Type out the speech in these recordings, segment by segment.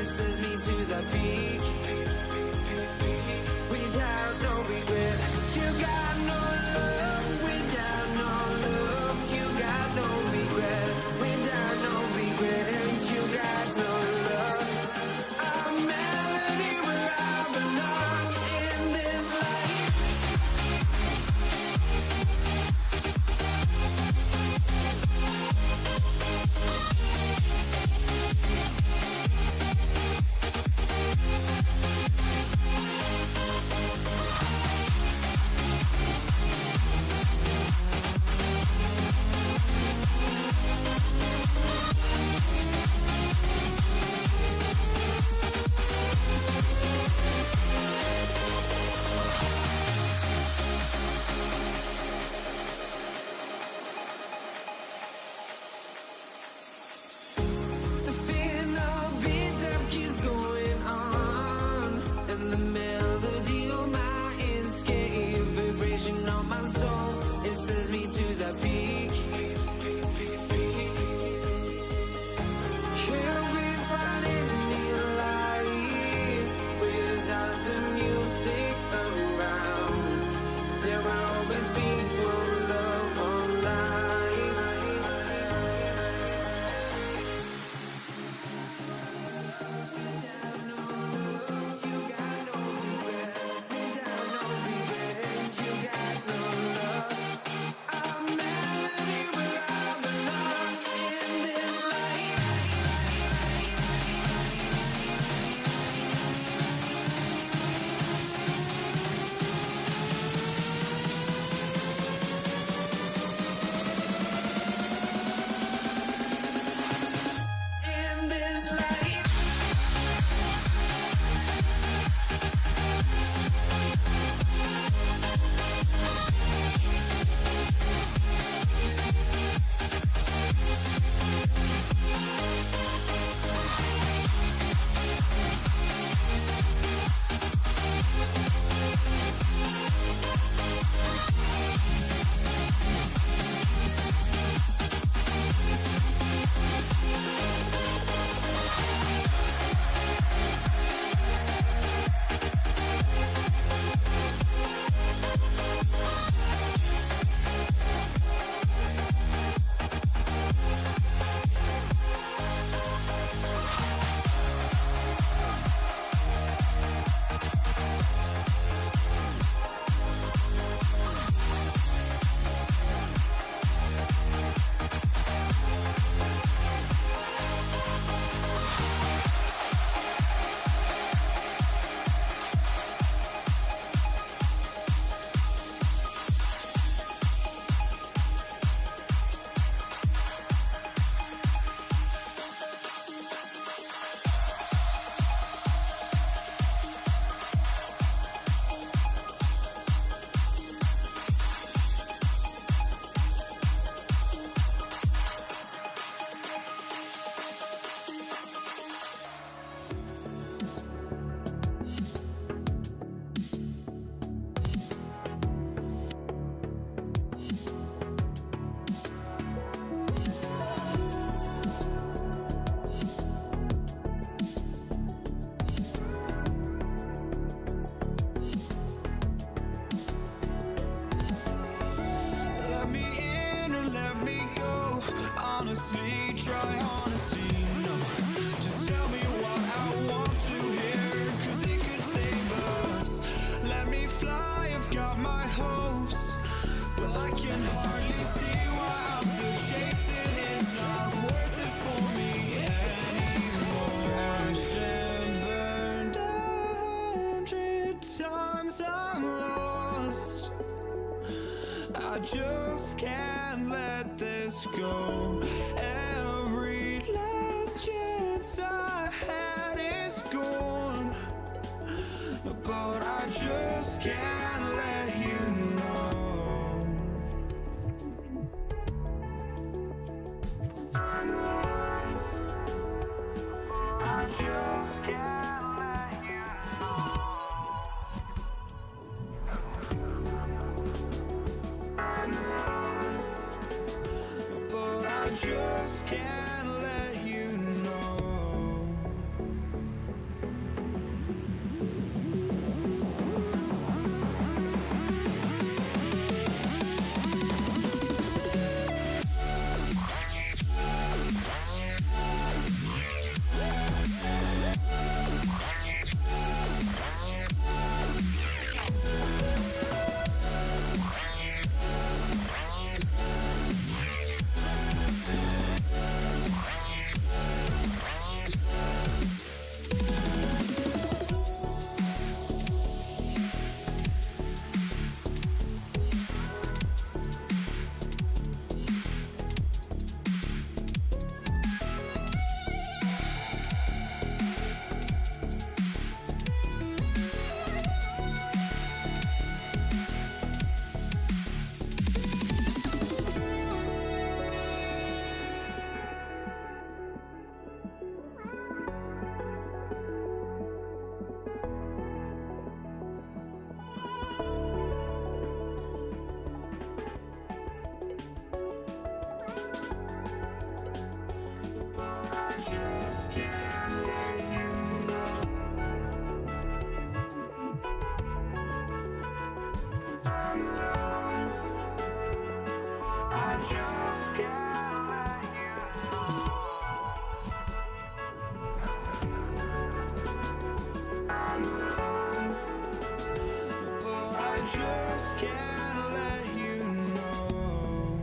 it sends me to the peak. Without no regret, you got no love. Without no love, you got no regret. Without no regret, you got no love. A melody where I belong in this life. The fear no beat up keeps going on, and the melody on my escape, vibration on my soul, it sends me to the peak. Can't we find any light without the music around? There will always be one love, one life. Without no love, you got no regret. Without no regret, you got no love. A melody where I belong in this life. In this life. Let me in or let me go. Honestly, try honesty. No, just tell me what I want to hear, 'cause it could save us. Let me fly, I've got my hopes, but I can hardly see why I'm still chasing. It's not worth it for me anymore. Crashed and burned 100 times, I'm lost. I just can't let this go. Every last chance I had is gone, but I just can't let you know. I just can't let you know. But I just can't let you know. can't let you know.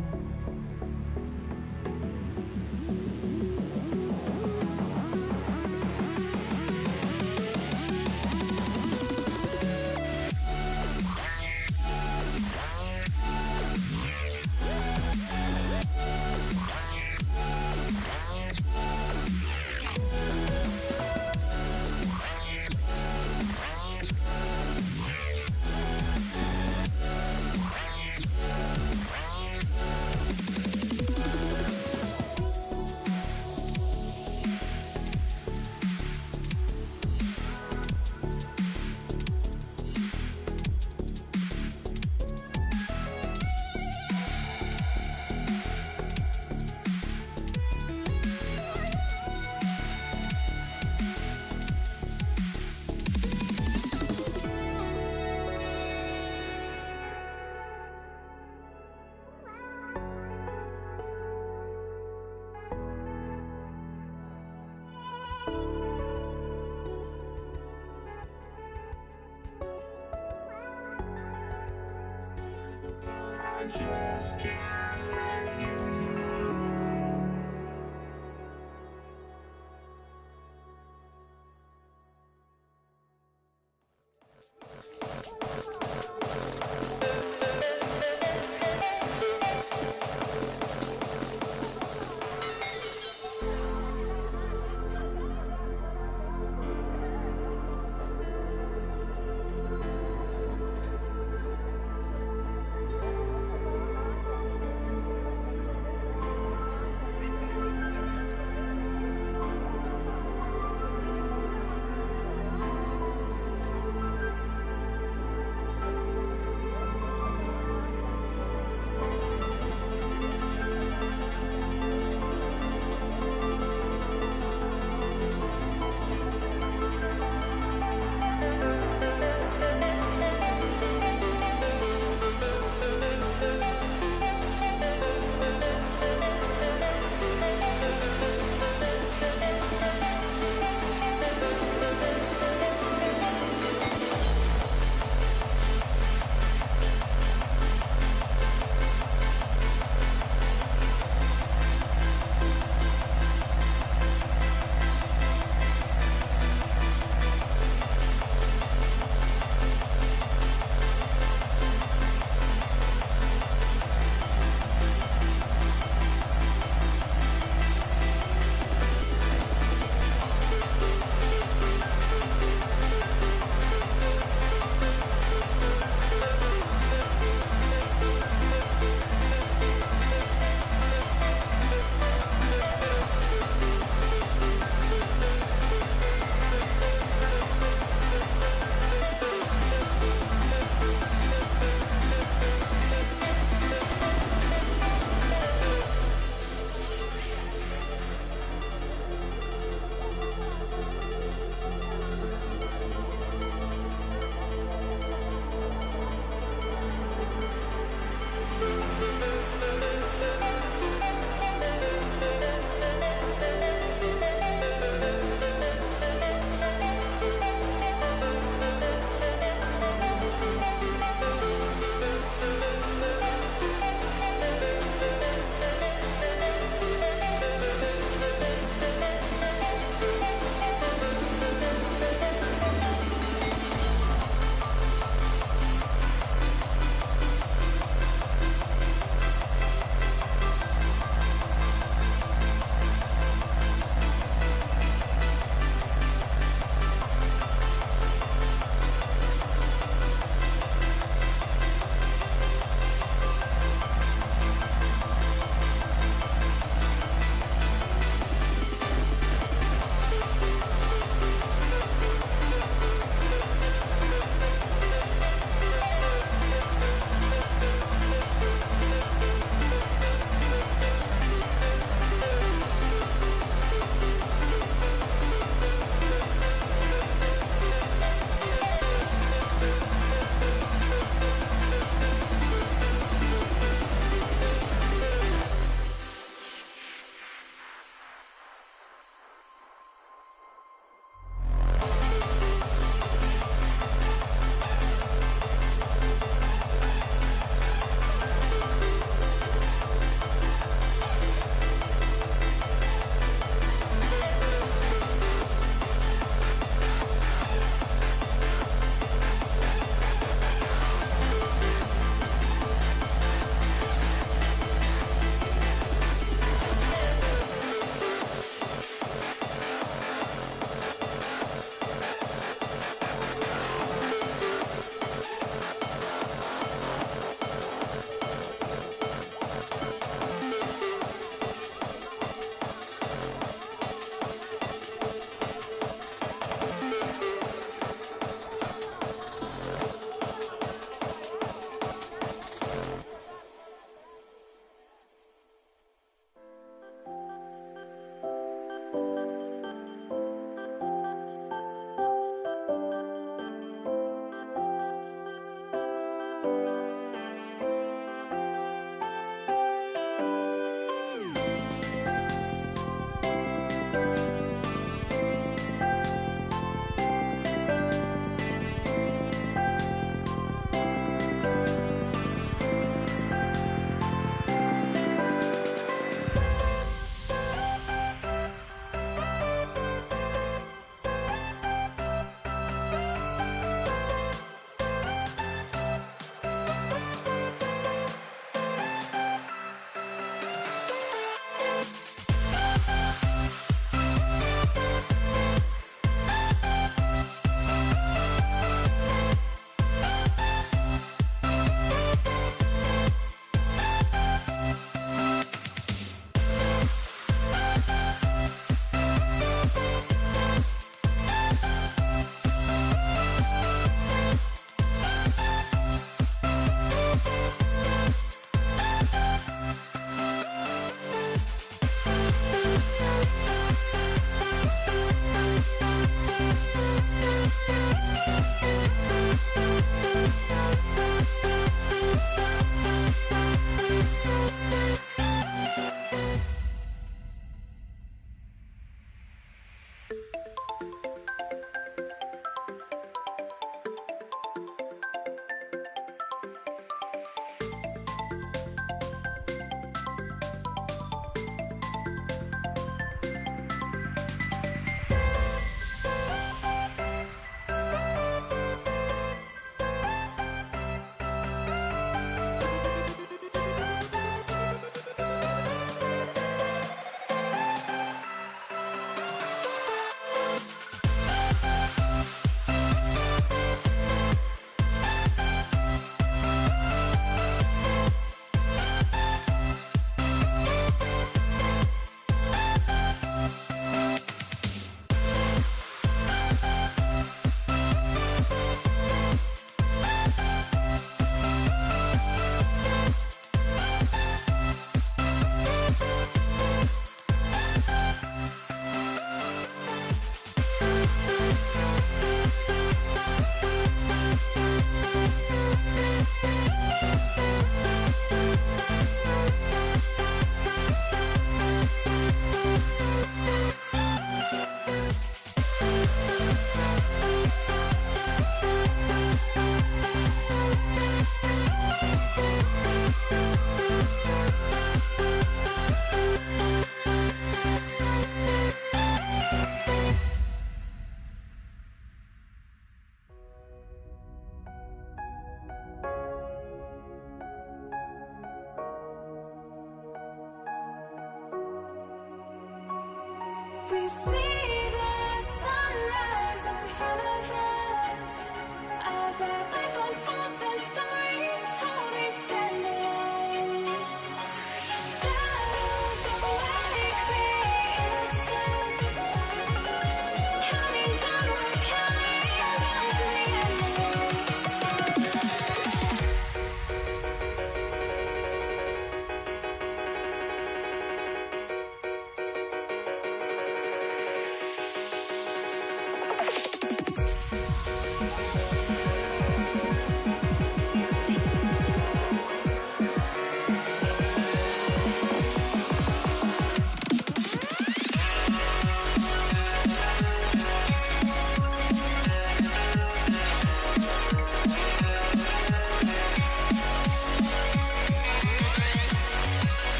I just can't let you know.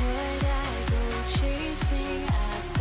Would I go chasing after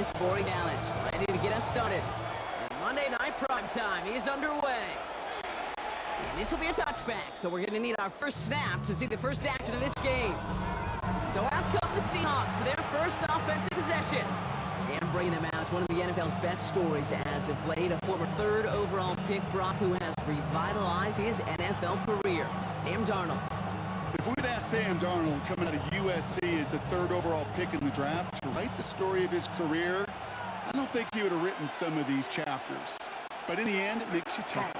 Miss Bory Dallas, ready to get us started. Monday Night Primetime is underway. And this will be a touchback, so we're going to need our first snap to see the first action of this game. So out come the Seahawks for their first offensive possession. And bringing them out, one of the NFL's best stories as of late, a former third overall pick, Brock, who has revitalized his NFL career, Sam Darnold. If we'd asked Sam Darnold, coming out of USC as the third overall pick in the draft, to write the story of his career, I don't think he would have written some of these chapters. But in the end, it makes you tougher.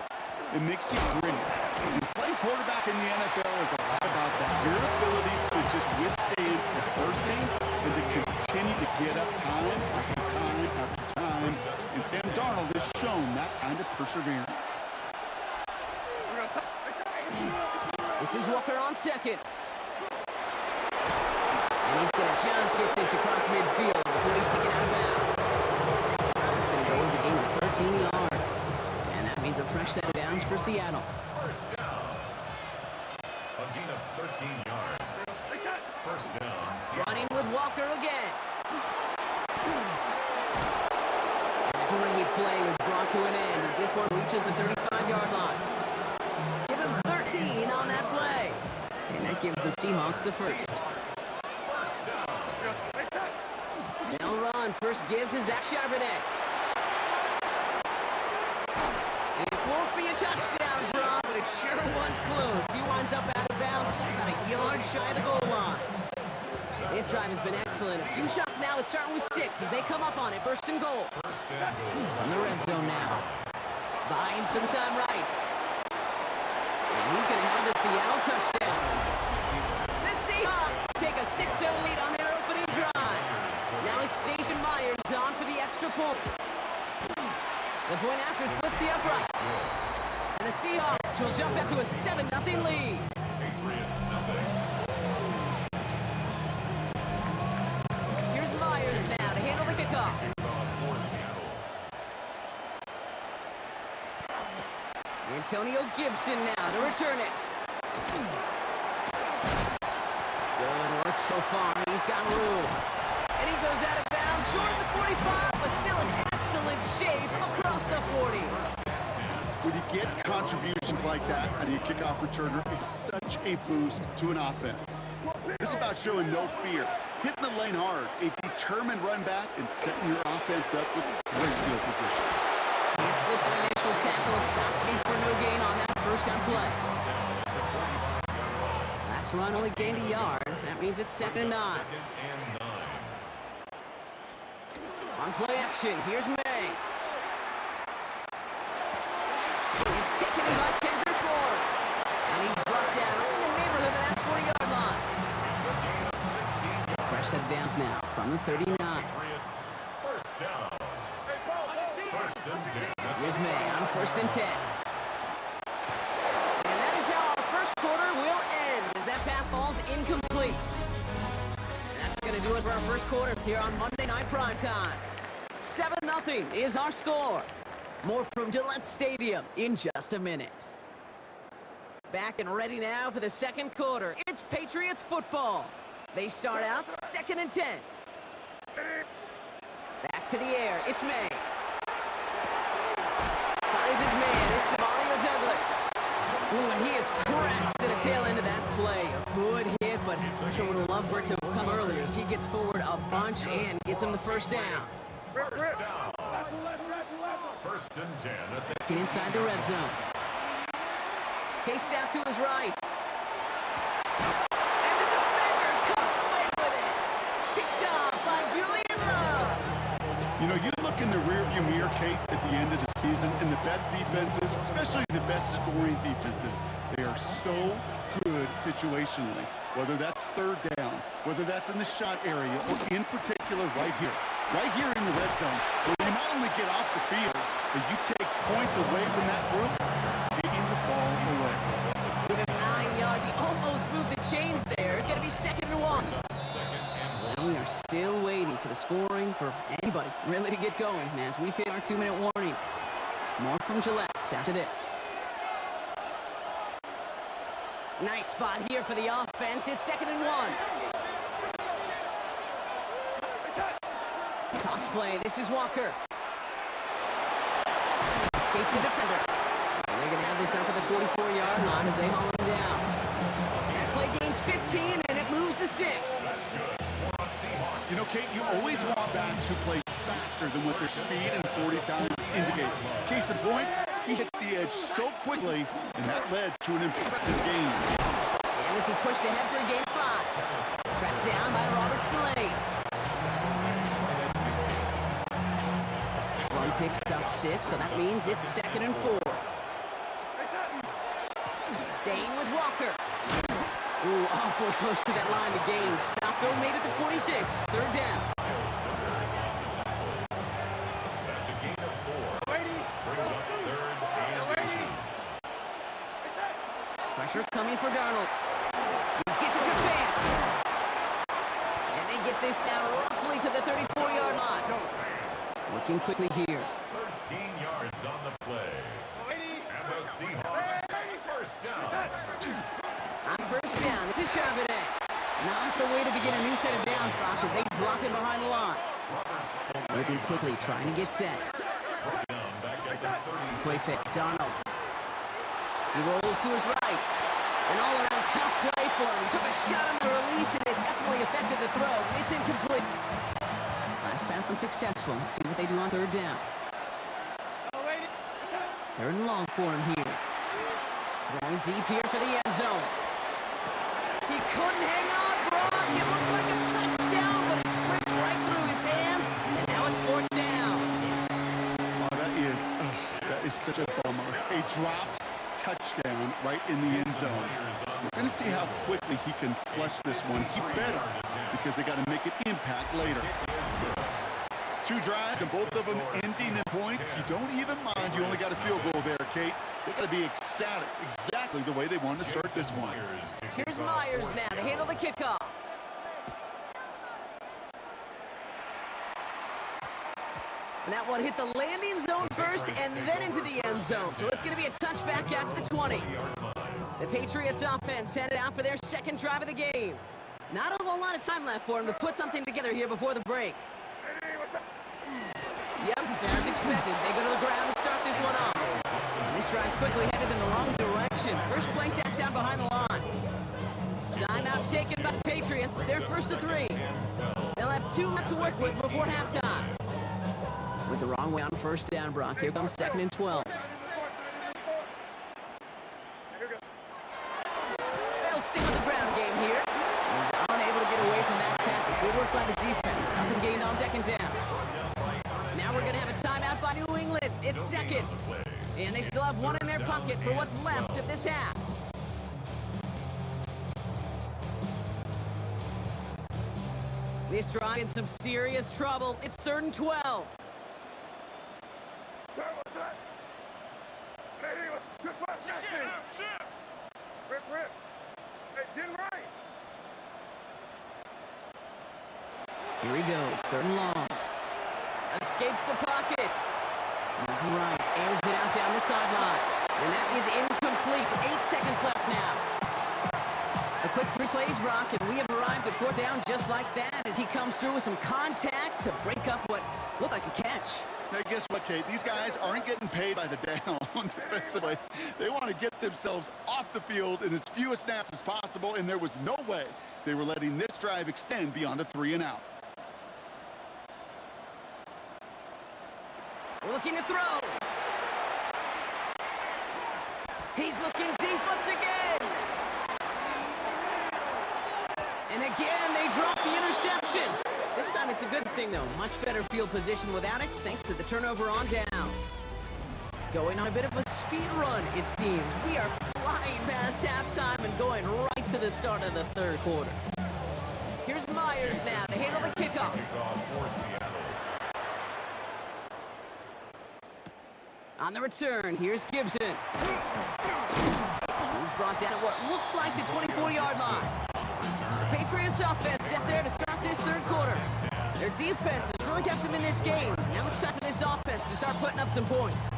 It makes you gritty. And playing quarterback in the NFL is a lot about that. Your ability to just withstand adversity and to continue to get up time after time after time. And Sam Darnold has shown that kind of perseverance. This is Walker on second. And he's going to just get this across midfield before he's taken out of bounds. It's going to go as a gain of 13 yards. And that means a fresh set of downs for Seattle. First down. A gain of 13 yards. First down. Running with Walker again. And a great play was brought to an end as this one reaches the 35-yard line. Give him 13 on that play. And that gives the Seahawks the first. They'll run. First give to Zach Charbonnet. It won't be a touchdown, Brock, but it sure was close. He winds up out of bounds just about a yard shy of the goal line. This drive has been excellent. A few shots now. It's starting with 6 as they come up on it. First and goal. From the red zone now. Buying some time right. And he's going to have the Seattle touchdown. The Seahawks take a 6-0 lead on their opening drive. Now it's Jason Myers on for the extra point. The point after splits the upright. And the Seahawks will jump into a 7-0 lead. Patriots nothing. Here's Myers now to handle the kickoff. For Seattle. Antonio Gibson now to return it. Good work so far. He's got room. And he goes out of bounds short of the 45, but still in excellent shape across the 40. When you get contributions like that out of your kickoff returner, it's such a boost to an offense. It's about showing no fear, hitting the lane hard, a determined run back, and setting your offense up with great field position. Can't slip an initial tackle. Stops me for no gain on that first down play. Last run only gained a yard. That means it's 2nd and 9. On play action, here's May. It's taken in by Kendrick Bourne. And he's brought down right in the neighborhood of that 40-yard line. Fresh set of downs now from the 39. First down. First and 10. Here's May on 1st and 10. And that is how our first quarter will end as that pass falls incomplete. And that's going to do it for our first quarter here on Monday Night Primetime. 7-0 is our score. More from Gillette Stadium in just a minute. Back and ready now for the second quarter. It's Patriots football. They start out 2nd and 10. Back to the air. It's May. Finds his man. It's Mario Douglas. Ooh, and he is cracked to the tail end of that play. A good hit, but sure would have loved for it to have come earlier as he gets forward a bunch and gets him the first down. First down. First and 10. Back inside the red zone. Cased out to his right. And the defender comes away with it. Picked off by Julian Love. You know, you look in the rearview mirror, Kate, at the end of the season, and the best defenses, especially the best scoring defenses, they are so good situationally. Whether that's third down, whether that's in the shot area, or in particular right here in the red zone, where you not only get off the field, but you take points away from that group, taking the ball away. Give him 9 yards. He almost moved the chains there. It's going to be 2nd and 1. And we are still waiting for the scoring for anybody really to get going as we hit our 2-minute warning. More from Gillette after this. Nice spot here for the offense. It's 2nd and 1. Toss play. This is Walker. Escapes the defender. And they're going to have this up at the 44-yard line as they haul him down. That play gains 15, and it moves the sticks. You know, Kate, you always want backs who play faster than what their speed and 40 times indicate. Case in point, he hit the edge so quickly, and that led to an impressive gain. And this is pushed ahead for game 5. Tracked down by Robert Spillane. Run picks up 6, so that means it's 2nd and 4. Staying with Walker. Ooh, awfully close to that line to gain. Stop though, made it to 46. 3rd down. That's a gain of 4. Brings up 3rd and inches. Pressure coming for Darnold. He gets it to Fant. And they get this down roughly to the 34-yard line. Looking quickly here. 13 yards on the play. And the Seahawks first down. On 1st down, this is Charbonnet. Not the way to begin a new set of downs, Brock, as they drop him behind the line. Moving quickly, trying to get set. Play fake, Darnold. He rolls to his right. An all-around tough play for him. He took a shot on the release, and it definitely affected the throw. It's incomplete. Last pass unsuccessful. Let's see what they do on 3rd down. 3rd and long for him here. Going deep here for the end zone. He couldn't hang on, Brock. It looked like a touchdown, but it slipped right through his hands, and now it's 4th down. Oh, that is such a bummer. A dropped touchdown right in the end zone. We're going to see how quickly he can flush this one. He better, because they got to make an impact later. 2 drives, and both of them ending in points. You don't even mind. You only got a field goal there, Kate. They got to be ecstatic, exactly the way they wanted to start this one. Here's Myers now to handle the kickoff. And that one hit the landing zone first and then into the end zone. So it's going to be a touchback out to the 20. The Patriots offense headed out for their 2nd drive of the game. Not a whole lot of time left for them to put something together here before the break. Yep, as expected, they go to the ground to start this one off. And this drive's quickly headed in the wrong direction. First play sat down behind the line. Timeout taken by the Patriots. They're 1st and 3. They'll have 2 left to work with before halftime. With the wrong way on 1st down, Brock. Here comes 2nd and 12. They'll stick with the ground game here. He's unable to get away from that tackle. Good work by the defense. Nothing gained on 2nd down. Now we're going to have a timeout by New England. It's 2nd. And they still have 1 in their pocket for what's left of this half. This drive in some serious trouble. It's 3rd and 12. Here he goes, 3rd and long. Escapes the pocket. Moving right, airs it out down the sideline. And that is incomplete. 8 seconds left now. A quick 3 plays, Brock, and we have arrived at 4th down just like that as he comes through with some contact to break up what looked like a catch. Now, guess what, Kate? These guys aren't getting paid by the down defensively. They want to get themselves off the field in as few snaps as possible, and there was no way they were letting this drive extend beyond a 3 and out. Looking to throw. He's looking deep once again. And again, they drop the interception. This time it's a good thing, though. Much better field position without it, thanks to the turnover on downs. Going on a bit of a speed run, it seems. We are flying past halftime and going right to the start of the 3rd quarter. Here's Myers now to handle the kickoff. On the return, here's Gibson. He's brought down at what looks like the 24-yard line. The Patriots offense set there to start this 3rd quarter. Their defense has really kept them in this game. Now it's time for this offense to start putting up some points.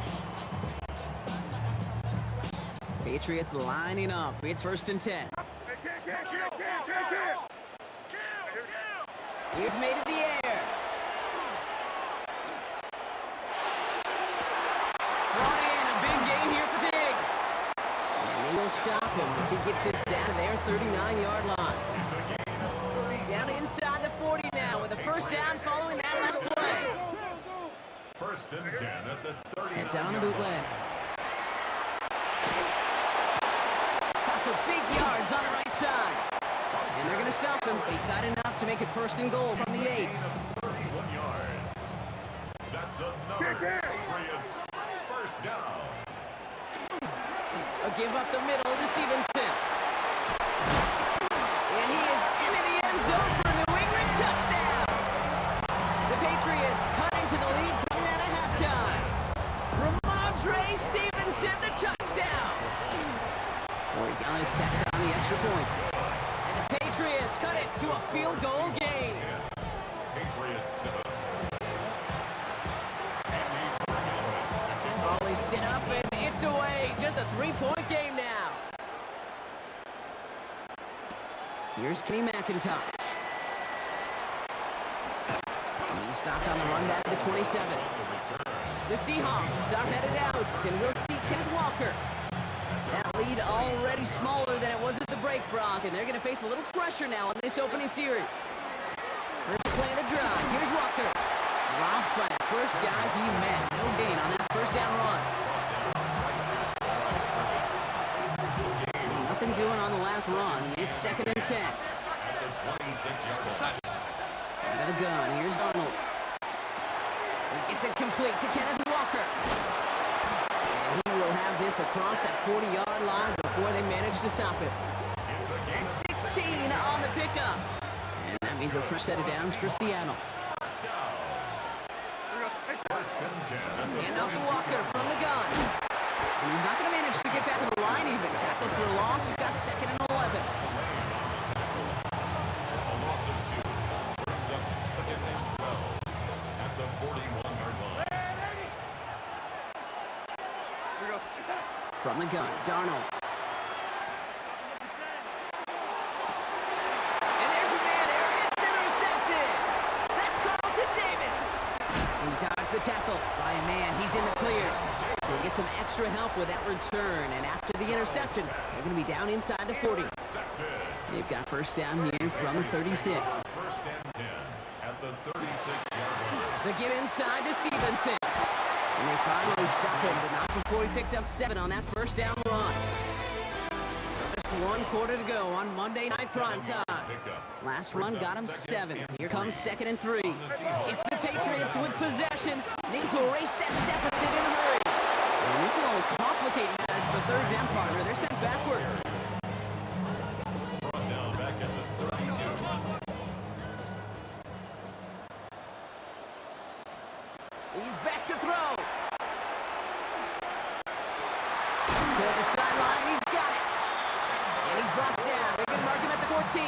Patriots lining up. It's 1st and 10. He's made in the air. stop him as he gets this down to their 39-yard line. It's a gain of 36. Down inside the 40 now with a first down following that last play. First and 10 at the 39. It's on the bootleg. Caught for big yards on the right side. And they're going to stop him. He got enough to make it first and goal from the 8. 31 yards. That's another Patriots first down. A give up the middle to Stevenson. And he is into the end zone for a New England touchdown. The Patriots cut into the lead coming out of halftime. Ramondre Stevenson, the touchdown. Borregales tacks on the extra point. And the Patriots cut it to a field goal game. Patriots 7. Always sit up and it's away. Just a 3-point game now. Here's Kenny McIntosh. He's stopped on the run back to the 27. The Seahawks start headed out, and we'll see Kenneth Walker. That lead already smaller than it was at the break, Brock, and they're going to face a little pressure now on this opening series. First play of the drive. Here's Walker. Dropped by the first guy he met. No gain on that first down run. Nothing doing on the last run. It's second and 10. At the 26-yard line. Out of the gun. Here's Arnold. It's incomplete to Kenneth Walker. And he will have this across that 40-yard line before they manage to stop it. That's 16 on the pickup. And that means a first set of downs for Seattle. First and 10. And off to Walker from the gun. And he's not going to manage to get back to the line even. Tackled for a loss. We've got second and 11. A loss of 2. Brings up second and 12 at the 41-yard line. From the gun, Darnold. And there's a man there. It's intercepted. That's Carlton Davis. He dodged the tackle by a man. He's in the clear. So we'll get some extra help with that return. And after the interception, they're going to be down inside the 40. They've got first down here from the 36. First and 10 at the 36-yard line. The give inside to Stevenson. And they finally stop him, but not before he picked up 7 on that first down run. So just 1 quarter to go on Monday Night Primetime. Last run got him 7. Here comes second and 3. It's the Patriots with possession. Need to erase that deficit in a hurry. And this will only complicate matters for third down partner. They're sent backwards. Brought down back at the 32. He's back to throw. Toward the sideline, he's got it. And he's brought down. They're going to mark him at the 14.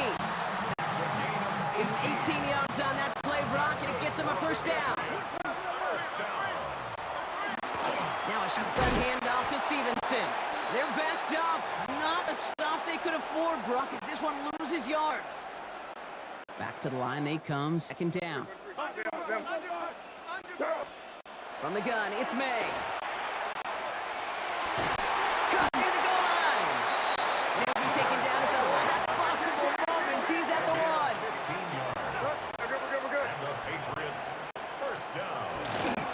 Give him 18 yards on that play, Brock, and it gets him a first down. Now a shotgun handoff to Stevenson. They're backed up. Not a stop they could afford, Brock, as this one loses yards. Back to the line they come, second down. From the gun, it's May. Cut near the goal line. And he'll be taken down at the last possible moment. He's at the 1. 15 yards. And the Patriots first down.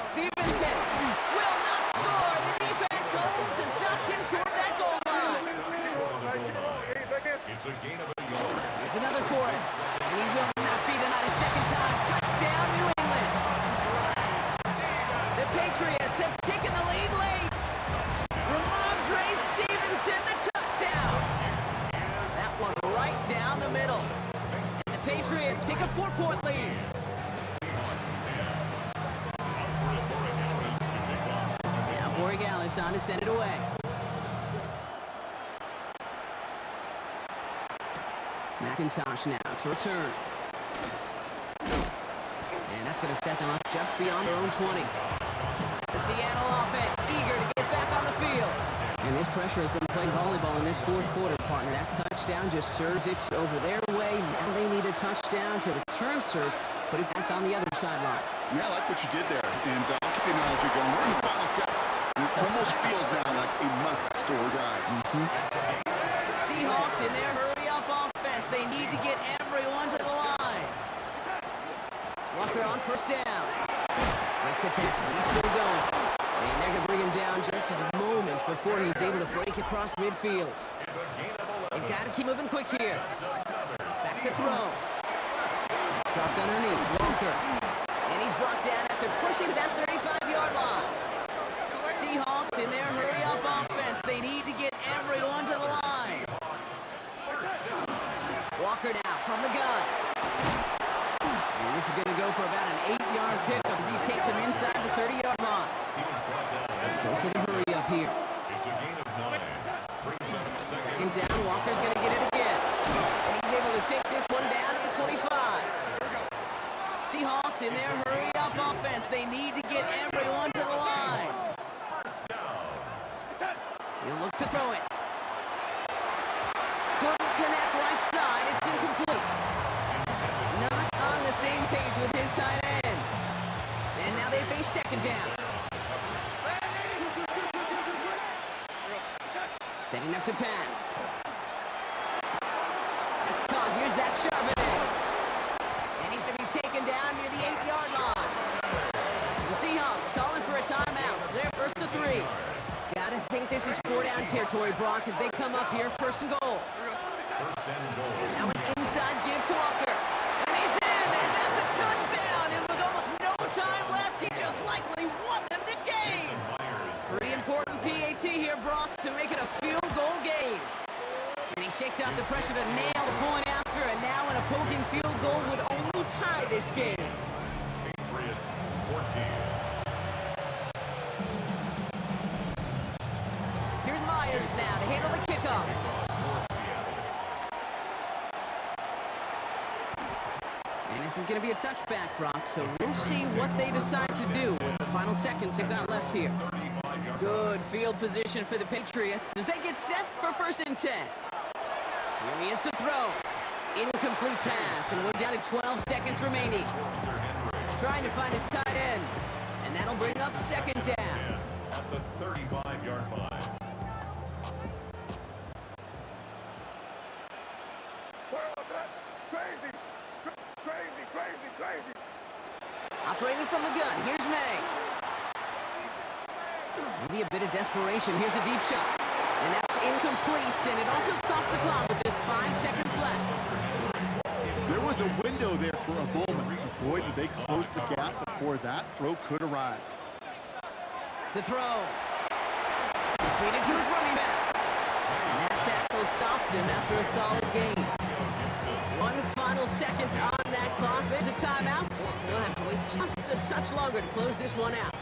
Stevenson will not score. The defense holds and stops him short of that goal line. Short of the goal line. It's a gain of a yard. There's another for him. And he will not be denied a second time. Touchdown, New England. The Patriots have taken the lead late. Ramondre Stevenson, the touchdown. That one right down the middle. And the Patriots take a 4-point lead. Now Borregales on to send it away. McIntosh now to return. And that's going to set them up just beyond their own 20. The Seattle offense eager to get back on the field. And this pressure has been playing volleyball in this fourth quarter, partner. That touchdown just serves it over their way. Now they need a touchdown to return serve, put it back on the other sideline. Yeah, I like what you did there. And I'll keep the analogy going. We're in the final set. It almost feels now like a must-score drive. in their hurry-up offense. They need to get everyone to the line. Walker on first down. Breaks a tackle. He's still going. And they're going to bring him down just a moment before he's able to break across midfield. They've got to keep moving quick here. Back to throw. It's dropped underneath. Walker. And he's brought down after pushing to that 35-yard line. Seahawks in their hurry-up offense. They need to get everyone to the line. Walker now from the gun. And this is going to go for about an 8-yard pickup as he takes him inside the 30-yard line. Dose of the hurry-up here. It's a gain of 9. Second down, Walker's going to get it again. And he's able to take this one down to the 25. Seahawks in their hurry-up offense. They need to get everyone to the line. He'll look to throw it. Couldn't connect right side. It's incomplete. Not on the same page with his tight end. And now they face second down. Setting up to pass. That's caught. Here's Zach Charbonnet. And he's going to be taken down near the 8-yard line. The Seahawks calling for a timeout. So they're first to 3. Gotta think this is 4-down territory, Brock, as they come up here first and goal. Now an inside give to Walker. And he's in, and that's a touchdown. And with almost no time left, he just likely won them this game. Pretty important PAT here, Brock, to make it a field goal game. And he shakes out the pressure to nail the point after, and now an opposing field goal would only tie this game. Patriots 14. Here's Myers now to handle the kickoff. And this is going to be a touchback, Brock, so we'll see what they decide to do with the final seconds they've got left here. Good field position for the Patriots as they get set for first and 10. Here he is to throw. Incomplete pass, and we're down to 12 seconds remaining. Trying to find his tight end, and that'll bring up second down. At the 35-yard line. Operating from the gun, here's May. Maybe a bit of desperation. Here's a deep shot. And that's incomplete, and it also stops the clock with just 5 seconds left. There was a window there for a moment. Boy, did they close the gap before that throw could arrive. To throw. Completed to his running back. And that tackle stops him after a solid gain. 1 final second on that clock. There's a timeout. We'll have to wait just a touch longer to close this one out.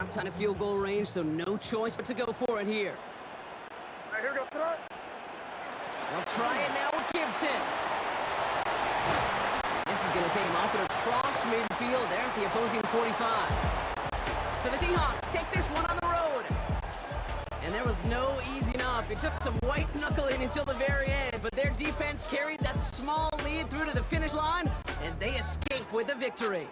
Outside of field goal range, so no choice but to go for it here. All right, here we go, throw it. They'll try it now with Gibson. This is going to take him up and across midfield there at the opposing 45. So the Seahawks take this one on the road. And there was no easing up. It took some white knuckling until the very end, but their defense carried that small lead through to the finish line as they escape with a victory.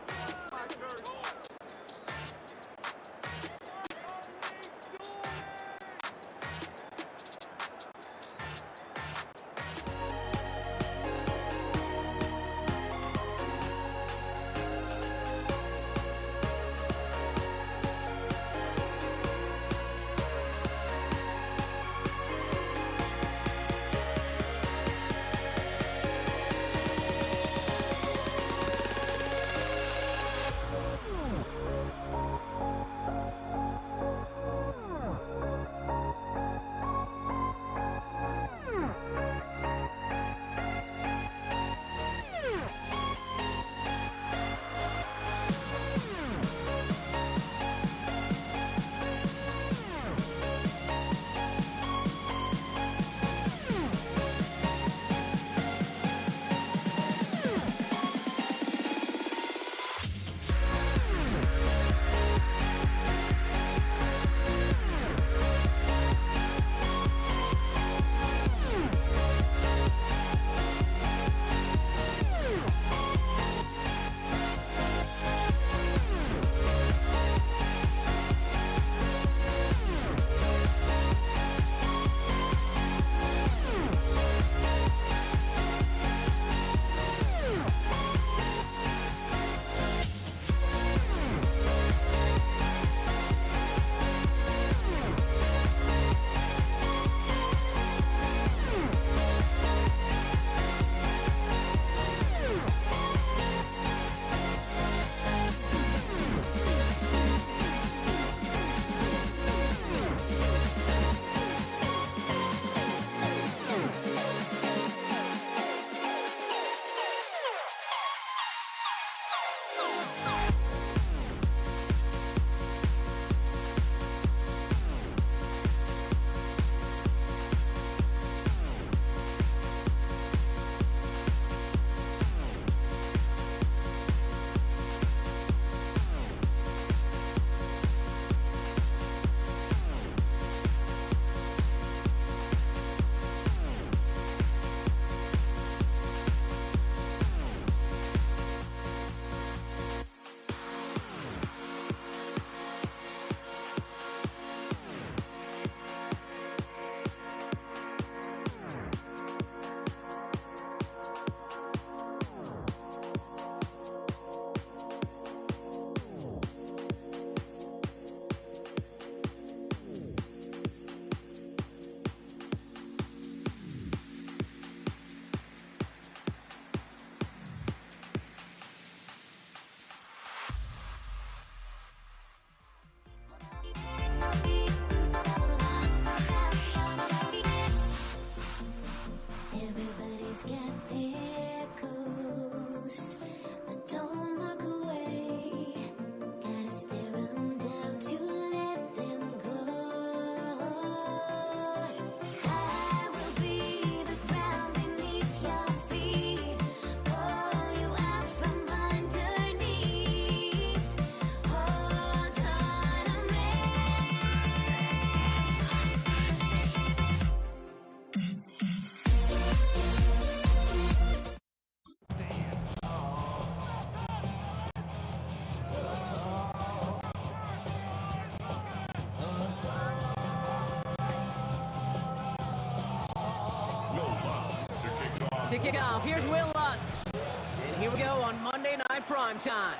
to kick off. Here's Will Lutz. And here we go on Monday Night Primetime.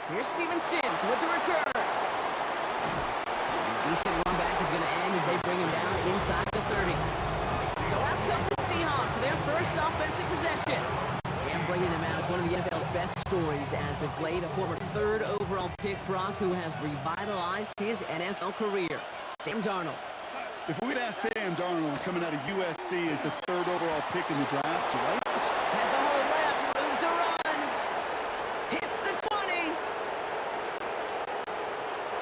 Here's Steven Sims with the return. A decent run back is going to end as they bring him down inside the 30. So out come the Seahawks, their first offensive possession. And bringing them out, one of the NFL's best stories as of late, a former third overall pick, Brock, who has revitalized his NFL career, Sam Darnold. If we'd ask Sam Darnold coming out of USC as the third overall pick in the draft, right? Has a hole left, room to run. Hits the 20.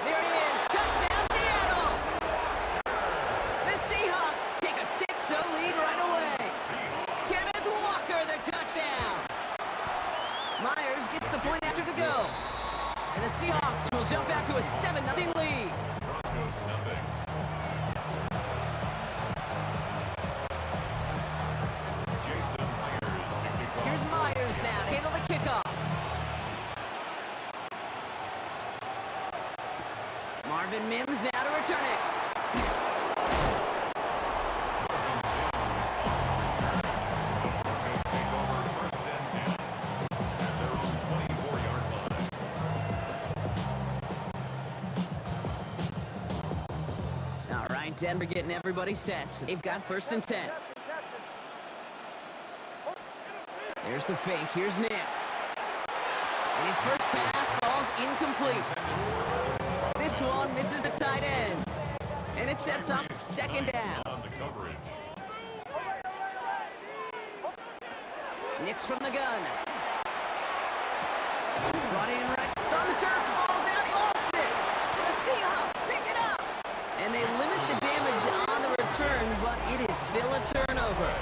There it is, touchdown Seattle. The Seahawks take a 6-0 lead right away. Kenneth Walker, the touchdown. Myers gets the point after to go. And the Seahawks will jump out to a 7-0 lead. Broncos nothing. Jason Myers to kick off. Here's Myers now to handle the kickoff. Marvin Mims now to return it. Broncos take over first and 10. At their own 24-yard line. All right, Denver getting everybody set. They've got first and 10. There's the fake. Here's Nix. And his first pass falls incomplete. This one misses the tight end. And it sets up second down. On the coverage. Nix from the gun. Brought in right. It's on the turf. Ball's out. He lost it. The Seahawks pick it up. And they limit the damage on the return, but it is still a turnover.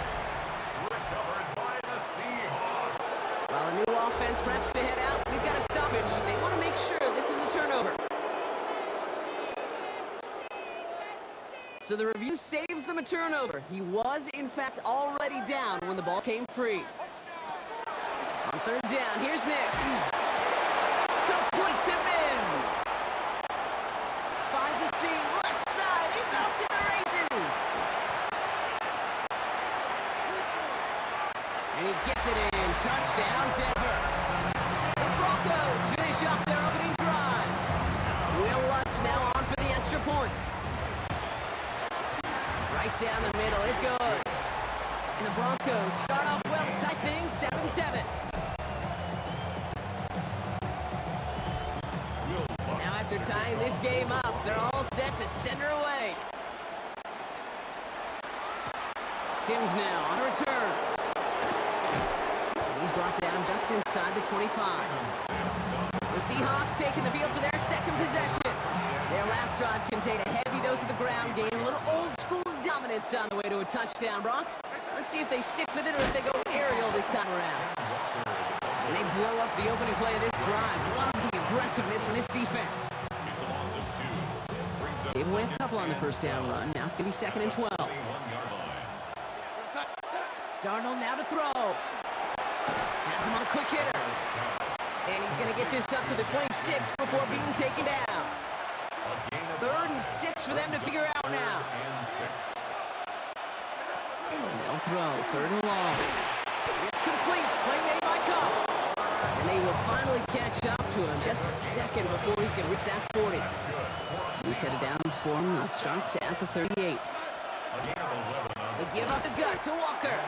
Recovered by the Seahawks. While a new offense preps to head out, we've got a stoppage. They want to make sure this is a turnover. So the review saves them a turnover. He was, in fact, already down when the ball came free. On third down, here's Nix. Complete to Mims. Finds a seam, left side. He's off to the races. And he gets it in. Touchdown, Denver. The Broncos finish off their opening drive. Will Lutz now on for the extra point. Right down the middle. It's good. And the Broncos start off well, tight things, 7-7. Now after tying this game up, they're all set to send her away. Sims now on return. And he's brought down just inside the 25. The Seahawks taking the field for their second possession. Their last drive contained a heavy dose of the ground game, a little old school dominance on the way to a touchdown, Brock. Let's see if they stick with it or if they go aerial this time around. And they blow up the opening play of this drive. Love the aggressiveness from this defense. It's a loss of 2. Gave away a couple on the first down run. Now it's going to be 2nd and 12. 1-yard line. Darnold now to throw. Has him on a quick hitter. And he's going to get this up to the 26 before being taken down. A gain of 3rd and 6 for them to figure out now. and 6. They'll throw. 3rd and long. It's complete. Play made by Cup. And they will finally catch up to him just a second before he can reach that 40. We set it down for him. The Sharks at the 38. A gain of 11 on They give up the gut to Walker.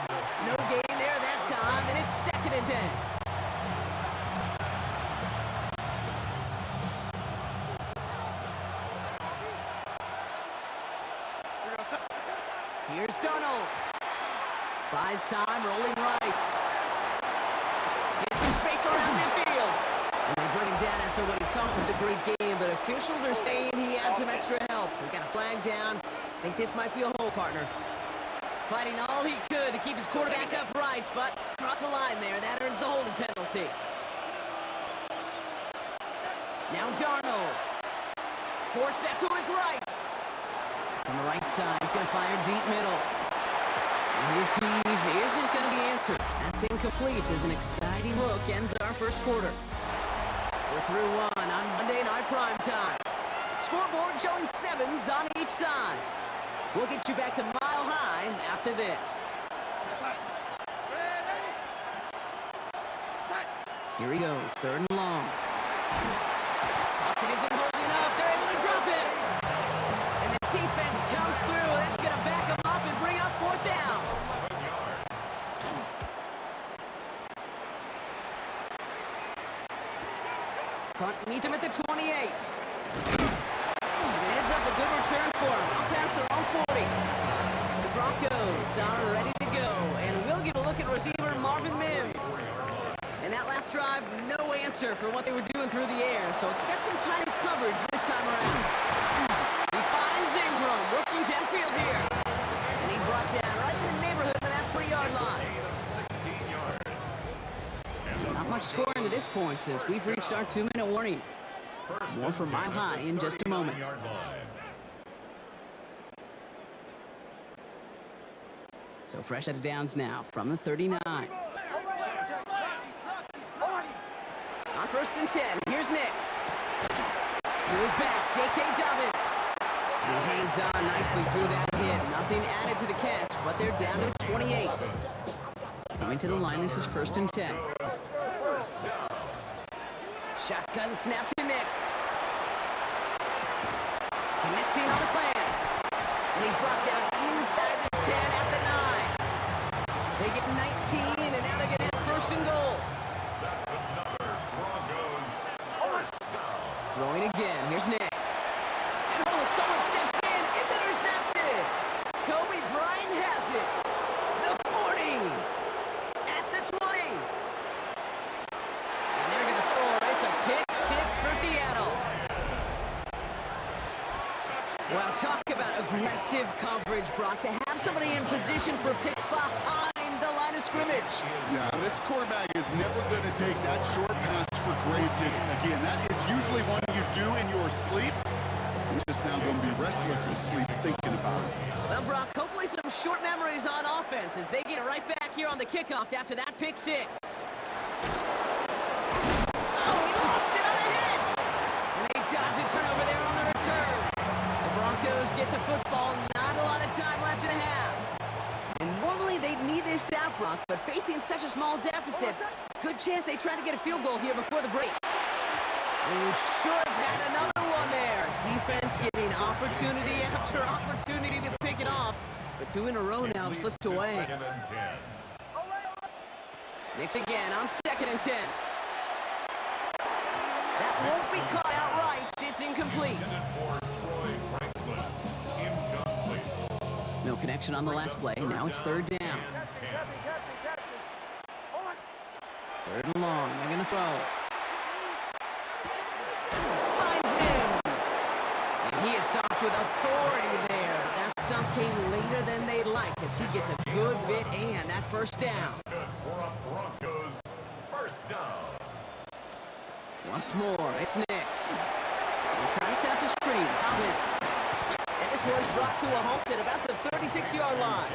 No gain there that time, and it's 2nd and 10. Here's Darnold. Buys time, rolling right. Gets some space around midfield. And they bring him down after what he thought was a great game, but officials are saying he had some extra help. We got a flag down. Think this might be a hole, partner. Fighting all he could to keep his quarterback upright, but cross the line there. That earns the holding penalty. Now Darnold. Forced that to his right. On the right side, he's going to fire deep middle. His heave isn't going to be answered. That's incomplete as an exciting look ends our first quarter. We're through one on Monday Night Primetime. Scoreboard showing 7s on each side. We'll get you back to Mile High after this. Here he goes, third and long. Pocket isn't holding up. They're able to drop it. And the defense comes through. That's going to back them up and bring up fourth down. 11 yards. Punt meets him at the 28. And it ends up a good return for him. Up past their own 40. The Broncos are ready to go. And we'll get a look at receiver Marvin Mims. And that last drive, no answer for what they were doing through the air. So expect some tighter coverage this time around. He finds Ingram working downfield here. And he's brought down right in the neighborhood of that 3-yard line. Gain of 16 yards. Not much scoring to this point as we've reached our 2-minute warning. First More and from 10 Mile High at the in just a moment. 39-yard line. So fresh out of downs now from the 39. On first and 10, here's Nix. To his back, J.K. Dobbins. He hangs on nicely through that hit. Nothing added to the catch, but they're down to 28. Coming to the line, this is first and 10. Shotgun snap to Nix. Connecting on the slant. And he's brought down inside the 10 at the 9. They get 19, and now they're going to have first and goal. That's another Broncos first down. Throwing again. Here's Nix. And oh, someone stepped in. It's intercepted. Kobe Bryant has it. The 40. At the 20. And they're going to score. It's a pick six for Seattle. Well, talk about aggressive coverage, Brock. To have somebody in position for pick behind the line of scrimmage. Yeah, this quarterback is never going to take that short pass for granted. Again, that is usually one you do in your sleep. You're just now going to be restless in sleep thinking about it. Well, Brock, hopefully some short memories on offense as they get right back here on the kickoff after that pick six. Oh, he lost it on a hit! And they dodge a turnover there on the return. The Broncos get the football, not a lot of time left in the half. And normally they'd need this out, Brock, but facing such a small deficit, good chance they try to get a field goal here before the break. We should have had another one there. Defense getting opportunity after opportunity to pick it off, but two in a row now have slipped away. Second and 10. Nix again on second and 10. That won't be caught outright. It's incomplete. Intended for Troy Franklin. Incomplete. No connection on the last play. Now it's third down. And 10. Third and long. They're going to throw. Finds Mims. And he is stopped with authority there. But that stump came later than they'd like as he gets a good bit and that first down. Good for a Broncos first down. Once more, it's Nix. They're trying to set up the screen. Dobbins. And this one's brought to a halt at about the 36-yard line.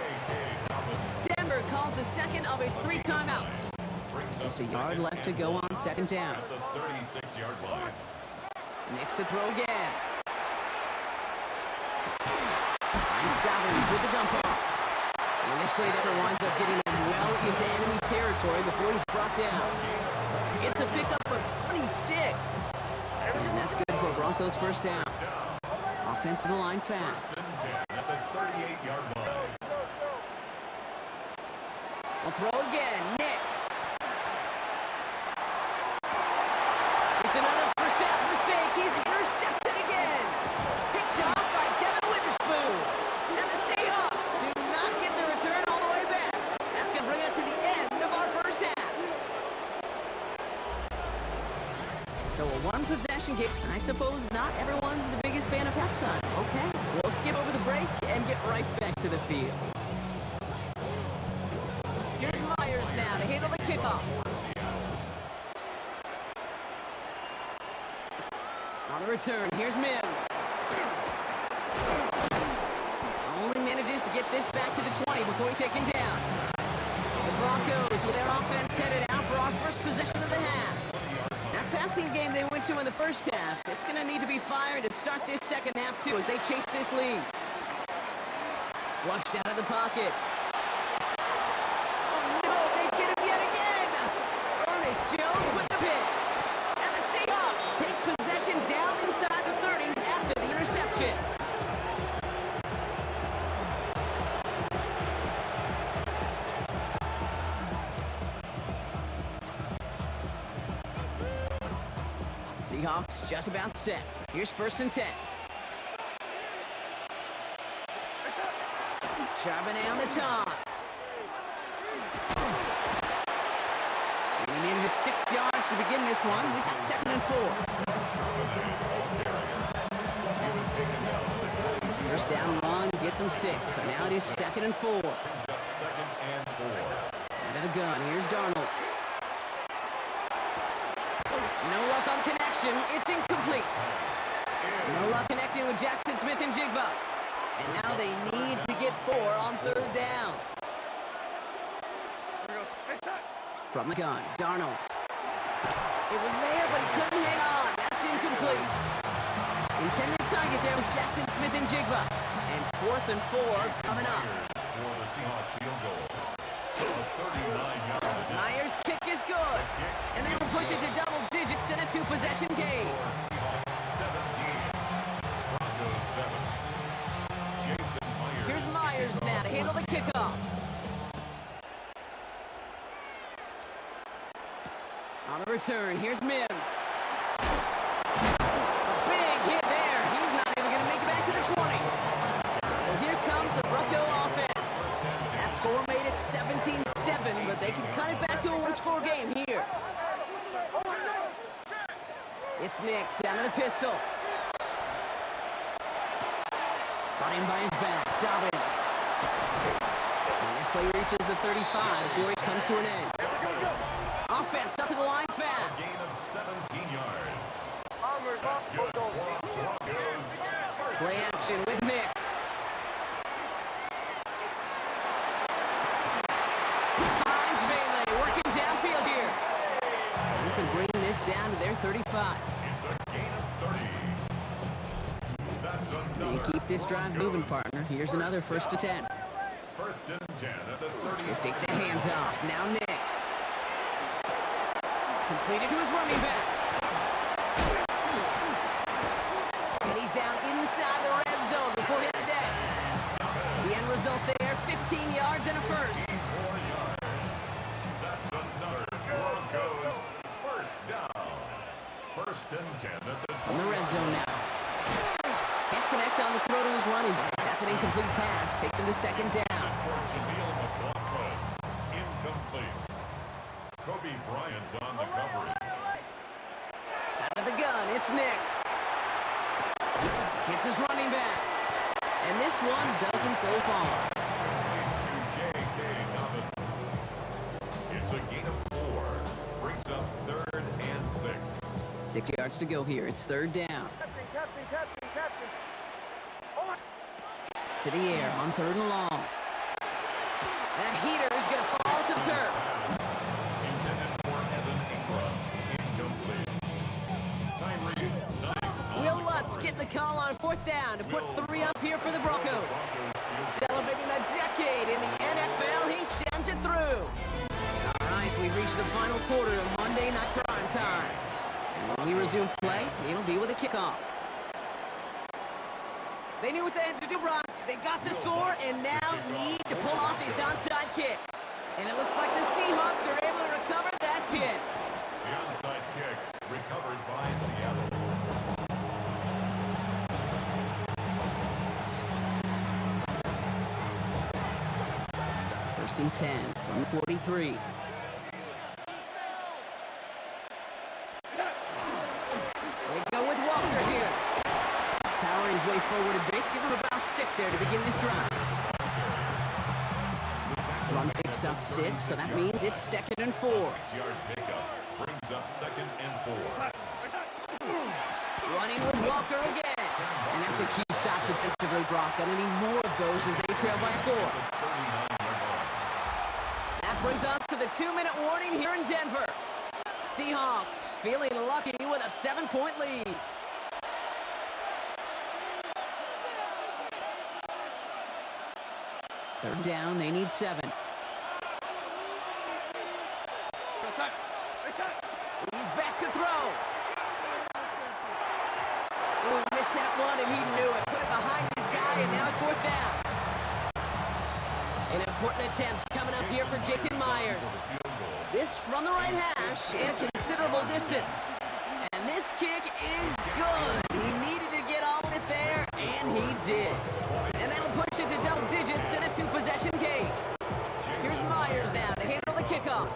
Denver calls the second of its 3 timeouts. Just a yard left to go on second down. At the 36-yard line. Nix to throw again. Finds Dobbins with the dump off. And this great effort winds up getting him well into enemy territory before he's brought down. It's a pickup of 26. And that's good for Broncos first down. Offensive line fast. At the 38-yard line. I'll throw again. Nix. It's another first half mistake. He's intercepted again. Picked off by Devin Witherspoon. And the Seahawks do not get the return all the way back. That's going to bring us to the end of our first half. So a one-possession game. I suppose not everyone's the biggest fan of halftime. Okay, we'll skip over the break and get right back to the field. Here's Myers now to handle the kickoff. On the return, here's Mims. Only manages to get this back to the 20 before he's taken down. The Broncos with their offense headed out for our first possession of the half. That passing game they went to in the first half, it's going to need to be fired to start this second half too as they chase this lead. Flushed out of the pocket. Oh no, they get him yet again! Ernest Jones with the possession. Seahawks just about set. Here's 1st and 10. Charbonnet on the toss. And he manages 6 yards to begin this one. We've got 2nd and 4. First down run gets him 6. So now it is 2nd and 4. Out of the gun, here's Darnold. No luck on connection. It's incomplete. No luck connecting with Jackson Smith and Jigba. And now they need to get 4 on 3rd down. From the gun, Darnold. It was there, but he couldn't hang on. That's incomplete. Intended target there was Jackson Smith and Jigba. And 4th and 4 coming up. For the Seahawks field goal. A 39-yard attempt. Myers' kick is good. And they will push it to double digits in a 2-possession game. Seahawks 17. Broncos 7. Jason Myers. Here's Myers now to handle the kickoff. On the return, here's Mims. A big hit there. He's not even going to make it back to the 20. So here comes the Bronco offense. That score made it 17-7, but they can cut it back to a 1-score game here. It's Nix out of the pistol. Brought in by his back, Dobbins. And this play reaches the 35 before it comes to an end. Offense up to the line fast. Gain of 17 yards. That's good for Broncos. Play action with Nix. Finds Bailey working downfield here. He's going to bring this down to their 35. It's a gain of 30. That's They another keep this drive moving, partner. Here's another 1st and 10. 1st and 10 at the 30. They fake the handoff. Now Nix. Completed to his running back. And he's down inside the red zone before hitting dead. The end result there, 15 yards and a 1st. 4 yards. That's another Broncos 1st down. 1st and 10 at the 20. On the red zone now. Can't connect on the throw to his running back. That's an incomplete pass. Takes him to 2nd down. For Jameel McLaughlin. Incomplete. Kobe Bryant on the coverage. Out of the gun, it's Nix. Hits his running back. And this one doesn't go far. To J.K. Dobbins. It's a gain of 4. Brings up 3rd and 6. 6 yards to go here. It's 3rd down. Captain. To the air on 3rd and long. That heater is going to fall to turf. Intended for Evan Ingram. Incomplete. Tyrese Knight. Will Lutz get the call on 4th down to put 3 up here for the Broncos. Celebrating a decade in the NFL, he sends it through. All right, we reached the final quarter of Monday Night Prime Time. And when we resume play, it'll be with a kickoff. They knew what they had to do, Brock. They got the score and now need to pull off this onside kick. And it looks like the Seahawks are able to recover that kick. The onside kick recovered by Seattle. First and 10 from the 43. They go with Walker here. Powering his way forward a bit. Give him about 6 there to begin this drive. Run picks up 6, so that means it's 2nd and 4. 6-yard pickup brings up 2nd and 4. Running with Walker again. And that's a key stop defensively, Brock. Gonna need more of those as they trail by a score. 39-yard line. That brings us to the 2-minute warning here in Denver. Seahawks feeling lucky with a 7-point lead. Third down, they need 7. He's back to throw. Oh, he missed that one and he knew it. Put down. An important attempt coming up here for Jason Myers. This from the right hash and a considerable distance. And this kick is good. He needed to get all of it there, and he did. And that'll push it to double digits in a two-possession game. Here's Myers now to handle the kickoff.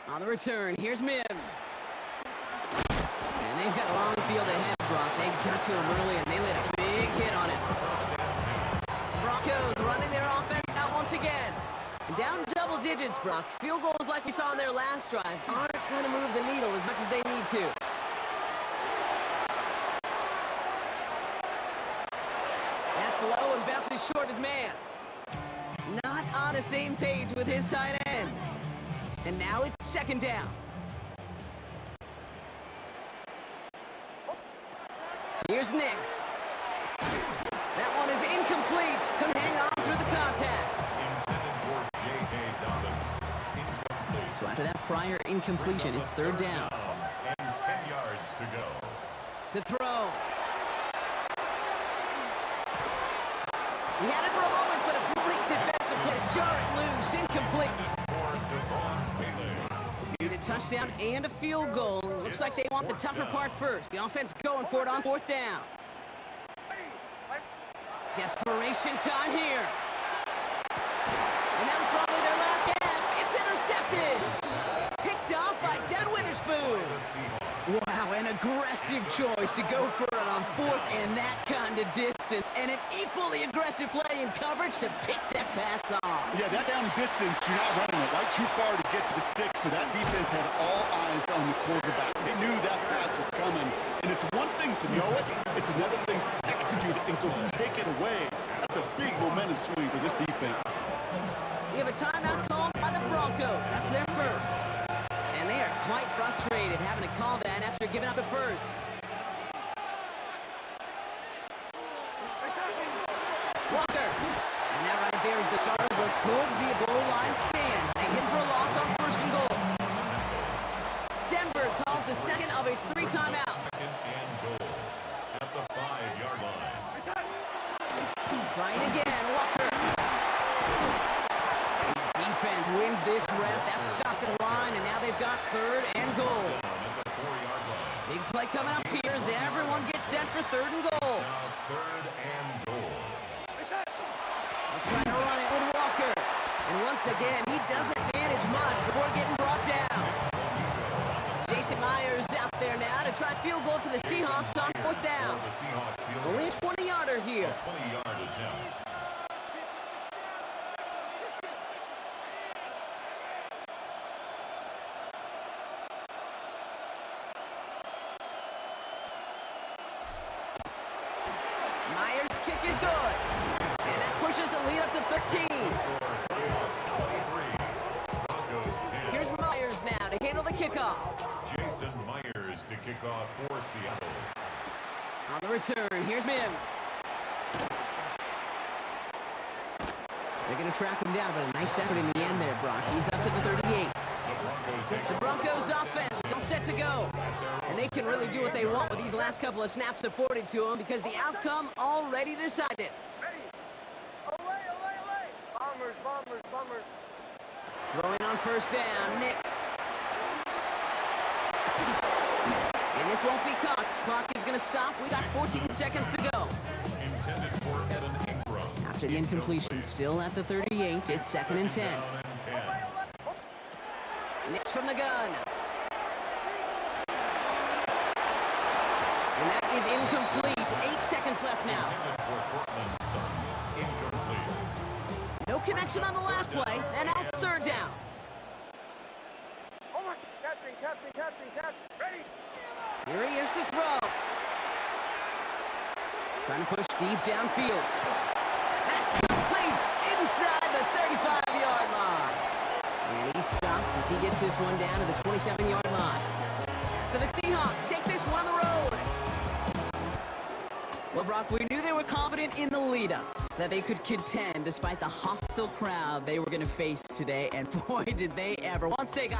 On the return, here's Mims. And they've got a long field ahead, Brock. They got to him early, and they laid a big hit on it. Broncos running their offense out once again. Down double digits, Brock. Field goals like we saw in their last drive aren't going to move the needle as much as they need to. That's low and bounces short his man. Not on the same page with his tight end. And now it's second down. Here's Nix. That one is incomplete. Couldn't hang on through the contact. So after that prior incompletion, it's third down. And 10 yards to go. To throw. He had it for a moment, but a great defensive play to jar it loose. Incomplete. Need a touchdown and a field goal. Looks like they want the tougher part first. The offense going for it on fourth down. Desperation time here. And that was probably their last gasp. It's intercepted. Picked off by Devin Witherspoon. Wow, an aggressive choice to go for it on fourth and that kind of distance. And an equally aggressive play in coverage to pick that pass off. Yeah, that down distance, you're not running it right too far to get to the stick, so that defense had all eyes on the quarterback. They knew that pass was coming, and it's one thing to know it, it's another thing to execute it and go take it away. That's a big momentum swing for this defense. We have a timeout called by the Broncos. That's their first. And they are quite frustrated having to call that after giving up the first. Walker. And that right there is the start of what could be a goal line stand. They hit for a loss on first and goal. Denver calls the second of its 3 timeouts. And goal at the 5-yard line. Trying again, Walker. Defense wins this rep. That's stopped at the line, and now they've got third and goal. At the 4-yard line. Big play coming up here as everyone gets set for third and goal. Now third and goal. They'll try to run it with Walker. And once again, he doesn't manage much before getting brought down. Jason Myers out there now to try field goal for the Seahawks on fourth down. The Seahawks field Only a 20-yarder here. 20-yard attempt. Myers' kick is good. And that pushes the lead up to 13. Here's Myers now to handle the kickoff. Jason Myers to kick off for Seattle. On the return, here's Mims. They're going to track him down, but a nice effort in the end there, Brock. He's up to the 38. The Broncos offense all set to go. And they can really do what they want with these last couple of snaps afforded to them because the outcome already decided. Bombers, bombers, bombers. Throwing on first down, Nix. And this won't be caught. Clock is going to stop. We got 14 seconds to go. Intended for Evan Ingram. After the incompletion, still at the 38, it's second and 10. Nix from the gun. And that is incomplete. 8 seconds left now. No connection on the last play, and now it's third down. Almost. Captain. Ready? Here he is to throw. Trying to push deep downfield. That's complete inside the 35-yard line. And he's stopped as he gets this one down to the 27-yard line. So the Seahawks take this one on the road. Well, Brock, we knew they were confident in the lead-up, that they could contend despite the hostile crowd they were going to face today. And boy, did they ever. Once they got...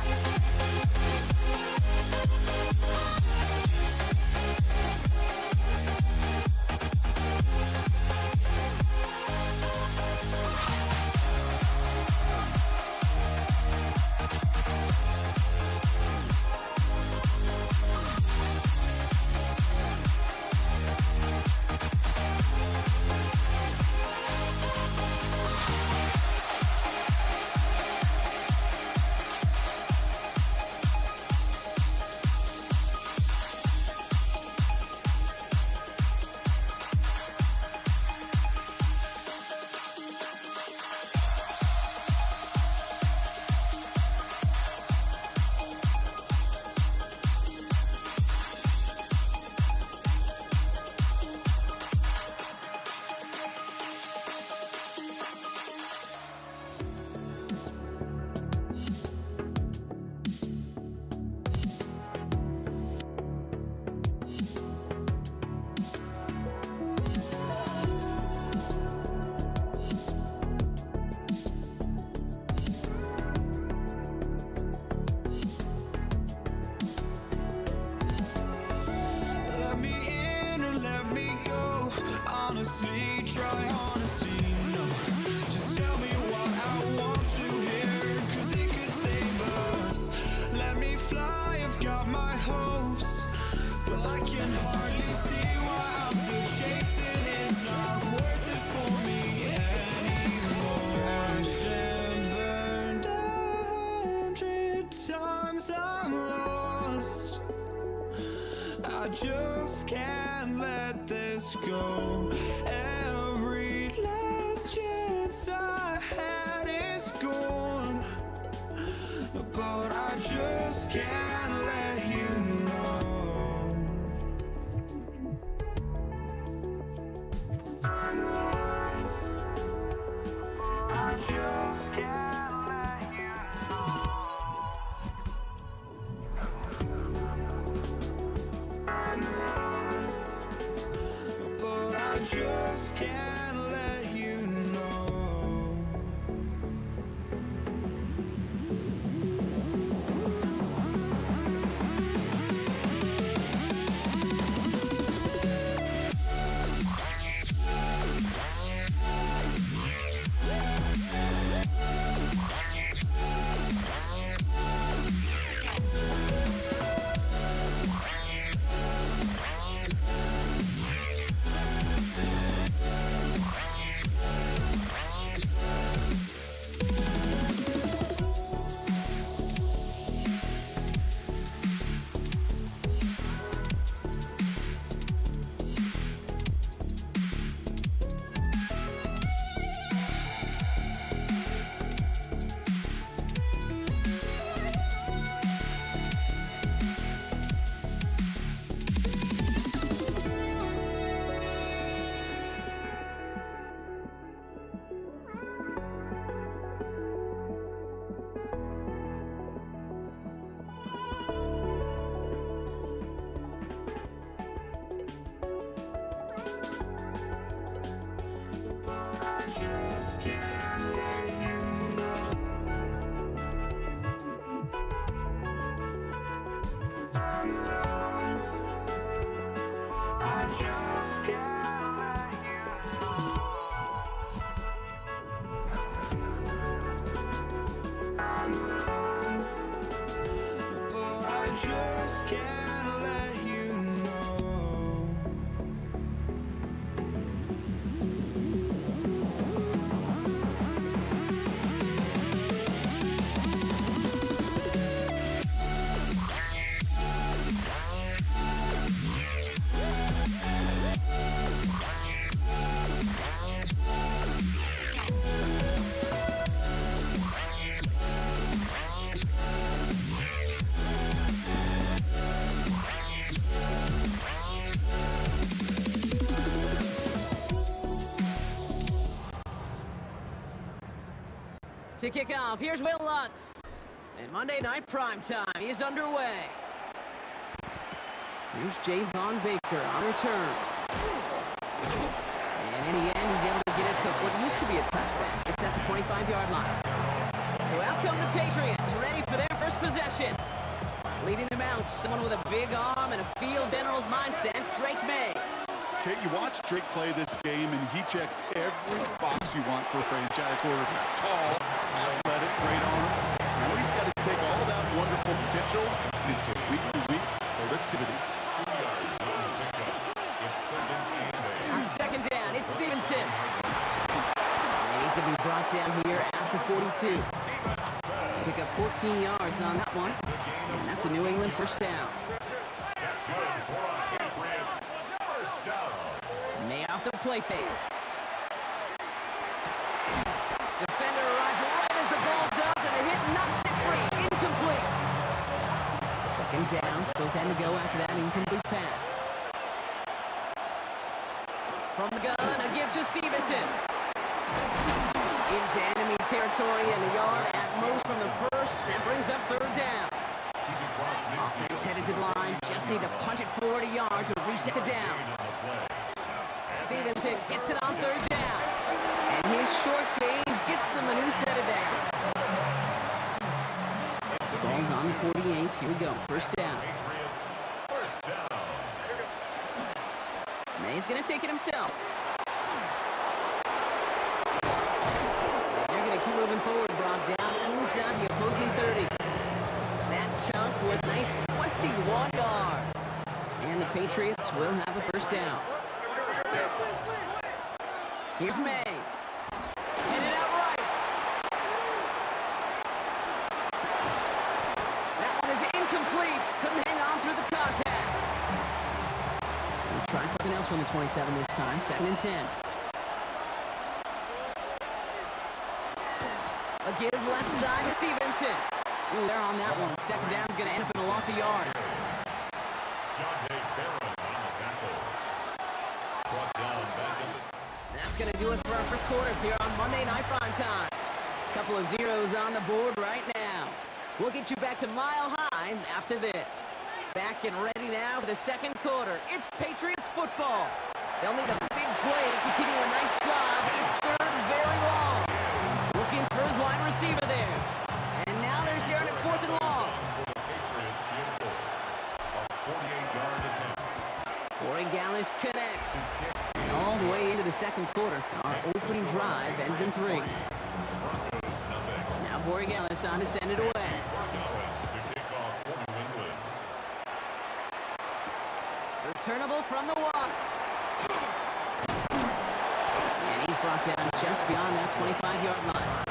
try honesty, no. Just tell me what I want to hear, 'cause it could save us. Let me fly, I've got my hopes, but I can hardly see why I'm still chasing. It's not worth it for me anymore. Crashed and burned 100 times, I'm lost. I just can't let this go. Every last chance I had is gone, but I just can't let you know. I just can't let you know. But I just can't let you know. To kick off, here's Will Lutz. And Monday Night Primetime is underway. Here's Javon Baker on return. And in the end, he's able to get it to what used to be a touchback. It's at the 25-yard line. So out come the Patriots, ready for their first possession. Leading them out, someone with a big arm and a field general's mindset, Drake May. Kate, you watch Drake play this game, and he checks every box you want for a franchise quarterback. Tall, athletic, great arm. Now he's got to take all that wonderful potential into week-to-week productivity. 2 yards on the pickup. It's On second down, it's Stevenson. And he's going to be brought down here at the 42. Pick up 14 yards on that one. And that's a New England first down. That's good for a Patriots first down. May off the play fake. Defender arrives right as the ball does, and the hit knocks it free. Incomplete. Second down, still 10 to go after that incomplete pass. From the gun, a give to Stevenson. Into enemy territory and a yard at most from the first. That brings up third down. He's across midfield. Offense headed to the line. Just need to punch it forward a yard to reset the downs. Stevenson gets it on third down. And his short gain gets them a new set of downs. The ball's on the 48. Here we go. First down. Patriots first down. May's going to take it himself. moving forward, Brock, down inside the opposing 30. That chunk with a nice 21 yards. And the Patriots will have a first down. Here's May. Hit it out right. That one is incomplete. Couldn't hang on through the contact. We'll try something else from the 27 this time. 2nd and 10. A give left side to Stevenson. Ooh, they're on that one. 2nd down is going to end up in a loss of yards. John Hay Barron on the tackle. Brought down back in the... That's going to do it for our first quarter here on Monday Night Primetime. Couple of zeros on the board right now. We'll get you back to Mile High after this. Back and ready now for the second quarter. It's Patriots football. They'll need a big play to continue a nice drive. It's 3rd and very long. Looking for his wide receiver there. And now they're staring at 4th and long. For the Patriots, give goal. A 48-yard attempt. Corey Gallis connects. And all the way into the second quarter. Our opening drive ends in 3. Broncos nothing. Now Corey Gallis on to send it away. Dallas to kick off for New England. Returnable from the 1. And he's brought down just beyond that 25-yard line.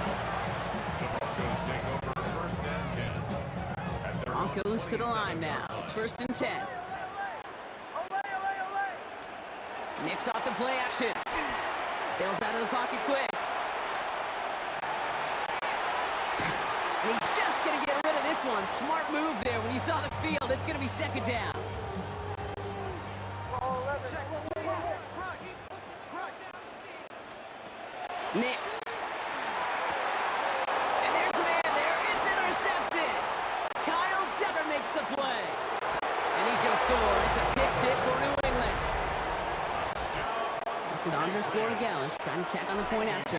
The Broncos take over 1st and 10. At their Broncos to the line now. It's 1st and 10. Nicks off the play action. Bails out of the pocket quick. And he's just going to get rid of this one. Smart move there. When you saw the field, it's going to be 2nd down. Nicks. And there's a man there. It's intercepted. Kyle Decker makes the play. And he's going to score. It's a pick 6 for New England. This is Andres Borregales trying to tack on the point after.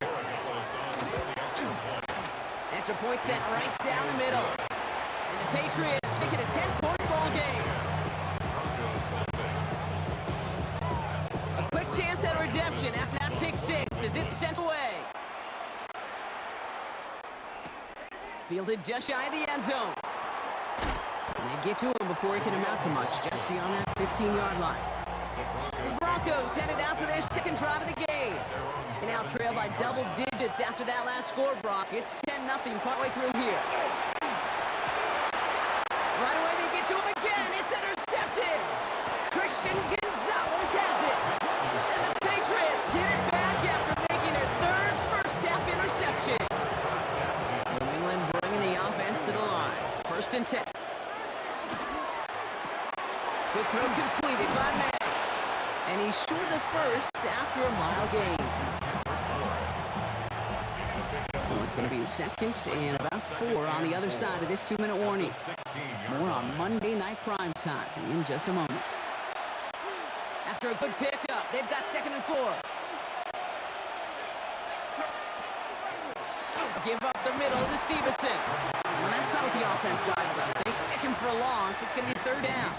Extra point set right down the middle. And the Patriots make it a 10-point ball game. A quick chance at redemption after that pick 6 as it's sent away. Fielded just shy of the end zone. And they get to him before he can amount to much, just beyond that 15-yard line. The Broncos headed out for their second drive of the game. They now trail by double digits after that last score, Brock. It's 10-0 partway through here. Right away they get to him again. It's intercepted. Christian Gonzalez has it. And the Patriots get it back after making their 3rd first-half interception. New England bringing the offense to the line. 1st and 10. Quick throw completed by May. And he's short of first after a mile gain. So it's going to be a 2nd and about 4 on the other side of this 2-minute warning. More on Monday Night Primetime in just a moment. After a good pickup, they've got 2nd and 4. Give up the middle to Stevenson. Well, that's not what the offense dialed up. They stick him for a loss. It's going to be 3rd down.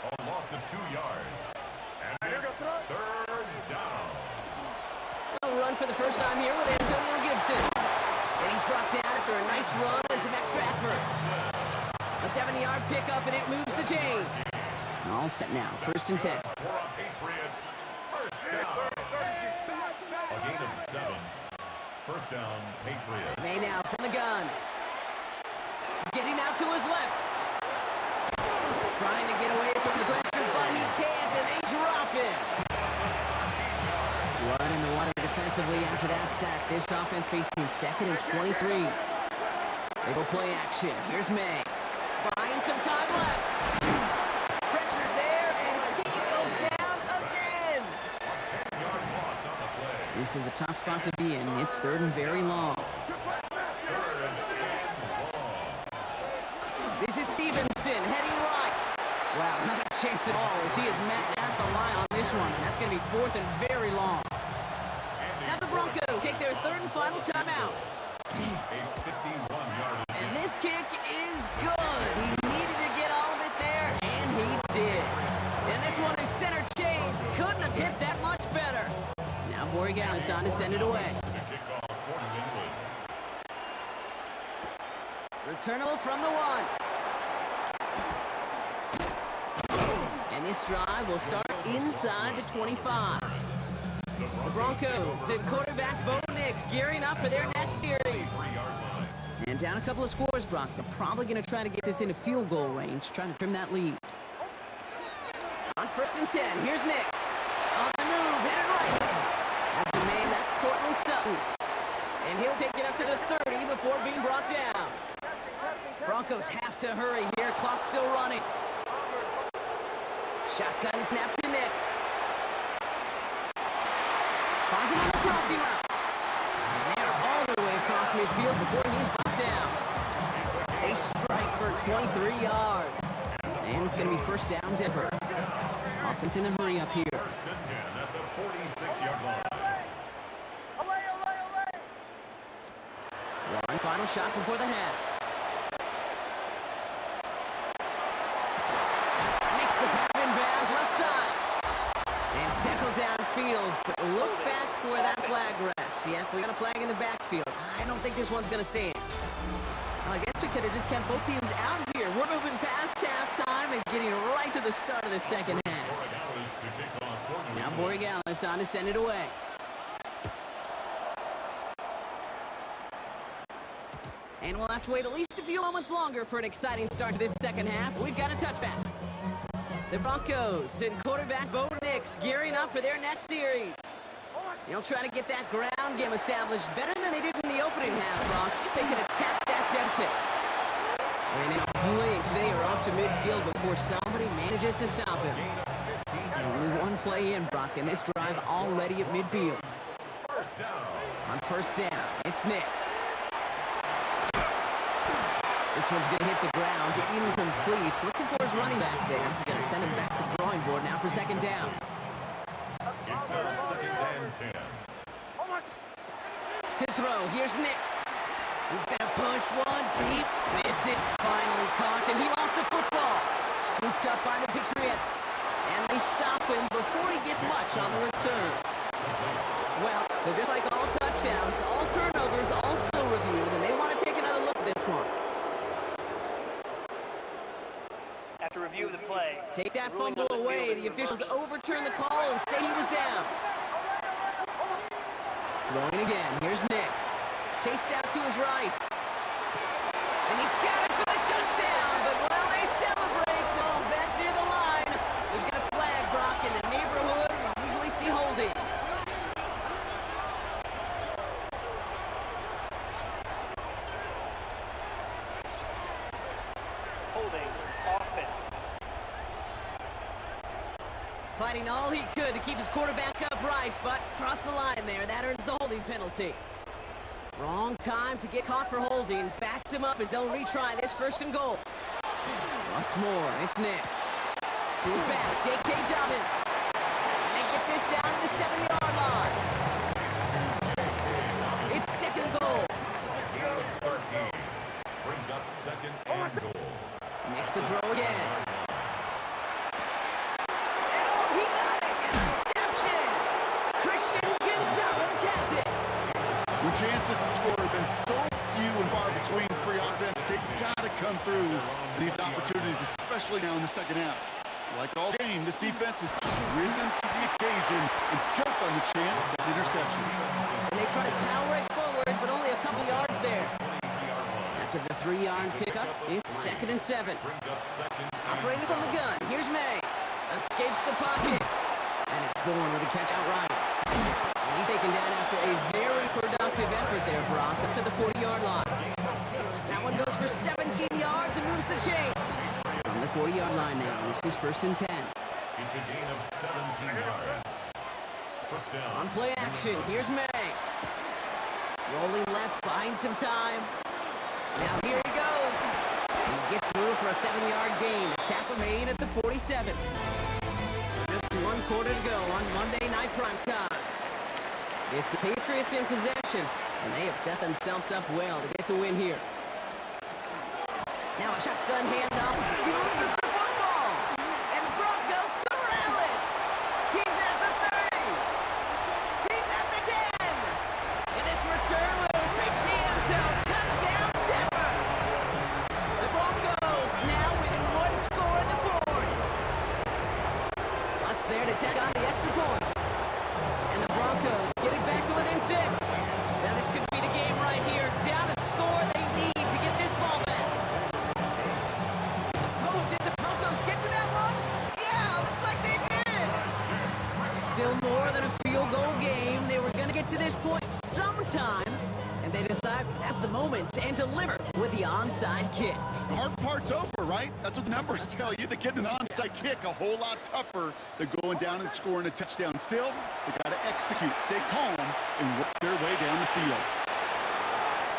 A loss of 2 yards. And it's 3rd down. A run for the first time here with Antonio Gibson. And he's brought down after a nice run and some extra effort. A 70-yard pickup, and it moves the chains. All set now. 1st and 10. For our Patriots, 1st down. A gain of 7. 1st down, Patriots. May now from the gun. Getting out to his left. Trying to get away from the pressure, but he can't, and they drop it. Blood in the water defensively after that sack. This offense facing 2nd and 23. They go play action. Here's May. Buying some time left. Pressure's there, and he goes down again. A 10-yard loss on the play. This is a tough spot to be in. It's 3rd and very long. This is Stevenson heading right. Wow, not a chance at all as he is met at the line on this one. That's going to be 4th and very long. Now the Broncos take their 3rd and final timeout. And this kick is good. He needed to get all of it there, and he did. And this one is center chains. Couldn't have hit that much better. Now Borregales on to send it away. To kick off Returnable from the 1. And this drive will start inside the 25. The Broncos and quarterback Bo Nix gearing up for their next series. And down a couple of scores, Brock. They're probably going to try to get this into field goal range, trying to trim that lead. On 1st and 10, here's Nix. On the move, hit it right. That's the man, that's Cortland Sutton. And he'll take it up to the 30 before being brought down. Broncos have to hurry here, clock's still running. Shotgun snap to Nix. Finds him on the crossing route. And they're all the way across midfield before he's brought down. A strike for 23 yards. And it's going to be 1st down Denver. Offense in a hurry up here. 1st and 10 at the 46-yard line. One final shot before the half. Makes the pass in bounds left side. And settle downfield, but look back where that flag rests. Yeah, we got a flag in the backfield. I don't think this one's going to stand. Well, I guess we could have just kept both teams out here. We're moving past halftime and getting right to the start of the second half. Now Borregales on to send it away. And we'll have to wait at least a few moments longer for an exciting start to this second half. We've got a touchback. The Broncos and quarterback Bo Nix gearing up for their next series. They'll try to get that ground game established better than they did in the opening half, Brock. See if they can attack that deficit. And in a blink, they are up to midfield before somebody manages to stop him. Only one play in, Brock, and this drive already at midfield. First down. On 1st down, it's Nix. This one's going to hit the ground, incomplete. Looking for his running back there. Going to send him back to the drawing board now for 2nd down. It's now 2nd and 10. To throw, here's Nix. He's going to push one deep. Miss it. Finally caught, and he lost the football. Scooped up by the Patriots. And they stop him before he gets much on the return. Well, so just like all touchdowns, all turnovers also reviewed, and they want to take another look at this one. After review of the play. Take that fumble away. The officials overturn the call and say he was down. Throwing again. Here's Nix. Chased out to his right. And he's got it for the touchdown. But while they celebrate, so back near the line, we've got a flag, Brock, in the neighborhood. We usually see holding. Fighting all he could to keep his quarterback upright, but crossed the line there. That earns the holding penalty. Wrong time to get caught for holding. Backed him up as they'll retry this 1st and goal. Once more, it's Nix. To his back, J.K. Dobbins. And they get this down to the 7-yard line. It's 2nd goal. 13 brings up 2nd and goal. Nix to throw again. He got it! Interception! Christian Gonzalez has it! When chances to score have been so few and far between for your offense, you've got to come through these opportunities, especially now in the second half. Like all game, this defense has just risen to the occasion and jumped on the chance of an interception. And they try to power it forward, but only a couple yards there. After the 3-yard pickup, it's 2nd and 7. Operating from the gun, here's May. Escapes the pocket. And it's Bourne with a catch outright. And he's taken down after a very productive effort there, Brock, up to the 40-yard line. That one goes for 17 yards and moves the chains. From the 40-yard line now, this is 1st and 10. It's a gain of 17 yards. 1st down. On play action, here's May. Rolling left, buying some time. Now here he goes. And he gets through for a 7-yard gain. Tackle made at the 47. Just 1 quarter to go on Monday Night Primetime. It's the Patriots in possession, and they have set themselves up well to get the win here. Now a shotgun handoff. He loses the football, and the Broncos corral it. He's at the 30. He's at the 10. And this return will reach the end zone. Touchdown, Denver. to tack on the extra point. And the Broncos get it back to within 6. Now this could be the game right here. Down to score they need to get this ball back. Oh, did the Broncos get to that one? Yeah, looks like they did. Still more than a field goal game. They were going to get to this point sometime. And they decide that's the moment and deliver with the onside kick. The hard part's over, right? That's what the numbers tell you. That getting an onside kick a whole lot tougher than going down and scoring a touchdown. Still, they got to execute, stay calm, and work their way down the field.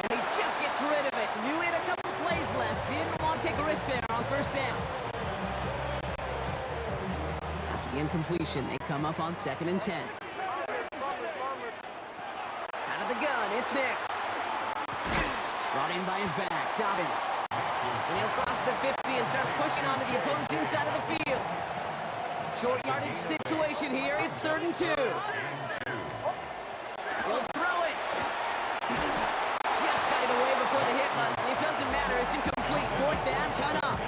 And he just gets rid of it. Knew he had a couple plays left. Didn't want to take a risk there on first down. After the incompletion, they come up on 2nd and 10. Out of the gun, it's Nix. Brought in by his back, Dobbins. And he'll cross the 50 and start pushing onto the opposing side of the field. Short yardage situation here. It's 3rd and 2. He'll throw it. Just got it away before the hit button. It doesn't matter. It's incomplete. 4th down, cut up.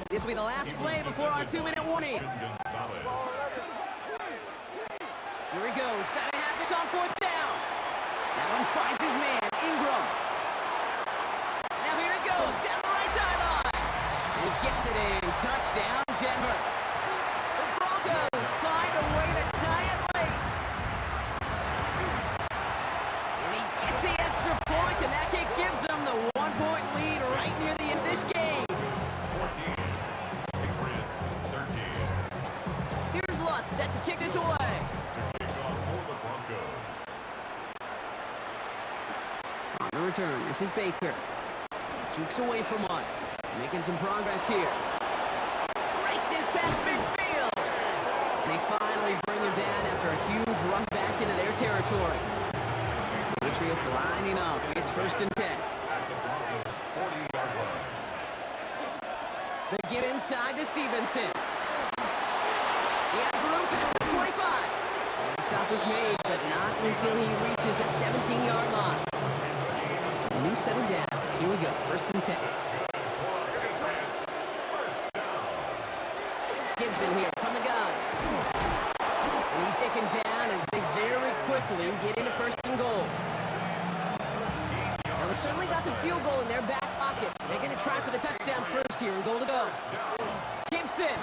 This will be the last play before our 2-minute warning. Here he goes. Got to have this on 4th down. That one finds his man, Ingram. Now here it goes, down the right sideline. And he gets it in. Touchdown, Denver. The Broncos find a way to tie it late. And he gets the extra point, and that kick gives them the 1-point lead right near the end of this game. 14. Patriots, 13. Here's Lutz set to kick this away. On the return, this is Baker. Jukes away from one. Making some progress here. Races past midfield. And they finally bring him down after a huge run back into their territory. Patriots lining up. It's 1st and 10. They get inside to Stevenson. He has room past the 25. And the stop was made, but not until he reaches that 17-yard line. So a new set of downs. Here we go, 1st and 10. Gibson here from the gun. And he's taken down as they very quickly get into 1st and goal. Now they've certainly got the field goal in their back pocket. They're going to try for the touchdown first here and goal to go. Gibson.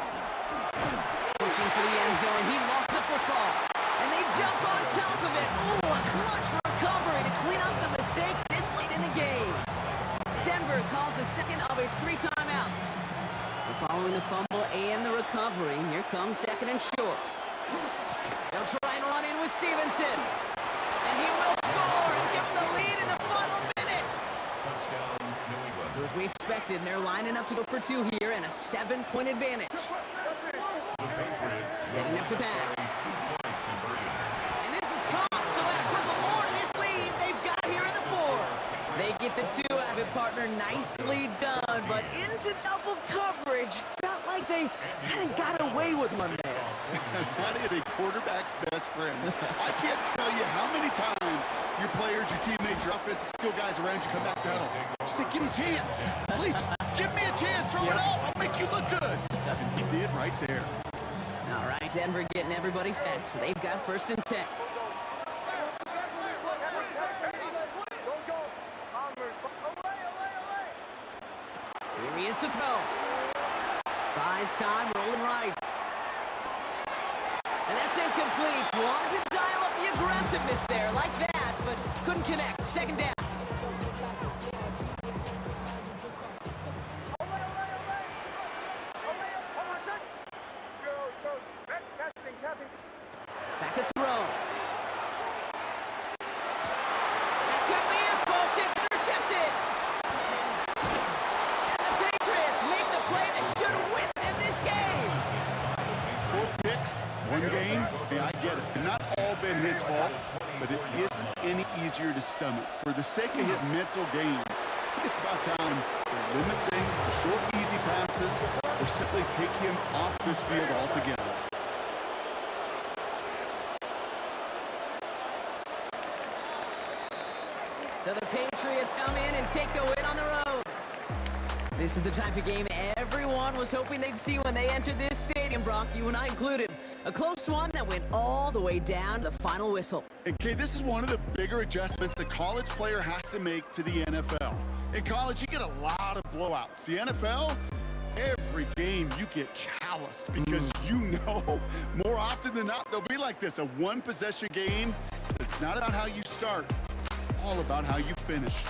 Pushing for the end zone. He lost the football. And they jump on top of it. Ooh, a clutch recovery to clean up the mistake this late in the game. Denver calls the second of its 3 timeouts. So following the fumble and the recovery, here comes 2nd and short. They'll try and run in with Stevenson. And he will score and give them the lead in the final minute. Touchdown, New England. So as we expected, they're lining up to go for 2 here and a 7-point advantage. The Patriots Setting up to pass. 2-point conversion. And this is Cobb, so add a couple more to this lead they've got here in the 4. They get the 2 out of it, partner. Nicely done, but into double coverage. Felt like they kind of got away with one there. That is a quarterback's best friend. I can't tell you how many times your players, your teammates, your offensive skill guys around you come back to huddle. Just say, give me a chance. Please, just give me a chance. Throw it up. I'll make you look good. And he did right there. All right, Denver getting everybody set. So they've got 1st and 10. Here he is to throw. Buys time, rolling right. And that's incomplete. Wanted to dial up the aggressiveness there like that, but couldn't connect. 2nd down. Back to throw. That could be it, folks. It's intercepted. And the Patriots make the play that should win them this game. 4 picks, 1 game. Hey, I get it. It's not all been his fault, but it isn't any easier to stomach. For the sake of his mental game, I think it's about time to limit things to short, easy passes or simply take him off this field altogether. So the Patriots come in and take the win on the road. This is the type of game everyone was hoping they'd see when they entered this stadium, Brock, you and I included. A close one that went all the way down to the final whistle. And Kay, this is one of the bigger adjustments a college player has to make to the NFL. In college, you get a lot of blowouts. The NFL, every game you get calloused because you know more often than not they'll be like this, a one-possession game. It's not about how you start, it's all about how you finish.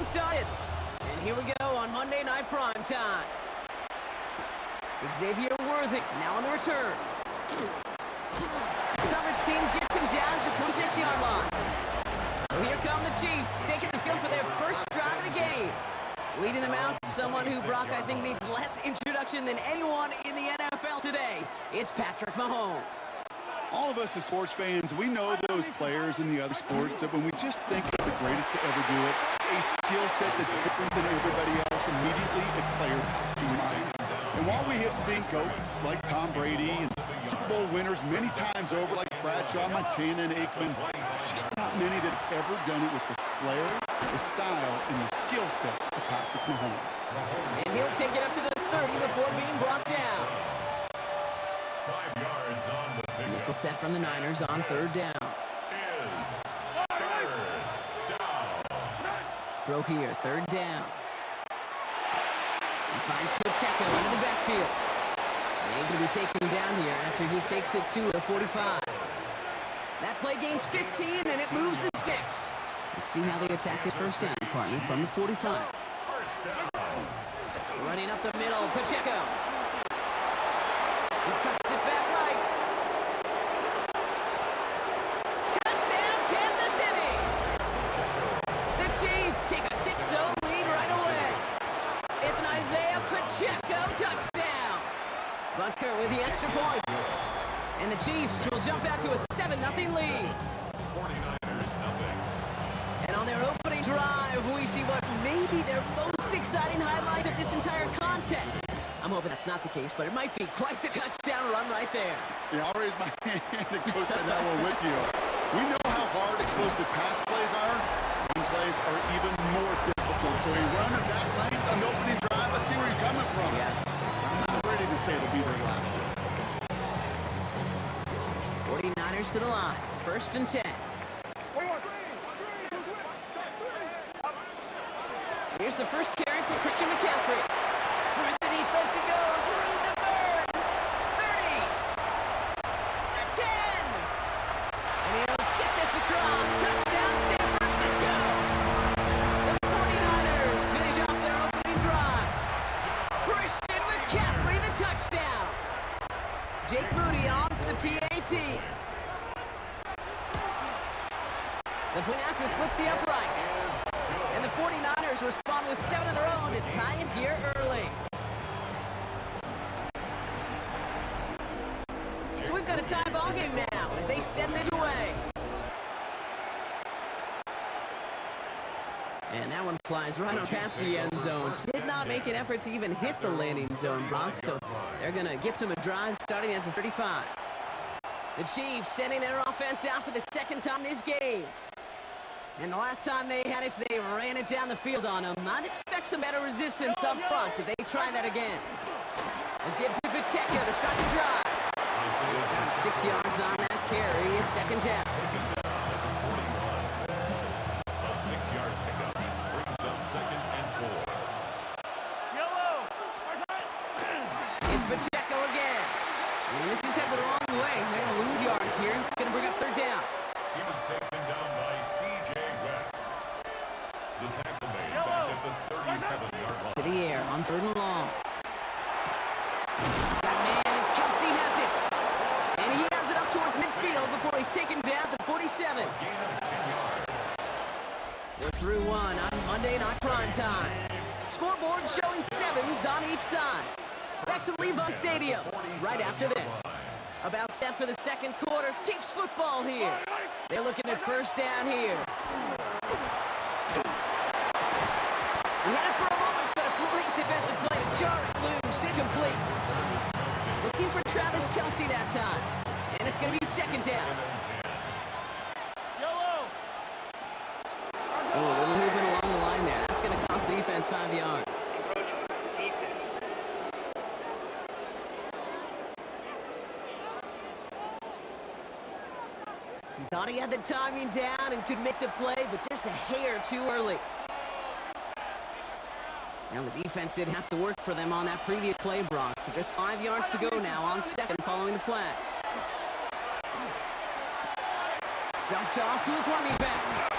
Started. And here we go on Monday Night Prime Time. Xavier Worthing now on the return. The coverage team gets him down at the 26-yard line. So here come the Chiefs, taking the field for their first drive of the game. Leading them out, someone who, Brock, I think needs less introduction than anyone in the NFL today. It's Patrick Mahomes. All of us as sports fans, we know those players in the other sports that when we just think of the greatest to ever do it, a skill set that's different than everybody else, immediately a player pops in mind. And while we have seen GOATs like Tom Brady and Super Bowl winners many times over like Bradshaw, Montana, and Aikman, there's just not many that have ever done it with the flair, the style, and the skill set of Patrick Mahomes. And he'll take it up to the 30 before being brought down. 5 yards on the pickup. Nickel set from the Niners on third down. Is third down. Throw here, third down. He finds Pacheco into the backfield. And he's going to be taken down here after he takes it to the 45. That play gains 15, and it moves the sticks. Let's see how they attack this first down, partner, from the 45. First down. Running up the middle, Pacheco. He cuts it back right. Touchdown, Kansas City! The Chiefs take a 6-0 lead right away. It's an Isaiah Pacheco touchdown. Butker with the extra point. And the Chiefs will jump out to a 7-0 lead. 49ers nothing. And on their opening drive, we see what may be their most exciting highlights of this entire contest. I'm hoping that's not the case, but it might be quite the touchdown run right there. Yeah, I'll raise my hand and go say that one with you. We know how hard explosive pass plays are. Run plays are even more difficult. So a run of that length on the opening drive, I see where you're coming from. Yeah. I'm not ready to say it'll be their last. 49ers to the line. First and 10. Here's the first carry for Christian McCaffrey. Through the defense he goes. Room to burn. 30. The 10. And he'll get this across. Touchdown, San Francisco. The 49ers finish off their opening drive. Christian McCaffrey, the touchdown. Jake Moody on for the PAT. The point after splits the upright. And the 49ers respond with 7 of their own to tie it here early. So we've got a tie ball game now as they send this away. And that one flies right on past the end zone. Did not make an effort to even hit the landing zone, Bronx, so they're going to gift him a drive starting at the 35. The Chiefs sending their offense out for the second time this game. And the last time they had it, they ran it down the field on him. I'd expect some better resistance up front if they try that again. A give to Pacheco to start the drive. He's got 6 yards on that carry. It's second down. A 6-yard pickup brings up second and 4. It's Pacheco again. And this is headed the wrong way. They're going to lose yards here. It's going to bring up third down. He was taken down by C.J. West. The tackle made back at the 37-yard line. To the air on third and long. That man, and Kelsey has it. And he has it up towards midfield before he's taken down at the 47. Gain of 10 yards. We're through one on Monday Night Prime Time. Scoreboard showing 7s on each side. Back to Levi Stadium right after this. About set for the second quarter. Chiefs football here. They're looking at first down here. We had it for a moment, but a great defensive play to jar it loose. Incomplete. Looking for Travis Kelce that time. And it's going to be second down. Oh, a little movement along the line there. That's going to cost the defense 5 yards. He thought he had the timing down and could make the play, but just a hair too early. Now the defense did have to work for them on that previous play, Bronx. So just 5 yards to go now on second following the flag. Dumped off to his running back.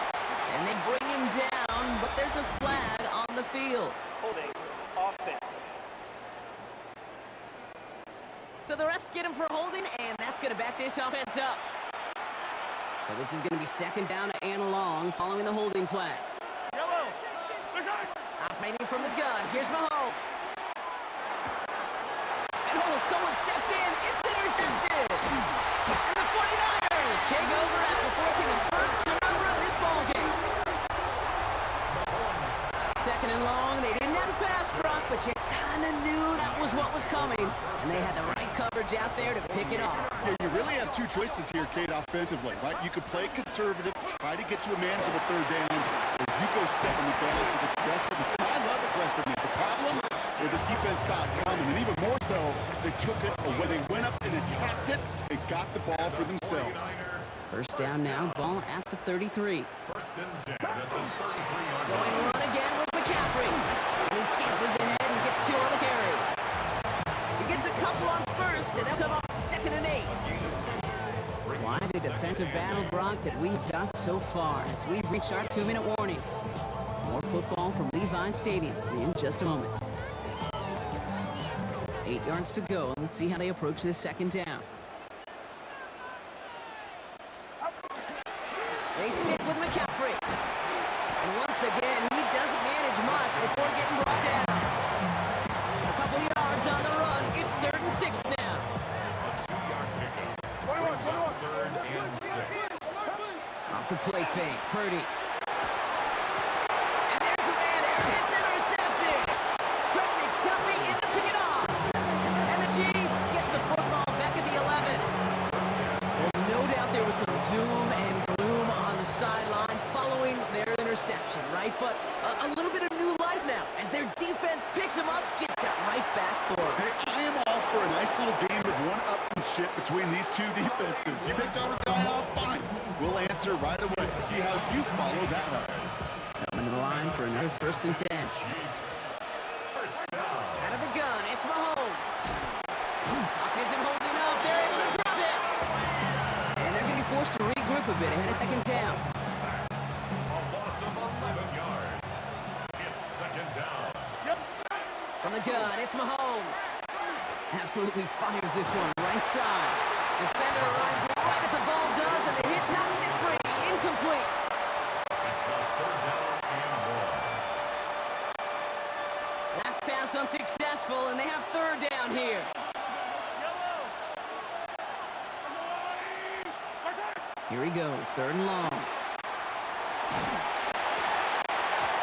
And they bring him down, but there's a flag on the field. Holding offense. So the refs get him for holding, and that's going to back this offense up. So this is going to be second down and long following the holding flag. Operating from the gun, here's Mahomes. And someone stepped in, it's intercepted. And the 49ers take over after forcing the first turnover of this ballgame. Second and long, they didn't have to pass, Brock, but you kind of knew that was what was coming. And they had the right great coverage out there to pick it off. Yeah, you really have two choices here, Kate, offensively, right? You could play conservative, try to get to a manageable third down, or you go step on the gas with aggressiveness. And I love aggressiveness. The problem with this defense saw it coming, and even more so, they took it away. They went up and attacked it. They got the ball for themselves. First down now, ball at the 33. First and 10 at the 33-yard Going line. run again with McCaffrey. And he scampers ahead and gets 2 on the carry. He gets a couple on first, and they'll come up 2nd and 8. Why the defensive battle, Brock, that we've got so far as we've reached our 2-minute warning. More football from Levi Stadium in just a moment. 8 yards to go. Let's see how they approach this 2nd down. They stick with McCaffrey. And once again, he doesn't manage much before getting brought down. A couple yards on the run. It's 3rd and 6 now. A 2-yard pickup. Brings up 3rd and 6. Off the play fake, Purdy. And there's a man there. It's intercepted. Trent McDuffie in to pick it off. And the Chiefs get the football back at the 11. Well, no doubt there was some doom and gloom on the sideline following their interception, right? But a little bit of new life now as their defense picks them up, gets it right back for them. Hey, I am all for a nice little game of one-upmanship between these two defenses. You picked our guy off, fine. We'll answer right away to see how you follow that up. Coming to the line for another 1st and 10. First down. Out of the gun, it's Mahomes. Clock isn't holding up. They're able to drop it. And they're going to be forced to regroup a bit ahead of 2nd down. A loss of 11 yards. It's 2nd down. From the gun, it's Mahomes. Absolutely fires this one right side. Defender arrives right as the ball does, and the hit knocks it free. Incomplete. It's now 3rd down and 1. Last pass unsuccessful, and they have 3rd down here. Here he goes, 3rd and long.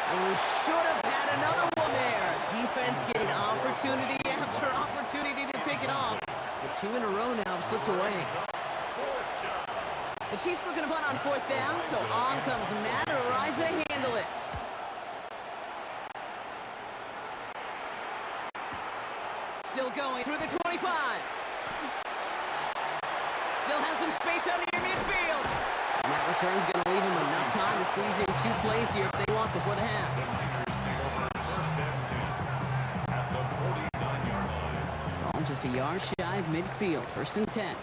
Oh, should have had another one there. Defense getting opportunity after opportunity to pick it off. The 2 in a row now have slipped away. The Chiefs looking to punt on 4th down, so on comes Matt Araiza to handle it. Still going through the 25. Still has some space out near midfield. And that return's going to leave him enough time to squeeze in 2 plays here if they want before the half. Raiders take over 1st and 10 at the 49-yard line. Ball just a yard shy of midfield. 1st and 10.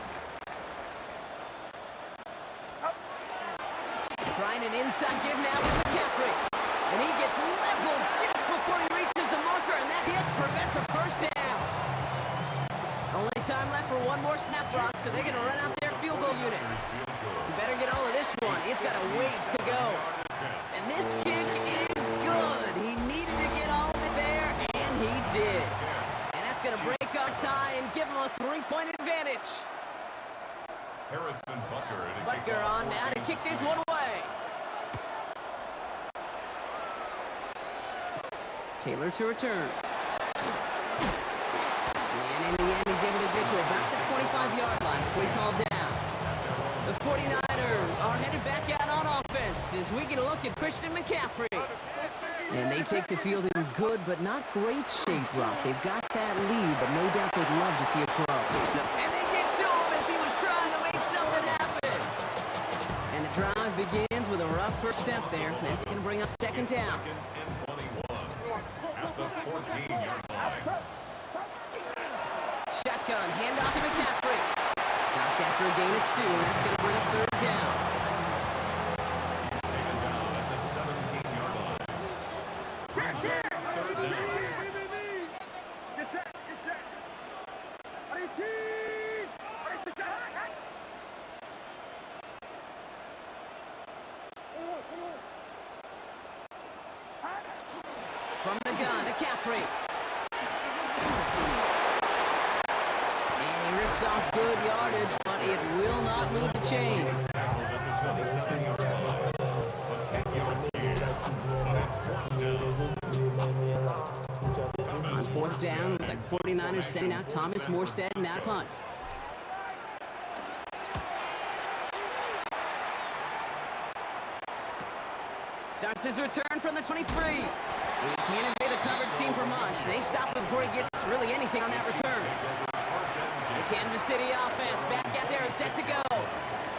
Trying an inside give now with McCaffrey. And he gets leveled just before he reaches the marker, and that hit prevents a 1st down. Only time left for one more snap, Brock, so they're going to run out their field goal units. You better get all of this one. It's got a ways to go. And this kick is good. He needed to get all of it there, and he did. And that's going to break our tie and give him a 3-point advantage. Harrison Butker on now to kick this one away. Taylor to return. And in the end, he's able to get to about the 25-yard line before he's hauled down. The 49ers are headed back out on offense as we get a look at Christian McCaffrey. And they take the field in good but not great shape, Rock. They've got that lead, but no doubt they'd love to see it grow. And they get to him as he was trying to make something happen. And the drive begins with a rough first step there. That's going to bring up 2nd down. 2nd and 21 at the 14-yard line. Shotgun, handoff to McCaffrey. Stopped after a gain of 2, and that's going to bring up 3rd down. He's taken down at the 17-yard line. Brings up 3rd down. Get set, get set. Ready, team. Ready to set. From the gun, McCaffrey. And he rips off good yardage, but it will not move the chains. Tackled at the 27-yard line. A 10-yard gain. That's 1 down. On 4th down, it was like 49ers sending out Thomas Morstead now to punt. Starts his return from the 23. He can't evade the coverage team for much. They stop him before he gets really anything on that return. The Kansas City offense back out there and set to go.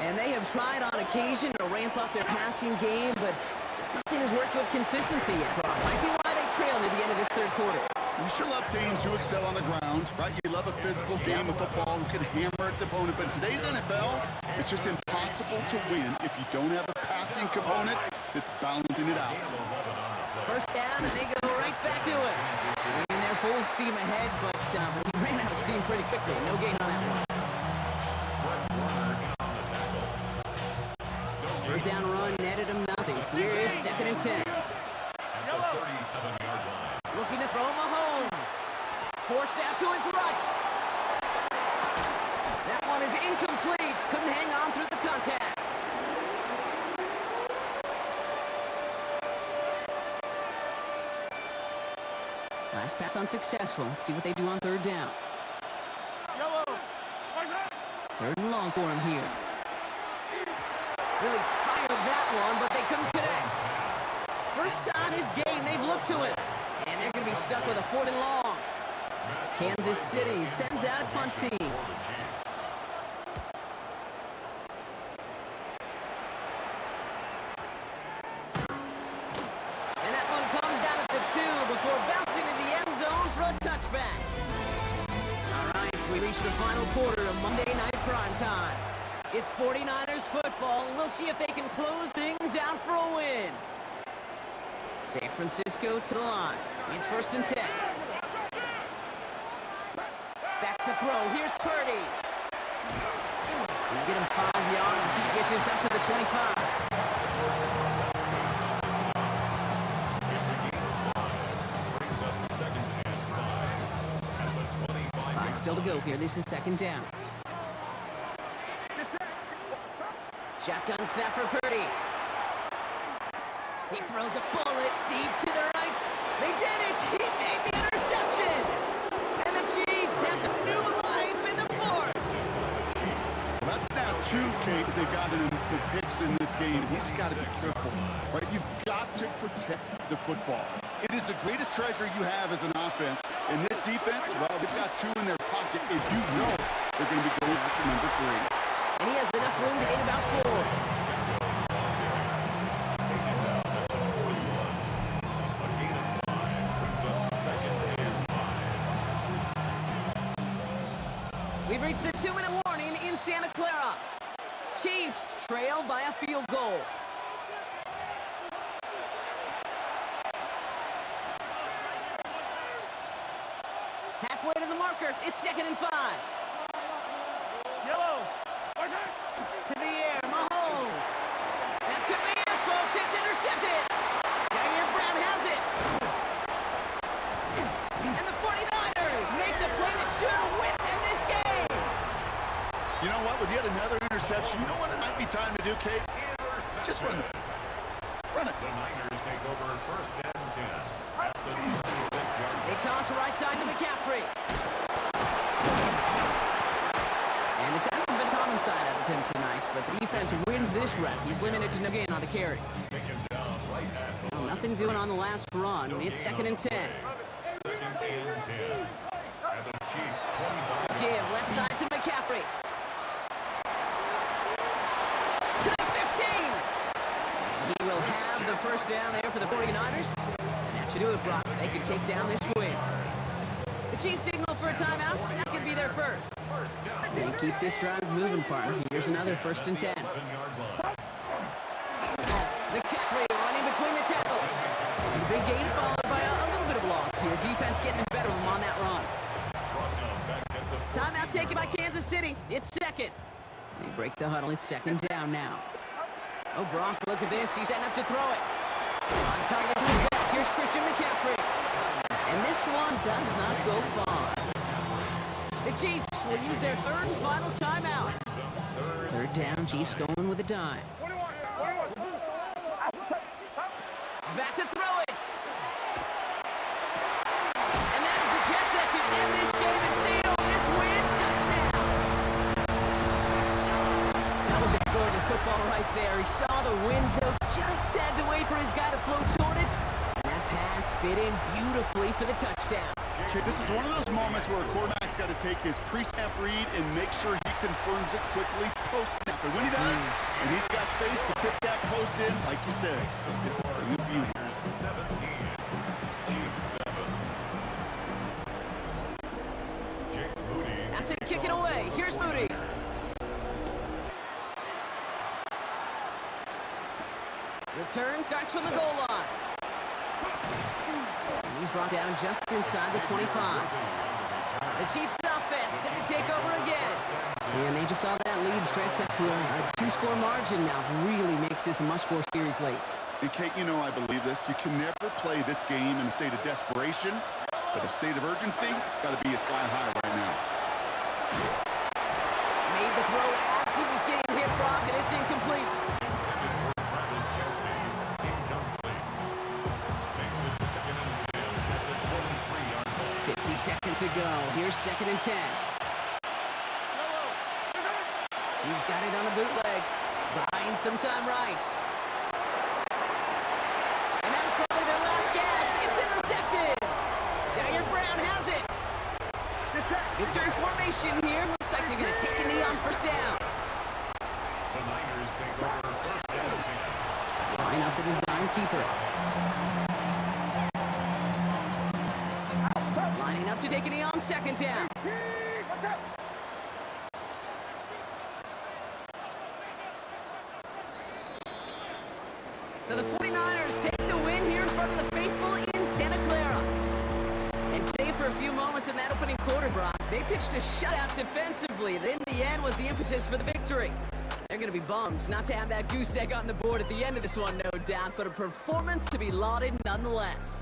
And they have tried on occasion to ramp up their passing game, but just nothing has worked with consistency yet. Might be why they trail near the end of this third quarter. You sure love teams who excel on the ground, right? You love a physical game of football who can hammer at the opponent. But in today's NFL, it's just impossible to win if you don't have a passing component that's balancing it out. First down, and they go right back to it. And they're full steam ahead, but he ran out of steam pretty quickly. No gain on that one. First down run netted him nothing. Here's 2nd and 10. Looking to throw Mahomes. Forced out to his right. That one is incomplete. Couldn't hang on through the contact. Last pass unsuccessful. Let's see what they do on third down. Third and long for him here. Really fired that one, but they couldn't connect. First time his game, they've looked to it. And they're going to be stuck with a 4th and long. Kansas City sends out its punt team. And that one comes down at the 2 before bouncing to the end zone for a touchback. All right, we reach the final quarter of Monday Night Primetime. It's 49ers football, and we'll see if they can close things out for a win. San Francisco to the line. It's 1st and 10. Back to throw. Here's Purdy. We get him 5 yards. He gets us up to the 25. Five still to go here. This is 2nd down. Shotgun snap for Purdy. He throws a bullet deep to the right. They did it! He made the interception! And the Chiefs have some new life in the 4th. That's now 2, Kate, that they've gotten him for picks in this game. He's got to be careful, right? You've got to protect the football. It is the greatest treasure you have as an offense. And this defense, well, they've got 2 in their pocket. If you know they're going to be going after number 3. And he has enough room to gain about 4. We've reached the 2-minute warning in Santa Clara. Chiefs trail by a field goal. Halfway to the marker. It's 2nd and 5. To the air, Mahomes. That could be it, folks. It's intercepted. Jair Brown has it. And the 49ers make the play that should win them this game. You know what? With yet another interception, you know what it might be time to do, Kate? Just run it. Run it. The Niners take over 1st and 10 at the 26-yard line. They toss right side to McCaffrey. And this hasn't been common side out of him tonight, but the defense wins this rep. He's limited to no gain on the carry. Well, nothing doing on the last run. It's 2nd and 10. 2nd and 10 at the Chiefs 25. Give left side to McCaffrey. To the 15. And he will have the first down there for the 49ers. And that should do it, Brock. They can take down this win. The Chiefs signal for a timeout. That's going to be their first. They keep this drive moving, partner. Here's another 1st and 10. McCaffrey running between the tackles. And the big gain followed by a little bit of loss here. Defense getting the better of them on that run. Timeout taken by Kansas City. It's 2nd. They break the huddle. It's 2nd down now. Oh, Brock, look at this. He's setting up to throw it. On target to his back. Here's Christian McCaffrey. And this one does not go far. The Chiefs will use their 3rd and final timeout. 3rd down, Chiefs going with a dime. Back to throw it. And that is the catch that should end this Lorenzo just had to wait for his guy to float toward it. And that pass fit in beautifully for the touchdown. Okay, this is one of those moments where a quarterback's got to take his pre-snap read and make sure he confirms it quickly post-snap. And when he does, and he's got space to fit that post in, like you said, it's a thing of beauty. 17, Chiefs 7. Jake Moody. Out to kick it away. Here's Moody. Return starts from the goal line. And he's brought down just inside the 25. The Chiefs offense set to take over again. And they just saw that lead stretch up to a two-score margin now. Really makes this a must-score series late. And Kate, you know I believe this. You can never play this game in a state of desperation, but a state of urgency got to be a sky high right now. Made the throw as he was getting hit, Brock, and it's incomplete. Travis Kelce. Incomplete. Makes it 2nd and 10 at the 23-yard line. 50 seconds to go. Here's 2nd and 10. He's got it on a bootleg. Buying some time right. And that was probably their last gasp. It's intercepted. Jair Brown has it. Victory formation here. Looks like they're going to take a knee on first down. The Niners take over 1st and 10. Line up the design keeper. Lining up to take a knee on 2nd down. Watch out! So the 49ers take the win here in front of the faithful in Santa Clara. And stay for a few moments in that opening quarter, Brock. They pitched a shutout defensively. That in the end was the impetus for the victory. They're going to be bummed not to have that goose egg on the board at the end of this one, no doubt. But a performance to be lauded nonetheless.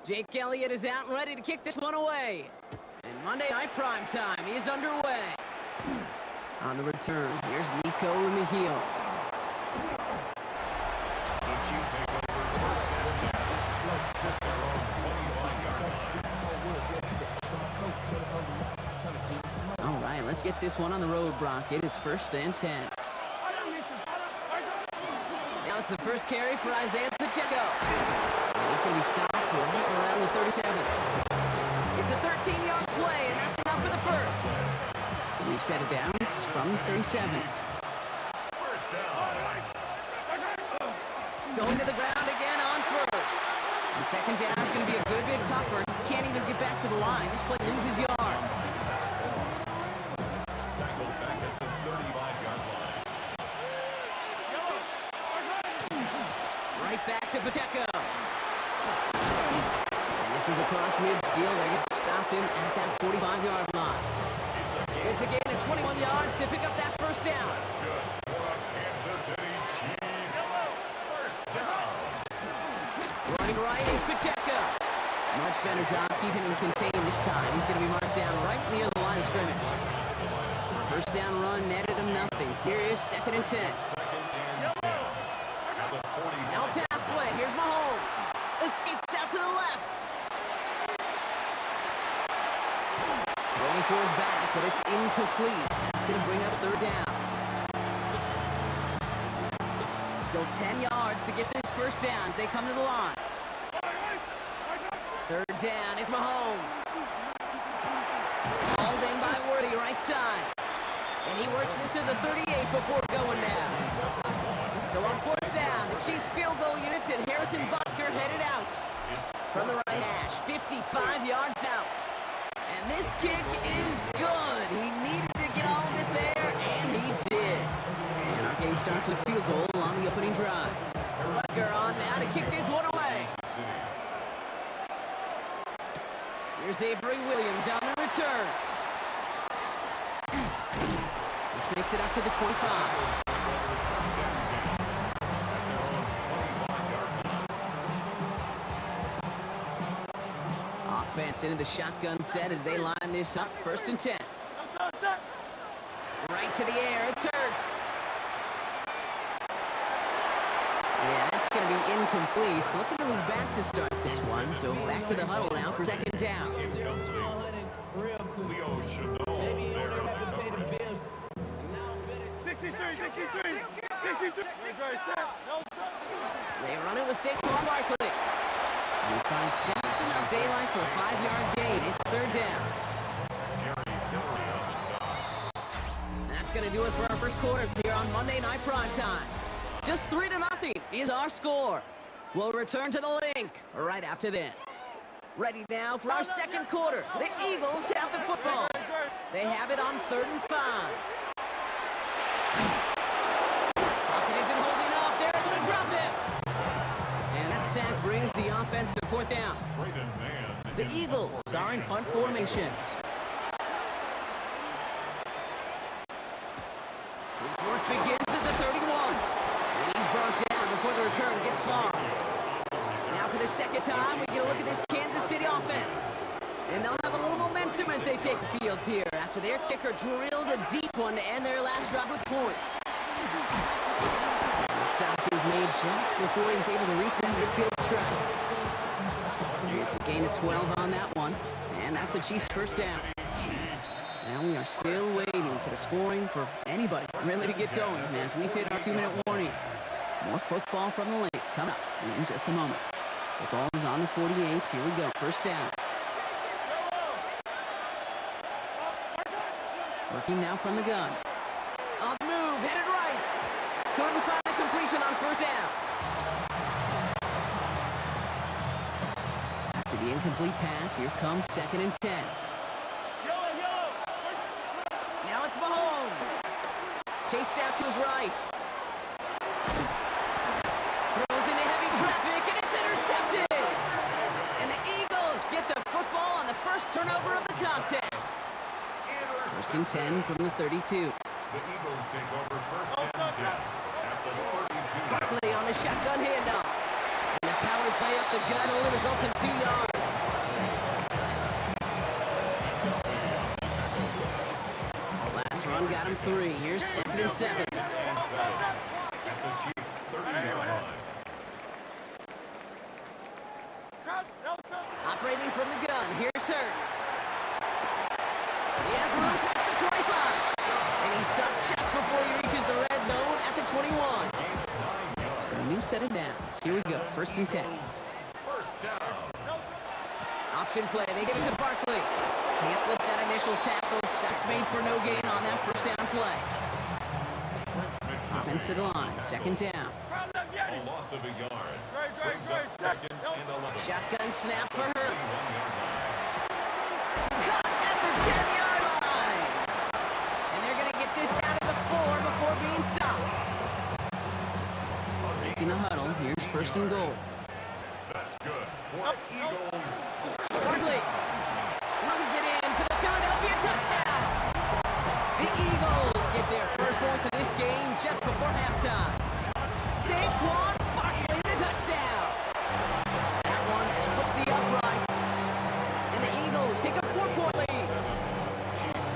Jake Elliott is out and ready to kick this one away. And Monday Night Prime Time is underway. On the return, here's Nico Mejio. The Chiefs take over first and 10. Just their own 25-yard line. All right, let's get this one on the road, Brock. It is first and 10. Now it's the first carry for Isaiah Pacheco. And he's going to be stopped right around the 37. It's a 13-yard play, and that's enough for the first. We've set it down from 37. First down. Going to the ground again on first. And second down is going to be a good bit tougher. He can't even get back to the line. This play loses yards. Tackled back at the 35-yard line. Right back to Pacheco. And this is across midfield. They're going to stop him at that 45-yard line. It's a gain of 21 yards to pick up that first down. That's good for the Kansas City Chiefs. First down. Running right is Pacheco. Much better job keeping him contained this time. He's going to be marked down right near the line of scrimmage. First down run netted him nothing. Here is second and 10. Second and 10. At the 40. Now pass play. Here's Mahomes. Escapes out to the left. Going for his back, but it's incomplete. It's going to bring up third down. Still 10 yards to get this first down as they come to the line. Third down, it's Mahomes. Hauled in by Worthy, right side. And he works this to the 38 before going down. So on fourth down, the Chiefs field goal units and Harrison Butker headed out. From the right hash, 55 yards out. And this kick is good. He needed to get all of it there, and he did. And our game starts with field goal on the opening drive. Butker on now to kick this one away. Here's Avery Williams on the return. This makes it up to the 25. Offense into the shotgun set as they line this up. First and 10. Right to the air. It's Hurts. Yeah, that's going to be incomplete. Looking to his back to start this one. So back to the huddle now for second down. Leo Chenal there on the coverage. 63. They run it with Saquon Barkley. And he finds just enough daylight for a 5-yard gain. It's third down. Jerry Tillery on the stop. That's going to do it for our first quarter here on Monday Night Prime Time. Just 3-0 is our score. We'll return to the link right after this. Ready now for our second quarter. The Eagles have the football. They have it on 3rd and 5. Pocket isn't holding up. They're able to drop it. And that sack brings the offense to 4th down. Braden Mann. The Eagles are in punt formation. His work begins at the 31. And he's brought down before the return gets far. Now for the second time, we get a look at this Kansas City offense. And they'll have a little momentum as they take the field here after their kicker drilled a deep one to end their last drive with points. The stop is made just before he's able to reach that midfield strike. It's a gain of 12 on that one, and that's a Chiefs first down. And we are still waiting for the scoring for anybody really to get going as we've hit our 2-minute warning. More football from the lake coming up in just a moment. The ball is on the 48. Here we go. First down. Working now from the gun. On the move, headed right. Couldn't find a completion on first down. After the incomplete pass, here comes 2nd and 10. Now it's Mahomes. Chased out to his right. Throws into heavy traffic, and it's intercepted. And the Eagles get the football on the first turnover of the contest. First and 10 from the 32. The Eagles take over first and 10 at the 32. Barkley on the shotgun handoff. And the power play up the gut only results in 2 yards. Run got him 3. Here's 2nd and 7. At the Chiefs' 30-yard line. Operating from the gun, here's Hurts. He has room past the 25. And he's stopped just before he reaches the red zone at the 21. So a new set of downs. Here we go, 1st and 10. First down. Option play, they give it to Barkley. Can't slip that initial tackle. Stops made for no gain on that 1st down play. Offense to the line, 2nd down. A loss of a yard. Brings up 2nd and 11. Shotgun snap for Hurts. Caught at the 10-yard line. And they're going to get this down to the 4 before being stopped. Breaking the huddle, here's 1st and goal. That's good for Eagles. Barkley runs it in for the Philadelphia touchdown. The Eagles get their first points of this game just before halftime. Saquon Barkley, the touchdown. That one splits the uprights. And the Eagles take a 4-point lead. Chiefs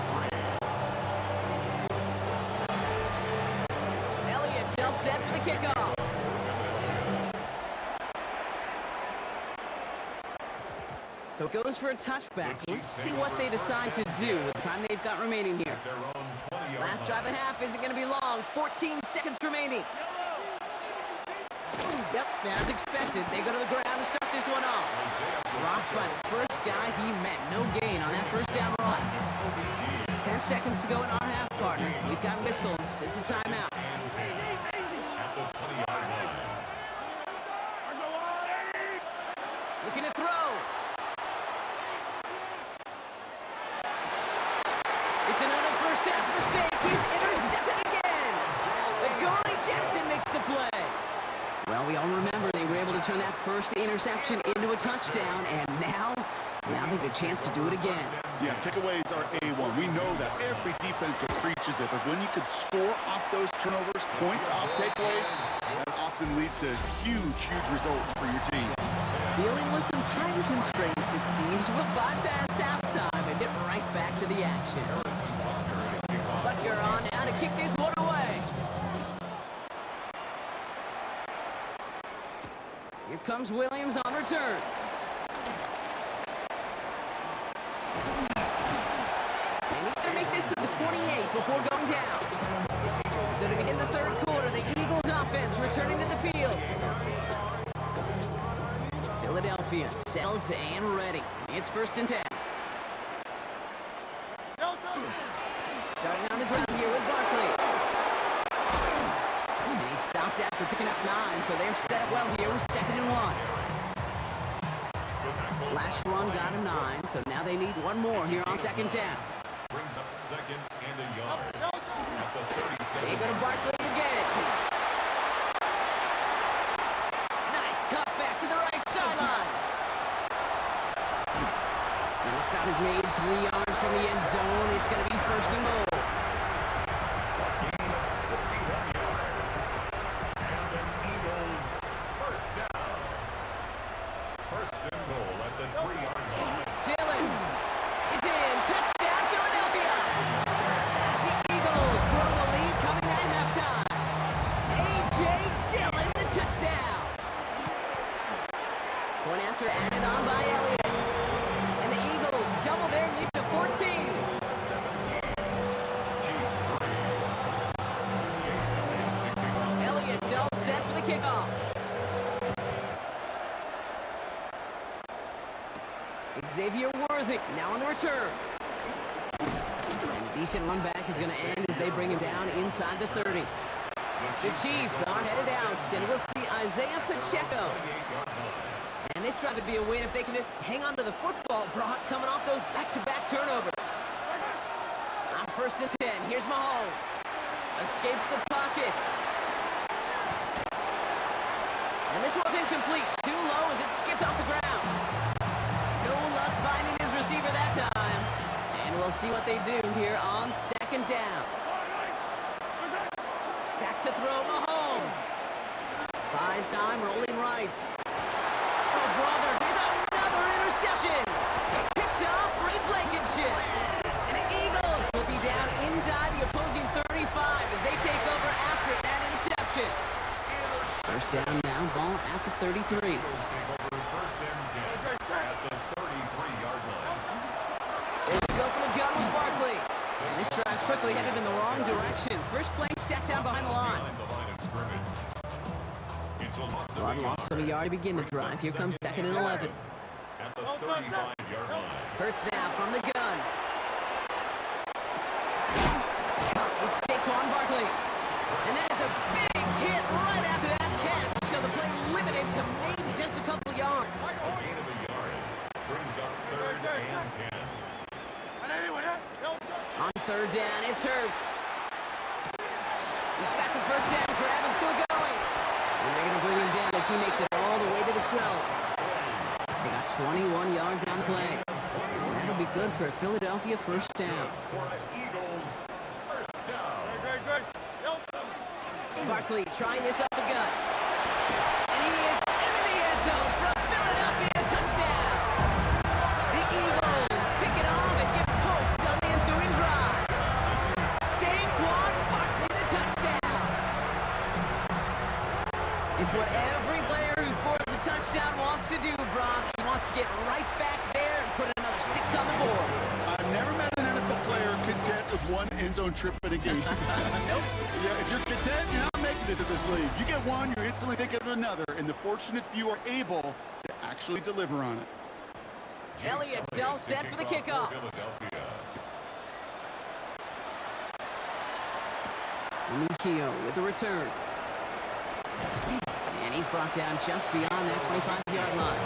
3. Elliott all set for the kickoff. So it goes for a touchback. Let's see what they decide to do with the time they've got remaining here. Their own 20-yard Last drive of the half isn't going to be long. 14 seconds remaining. Yep, as expected, they go to the ground to start this one off. Dropped by the first guy he met. No gain on that 1st down run. 10 seconds to go in our half, partner. We've got whistles. It's a timeout. at the 20-yard line. Looking to throw. It's another 1st half mistake. He's intercepted again. Adoree Jackson makes the play. Well, we all remember they were able to turn that first interception into a touchdown, and now they get a chance to do it again. Yeah, takeaways are A1. We know that every defense preaches it, but when you could score off those turnovers, points off takeaways, that often leads to huge results for your team. Dealing with some time constraints, it seems, we'll bypass halftime and get right back to the action. Butker on now to kick this one away. Here comes Williams on return. And he's going to make this to the 28 before going down. So to begin the 3rd quarter, the Eagles offense returning to the field. Philadelphia settled and ready. It's 1st and 10. Starting on the ground here with Barkley. And he stopped after picking up 9, so they're set up well here with 2nd and 1. Last run got a 9, so now they need one more here on 2nd down. Brings up 2nd and a yard. At the 37. They go to Barkley again. Nice cut back to the right sideline. And the stop is made 3 yards from the end zone. It's going to be 1st and goal. Gain of 61 yards. And the Eagles first down. 1st and goal at the 3-yard line. Dillon is in. Touchdown, Philadelphia. The Eagles grow the lead coming at halftime. A.J. Dillon, the touchdown. Point after added on by Elliott. And the Eagles double their lead to 14. 17. Chiefs 3. Jake Elliott to kick off. Elliott all set for the kickoff. Xavier Worthy now on the return. And a decent run back is going to end as they bring him down inside the 30. The Chiefs are headed out, and we'll see Isaiah Pacheco. And this drive would be a win if they can just hang on to the football, Brock, coming off those back-to-back turnovers. On 1st and 10, here's Mahomes. Escapes the pocket. And this one's incomplete. Too low as it skipped off the ground. No luck finding his receiver that time. And we'll see what they do here on 2nd down. Back to throw Mahomes. Buys time, rolling right. Oh, brother, it's another interception. Picked off Ray Blankenship. And the Eagles will be down inside the opponent. First down now, ball at the 33. Eagles take over first and 10 at the 33-yard line. There we go for the gun with Barkley. And this drive's quickly headed in the wrong direction. First play set down behind the line. Behind the line of scrimmage. It's a loss of One loss of a yard to begin the drive. Here comes second and 11. at the 35-yard line. Hurts now from the gun. It's caught. It's Saquon Barkley. And that is a big hit right after that catch. So the play limited to maybe just a couple yards. A gain of a yard brings up third and 10. On third down, it's Hurts. He's got the first down grab and still going. And they're going to bring him down as he makes it all the way to the 12. They got 21 yards on the play. And that'll be good for a Philadelphia first down. For the Eagles, first down. Barkley trying this up the gut. And he is into the end zone for a Philadelphia touchdown. The Eagles pick it off and get points on the ensuing drive. Saquon Barkley, the touchdown. It's what every player who scores a touchdown wants to do, Brock. He wants to get right back there and put another 6 on the board. I've never met an NFL player content with one end zone trip in a game. Nope. Yeah, if you're content, you're not making it to this league. You get one, you're instantly thinking of another, and the fortunate few are able to actually deliver on it. Elliott's all set for the kickoff. Philadelphia. Mikio with the return. And he's brought down just beyond that 25-yard line.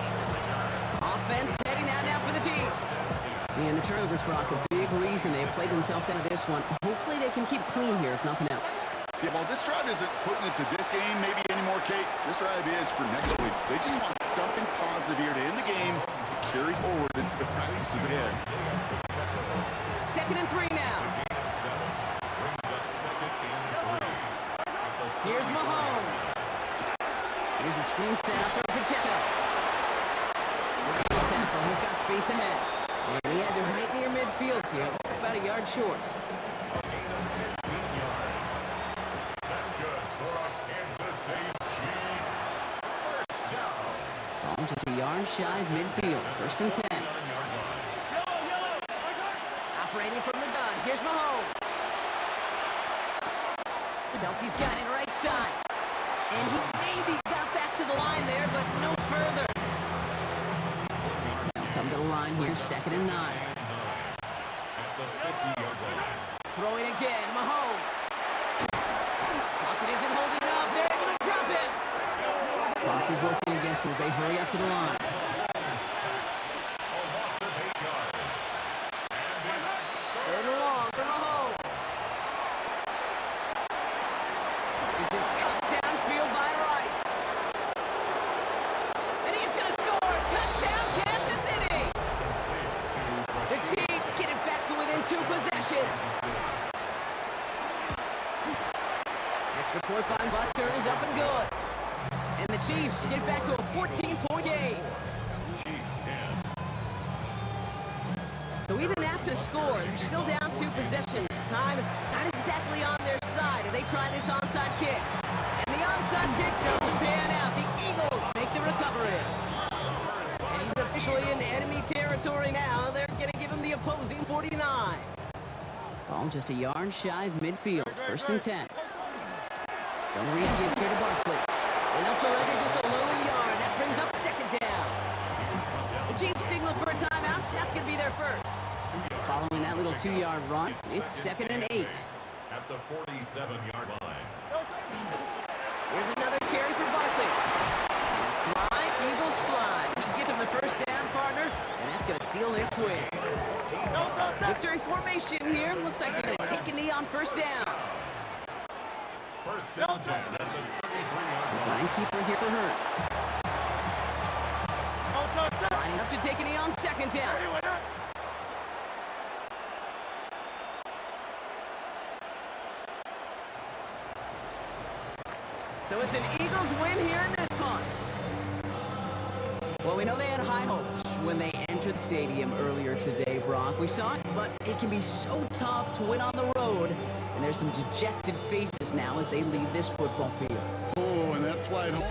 Offense heading out now for the Chiefs. And the turnovers, Brock, a big reason they played themselves out of this one. Hopefully they can keep clean here, if nothing else. Yeah, well, this drive isn't putting it to this game maybe anymore, Kate. This drive is for next week. They just want something positive here to end the game to carry forward into the practices ahead. Second and 3 now. Brings up second and 3. Here's Mahomes. Here's a screen set for Pacheco. That's the tackle. He's got space ahead. And he has it right near midfield here. It's about a yard short. That's good for a Kansas City Chiefs. First down. Ball just a yard shy of midfield. First and 10. Operating from the gun. Here's Mahomes. Kelsey's got it right side. And he maybe got back to the line there, but no further. They'll come to the line here, second and 9. At the 50-yard line. Throwing again, Mahomes. Pocket isn't holding up. They're able to drop him. Clock is working against them as they hurry up to the line. A loss of 8 yards. And it's Third and long for Mahomes. This is cut downfield by Rice. And he's going to score. Touchdown, Kansas City. The Chiefs get it back to within 2 possessions. Extra point by Butker is up and good. And the Chiefs get back to a 14-point game. Chiefs 10. So even after the score, they're still down 2 possessions. Time not exactly on their side as they try this onside kick. And the onside kick doesn't pan out. The Eagles make the recovery. And he's officially in enemy territory now. They're going to give him the opposing 49. Ball just a yard shy of midfield. First and 10. So Reed gives here to Barkley. And they'll surrender just a lone yard. That brings up second down. The Chiefs signal for a timeout. That's going to be their first. Following that little 2-yard run, it's second and 8. At the 47-yard line. Here's another carry for Barkley. And fly, Eagles fly. He gets him the first down, partner, and that's going to seal this win. Victory formation here. Looks like they're going to take a knee on first down. First and 10 at the 33-yard line. Design keeper here for Hurts. Lining up to take a knee on second down. So it's an Eagles win here in this one. Well, we know they had high hopes when they entered the stadium earlier today, Brock. We saw it, but it can be so tough to win on the road. And there's some dejected faces now as they leave this football field. Oh, and that flight home.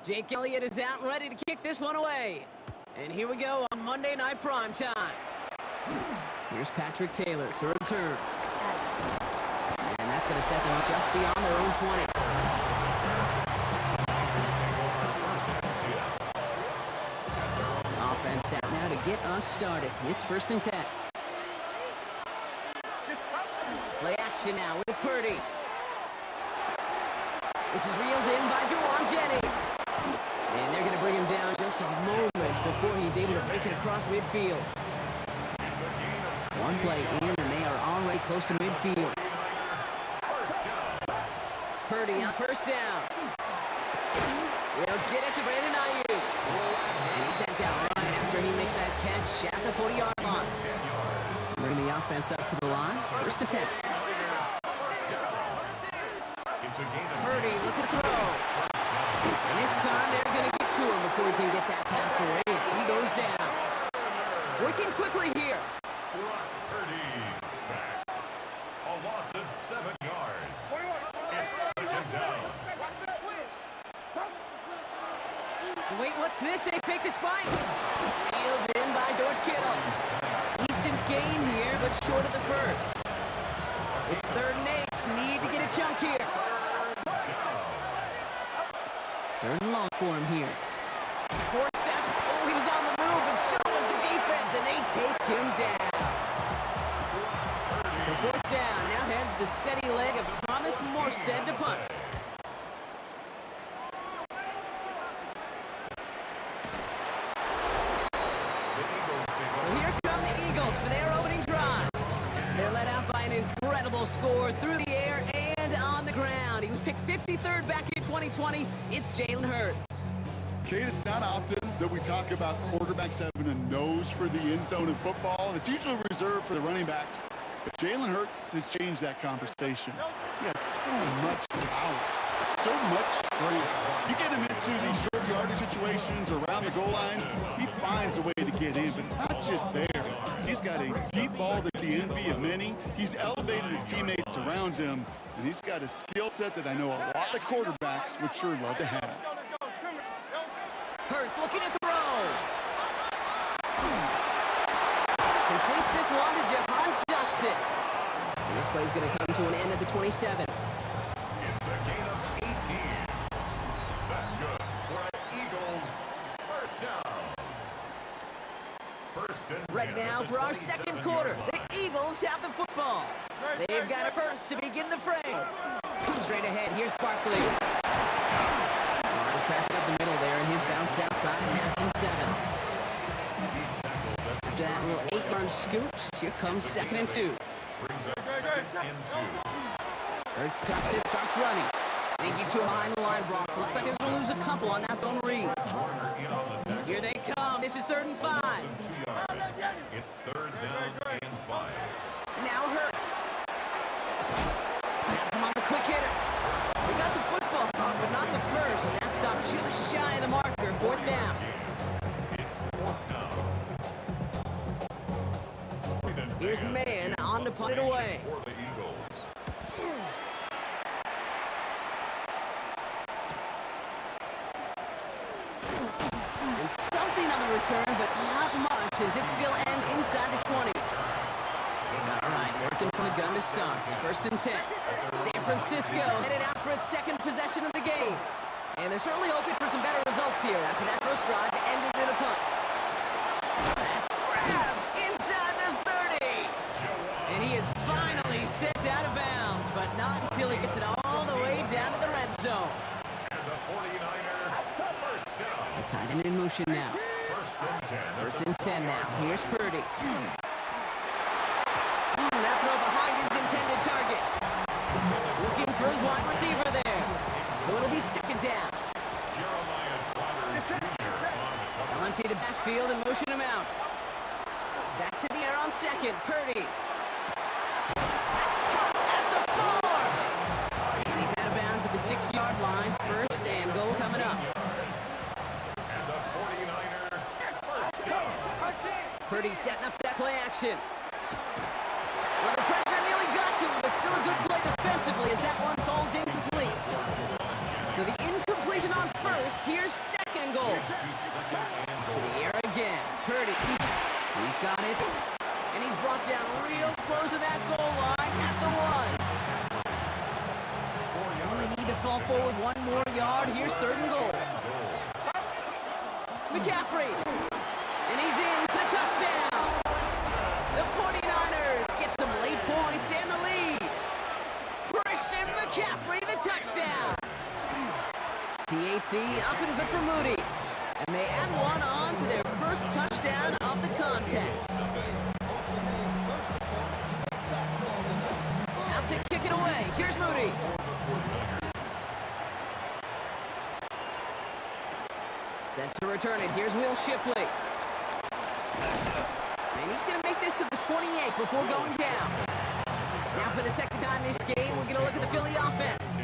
Jake Elliott is out and ready to kick this one away. And here we go on Monday Night Primetime. Here's Patrick Taylor to return. And that's going to set them up just beyond their own 20. Offense out now to get us started. It's 1st and 10. Play action now with Purdy. This is reeled in by Jauan Jennings. And they're going to bring him down just a moment before he's able to break it across midfield. One play in, and they are already close to midfield. Purdy on 1st down. They'll get it to Brandon Ayuk. And he's sent out right after he makes that catch at the 40-yard line. Bring the offense up to the line. 1st and 10. Purdy, look at the throw. And this time they're going to get to him before he can get that pass away as he goes down. Working quickly here. Brock Purdy sacked. A loss of what's this? They fake the spike. Reeled in by George Kittle. Decent gain here, but short of the first. It's 3rd and 8. Need to get a chunk here. 3rd and long for him here. 4th step. Oh, he was on the move, and so was the defense, and they take him down. So 4th down. Now heads the steady leg of Thomas Morstead to punt. For their opening drive. They're led out by an incredible score through the air and on the ground. He was picked 53rd back in 2020. It's Jalen Hurts. Kate, it's not often that we talk about quarterbacks having a nose for the end zone in football. It's usually reserved for the running backs. But Jalen Hurts has changed that conversation. He has so much power, so much strength. You get him into these short yardage situations or around the goal line, he finds a way to get in. But it's not just there. He's got a deep ball that's the envy of many. He's elevated his teammates around him, and he's got a skill set that I know a lot of quarterbacks would sure love to have. Hurts looking at the throw. Completes this one to Jahan Dotson. And this play's going to come to an end at the 27. It's a gain of 18. That's good for an Eagles first down. First and Right 10 now at for our 27 second quarter, yard the Eagles have the football. They've got it first to begin the fray. Straight ahead, here's Barkley. A lot of traffic up the middle there, and his bounce outside, now from 7. After that little 8-yard scoop, here comes 2nd and 2. brings up 2nd and 2. Hurts tucks it, starts running. They get to him behind the line, Brock. Looks like they're going to lose a couple on that zone read. Warner in on the tackle. Here they come. This is 3rd and 5. 2 yards. It's 3rd down and 5. Now Hurts. Has him on the quick hitter. They got the football, but not the first. That stop just shy of the marker. 4th down. It's 4th down. Here's man on to punt it away. For the Eagles. And something on the return, but not much as it still ends inside the 20. All right, working from the gun to Suggs. 1st and 10. San Francisco headed out for its 2nd possession of the game. And they're certainly hoping for some better results here after that first drive ended in a punt. That's grabbed inside the 30. And he is finally sent out of bounds, but not until he gets it all the way down to the red zone. And the 49ers first down. Tight end in motion now. 1st and 10. 1st and 10 now. Here's Purdy. That throw behind his intended target. Looking for his wide receiver there. So it'll be 2nd down. Jeremiah Trotter Jr. on the They'll empty the backfield and motion him out. Back to the air on 2nd. Purdy. That's caught at the 4. And he's out of bounds at the 6-yard line. 1st and goal coming up. And the 49ers first down. Purdy setting up that play action. Well, the pressure nearly got to him, but still a good play defensively as that one falls incomplete. So the incompletion on 1st. Here's 2nd goal. To the air again. Purdy. He's got it. And he's brought down real close to that goal line at the 1. Only need to fall forward 1 more yard. Here's 3rd and goal. McCaffrey. And he's in for the touchdown. The 49ers get some late points and the lead. Christian McCaffrey, the touchdown. PAT up and good for Moody. And they add one on to their first touchdown of the contest. Out to kick it away. Here's Moody. Set to return it. Here's Will Shipley. And he's going to make this to the 28 before going down. Now for the 2nd time this game, we're going to look at the Philly offense.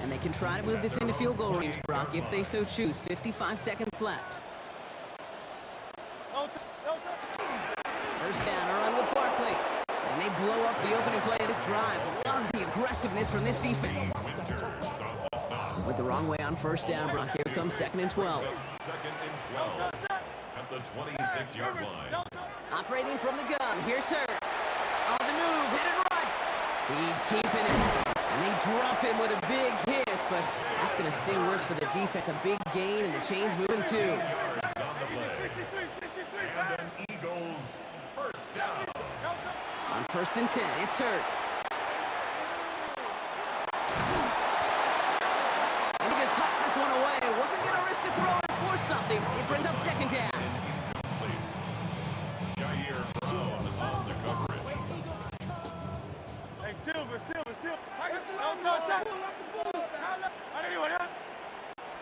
And they can try to move this into field goal range, Brock, if they so choose. 55 seconds left. 1st down, a run with Barkley. And they blow up the opening play of this drive. Love the aggressiveness from this defense. Went the wrong way on 1st down, Brock. Here comes 2nd and 12. Second and 12 at the 26-yard line. Operating from the gun, here's Hurts. On the move, headed right. He's keeping it. And they drop him with a big hit, but that's going to sting worse for the defense. A big gain, and the chain's moving too. Yards on the play. And an Eagles first down. On 1st and 10, it's Hurts. And he just hucks this one away. Wasn't going to risk a throw and force something. It brings up 2nd down. Incomplete. Jair Brown on the coverage. Hey, Silver. Don't touch that. Anyone, huh?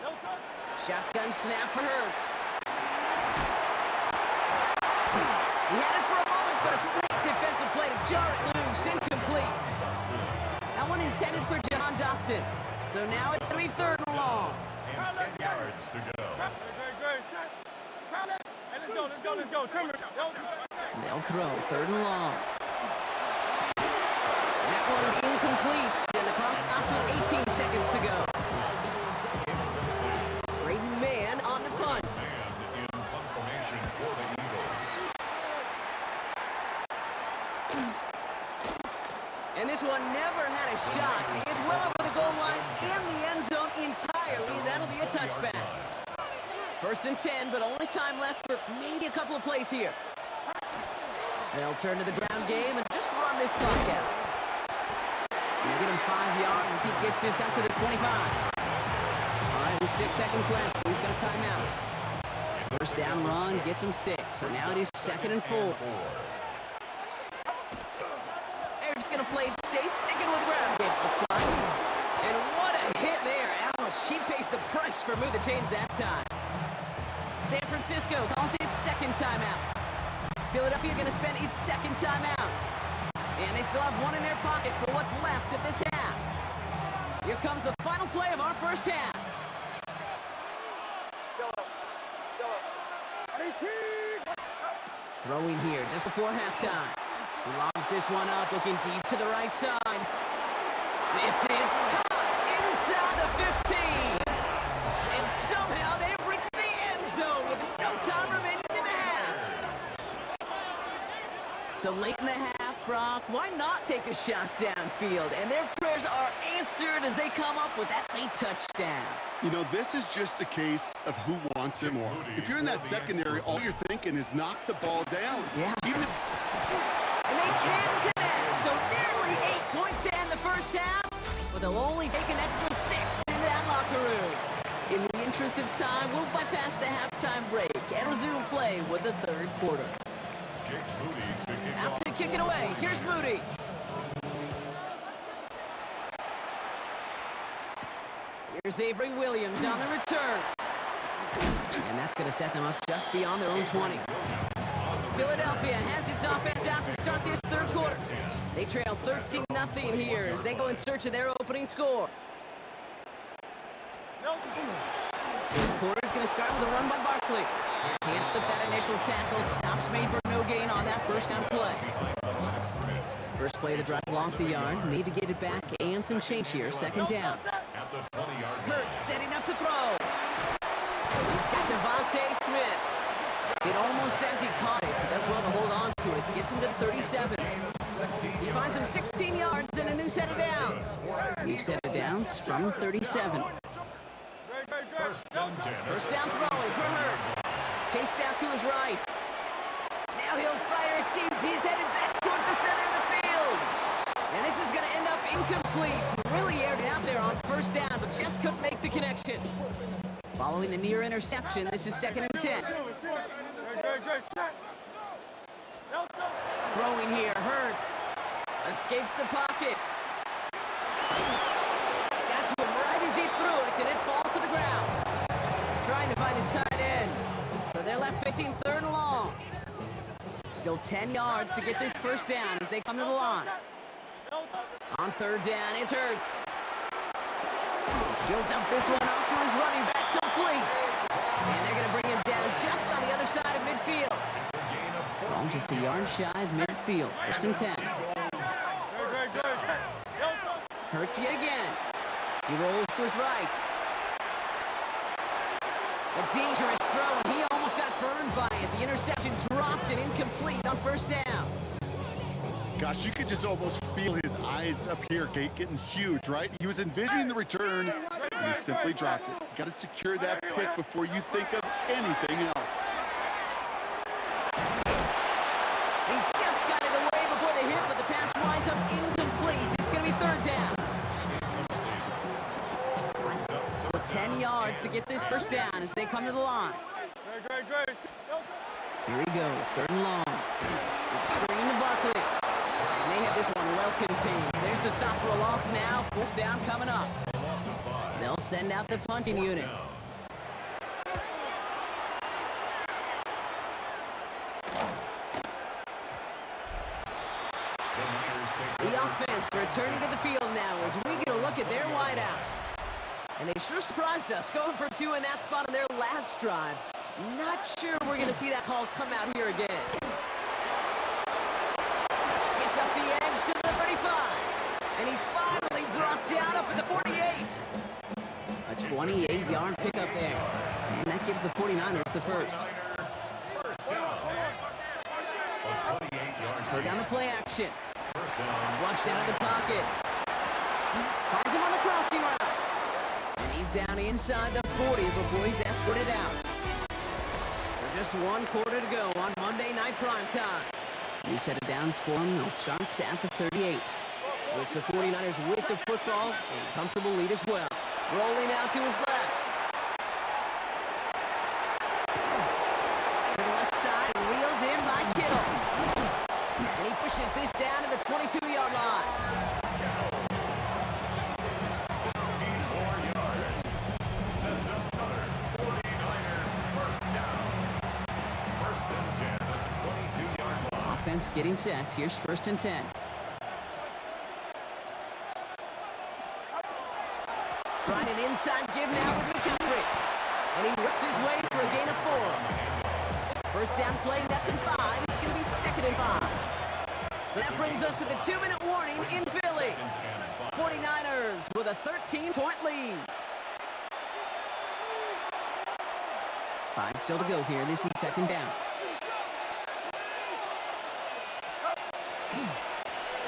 Don't touch. Shotgun snap for Hurts. He had it for a moment, but a great defensive play to jar it loose. Incomplete. That one intended for John Dotson. So now it's going to be 3rd and long. And 10 yards to go. Great. Hey, let's go. Turn it. They'll throw 3rd and long. And that one is incomplete, and the clock stops with 18 seconds to go. Brady Mann on the punt. And in punt formation for the Eagles. And this one never had a shot. It's well over the goal line and the end zone entirely. That'll be a touchback. 1st and 10, but only time left for maybe a couple of plays here. They'll turn to the ground game and just run this clock out. They'll get him 5 yards as he gets this up to the 25. All right, with 6 seconds left, we've got a timeout. 1st down run gets him 6, so now it is 2nd and 4. They're just going to play it safe, sticking with ground game, looks like. And what a hit there. Ouch, she pays the price for move the chains that time. San Francisco calls it 2nd timeout. Philadelphia going to spend its 2nd timeout. And they still have one in their pocket for what's left of this half. Here comes the final play of our 1st half. Throwing here just before halftime. He lobs this one up, looking deep to the right side. This is caught inside the 15. And somehow they've reached the end zone with no time remaining in the half. So late in the half, Brock, why not take a shot downfield? And their prayers are answered as they come up with that late touchdown. You know, this is just a case of who wants it more. If you're in that secondary, all you're thinking is knock the ball down. Yeah. Even if And they can connect, so nearly 8 points to end the 1st half, but they'll only take an extra 6 into that locker room. In the interest of time, we'll bypass the halftime break and resume play with the 3rd quarter. Jake Moody to kick Out off. to kick it away. Here's Moody. Here's Avery Williams on the return. And that's going to set them up just beyond their own 20. Philadelphia has its offense out to start this 3rd quarter. They trail 13-0 here as they go in search of their opening score. 3rd quarter is going to start with a run by Barkley. Can't slip that initial tackle. Stops made for no gain on that 1st down play. First play of the drive lost a yard. Need to get it back and some change here. 2nd down. At the 20-yard line. Hurts setting up to throw. He's got Devontae Smith. It almost as he caught it. He does well to hold on to it. Gets him to the 37. He finds him 16 yards and a new set of downs. New set of downs from 37. First and 10. First down throwing for Hurts. Chased out to his right. Now he'll fire it deep. He's headed back towards the center of the field. And this is going to end up incomplete. Really aired it out there on 1st down, but just couldn't make the connection. Following the near interception, this is 2nd and 10. Throwing here, Hurts. Escapes the pocket. Got to him right as he threw it, and it falls to the ground. Trying to find his tight end. So they're left facing 3rd and long. Still 10 yards to get this 1st down as they come to the line. On 3rd down, it's Hurts. He'll dump this one off to his running back, complete. And they're going to bring him down just on the other side of midfield. Ball just a yard shy of midfield. 1st and 10. Hurts yet again. He rolls to his right. A dangerous throw, and he almost got burned by it. The interception dropped and incomplete on first down. Gosh, you could just almost feel his eyes up here, getting huge, right? He was envisioning the return, and he simply dropped it. Got to secure that pick before you think of anything else. He just got it away before the hit, but the pass winds up incomplete. It's going to be third down. So 10 yards to get this first down as they come to the line. Here he goes, third and long. It's screen to Barkley. And they have this one well contained. There's the stop for a loss now. Fourth down coming up. They'll send out the punting unit. The offense returning to the field now as we get a look at their wideout. And they sure surprised us, going for two in that spot on their last drive. Not sure we're going to see that call come out here again. Gets up the edge to the 35. And he's finally dropped down up at the 48. A 28-yard pickup there. And that gives the 49ers the first. Go down the play action. Flushed out of the pocket. Finds him on the crossing route. And he's down inside the 40 before he's escorted out. So just one quarter to go on Monday Night Primetime. New set of downs for him. They'll start at the 38. It's the 49ers with the football and a comfortable lead as well. Rolling out to his left. To the left side, reeled in by Kittle. And he pushes this down to the 22-yard line. 64 yards. That's another 49er first down. First and 10 at the 22-yard line. Offense getting set. Here's first and 10. Trying an inside give now with McCaffrey. And he works his way for a gain of 4. First down play, that's in 5. It's going to be second and 5. So that brings us to the 2-minute warning in Philly. 49ers with a 13-point lead. 5 still to go here. This is second down.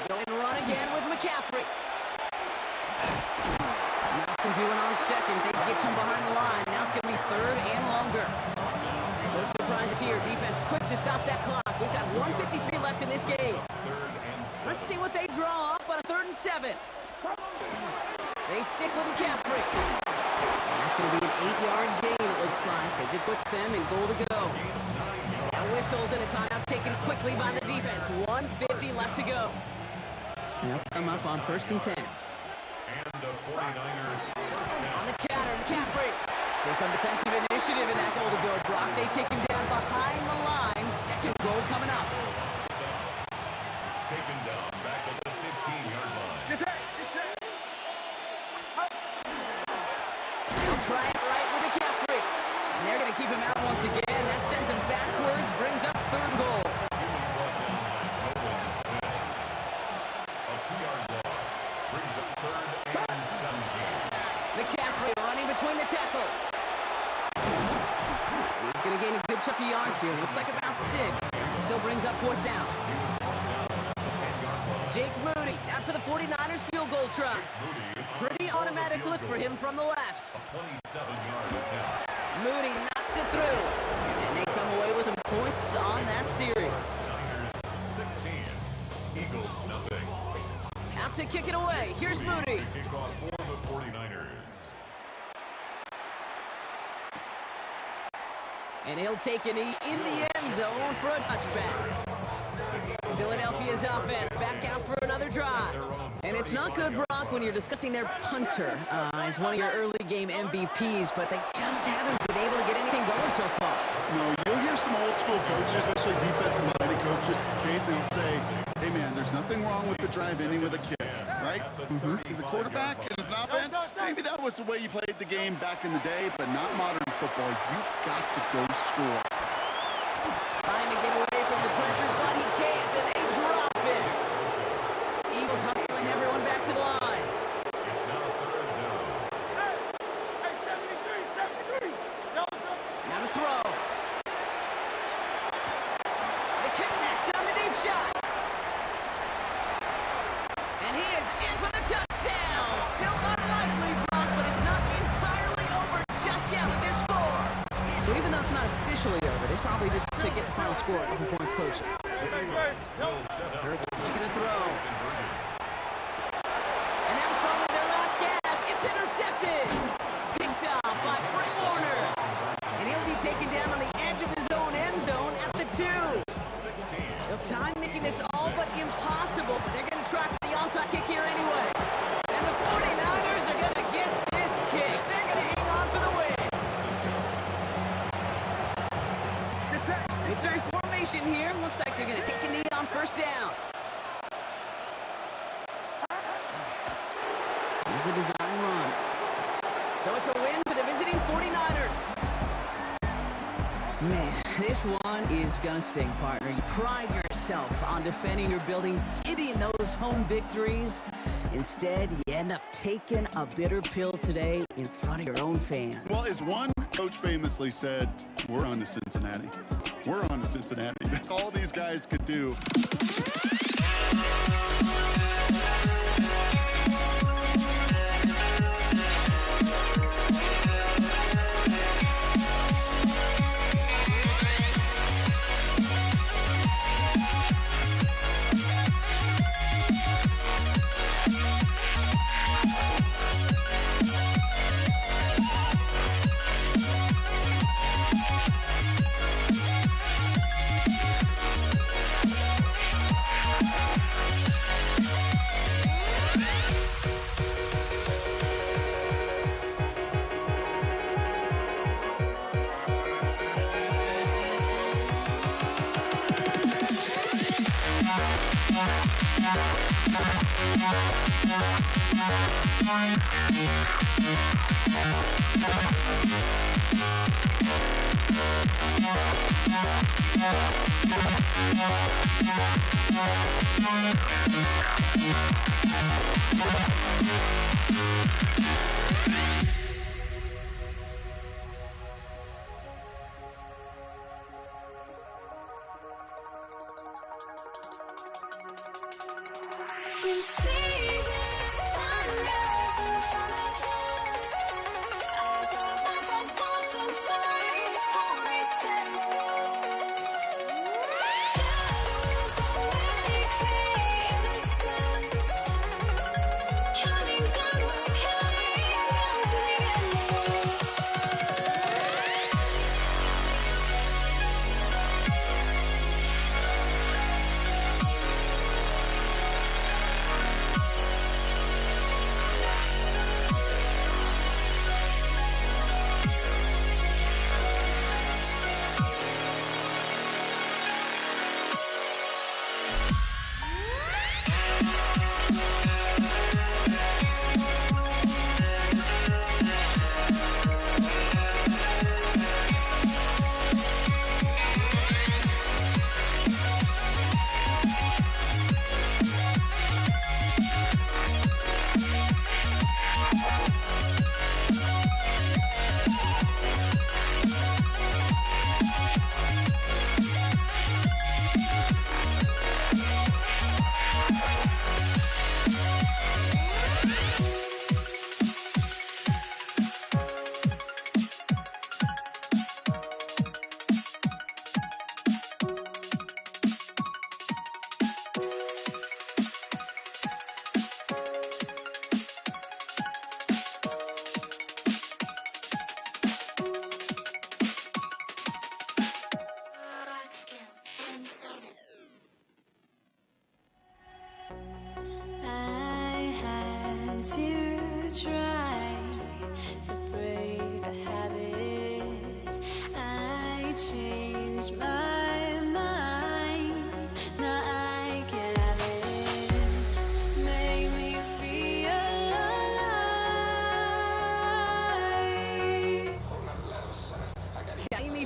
Going to run again with McCaffrey. Malcolm doing on second. They get to him behind the line. Now it's going to be third and longer. No surprises here. Defense quick to stop that clock. We've got 1:53 left in this game. Let's see what they draw up on a 3rd and 7. They stick with McCaffrey. And that's going to be an 8-yard gain, it looks like, as it puts them in goal to go. Now whistles and a timeout taken quickly by the defense. 1:50 left to go. They'll come up on 1st and 10. And the 49ers first down. On the counter, McCaffrey. So some defensive initiative in that goal to go. Brock, they take him down behind the line. Second goal coming up. Taken down back at the 15-yard line. They'll try it right with McCaffrey. And they're going to keep him out once again. That sends him backwards, brings up 3rd goal. He was brought down by Nolan Smith. A 2-yard loss brings up 3rd and 17. McCaffrey running between the tackles. He's going to gain a good chunk of yards here. Looks like about 6. It still brings up 4th down. Jake Moody out for the 49ers field goal try. Pretty automatic look for him from the left. A 27-yard attempt. Moody knocks it through. And they come away with some points on that series. Niners 16. Eagles nothing. Out to kick it away. Here's Moody. Kick off for the 49ers. And he'll take a knee in the end zone for a touchback. Philadelphia's offense back out for another drive. And it's not good, Brock, when you're discussing their punter as one of your early game MVPs, but they just haven't been able to get anything going so far. No, you'll hear some old school coaches, especially defensive-minded coaches, Kate, they'll say, hey, man, there's nothing wrong with the drive ending with a kick, right? As a quarterback and as an offense, maybe that was the way you played the game back in the day, but not modern football. You've got to go score. Trying to get away from the pressure, but he can't, and they drop it. Eagles hustling everyone back to the line. It's now 3rd down. connect on the deep shot. And he is in for the touchdown. Still unlikely, Brock, but it's not entirely over just yet with this score. So even though it's not officially over, it's probably just to get the final score a couple points closer. Hurts looking to throw. And that was probably their last gasp. It's intercepted. Picked up by Fred Warner. And he'll be taken down on the edge of his own end zone at the 2. Well, time making this all but impossible, but they're going to try for the onside kick here anyway. And the 49ers are going to get this kick. They're going to hang on for the win. Victory formation here. Looks like they're going to take a knee on first down. Here's a design run. So it's a win for the visiting 49ers. Man, this one is gonna sting, partner. You pride yourself on defending your building, getting those home victories. Instead, you end up taking a bitter pill today in front of your own fans. Well, as one coach famously said, we're on to Cincinnati. We're on to Cincinnati. That's all these guys could do.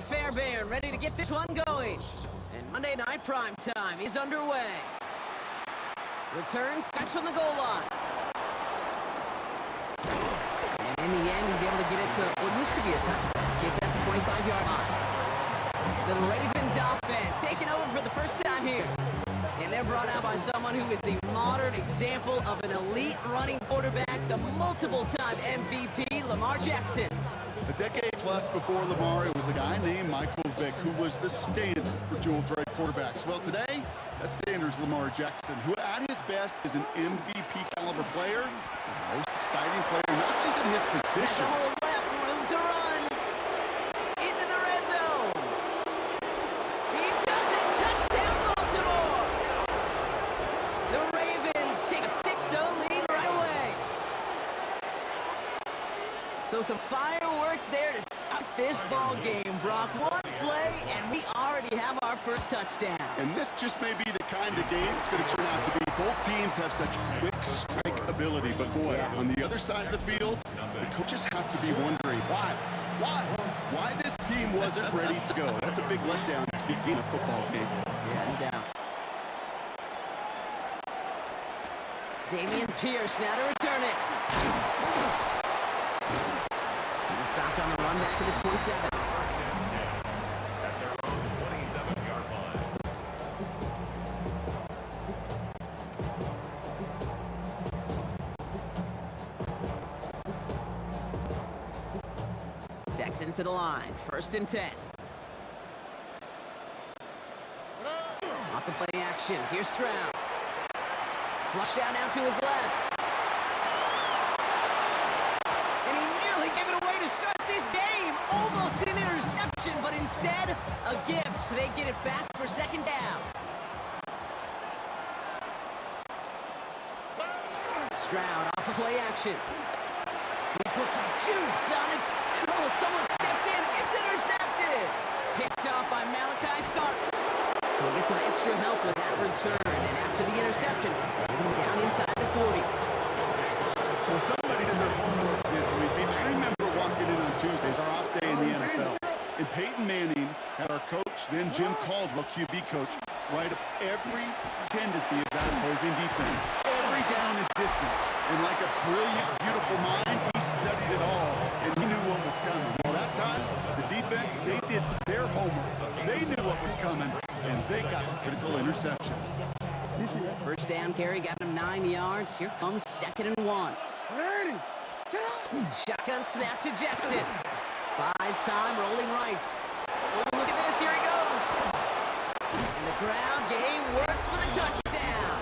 Fairbairn ready to get this one going. And Monday Night Prime Time is underway. Return starts from the goal line. And in the end, he's able to get it to what used to be a touchback. It's at the 25-yard line. So the Ravens offense taking over for the first time They're brought out by someone who is the modern example of an elite running quarterback, the multiple-time MVP, Lamar Jackson. A decade plus before Lamar, it was a guy named Michael Vick who was the standard for dual-threat quarterbacks. Well, today, that standard's Lamar Jackson, who at his best is an MVP-caliber player, the most exciting player, not just in his There's position. a whole left, room to run. Into the red zone. He does it. Touchdown, Baltimore. The Ravens take a 6-0 lead right away. So some fireworks there to start this ball game, Brock. One play, and we already have our first touchdown. And this just may be the kind of game it's going to turn out to be. Both teams have such quick strike ability, but boy, on the other side of the field, the coaches have to be wondering why this team wasn't ready to go. That's a big letdown to begin a football game. Yeah, no doubt. Damian Pierce now to return it. He stopped on the run back to the 27. First and 10 at their own 27-yard line. Texans to the line. First and 10. Off the play action. Here's Stroud. Flush out now to his left. And he nearly gave it away to start this game. Almost an interception, but instead a gift. They get it back for second down. Stroud off of play action. He puts some juice on it. And oh, someone stepped in. It's intercepted. Picked off by Malachi Starks. So we'll get some extra help with that return. And after the interception, moving down inside the 40. Well, somebody did their homework this week. I remember walking in on Tuesdays, our off day in the NFL, and Peyton Manning had our coach, then Jim Caldwell, QB coach, write up every tendency of that opposing defense, every down and distance. And like a brilliant, beautiful mind, he studied it all, and he knew what was coming. Well, that time, the defense, they did their homework. They knew what was coming, and they got the critical interception. First down carry got him 9 yards. Here comes 2nd and 1. Shotgun snap to Jackson. Buys time, rolling right. Oh, look at this, here he goes. And the ground game works for the touchdown.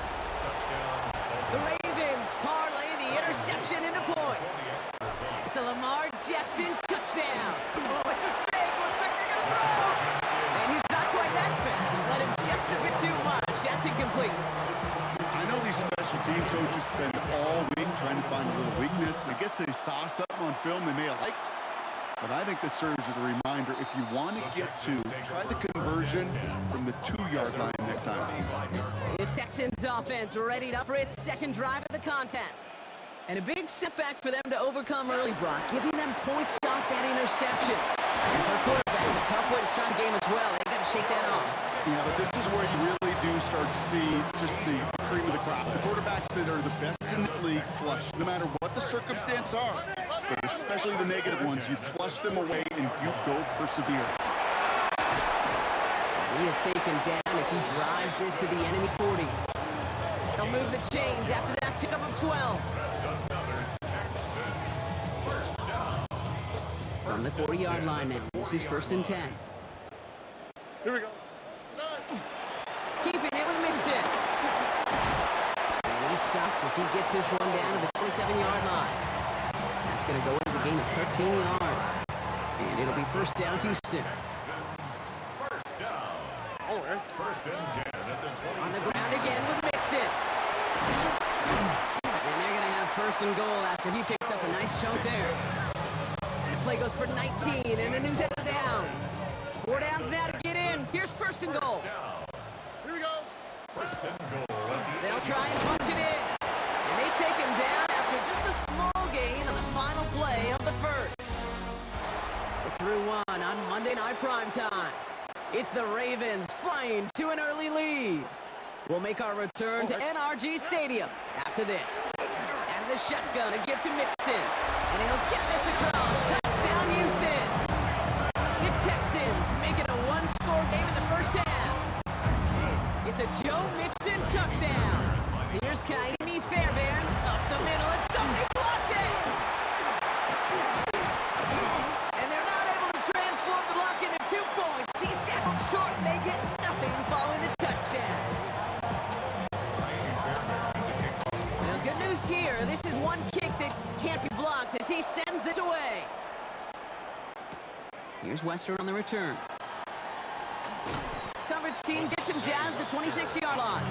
The Ravens parlay the interception into points. It's a Lamar Jackson touchdown. Oh, it's a fake. Looks like they're going to throw. And he's not quite that fast. Let him just a bit too much. That's incomplete. I know these special teams coaches spend all week trying to find a little weakness. I guess they saw something on film they may have liked. But I think this serves as a reminder, if you want to get to, try the conversion from the 2-yard line next time. This Texans offense ready up for its second drive of the contest. And a big setback for them to overcome early, Brock, giving them points off that interception. And for a quarterback, a tough way to start a game as well. They've got to shake that off. Yeah, but this is where you really do start to see just the cream of the crop. The quarterbacks that are the best in this league flush, no matter what the circumstances are. But especially the negative ones, you flush them away and you go persevere. He is taken down as he drives this to the enemy 40. They'll move the chains after that pickup of 12. From the 40-yard line now. This is 1st and 10. Here we go. Keeping it with Mixon. And he's stopped as he gets this one down to the 27-yard line. That's going to go as a gain of 13 yards. And it'll be 1st down, Houston. First down. First and 10 at the 27. On the ground again with Mixon. And they're going to have 1st and goal after he picked up a nice chunk there. And the play goes for 19 and a new set of downs. 4 downs now to get in. Here's 1st and goal. Here we go. First and goal. They'll try and punch it in. And they take him down after just a small gain on the final play of the first. Through one on Monday Night Primetime. It's the Ravens flying to an early lead. We'll make our return to NRG Stadium after this. Out of the shotgun, a gift to Mixon. And he'll get this across. Touchdown, Houston. The Texans make it a one-score game in the first half. It's It's a Joe Mixon touchdown. Here's Kaimi Fairbairn up the middle, and somebody blocked it. And they're not able to transform the block into 2 points. He's tackled short, and they get nothing following the touchdown. Well, good news here. This is one kick that can't be blocked as he sends this away. Here's Wester on the return. Coverage team gets him down to the 26-yard line.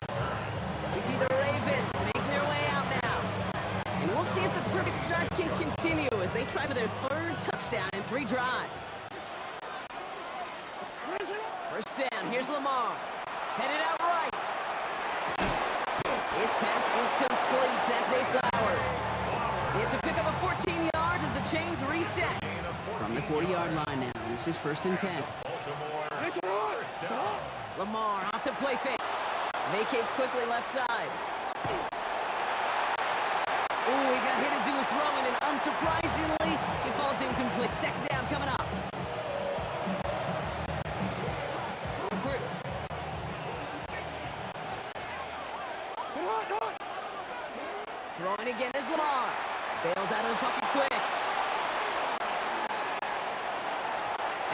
We see the Ravens making their way out now. And we'll see if the perfect start can continue as they try for their 3rd touchdown in 3 drives. First down, here's Lamar. Headed out right. His pass is complete. That's Zay Flowers. It's a pickup of 14 yards as the chains reset. From the 40-yard line now, this is 1st and 10. Lamar off to play fake. Vacates quickly left side. Ooh, he got hit as he was throwing, and unsurprisingly, he falls incomplete. 2nd down coming up. Throwing again is Lamar. Bails out of the pocket quick.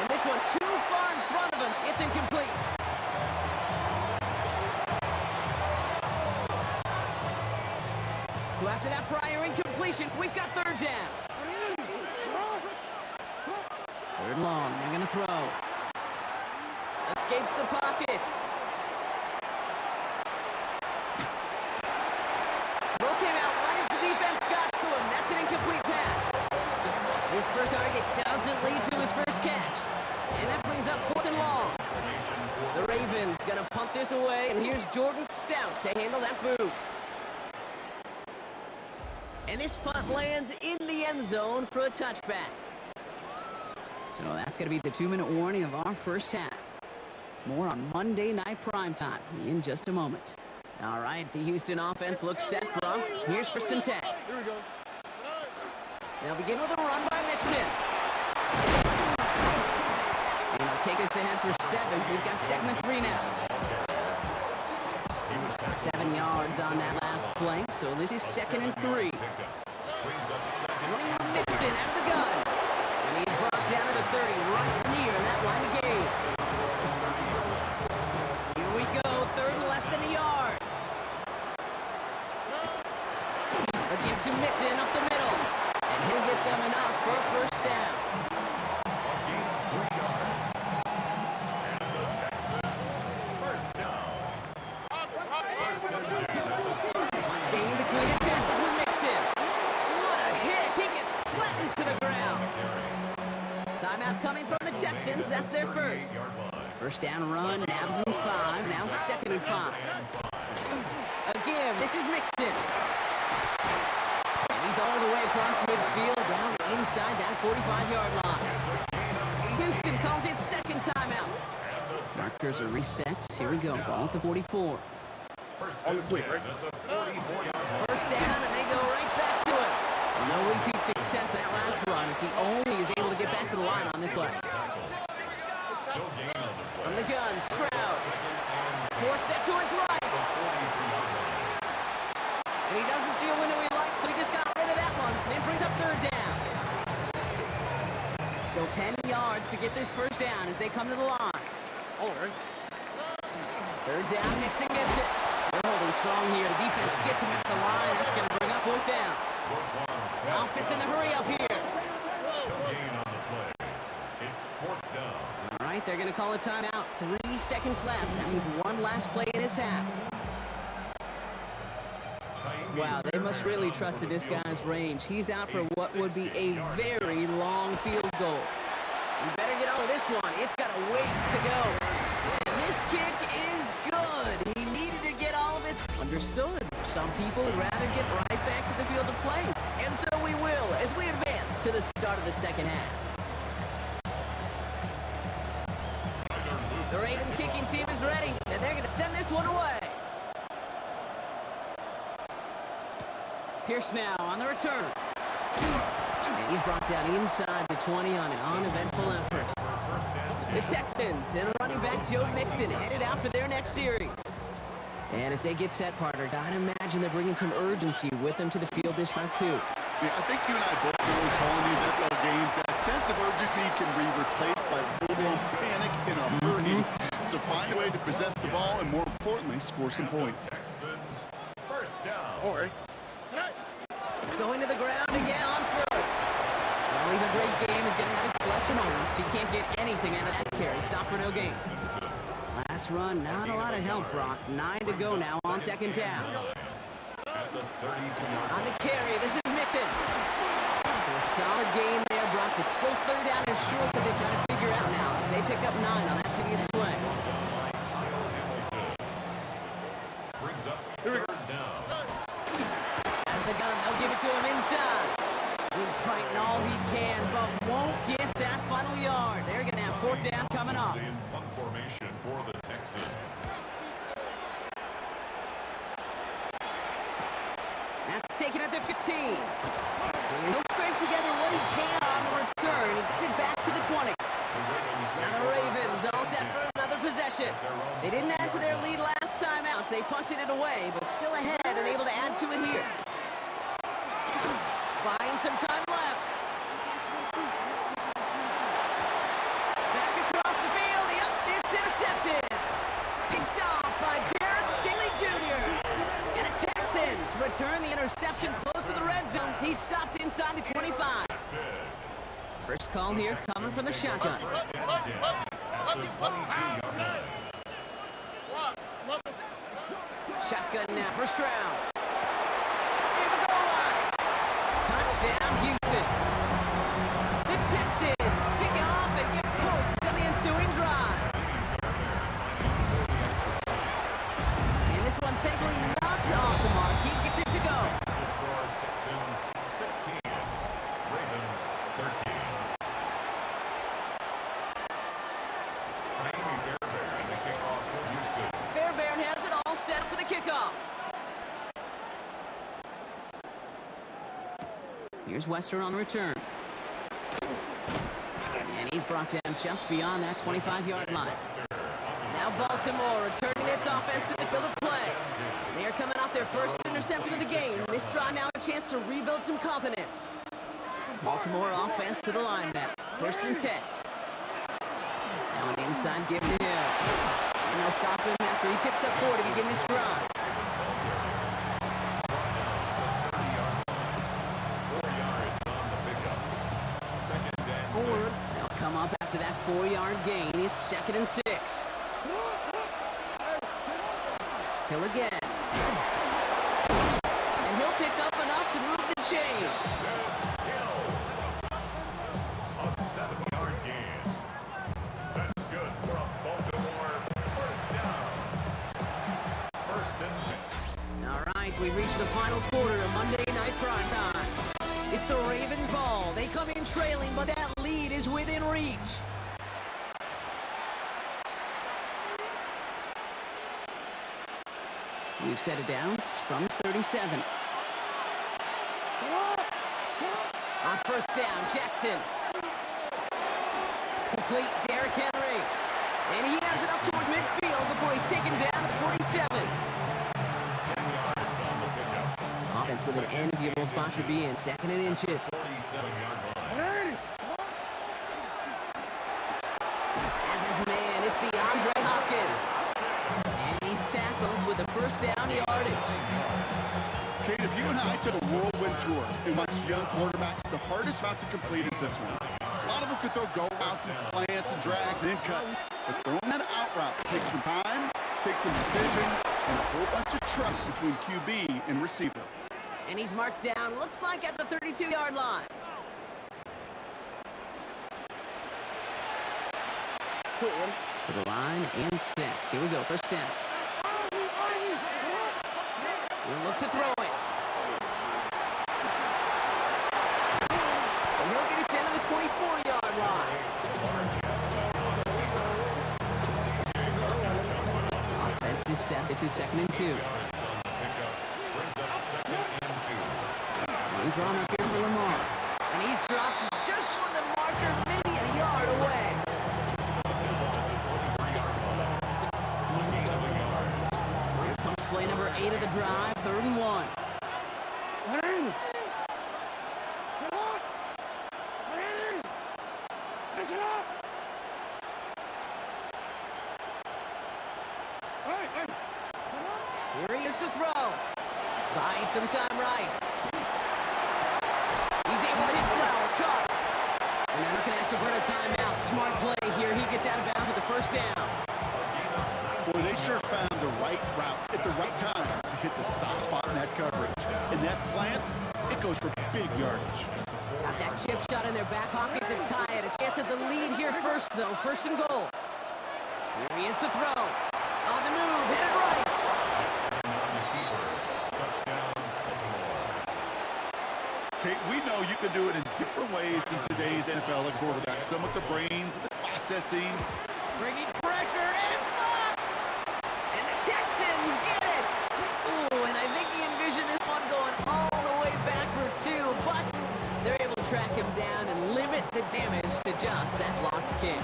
And this one's too far in front of him. It's incomplete. So after that prior incompletion, we've got 3rd down. 3rd long, they're gonna throw. Escapes the pocket. Throw came out right as the defense got to him. That's an incomplete pass. His first target doesn't lead to his first catch. And that brings up 4th and long. The Ravens gonna punt this away, and here's Jordan Stout to handle that boot. And this punt lands in the end zone for a touchback. So that's going to be the 2-minute warning of our first half. More on Monday Night Primetime in just a moment. All right, the Houston offense looks set, Bronk. Here's 1st and 10. Here we go. They'll begin with a run by Mixon. And it'll take us ahead for 7. We've got 2nd and 3 now. 7 yards on that last play, so this is 2nd and 3. Running with Mixon out of the gun. And he's brought down to the 30, right near that line of game. Here we go, 3rd and less than a yard. A give to Mixon up the middle. And he'll get them enough for a 1st down. Staying between the tackles with Mixon. What a hit! He gets flattened to the ground. Timeout coming from the Texans. That's their first. 1st down run, nabs him 5. Now 2nd and 5. Again, this is Mixon. And he's all the way across midfield, down inside that 45-yard line. Houston calls it 2nd timeout. Markers are reset. Here we go. Ball at the 44. On the quick, right? 1st down, and they go right back to it. Well, no repeat success that last run as he only is able to get back to the line on this play. From the gun, Stroud. Forced that to his right. And he doesn't see a window he likes, so he just got rid of that one. And brings up 3rd down. Still 10 yards to get this 1st down as they come to the line. All right. 3rd down, Mixon gets it. They're holding strong here. The defense gets him at the line. That's going to bring up 4th down. Offense in the hurry up here. All right, they're going to call a timeout. 3 seconds left. That means one last play in this half. Wow, they must really trusted this guy's range. He's out for what would be a very long field goal. You better get all of this one. It's got a ways to go. And this kick is good. He needed to get all of it. Understood. Some people would rather get right back to the field to play. And so we will as we advance to the start of the 2nd half. The Ravens kicking team is ready, and they're going to send this one away. Pierce now on the return. And he's brought down inside the 20 on an uneventful effort. The Texans and running back Joe Mixon headed out for their next series. And as they get set, partner, gotta imagine they're bringing some urgency with them to the field this drive, too. Yeah, I think you and I both know when calling these NFL games, that sense of urgency can be replaced by full-blown panic in a hurry. So find a way to possess the ball and, more importantly, score some points. Texans, first down. Going to the ground again on first. Well, even a great game is going to have its lesser moments. You can't get anything out of that carry. Stop for no gain. Last run, not a lot of help, Brock. 9 to go now on second down. At the 32-yard On the carry, this is Mixon. So a solid gain there, Brock, but still third down is short that they've got to figure out now as they pick up 9 on that previous play. brings up third down. Out of the gun, they'll give it to him inside. He's fighting all he can, but won't get that final yard. They're going to have fourth down coming up. In punt formation for the Texans. That's taken at the 15. He'll scrape together what he can on the return. He gets it back to the 20. Now the Ravens all set for another possession. They didn't add to their lead last time out, so they punted it away, but still ahead and able to add to it here. Buying some time left. Back across the field. Yep, it's intercepted. Picked off by Darren Staley Jr. And the Texans return the interception close to the red zone. He stopped inside the 25. First call here coming from the shotgun. First and 10 at the 22-yard line. Shotgun now, first round. Near the goal line. Touchdown, Houston. The Texans pick it off and get points on the ensuing drive. And this one, thankfully, not off the mark. He gets it to go. The score, Texans 16, Ravens 13. Miami Fairbairn in the kickoff for Houston. Fairbairn has it all set for the kickoff. Here's Western on the return. And he's brought down just beyond that 25-yard line. Now Baltimore returning its offense to the field of play. They are coming off their first interception of the game. This drive now a chance to rebuild some confidence. Baltimore offense to the line back. First and 10. Now an inside give to him. And they'll stop him after he picks up 4 to begin this drive. 4 yards on the pickup. Second and 6. They'll come up after that 4-yard gain. It's second and 6. Hill again. And he'll pick up enough to move the chains. A 7-yard gain. That's good for a Baltimore first down. First and 10. All right, we reach the final quarter of Monday Night Primetime. It's the Ravens' ball. They come in trailing, but that lead is within reach. We've set it down from 37. On first down, Jackson. Complete, Derrick Henry. And he has it up towards midfield before he's taken down at 47. 10 yards on the pickup. Offense with an enviable spot to be in, second and inches. 47-yard line. As his man, it's DeAndre Hopkins. And he's tackled with the first down yardage. Kate, if you and I took a whirlwind tour and watched young quarterbacks, the hardest route to complete is this one. A lot of them could throw go routes and slants and drags and in cuts, but throwing that out route takes some time, takes some precision, and a whole bunch of trust between QB and receiver. And he's marked down, looks like at the 32-yard line. To the line and set. Here we go, first down. We'll look to throw it. And he'll get it down to the 24-yard line. Offense is set. This is second and 2. Yards on the pickup. Brings up second and 2. One drawn up here for Lamar. And he's dropped just short of the marker, maybe a yard away. play number 8 of the drive, 3rd and 1. Here he is to throw. Buying some time right. He's able to hit Flowers, caught. And they're not going to have to burn a timeout. Smart play here. He gets out of bounds with the first down. Boy, they sure found the right route at the right time to hit the soft spot in that coverage. And that slant, it goes for big yardage. Got that chip shot in their back pocket to tie it. A chance at the lead here first, though. 1st and goal. Here he is to throw. On the move, hit it right. Kate, we know you can do it in different ways in today's NFL at quarterback. Some with the brains, the processing. Bringing pressure, and it's blocked! And the Texans get it! Ooh, and I think he envisioned this one going all the way back for 2, but they're able to track him down and limit the damage to just that blocked kick.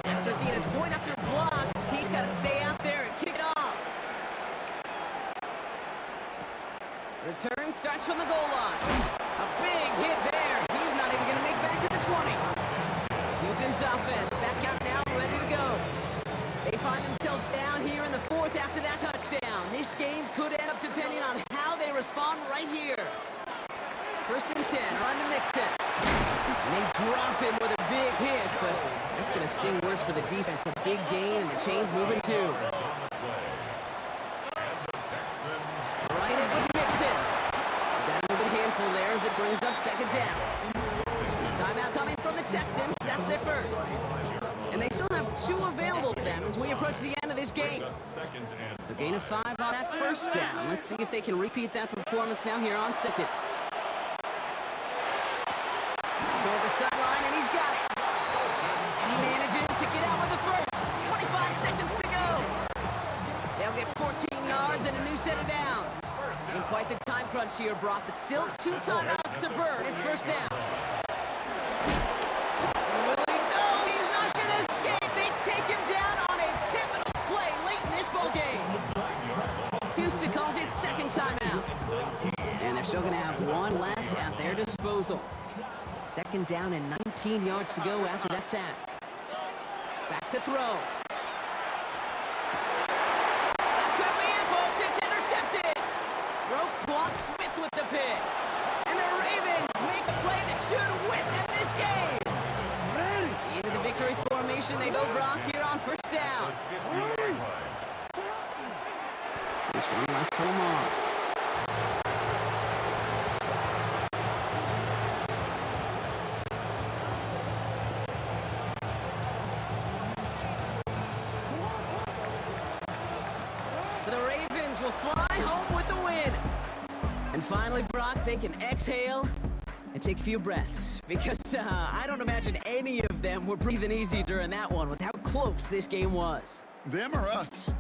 After seeing his point after blocked, he's got to stay out there and kick it off. Return starts from the goal line. A big hit there. He's not even going to make back to the 20. Houston's offense back out now, ready to go. They find themselves down here in the 4th after that touchdown. This game could end up depending on how they respond right here. 1st and 10, run to Mixon. And they drop him with a big hit, but that's going to sting worse for the defense. A big gain, and the chain's moving too. Right in with Mixon. Got a good handful there as it brings up 2nd down. Timeout coming from the Texans. That's their first. And they still have 2 available for them as we approach the end of this game. So gain of 5 on that 1st down. Let's see if they can repeat that performance now here on 2nd. Toward the sideline, and he's got it. And he manages to get out with the first. 25 seconds to go. They'll get 14 yards and a new set of downs. And quite the time crunch here, Brock, but still 2 timeouts to burn. It's 1st down. And Willie, no, he's not going to escape. They take him down on a pivotal play late in this ball game. Houston calls it 2nd timeout. And they're still going to have 1 left at their disposal. 2nd down and 19 yards to go after that sack. Back to throw. That could be it, folks. It's intercepted. Roquan Smith with the pick. And the Ravens make the play that should win them this game. Into the victory formation, they go Brock here on 1st down. This one left for Lamar. So the Ravens will fly home with the win. And finally, Brock, they can exhale and take a few breaths. Because I don't imagine any of them were breathing easy during that one with how close this game was. Them or us?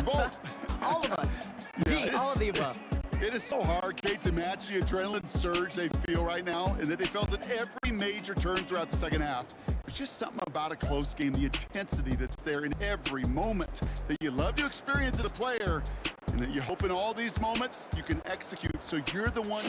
Both. All of us. Yeah, D, all of the above. It is so hard, Kate, to match the adrenaline surge they feel right now and that they felt at every major turn throughout the 2nd half. There's just something about a close game, the intensity that's there in every moment that you love to experience as a player and that you hope in all these moments you can execute so you're the one.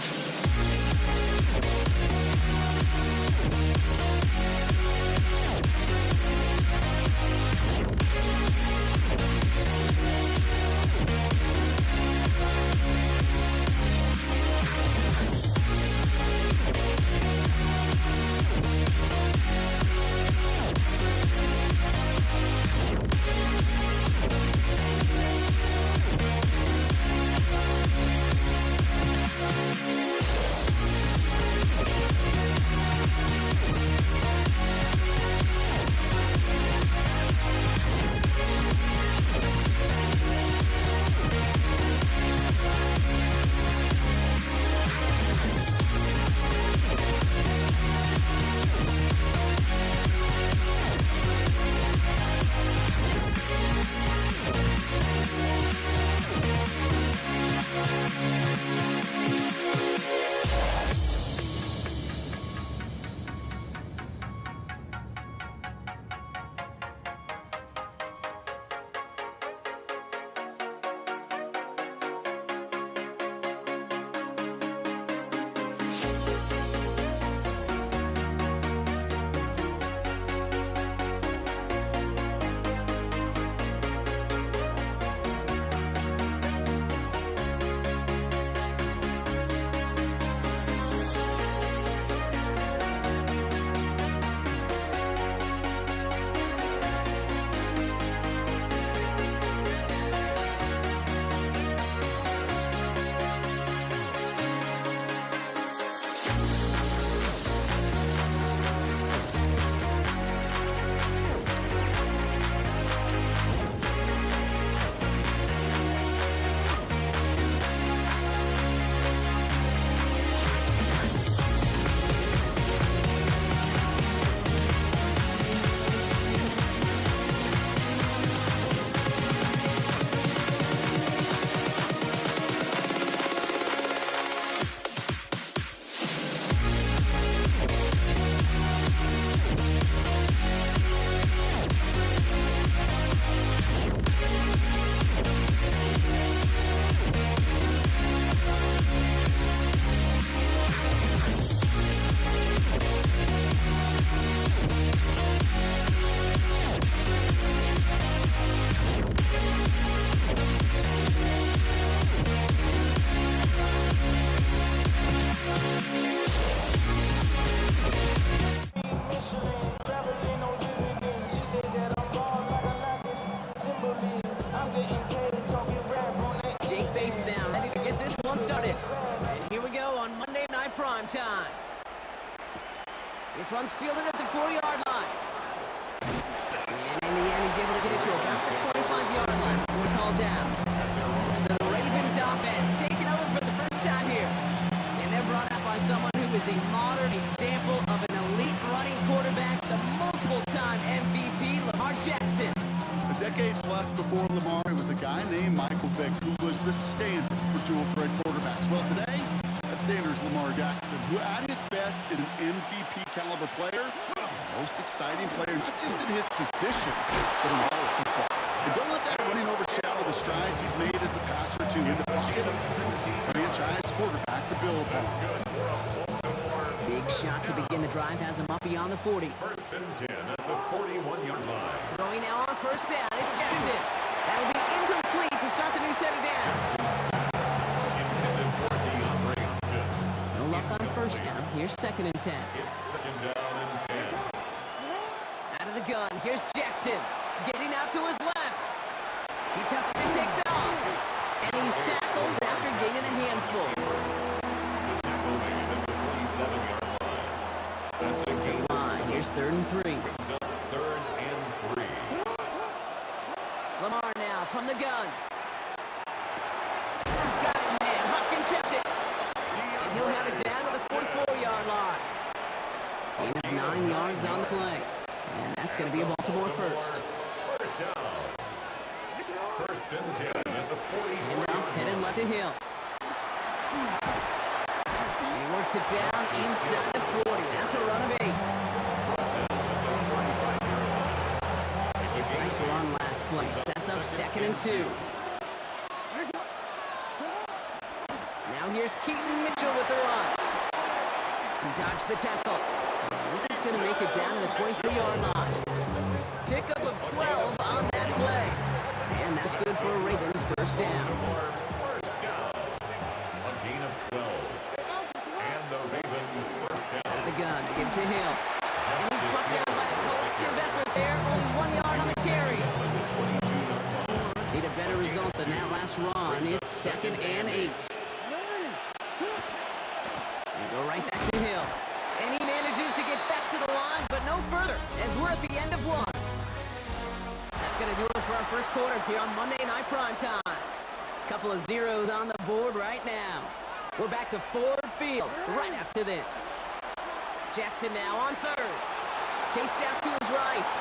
prime time. This one's fielded at the 4-yard line. And in the end, he's able to get it to about the 25-yard line before it's hauled down. So the Ravens offense taking over for the first time here. And they're brought out by someone who is the modern example of an elite running quarterback, the multiple-time MVP, Lamar Jackson. A decade plus before Lamar, it was a guy named Michael Vick who was the standard for dual-threat quarterbacks. Well, today, that standard is Lamar Jackson, who at his best is an MVP-caliber player, most exciting player, not just in his position, but in all of football. And don't let that running overshadow the strides he's made as a passer, too, in the pocket of franchise quarterback to build upon. Big shot to begin the drive has him up beyond the 40. First and 10 at the 41-yard line. Throwing now on first down, it's Jackson. That'll be incomplete to start the new set of downs. Intended for DeAndre Hopkins. No luck on first down. Here's second and 10. It's second down and 10. Out of the gun, here's Jackson. Getting out to his left. He tucks and takes it off. And he's tackled after gaining a handful. The tackle made at the 47-yard line. That's a gain of 7. Here's third and 3. Brings up third and 3. Lamar now from the gun. Got it, man. Hopkins has it. And he'll have it down to the 44-yard line. Gain of 9 yards on the play. And that's going to be a Baltimore first. First down. First and 10 at the 40. Handoff, headed left to Hill. He works it down inside the 40. That's a run of 8. Nice run last play. Sets up second and 2. Now here's Keaton Mitchell with the run. He dodged the tackle. And this is going to make it down to the 23-yard line. Pickup of 12 on that play. And that's good for a Ravens first down. First down. A gain of 12. And the Ravens first down. The gun, give it to Hill. And he's brought down by a collective effort there. Only 1 yard on the carry. Need a better result than that last run. It's second and 8. And go right back to Hill. And he manages to get back to the line, but no further, as we're at the end of 1. That's going to do it for our first quarter here on Monday Night Primetime. Couple of zeros on the board right now. We're back to Ford Field right after this. Jackson now on third. Chased out to his right.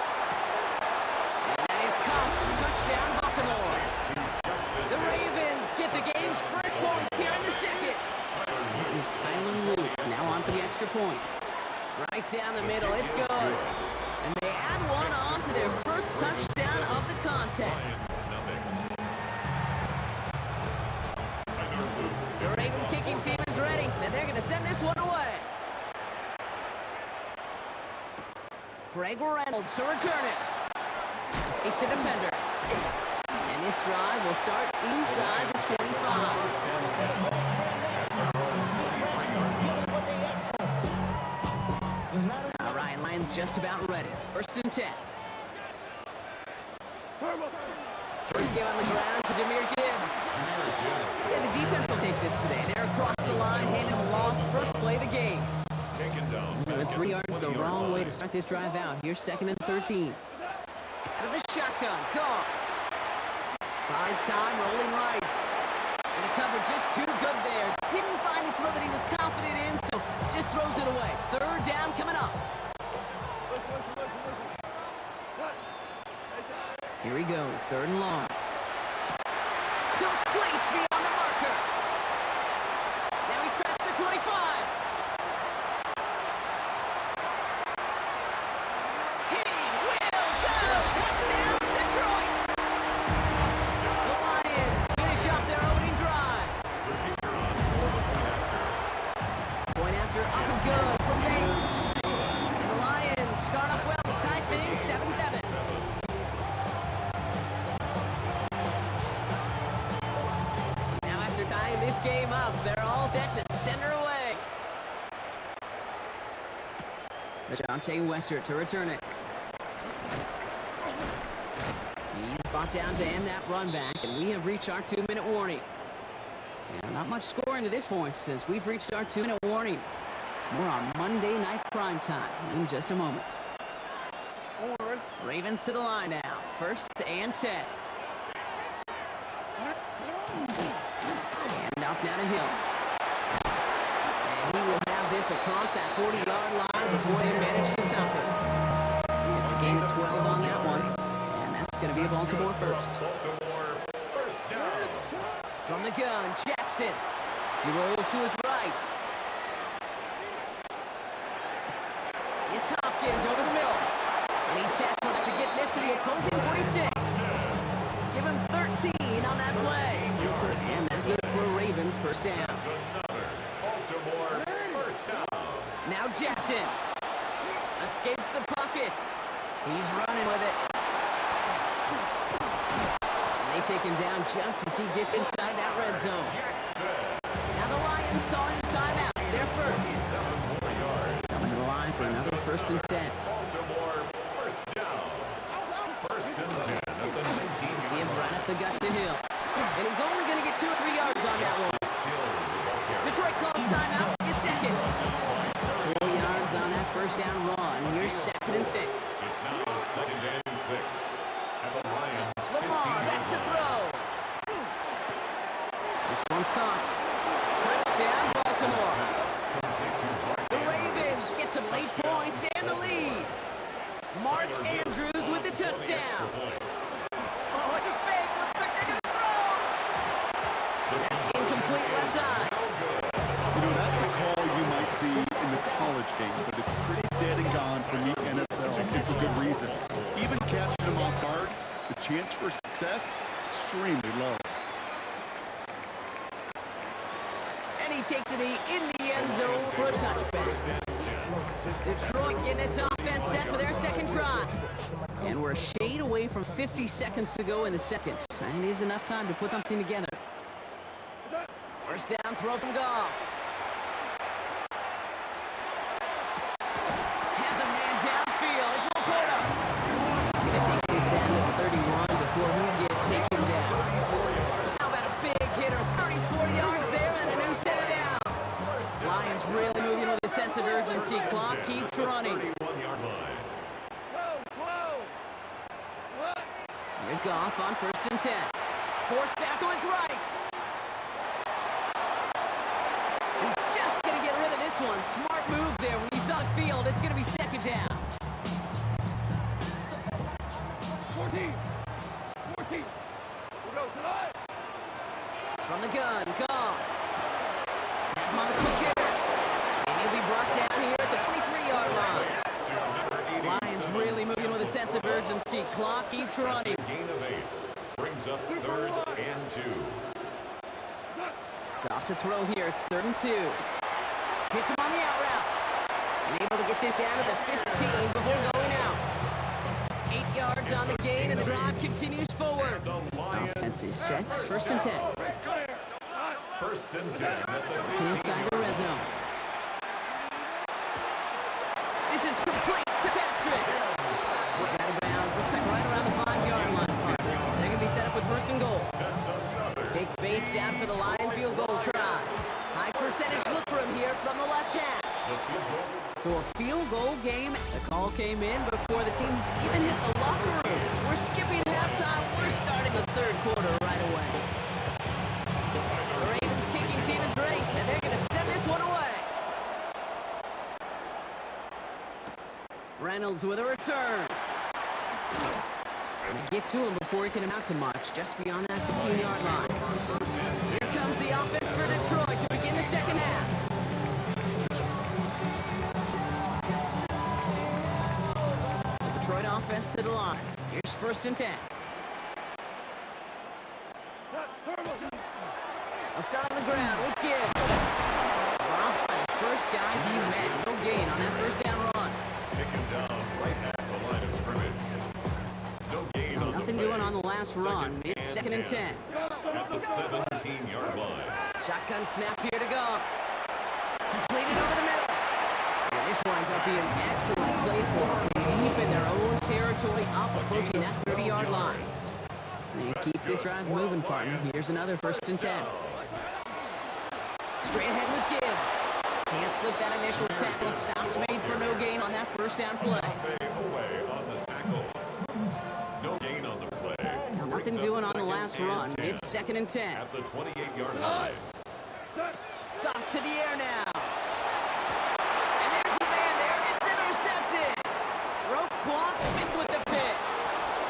And that is Cox. Touchdown, Baltimore. The Ravens get the game's first points here in the second. Is Tyler Luke now on for the extra point. Right down the middle. It's good. And they add one on to their first touchdown of the contest. The Ravens kicking team is ready, and they're going to send this one away. Craig Reynolds to return it. Escapes a defender. And this drive will start inside the 25. All right, Lions just about ready. 1st and 10. First game on the ground to Jahmyr Gibbs. I'd say the defense will take this today. They're across the line, handing the loss. First play of the game. They went 3 yards the wrong way to start this drive out. Here's 2nd and 13. Out of the shotgun, Goff. Buys time, rolling right. And the cover just too good there. Didn't find a throw that he was confident in, so just throws it away. 3rd down coming up. Here he goes, 3rd and long. Complete beyond the marker. Now he's past the 25. He will go! Touchdown, Detroit! The Lions finish up their opening drive. Point after up and good from Bates. And the Lions start off well to tie things 7-7. Tying this game up, they're all set to center away. Dejounte Wester to return it. He's brought down to end that run back, and we have reached our 2-minute warning. And not much scoring to this point, as we've reached our 2-minute warning. More on Monday Night Primetime in just a moment. Ravens to the line now. 1st and 10. Off now to Hill. And he will have this across that 40-yard line before they manage to stop him. It's a gain of 12 on that one. And that's going to be a Baltimore first. From the gun, Jackson. He rolls to his right. It's Hopkins over the middle. And he's tackled after getting this to the opposing 46. Give him 13 on that play. And that good for Ravens 1st down. Now Jackson escapes the pocket. He's running with it. And they take him down just as he gets inside that red zone. Now the Lions calling the timeouts. They're first. Coming to the line for another 1st and 10. Give right up the gut to Hill. And he's only going to get 2 or 3 yards on that one. Detroit calls timeout. It's 2nd. 4 yards on that 1st down run. Here's 2nd and 6. It's now 2nd and 6. And the Lions. Lamar back to throw. This one's caught. Touchdown, Baltimore. The Ravens get some late points and the lead. Mark Andrews with the touchdown. Oh, it's a fake. Looks like they're going to throw. That's incomplete left side. You know, that's a call you might see in the college game, but it's pretty dead and gone from the NFL, and for good reason. Even catching them off guard, the chance for success, extremely low. And he takes it in the end zone for a touchback. Detroit getting its offense set for their 2nd drive. And we're a shade away from 50 seconds to go in the 2nd. And it is enough time to put something together. 1st down throw from Goff. Has a man downfield. It's Laporta. He's going to take this down to 31 before he gets taken down. How about a big hitter? 30, 40 yards there and a new set of downs. Lions really moving with a sense of urgency. Clock keeps running. Here's Goff on 1st and 10. Forced out to his right. He's just going to get rid of this one. Smart move there. When you saw the field, it's going to be 2nd down. 14. From the gun, Goff. Has him on the quick hitter. And he'll be brought down here at the 23-yard line. Lions really moving with a sense of urgency. Clock keeps running. Gain of 8. Brings up 3rd and 2. Goff to throw here. It's 3rd and 2. Hits him on the out route. And able to get this down to the 15 before going out. yards on the gain, and the drive continues forward. The Lions Offense is set. have it. First and 10. First and 10 at the Looking inside the red zone. This is complete to Patrick. It's out of bounds. Looks like right around the 5-yard line. So they're going to be set up with first and goal. That's another. Big Bates out for the Lions field goal try. High percentage look for him here from the left hash. The field goal. So a field goal game. The call came in before the teams even hit the locker rooms. We're skipping halftime. We're starting the third quarter right away. The Ravens kicking team is ready, and they're going to send this one away. Reynolds with a return. And they get to him before he can amount to much, just beyond that 15-yard line. Here comes the offense for Detroit to begin the second half. Detroit offense to the line. Here's first and 10. I'll start on the ground with Gibbs. Rob for the first guy he met. No gain on that first down run. Take him down right at the line of scrimmage. No gain on Nothing the doing play. on the last run. It's second and 10. At the 17-yard line. Shotgun snap here to go. Completed over the middle. And this winds up being an excellent play for them. Deep in their own territory, up approaching that 30-yard line. They keep this drive moving, partner. Here's another first and 10. Straight ahead with Gibbs. Can't slip that initial tackle. Stops made for no gain on that first down play. Away on the tackle. No gain on the play. Now, nothing doing on the last run. It's second and 10. At the 28-yard line. Off to the air now. And there's a man there. It's intercepted. Roquan Smith with the pick.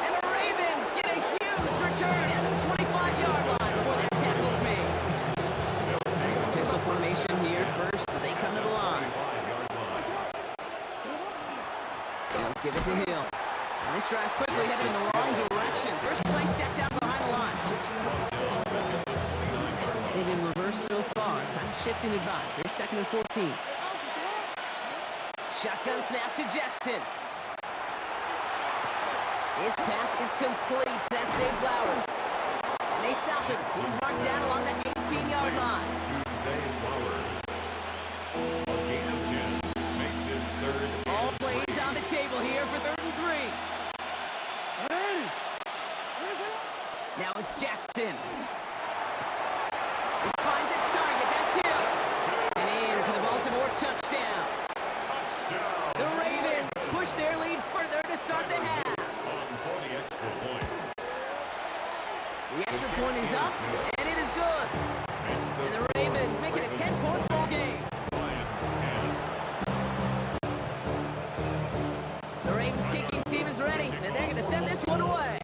And the Ravens get a huge return at the 25-yard line before their tackle's made. Pistol formation here first as they come to the line. They'll give it to Hill. And this drive's quickly headed in the wrong direction. First play set down behind the line. Headed in reverse so far. Time to shift into drive. Here's second and 14. Shotgun snap to Jackson. His pass is complete. That's Zay Flowers. And they stop him. He's marked down along the 18-yard line. Zay Flowers. A gain of 10 makes it third and All plays on the table here for third and 3. Now it's Jackson. This finds its target. That's Hill. And in for the Baltimore touchdown. touchdown. The Ravens push their lead further to start the half. On for the extra point. The extra point is up, and it is good. Makes And this the Ravens make it a 10-point ball game. Lions 10. The Ravens kicking team is ready, and they're going to send this one away.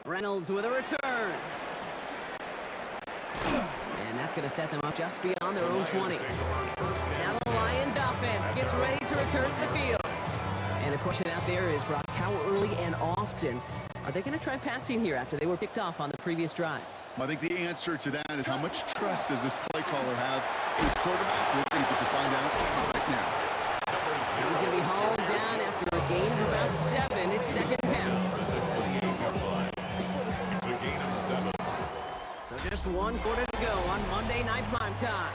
Reynolds with a return. And that's going to set them up just beyond their own 20. Now the Lions offense gets ready to return to the field. And the question out there is, Brock, how early and often are they going to try passing here after they were picked off on the previous drive? I think the answer to that is how much trust does this play caller have in his quarterback? We're going to get to find out right now. And he's going to be hauled down after a gain of about 7. It's second down. It's a gain of 7. So just 1 quarter to go on Monday Night Primetime.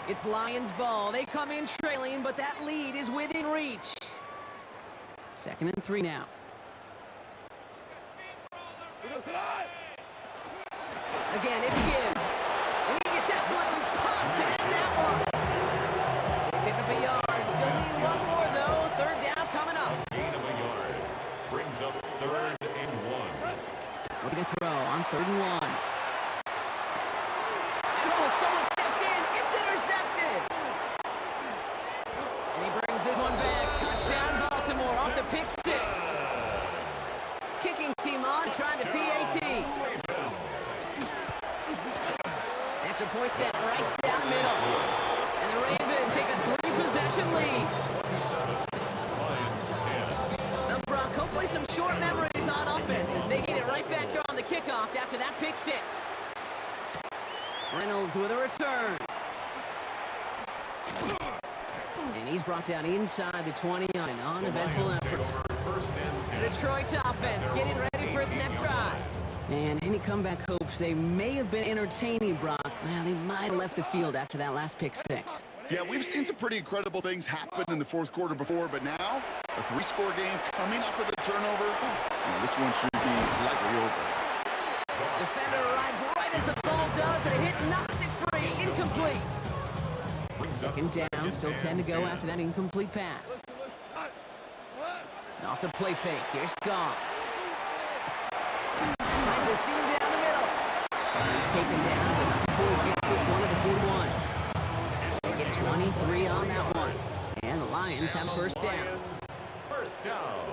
It's Lions ball. They come in trailing, but that lead is within reach. Second and 3 now. Again, it's Gibbs. And he gets absolutely popped to end that one. They pick up a yard. Still need one more, though. Third down coming up. Gain of a yard. Brings up third and 1. Looking to throw on third and 1. And oh, someone stepped in. It's intercepted. And he brings this one back. Touchdown Baltimore off the pick 6. Kicking team on, trying the PAT. Extra point set right down middle. And the Ravens take a 3-possession lead. Lions 10. Now, Brock, hopefully some short memories on offense as they get it right back here on the kickoff after that pick 6. Reynolds with a return. And he's brought down inside the 20 on an uneventful effort. First and 10. Detroit's offense getting ready for its next drive. And any comeback hopes they may have been entertaining, Brock. Well, they might have left the field after that last pick six. Yeah, we've seen some pretty incredible things happen in the fourth quarter before, but now, a three-score game coming off of a turnover, this one should be likely over. Defender arrives right as the ball does, and a hit knocks it free. Incomplete. Second down, still 10 to go after that incomplete pass. And off the play fake, here's Goff. Finds a seam down the middle. He's taken down, but not before he gets this one to the 41. They get 23 on that one. And the Lions have first down. First down.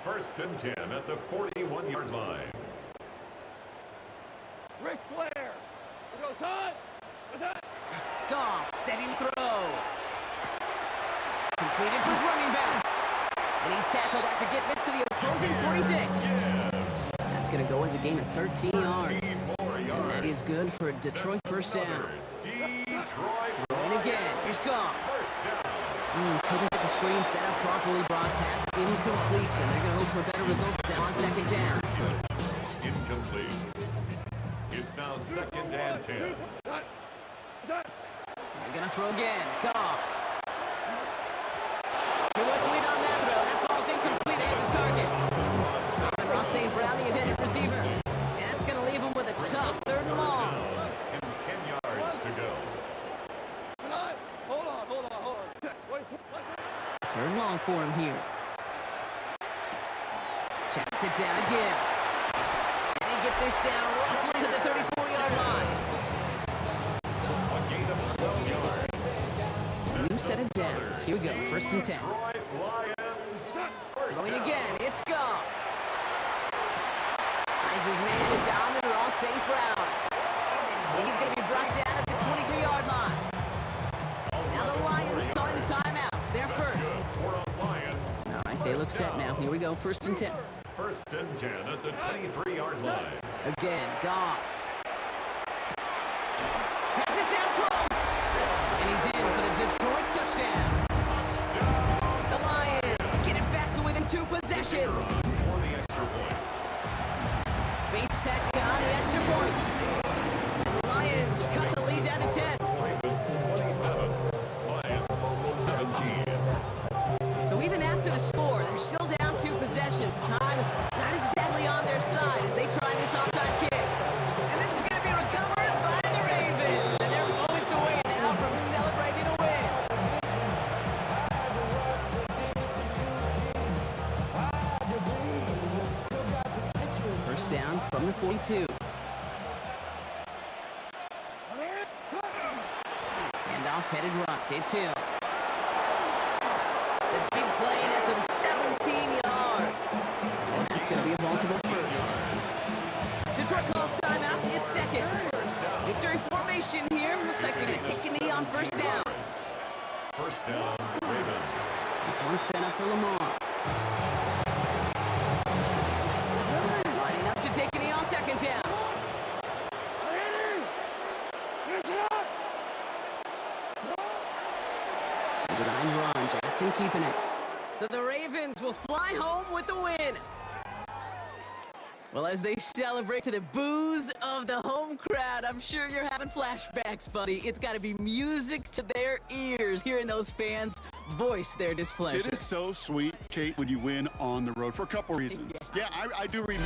First and 10 at the 41-yard line. Ric Flair. We go, Todd. Goff setting throw. Completed to his running back. And he's tackled after getting this to the opposing 46. That's going to go as a gain of 13 yards. And that is good for a Detroit first down. And again, here's Goff. Couldn't get the screen set up properly. Brock pass incomplete. And they're going to hope for better results now on second down. Incomplete. It's now second and 10. They're going to throw again. Goff. Too much weight on that throw. That ball's incomplete at his target. And Ross St. Brown, the intended receiver. And that's going to leave him with a tough third and long. And 10 yards to go. Hold on. Third and long for him here. Checks it down again. And they get this down roughly to the 34-yard line. A gain of 12 yards. So new set of downs. Here we go. First and 10. Detroit Lions. First Throwing down. again. It's Goff. Finds his man. It's Amon-Ra St. Brown. And he's going to be brought down at the 23-yard line. Now the Lions calling a timeout. They're first. All right, they look set now. Here we go. First and 10. First and 10 at the 23-yard line. Again, Goff. Has it down close. And he's in for the Detroit touchdown. The Lions get it back to within 2 possessions. For the extra point. Bates tacks down the extra point. And the Lions cut the lead down to 10. Ravens 27. Lions 17. So even after the score, they're still down 2 possessions. Time not exactly on their side as they try this onside kick. And this is going to be recovered by the Ravens. And they're moments away now from celebrating a win. First down from the 42. Handoff headed right. It's Hill. The big play nets him 17 yards. And that's going to be a Baltimore first. Detroit calls timeout. It's second. Victory formation here. Looks like they're going to take a knee on first down. First down, Ravens. This one's set up for Lamar. Lining up to take a knee on second down. Design run. Jackson keeping it. So the Ravens will fly home with the win. Well, as they celebrate to the boos of the home crowd, I'm sure you're having flashbacks, buddy. It's got to be music to their ears, hearing those fans voice their displeasure. It is so sweet, Kate, when you win on the road for a couple reasons. Yeah, I do remember.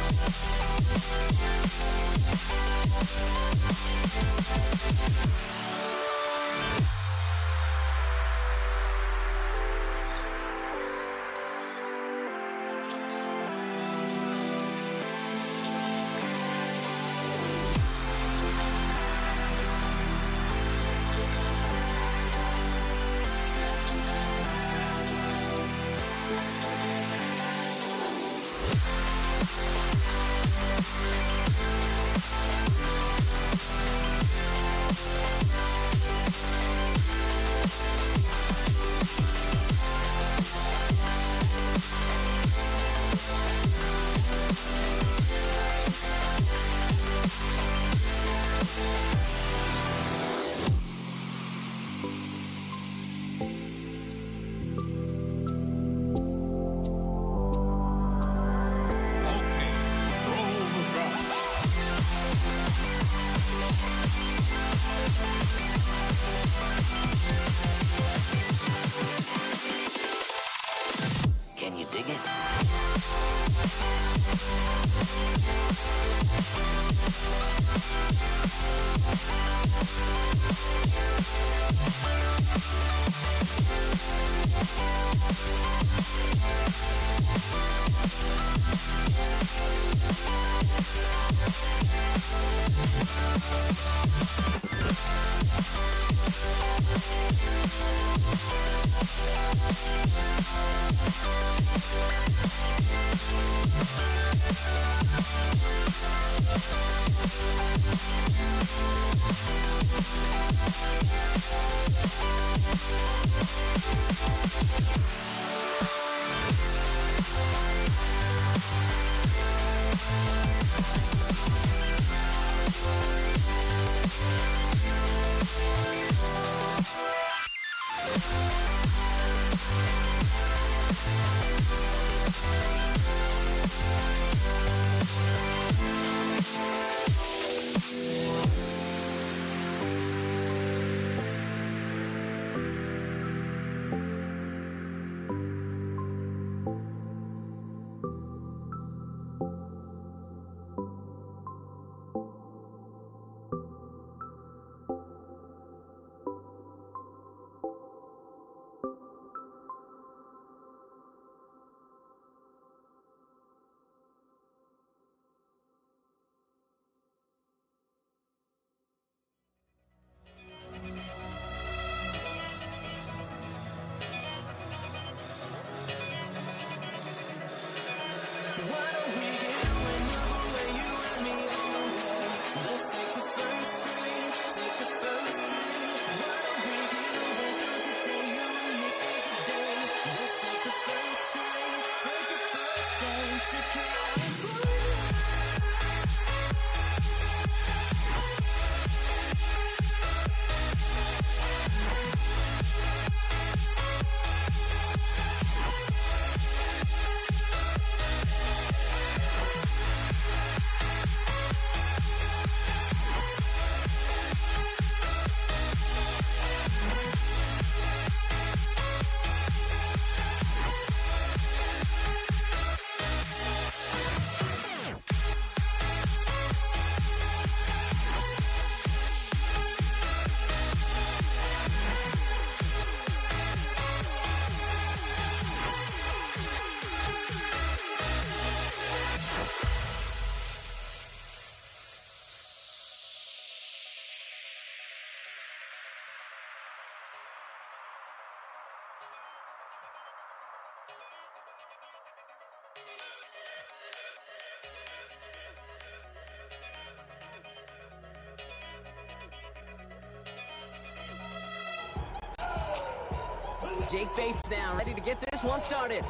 Jake Bates now ready to get this one started.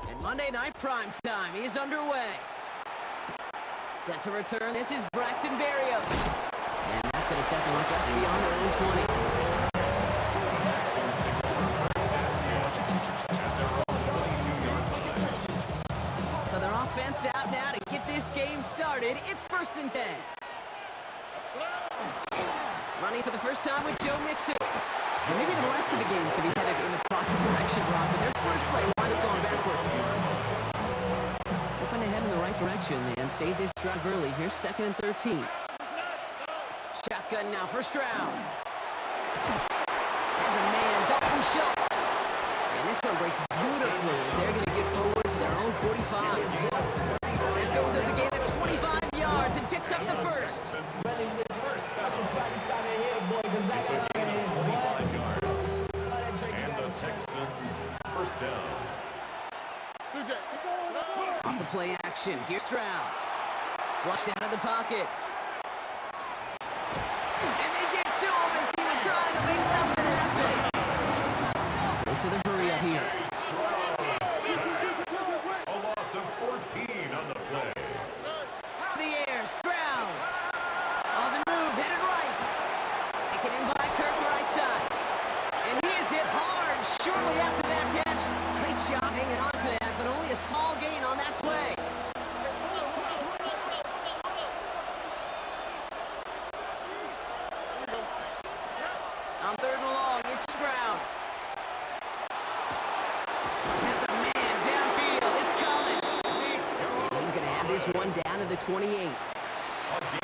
And Monday Night Prime Time is underway. Set to return, this is Braxton Berrios. And that's going to set them up just beyond their own 20. So their offense out now to get this game started. It's 1st and 10. Running for the first time with Joe Mixon. And maybe the rest of the game's going to be headed in the proper direction, Rob, but their first play winds up going backwards. Hoping to head in the right direction and save this drive early. Here's 2nd and 13. Shotgun now for Stroud. Has a man, Dalton Schultz. And this one breaks beautifully as they're going to get forward to their own 45. That goes as a gain of 25 yards and picks up the first. Special practice out of here, boy, because that's what I get. And the Texans first down. Off the play action, here's Stroud. Flushed out of the pocket. And they get to him as he was trying to make something happen. Goes to the hurry up here. A loss of 14 on the play. To the air, Stroud. On the move, headed right. Taken in by Kirk right side. And he is hit hard shortly after that catch. Great job hanging on to that, but only a small gain on that play. On 3rd and long, it's Stroud. Has a man downfield. It's Collins. And he's going to have this one down to the 28.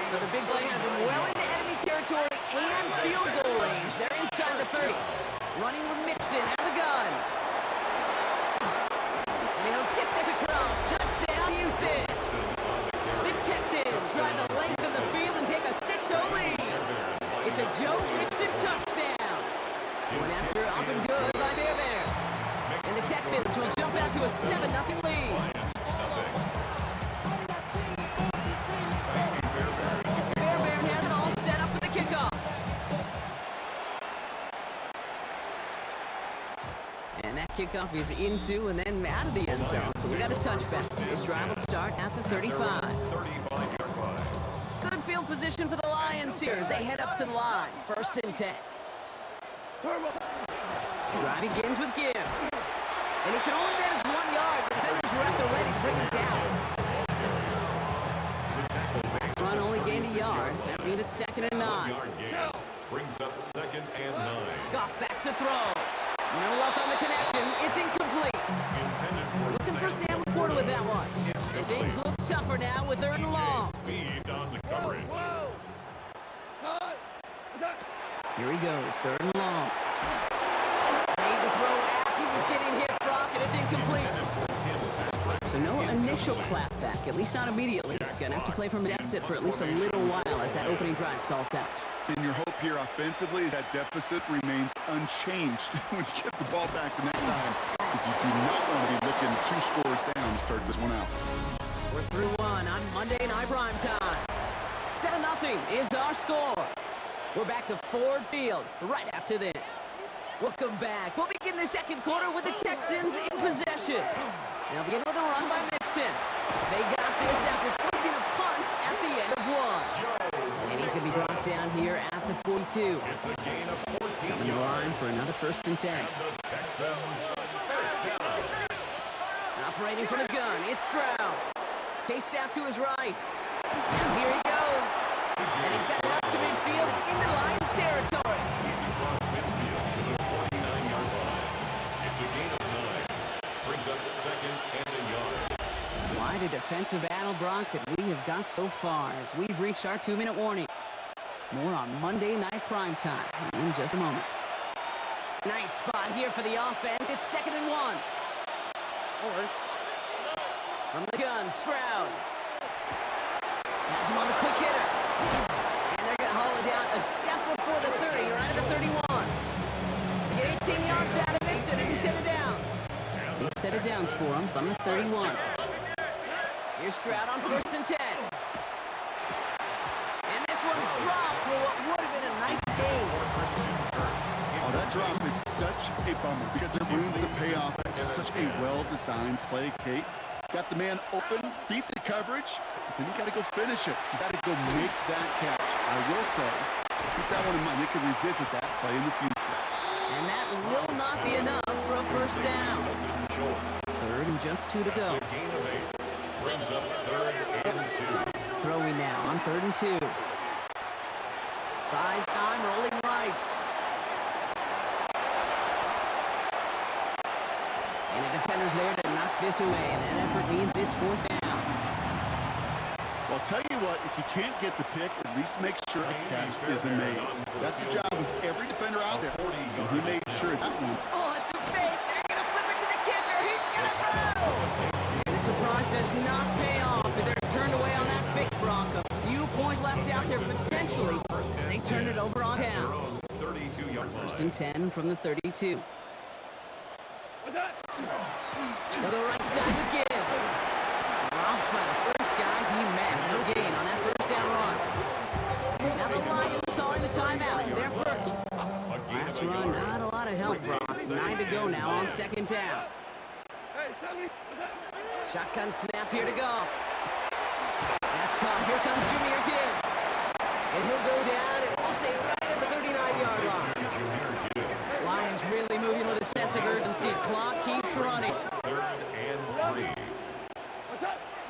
So the big play has him well into enemy territory and field goal range. They're inside the 30. Running with Mixon out of the gun. And he'll get this across. Touchdown, Houston. The Texans drive the length of the field and take a 6-0 lead. It's a Joe Mixon touchdown. Going after up and good by Fairbairn. And the Texans will jump out to a 7-0 lead. Kickoff is into and then out of the end zone. So we got a touchback. This drive will start at the 35. 35-yard line. Good field position for the Lions here as they head up to the line. 1st and 10. Drive begins with Gibbs. And he can only manage 1 yard. The defenders were at the ready to bring him down. Last run only gained a yard. That means it's 2nd and 9. Brings up 2nd and 9. Goff back to throw. No luck on the connection. It's incomplete. Looking for Sam Laporta with that one. And things look tougher now with 3rd and long. Speed on the coverage. Here he goes, 3rd and long. Made the throw as he was getting hit, Brock, and it's incomplete. So no initial clapback, at least not immediately. Gonna have to play from a deficit for at least a little while as that opening drive stalls out. And your hope here offensively is that deficit remains unchanged when you get the ball back the next time, because you do not want to be looking 2 scores down to start this one out. We're through one on Monday Night Prime Time. 7-0 is our score. We're back to Ford Field right after this. Welcome back. We'll begin the 2nd quarter with the Texans in possession. They'll begin with a run by Mixon. this after forcing a punt at the end of one. And he's going to be brought down here at the 42. It's a gain of 14 Coming to the line for another 1st and 10. And the Texans first down. Operating from the gun, it's Stroud. Chased out to his right. And here he goes. And he's got it up to midfield and into Lions territory. He's across midfield to the 49-yard line. It's a gain of 9. Brings up 2nd and a yard. Quite a defensive battle, Brock, that we have got so far as we've reached our 2-minute warning. More on Monday Night Primetime in just a moment. Nice spot here for the offense. It's 2nd and 1. From the gun, Stroud. Has him on the quick hitter. And they're going to haul it down a step before the 30, right at the 31. Get 18 yards out of it, and a new set of downs. New set of downs for him from the 31. Here's Stroud on 1st and 10. And this one's dropped for what would have been a nice gain. Oh, that drop is such a bummer because it ruins the payoff of such a well-designed play, Kate. Got the man open, beat the coverage, but then you got to go finish it. You got to go make that catch. I will say, keep that one in mind. They can revisit that play in the future. And that will not be enough for a 1st down. 3rd and just 2 to go. Gain of 8. Brings up 3rd and 2. Throwing now on 3rd and 2. Buys time, rolling right. And the defender's there to knock this away, and that effort means it's 4th down. Well, I'll tell you what, if you can't get the pick, at least make sure a catch isn't made. That's the job of every defender out there. And he made sure that one. Oh, it's a fake. They're going to flip it to the kicker. He's going to throw. And the surprise does not pay off as they're turned away on that fake, Brock. A few points left out there potentially as they turn it over on downs. 32-yard line. 1st and 10 from the 32. To the right side with Gibbs. Dropped by the first guy he met. No gain on that 1st down run. Now the Lions calling the timeout. It's their 1st. Last run, not a lot of help, Brock. 9 to go now on 2nd down. Shotgun snap here to Goff. That's caught. Here comes Jahmyr Gibbs. And he'll go down, and we'll say right at the 39-yard line. Lions really moving with a sense of urgency. Clock keeps running. 3rd and 3.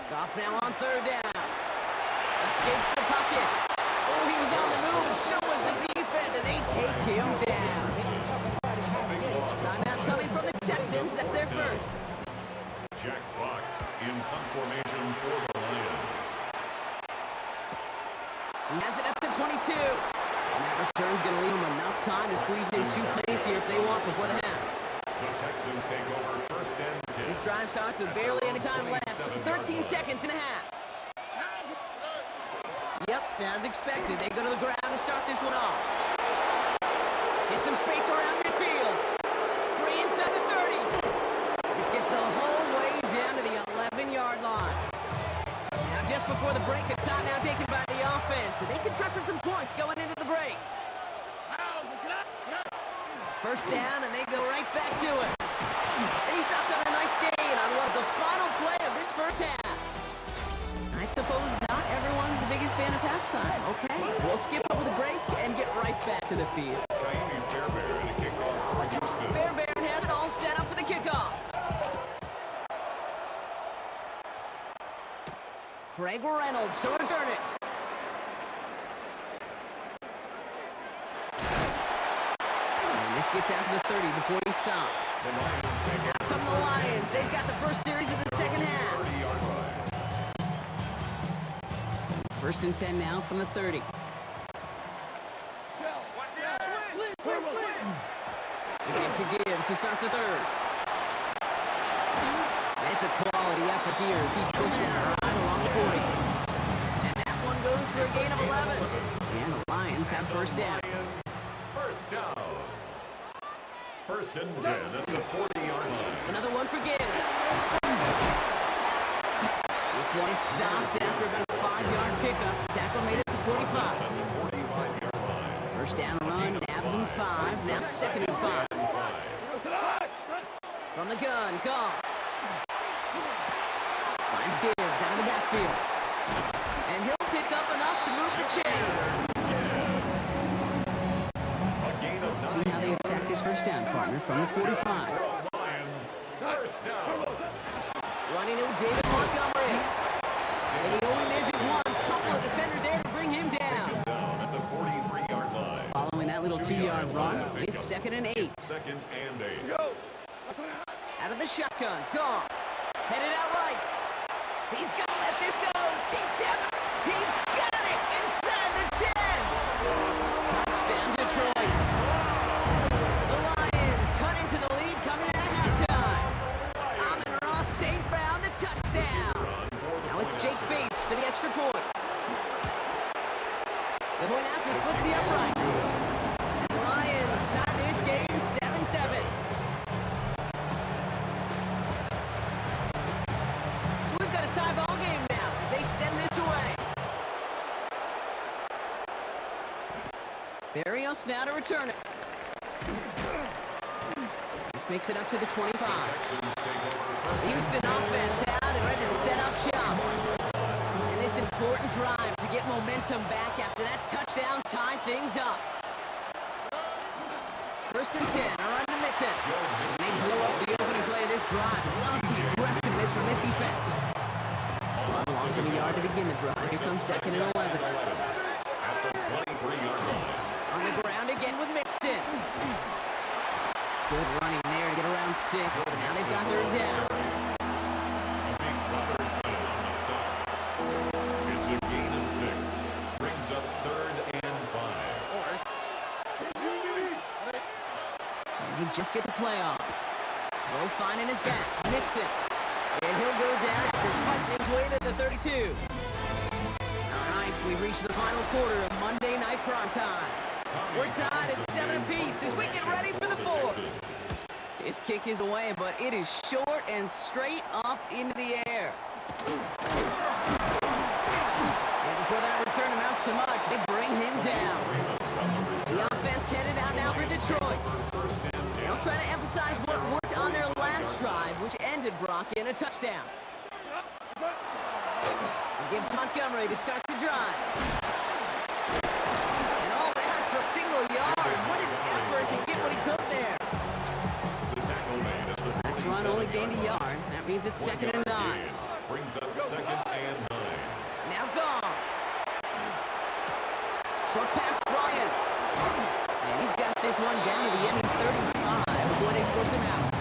Goff now on 3rd down. Escapes the pocket. Oh, he was on the move, and so was the defense, and they take him down. Timeout coming from the Texans. That's their 1st. Jack Fox in punt formation for the Lions. He has it up to 22. And that return's going to leave them enough time to squeeze in 2 plays here if they want before the half. The Texans take over 1st and 10. This drive starts with barely any time left. 13 seconds and a half. Yep, as expected, they go to the ground to start this one off. Get some space around midfield. 3 inside the 30. This gets the whole way down to the 11-yard line. Now, just before the break, a timeout taken by the offense, and they can try for some points going into the break. 1st down, and they go right back to it. And he stopped on a nice gain on what was the final play of this 1st half. I suppose not everyone's the biggest fan of halftime. Okay, we'll skip over the break and get right back to the field. Ka'imi Fairbairn to kick off for Houston. Fairbairn has it all set up for the kickoff. Greg Reynolds to return it. And this gets out to the 30 before he stopped. Out come the Lions. They've got the 1st series of the 2nd half. 30-yard line. 1st and 10 now from the 30. Give to Gibbs to start the 3rd. It's a quality effort here as he's pushed out right along the 40. And that one goes for a gain of 11. And the Lions have 1st down. First down. 1st and 10 at the 40-yard line. Another one for Gibbs. This one is stopped after about a 5-yard pickup. Tackle made it to 45. 45-yard line. 1st down run, nabs him 5. Now 2nd and 5. From the gun, Goff. Finds Gibbs. He's out of the backfield. And he'll pick up enough to move the chains. A gain of Let's see how they attack this first down, partner, from the 45. Lions. First down. Running to David Montgomery. And he only manages one. Couple of defenders there to bring him down. Down at the 43-yard line. Following that little 2-yard run, it's 2nd and 8. Second and 8. Out of the shotgun, Goff. Headed out right. He's got to let this go. Deep down. He's got it inside the 10. Touchdown, Detroit. The Lions cut into the lead coming into halftime. Amon-Ra St. Brown, the touchdown. Now it's Jake Bates for the extra point. The point after splits the upright. And the Lions tie this game 7-7. So we've got a tie ball game now as they send this away. Berrios now to return it. This makes it up to the 25. Houston offense out and ready to set up shop. And this important drive to get momentum back after that touchdown tied things up. 1st and 10, around to Mixon. And they blow up the opening play of this drive. Love the aggressiveness from this defense. Lost him a yard to begin the drive. Here comes 2nd and 11. At the 23-yard line. On the ground again with Mixon. Good running there to get around 6, but now they've got 3rd down. Big Robertson on the stop. It's a gain of 6. Brings up 3rd and 5. And they just get the play off. Low finding his back. Mixon. And he'll go down after fighting his way to the 32. All right, we've reached the final quarter of Monday Night Primetime. We're tied at 7 apiece as we get ready for the 4th. His kick is away, but it is short and straight up into the air. And before that return amounts to much, they bring him down. The offense headed out now for Detroit. They'll try to emphasize what worked on their last drive, which ended Brock in a touchdown. It gives Montgomery to start the drive. And all that for a single yard. What an effort to get what he could there. The tackle made at the Last run only gained a yard. That means it's 2nd and 9. Brings up 2nd and 9. Now gone. Short pass, Bryant. And he's got this one down to the end of 35 before they force him out.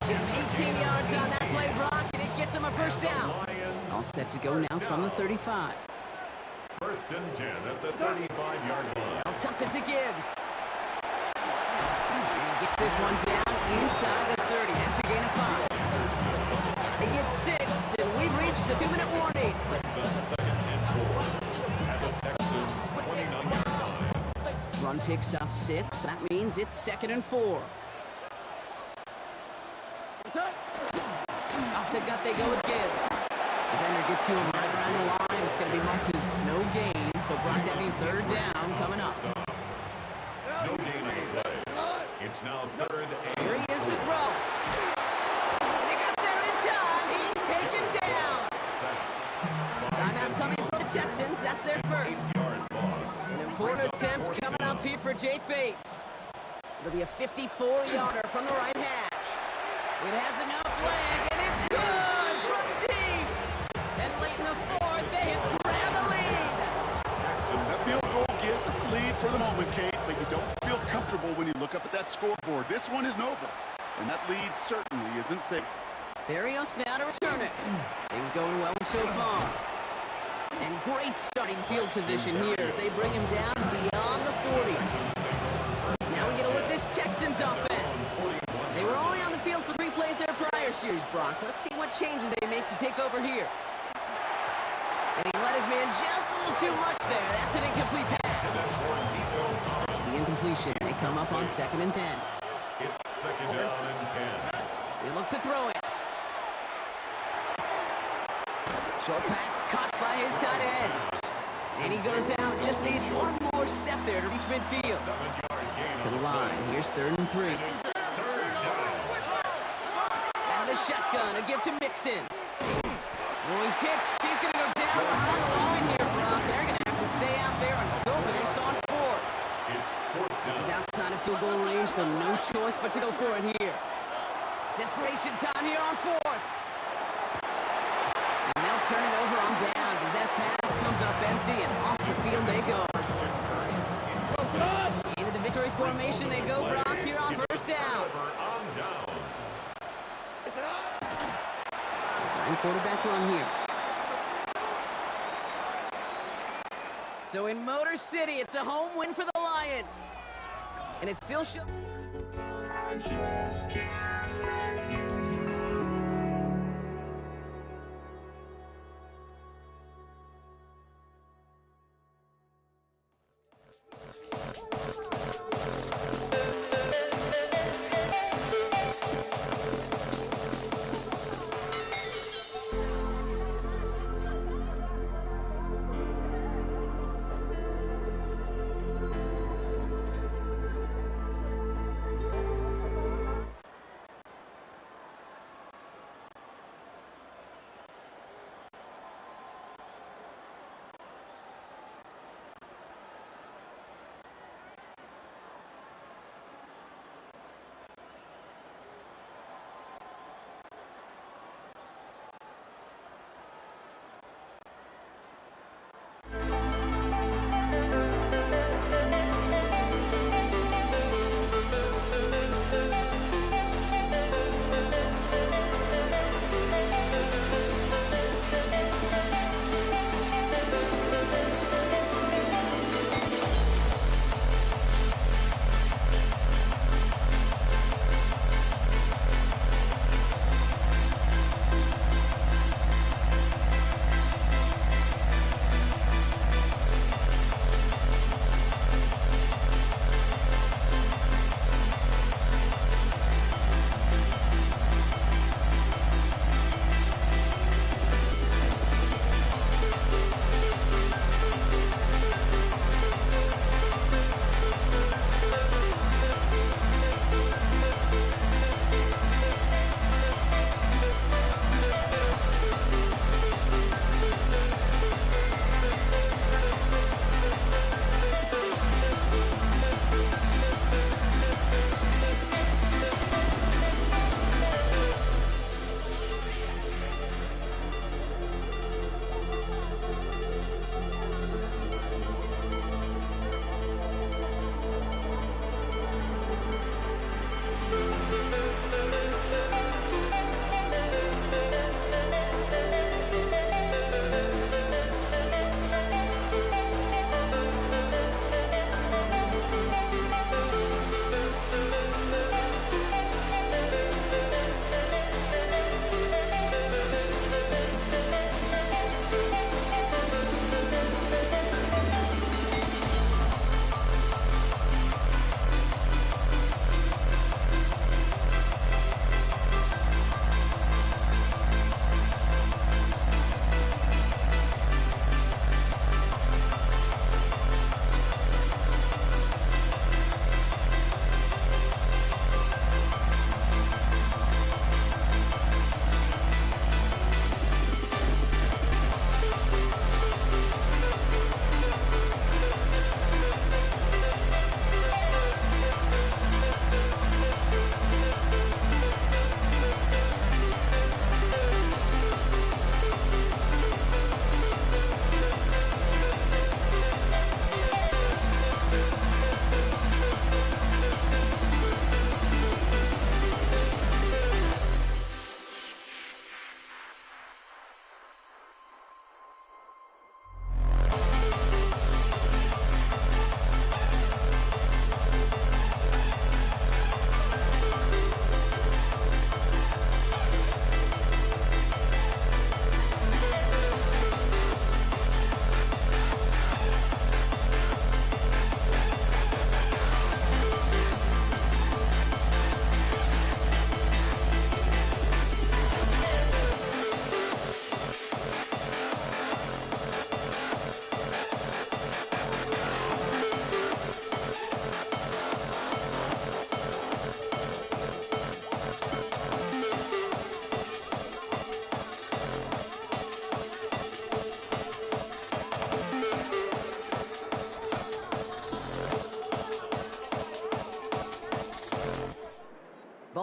Get him 18 yards on that play, Brock, and it gets him a 1st down. All set to go now from the 35. 1st and 10 at the 35-yard line. They'll toss it to Gibbs. And he gets this one down inside the 30. That's a gain of 5. They get 6, and we've reached the 2-minute warning. Brings up 2nd and 4 at the Texans' 29-yard line. Run picks up 6. That means it's 2nd and 4. Off the gut they go with Gibbs. Defender gets to him right around the line. It's going to be marked as no gain. So Brock, that means 3rd down coming up. No gain on the play. It's now 3rd and Here he is to throw. And they got there in time. He's taken down. Timeout coming from the Texans. That's their first. 8-yard loss. An important attempt coming up here for Jake Bates. It'll be a 54-yarder from the right hash. It has enough leg, and it's good from deep. And late in the 4th, they have grabbed the lead. That field goal gives them the lead for the moment, Kate, but you don't feel comfortable when you look up at that scoreboard. This one isn't over, and that lead certainly isn't safe. Berrios now to return it. Things going well so far. And great starting field position here as they bring him down beyond the 40. Now we get a look at this Texans offense. They were only on the field for 3 plays their prior series, Brock. Let's see what changes they make to take over here. And he let his man just a little too much there. That's an incomplete pass. After the incompletion, they come up on 2nd and 10. It's 2nd down and 10. They look to throw it. Short pass caught by his tight end. And he goes out. Just need one more step there to reach midfield. 7-yard gain To the line. Here's 3rd and 3. Out of the shotgun. A give to Mixon. Oh, he's hit. She's going to go down behind the line here, Brock. They're going to have to stay out there and go for this on fourth. It's fourth This is down. outside of field goal range, so no choice but to go for it here. Desperation time here on fourth. And they'll turn it over on downs as that pass comes up empty and off the field they go. Into the victory formation they go, Brock, here on first down. On down. Design quarterback run here. So in Motor City, it's a home win for the Lions. And it still shows.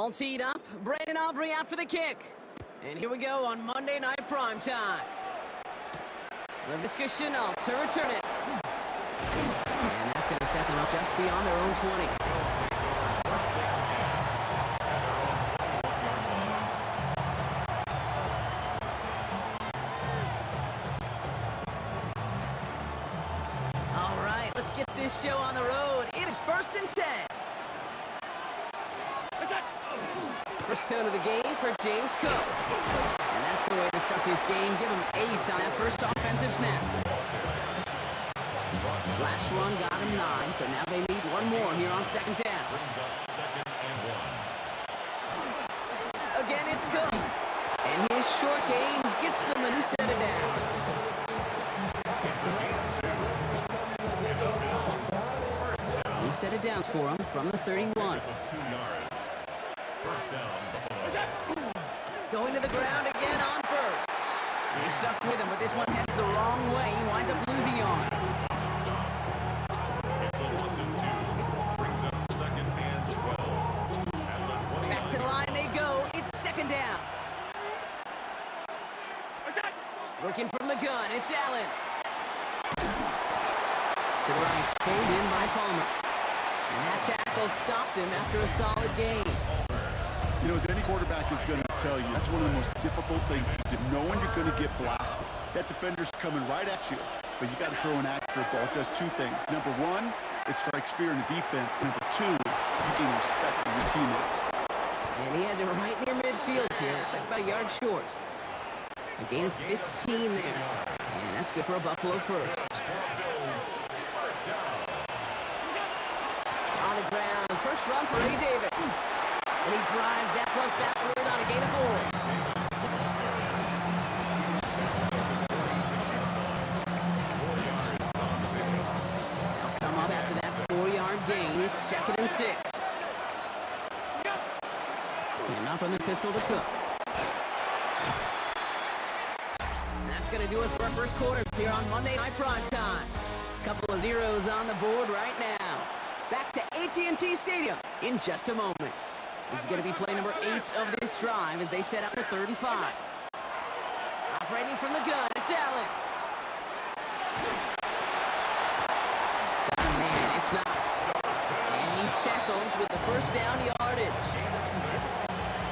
All teed up, Brandon Aubrey out for the kick. And here we go on Monday Night Primetime. Laviska Shenault to return it. And that's going to set them up just beyond their own 20. All right, let's get this show on the road. It is 1st and 10. First tone of the game for James Cook. And that's the way to start this game. Give him 8 on that first offensive snap. Last run got him 9, so now they need one more here on 2nd down. Brings up 2nd and 1. Again, it's Cook. And his short game gets them a new set of downs. It's a gain of 2. Give the Bills first down. New set of downs for him from the 31. Of 2 yards. First down, Buffalo. Going to the ground again on first. He stuck with him, but this one heads the wrong way. He winds up losing yards. It's a loss of 2. Brings up 2nd and 12. At the 20. Back to the line they go. It's 2nd down. Working from the gun, it's Allen. To the right, pulled in by Palmer. And that tackle stops him after a solid gain. You know, as any quarterback is going to tell you, that's one of the most difficult things to do, knowing you're going to get blasted. That defender's coming right at you, but you got to throw an accurate ball. It does 2 things. Number 1, it strikes fear in the defense. Number 2, you gain respect from your teammates. And he has it right near midfield here. It's like about a yard short. A gain of 15 there. And that's good for a Buffalo first. On the ground, first run for Ray Davis. And he drives that front backward on a gain of 4. Come up after that 4-yard gain. It's 2nd and 6. And not from the pistol to Cook. And that's going to do it for our first quarter here on Monday Night Primetime. Couple of zeros on the board right now. Back to AT&T Stadium in just a moment. This is going to be play number 8 of this drive as they set up for 35. Operating from the gun, it's Allen. Man, it's not. And he's tackled with the first down yardage.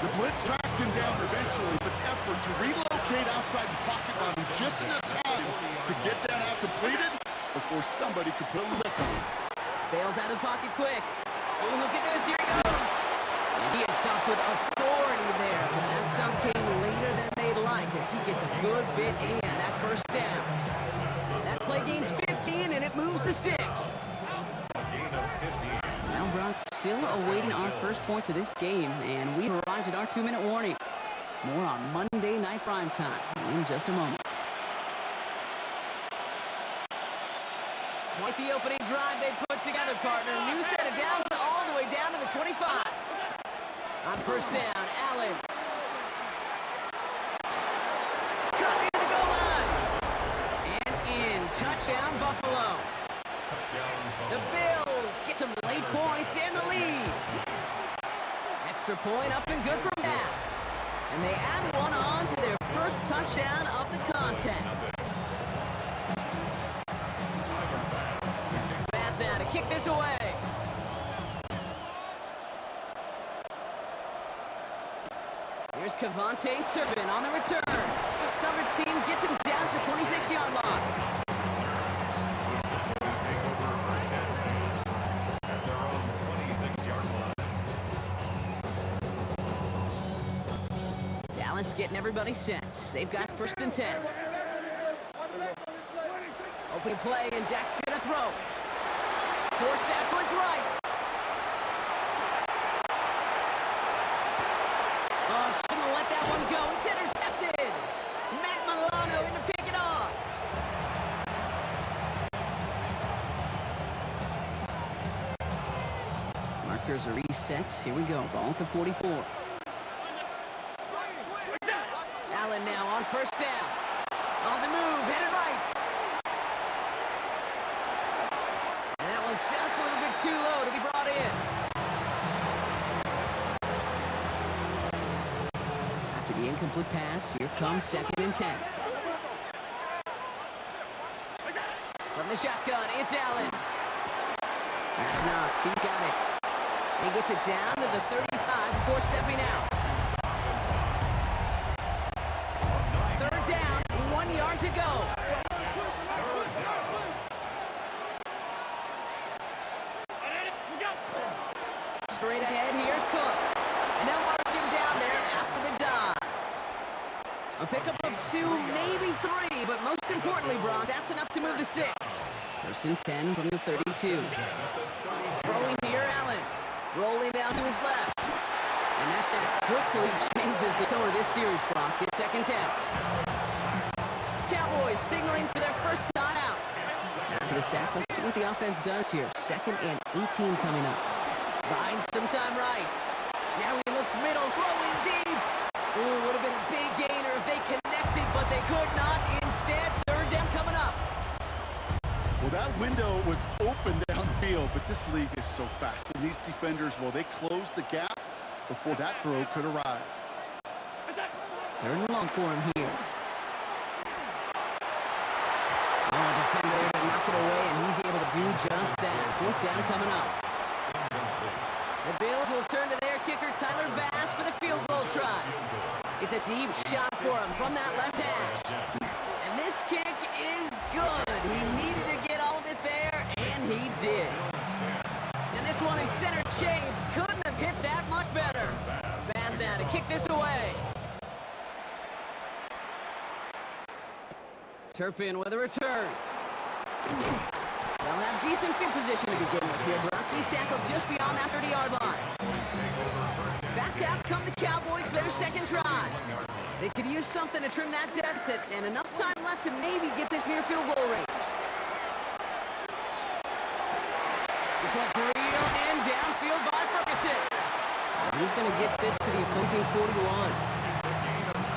The blitz tracked him down eventually, but the effort to relocate outside the pocket allowed him just enough time to get that out completed before somebody could put a lick on him. Bails out of the pocket quick. Oh, look at this. Here he goes. And he had stopped with authority there, but that stop came later than they'd like as he gets a good bit in that first down. That play gains 15, and it moves the sticks. Now Brock still awaiting our first points of this game, and we've arrived at our 2-minute warning. More on Monday Night Primetime in just a moment. Quite the opening drive they put together, partner. New set of downs all the way down to the 25. On first down, Allen. Cut near the goal line. And in. Touchdown, Buffalo. The Bills get some late points in the lead. Extra point up and good for Bass. And they add one on to their first touchdown of the contest. Bass now to kick this away. Here's Kevontae Turpin on the return. Coverage team gets him down at the 26-yard line. Dallas getting everybody set. They've got 1st and 10. Opening play, and Dak's gonna throw. Forced out to his right. Oh, shouldn't have let that one go. It's intercepted. Matt Milano in to pick it off. Markers are reset. Here we go. Ball at the 44. Allen now on first down. On the move, headed right. And that was just a little bit too low to be brought in. The incomplete pass. Here comes 2nd and 10. From the shotgun, it's Allen. That's Knox. He's got it. He gets it down to the 35 before stepping out. 3rd down, 1 yard to go. Straight ahead, here's Cook. And they'll mark him down there after the dive. A pickup of 2, maybe 3, but most importantly, Brock, that's enough to move the sticks. 1st and 10 from the 32. Throwing here, Allen. Rolling down to his left. And that's quickly changes the tone of this series, Brock. It's 2nd down. Cowboys signaling for their first time out. After the sack, let's see what the offense does here. 2nd and 18 coming up. Finds some time right. Now he looks middle, throwing deep. Ooh, would have been a big gainer if they connected, but they could not. Instead, 3rd down coming up. Well, that window was open downfield, but this league is so fast. And these defenders, well, they closed the gap before that throw could arrive. 3rd and long for him here. Oh, defender there to knock it away, and he's able to do just that. 4th down coming up. The Bills will turn to their kicker, Tyler Bass, for the field goal try. It's a deep shot for him from that left hash. And this kick is good. He needed to get all of it there, and he did. And this one is center shades. Couldn't have hit that much better. Bass now to kick this away. Turpin with a return. They'll have decent field position to begin with here. He's tackled just beyond that 30-yard line. Back out come the Cowboys for their 2nd try. They could use something to trim that deficit, and enough time left to maybe get this near field goal range. This one for real and downfield by Ferguson. He's going to get this to the opposing 41.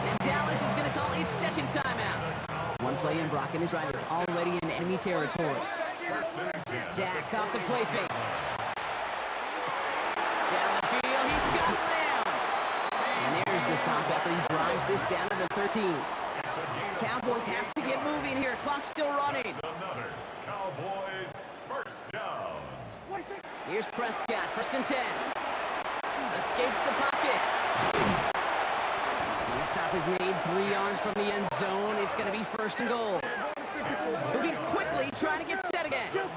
And Dallas is going to call its 2nd timeout. One play in, Brock, and his drive is already in enemy territory. Dak off the play fake. Down the field, he's got Lamb. And there's the stop after he drives this down to the 13. Cowboys have to get moving here. Clock's still running. Another Cowboys first down. Here's Prescott, 1st and 10. Escapes the pocket. And the stop is made 3 yards from the end zone. It's going to be 1st and goal. Moving quickly, trying to get set again. Completed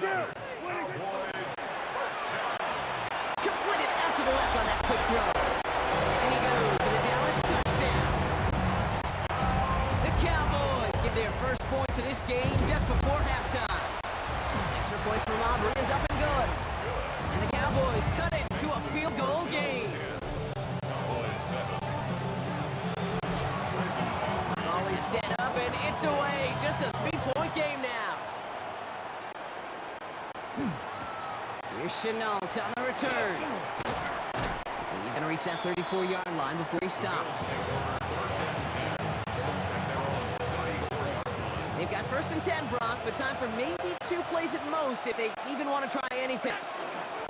out to the left on that quick throw. And he goes for the Dallas touchdown. The Cowboys get their first point to this game just before halftime. Extra point from Aubrey is up and good. And the Cowboys cut it to a field goal game. Always set up and it's away. Just a 3-point game now. Here's Chenault on the return. And he's going to reach that 34-yard line before he stops. They've got 1st and 10, Brock, but time for maybe 2 plays at most if they even want to try anything.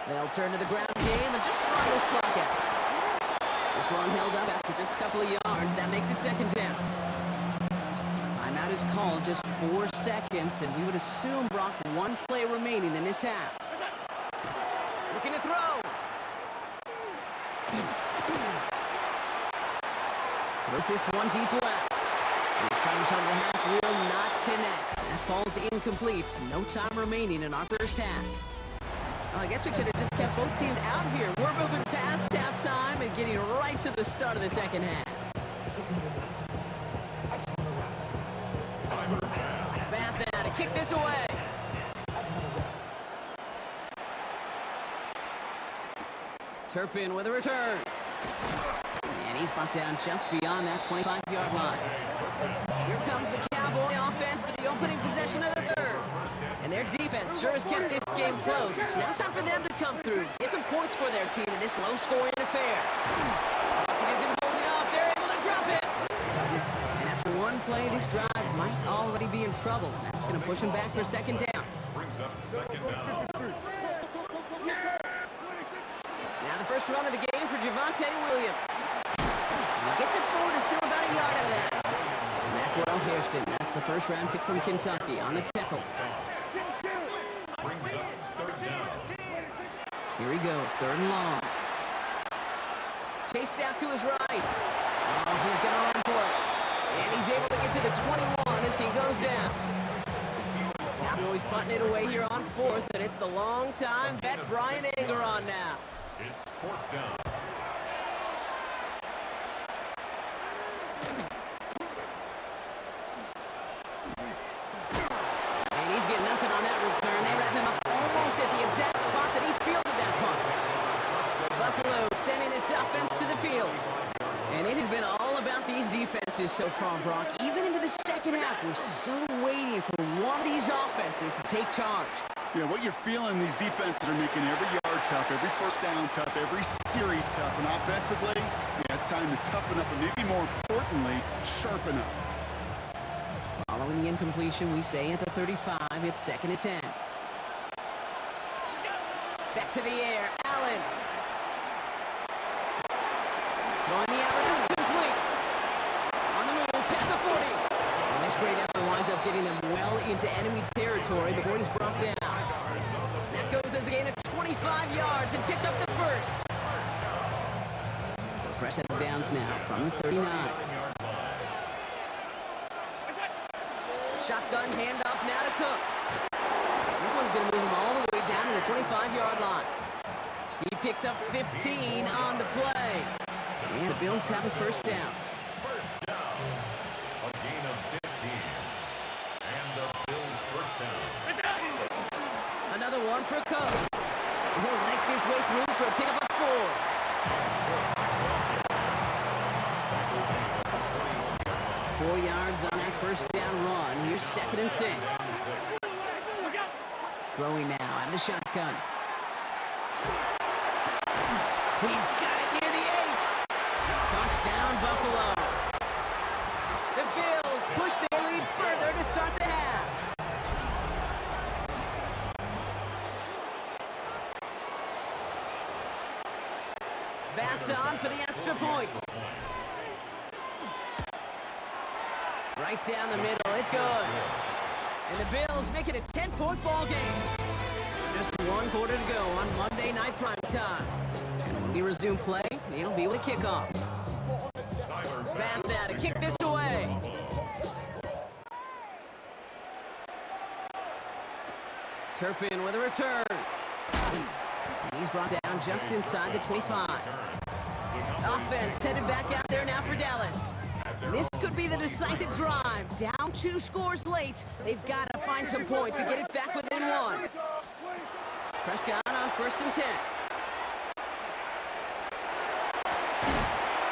They'll turn to the ground game and just run this clock out. This one held up after just a couple of yards. That makes it 2nd down. Timeout is called, just 4 seconds, and we would assume, Brock, 1 play remaining in this half. Looking to throw. Throws this one deep left. And his final shot of the half will not connect. That falls incomplete. No time remaining in our first half. Well, I guess we could have just kept both teams out here. We're moving past halftime and getting right to the start of the 2nd half. Bass now to kick this away. Turpin with a return. And he's brought down just beyond that 25-yard line. Here comes the Cowboy offense for the opening possession of the 3rd. And their defense sure has kept this game close. Now it's time for them to come through, get some points for their team in this low-scoring affair. It isn't holding up. They're able to drop it. And after 1 play, this drive might already be in trouble. That's going to push him back for 2nd down. Brings up 2nd down. Now the first run of the game for Javonte Williams. He Gets it forward to still about a yard out of that. And that's Will Hairston. That's the first-round pick from Kentucky on the tackle. Brings up third down. Here he goes, third and long. Chased out to his right. Oh, he's going to run for it. And he's able to get to the 21 as he goes down. Cowboys putting it away here on fourth, and it's the long-time vet Brian Anger on now. It's fourth down. And he's getting nothing on that return. They wrap him up almost at the exact spot that he fielded that punt. Buffalo sending its offense to the field. And it has been all about these defenses so far, Brock. Even into the second half, we're still waiting for one of these offenses to take charge. Yeah, what you're feeling, these defenses are making every yard tough, every first down tough, every series tough. And offensively, yeah, it's time to toughen up and maybe more importantly, sharpen up. Following the incompletion, we stay at the 35. It's second and 10. Back to the air. Allen. Throwing the out route complete. On the move, past the 40. And this great effort winds up getting them well into enemy territory before he's brought down. That goes as a gain of 25 yards and picked up the first. So fresh set of downs now from the 39. Shotgun handoff now to Cook. This one's going to move him all the way down to the 25-yard line. He picks up 15 on the play. And the Bills have a first down. First down. A gain of 15. And the Bills first down. Another one for Cook. And he'll knife his way through for a pickup of 4. 4 yards on that first down run. Here's second and 6. Throwing now out of the shotgun. He's got it near the 8. Touchdown, Buffalo. The Bills push their lead further to start the half. Basson for the extra point. Right down the middle, it's good. And the Bills make it a 10-point ball game. Just 1 quarter to go on Monday Night Primetime. And when we resume play, it'll be with a kickoff. Bass now to kick this away. Turpin with a return. And he's brought down just inside the 25. Offense headed back out there now for Dallas. This could be the decisive drive. Down 2 scores late. They've got to find some points to get it back within 1. Prescott on first and 10.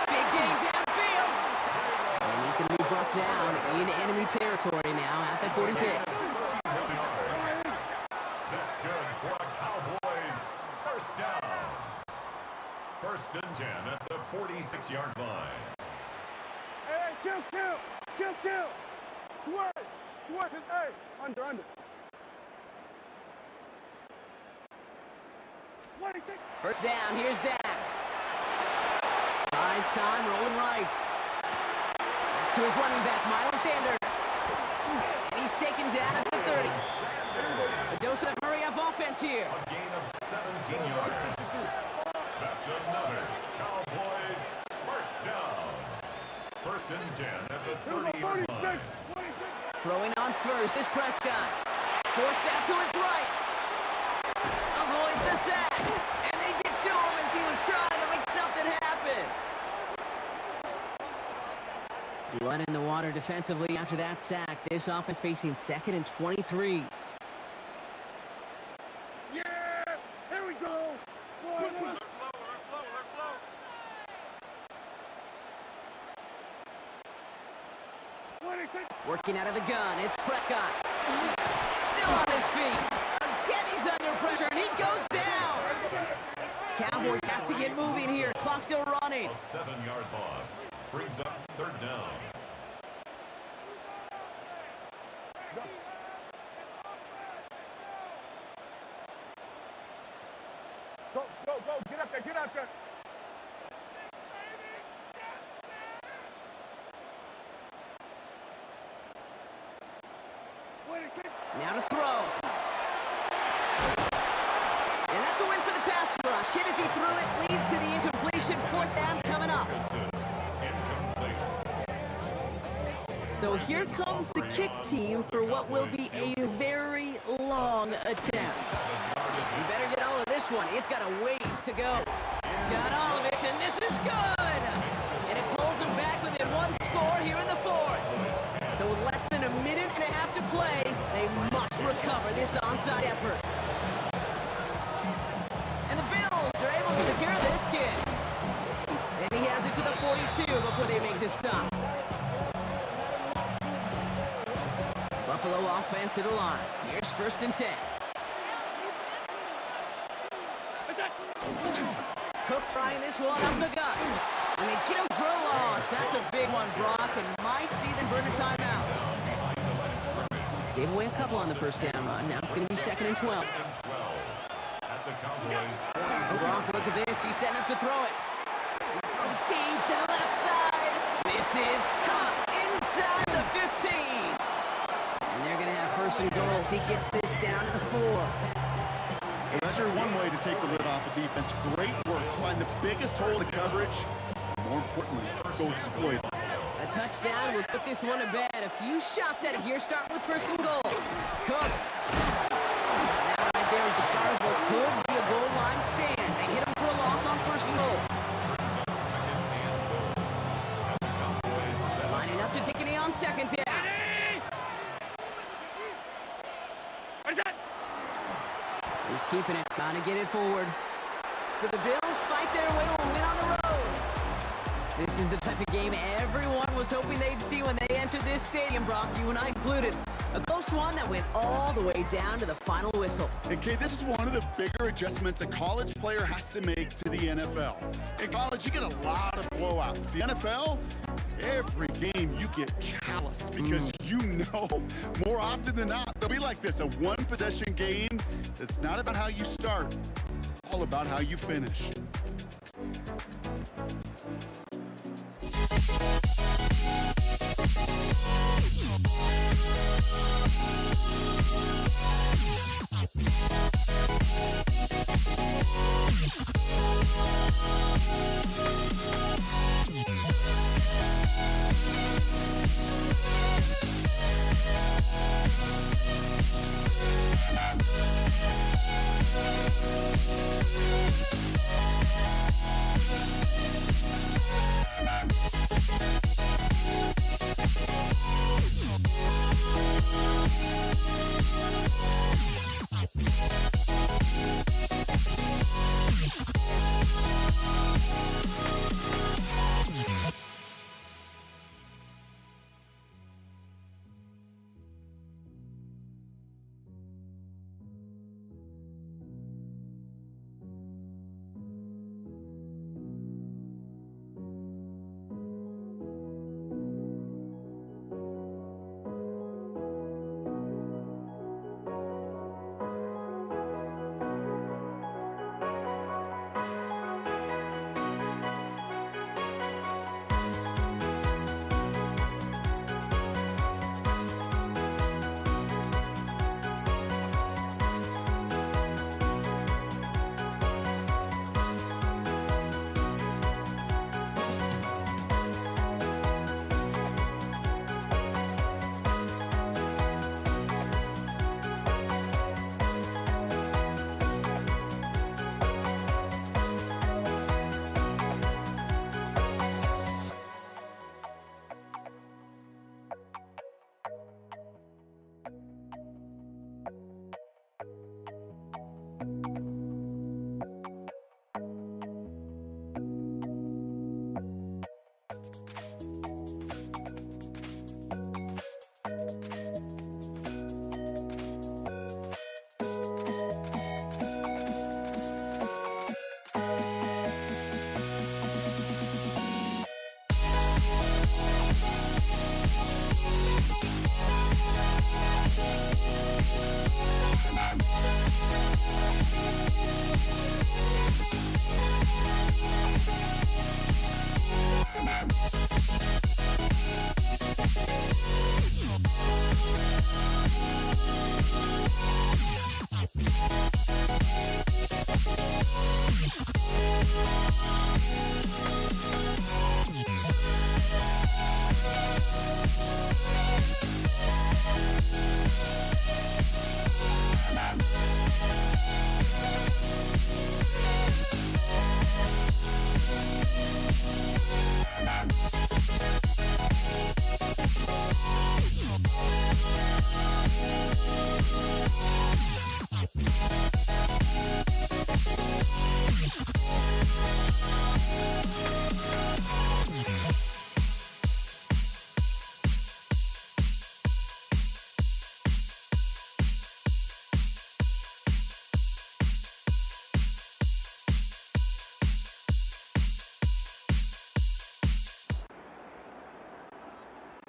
Big gain downfield. And he's going to be brought down in enemy territory now at the 46. That's good for the Cowboys. First down. First and 10 at the 46-yard line. Hey, kill. Swerve is, hey, under. What do you think? First down, here's Dak. Buys time, rolling right. That's to his running back, Miles Sanders. And he's taken down at the 30. A dose of hurry-up offense here. A gain of 17 yards. That's another Cowboys first down. First and 10 at the 30-yard line. Throwing on first is Prescott. Forced out to his right. Avoids the sack. And they get to him as he was trying to make something happen. Blood in the water defensively after that sack. This offense facing second and 23. Yeah, here we go. Working out of the gun, it's Prescott. Still on his feet. Again, he's under pressure, and he goes down. Cowboys have to get moving here. Clock still running. A 7-yard loss brings up third down. Go. Get up there. Now to throw. And that's a win for the pass rush. Hit as he threw it, leads to the incompletion. Fourth down coming up. Incomplete. So here comes the kick team for what will be a very long attempt. You better get all of this one. It's got a ways to go. Got all of it, and this is good. And it pulls them back within one score here in the fourth. So with less than a minute and a half to play, they must recover this onside effort. And the Bills are able to secure this kick. And he has it to the 42 before they make the stop. Buffalo offense to the line. Here's 1st and 10. Cook trying this one up the gut. And they get him for a loss. That's a big one, Brock, and might see them burn a timeout. Gave away a couple on the first down run. Now it's going to be 2nd and 12. At the Cowboys. Brock, look at this. He's setting up to throw it. He's thrown deep to the left side. This is caught inside the 15. And they're going to have 1st and goal as he gets this down to the 4. Well, that's your one way to take the lid off a defense. Great work to find the biggest hole in coverage. More importantly, go exploit it. A touchdown will put this one to bed. A few shots at it here, starting with 1st and goal. Cook. That right there is the start of what could be a goal line stand. They hit him for a loss on 1st and goal. Lining up to Tickety on 2nd down. He's keeping it. Gotta get it forward. So the Bills fight their way to a win on the road. This is the type of game everyone was hoping they'd see when they entered this stadium, Brock, you and I included. A close one that went all the way down to the final whistle. And Kate, this is one of the bigger adjustments a college player has to make to the NFL. In college, you get a lot of blowouts. The NFL, every game you get calloused because you know more often than not, they'll be like this, a one-possession game. It's not about how you start. It's all about how you finish.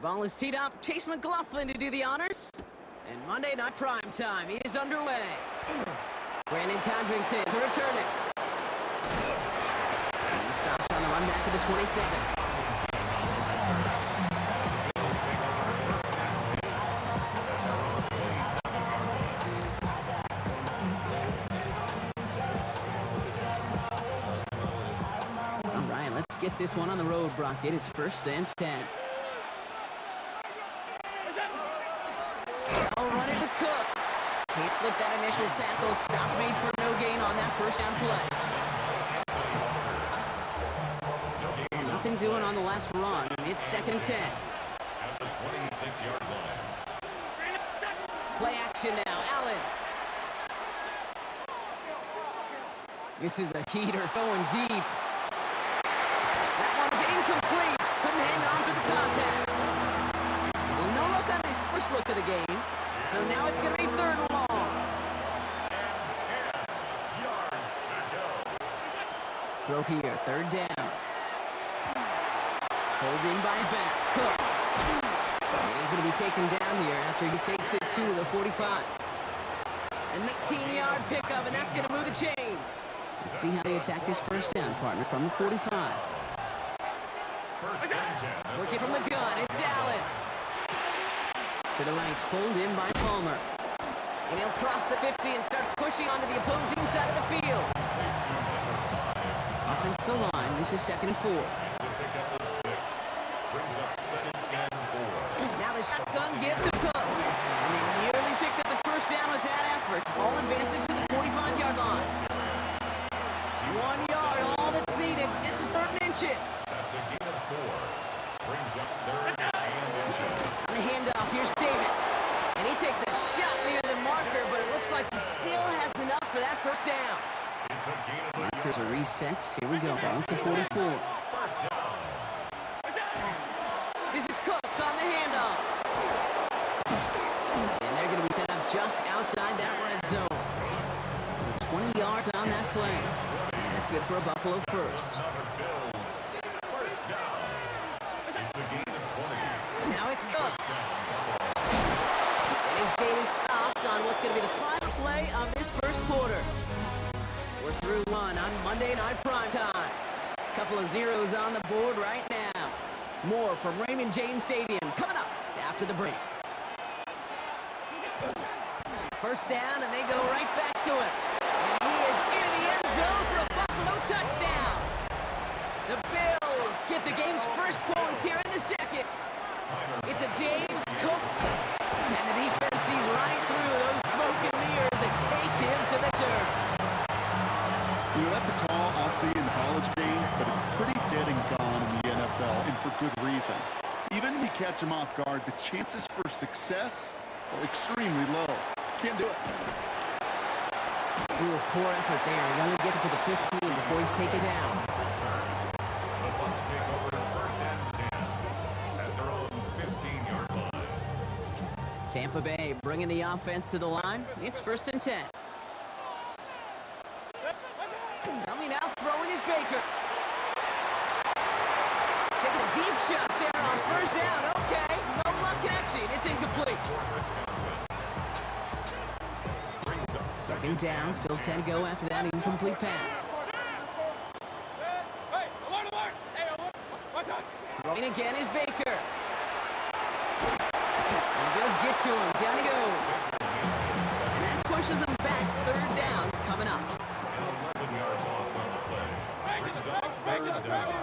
Ball is teed up. Chase McLaughlin to do the honors. And Monday Night Prime Time is underway. Brandon Condrington to return it. He stopped on the run back of the 27. All right, let's get this one on the road, Brock. It is 1st and 10. They'll run it with Cook. Can't slip that initial tackle. Stops made for no gain on that first down play. Nothing doing on the last run. It's 2nd and 10. At the 26-yard line. Play action now. Allen. This is a heater going deep. That one's incomplete. Couldn't hang on to the contact. Well, no look on his first look of the game. So now it's going to be 3rd and long. And 10 yards to go. Throw here, 3rd down. Holding by his back. Cook. And he's going to be taken down here after he takes it to the 45. A 19-yard pickup, and that's going to move the chains. Let's see how they attack this first down, partner, from the 45. 1st and 10. Working from the gun, it's Allen. To the right, pulled in by Palmer. And he'll cross the 50 and start pushing onto the opposing side of the field. Offensive line, this is 2nd and 4. It's a pickup of 6. Brings up 2nd and 4. Now the shotgun give to Cook. And they nearly picked up the first down with that effort. All advances to the 45-yard line. 1 yard, all that's needed. This is 3rd and inches. That's a gain of 4. Brings up 3rd and inches. On the handoff, here's Davis. And he takes a shot near the marker, but it looks like he still has enough for that first down. It's a gain of 3. Markers are reset. Here we go, ball to 44. First down. This is Cook on the handoff. And they're going to be set up just outside that red zone. So 20 yards on that play. And that's good for a Buffalo first. Bills. First down. It's a gain of 20. Now it's Cook. And his gain is stopped on what's going to be the final play of this first quarter. We're through one on Monday Night Prime Time. Couple of zeros on the board right now. More from Raymond James Stadium coming up after the break. First down, and they go right back to him. And he is in the end zone for a Buffalo touchdown. The Bills get the game's first points here in the 2nd. It's a James Cook. And the defense sees right through those smoke and mirrors and take him to the turf. You know, that's a call I'll see in the college game, but it's pretty dead and gone in the NFL, and for good reason. Even if you catch him off guard, the chances for success are extremely low. Can't do it. Ooh, poor effort there. He only gets it to the 15 before he's taken down. The Bucs take over 1st and 10 at their own 15-yard line. Tampa Bay bringing the offense to the line. It's 1st and 10. Coming out, throwing is Baker. Taking a deep shot there on 1st down. Okay, no luck connecting. It's incomplete. 2nd down, still 10 to go after that incomplete pass. Throwing again is Baker. And the Bills get to him. Down he goes. And that pushes him back. 3rd down coming up. 11 yards loss on the play. Brings up 3rd down.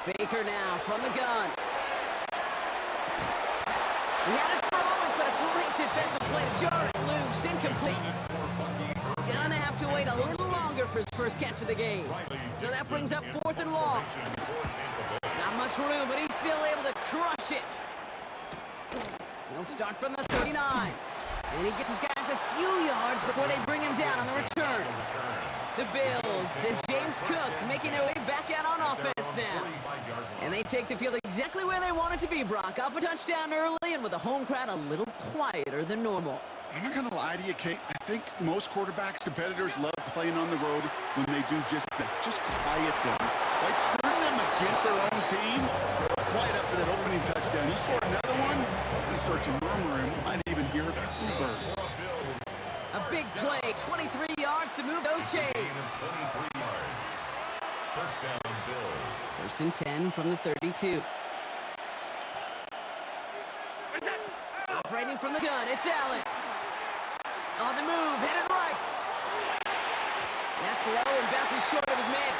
Baker now from the gun. He had a throw, but a great defensive play to jar it loose. Incomplete. Gonna have to wait a little longer for his first catch of the game. So that brings up 4th and long. Not much room, but he's still able to crush it. He'll start from the 39. And he gets his guys a few yards before they bring him down on the return. The Bills and James Cook making their way back out on offense now. And they take the field exactly where they want it to be, Brock. Off a touchdown early and with the home crowd a little quieter than normal. I'm not going to lie to you, Kate. I think most quarterbacks, competitors love playing on the road when they do just this. Just quiet them. Like, turn them against their own team. fight up for that opening touchdown. You score another one, you're going to start to murmur and we might even hear a few birds. A big play, 23 yards to move those chains. 23 yards. First down, Bills. First and 10 from the 32. Operating from the gun, it's Allen. On the move, headed right. That's low and bounces short of his man.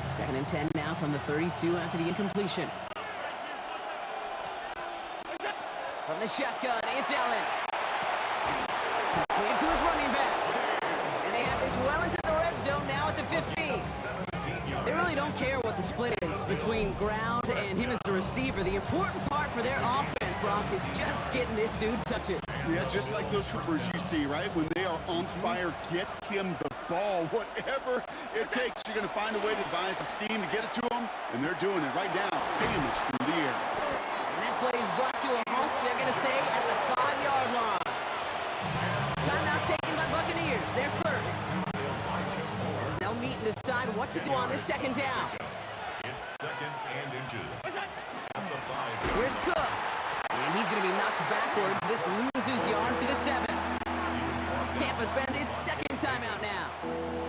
Second and 10 now from the 32 after the incompletion. From the shotgun, it's Allen. Complete to his running back. And they have this well into the red zone now at the 15. They really don't care what the split is between ground and him as the receiver. The important part for their offense, Brock, is just getting this dude touches. Yeah, just like those Hoopers you see, right? When they are on fire, get him the ball. Whatever it takes, you're going to find a way to devise a scheme to get it to him, and they're doing it right now. Damage through the air. And that play is brought to a halt, they're going to say, at the 5-yard line. Timeout taken by Buccaneers. They're first. As they'll meet and decide what to do on this second down. It's second and inches. At the 5. Here's Cook. And he's going to be knocked backwards. This loses yards to the 7. Tampa spends its second timeout now.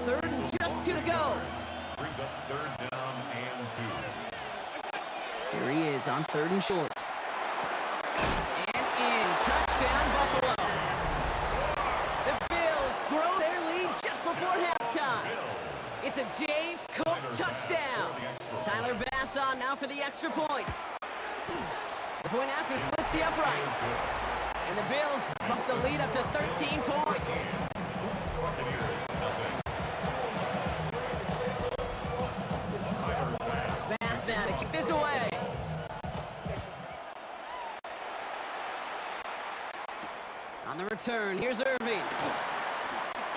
Third and just 2 to go. Brings up third down and 2. Here he is on third and short. And in. Touchdown, Buffalo. The Bills grow their lead just before halftime. It's a James Cook touchdown. Tyler Bass on now for the extra point. The point after splits the upright. And the Bills bump the lead up to 13 points. Bass now to kick this away. On the return, here's Irving.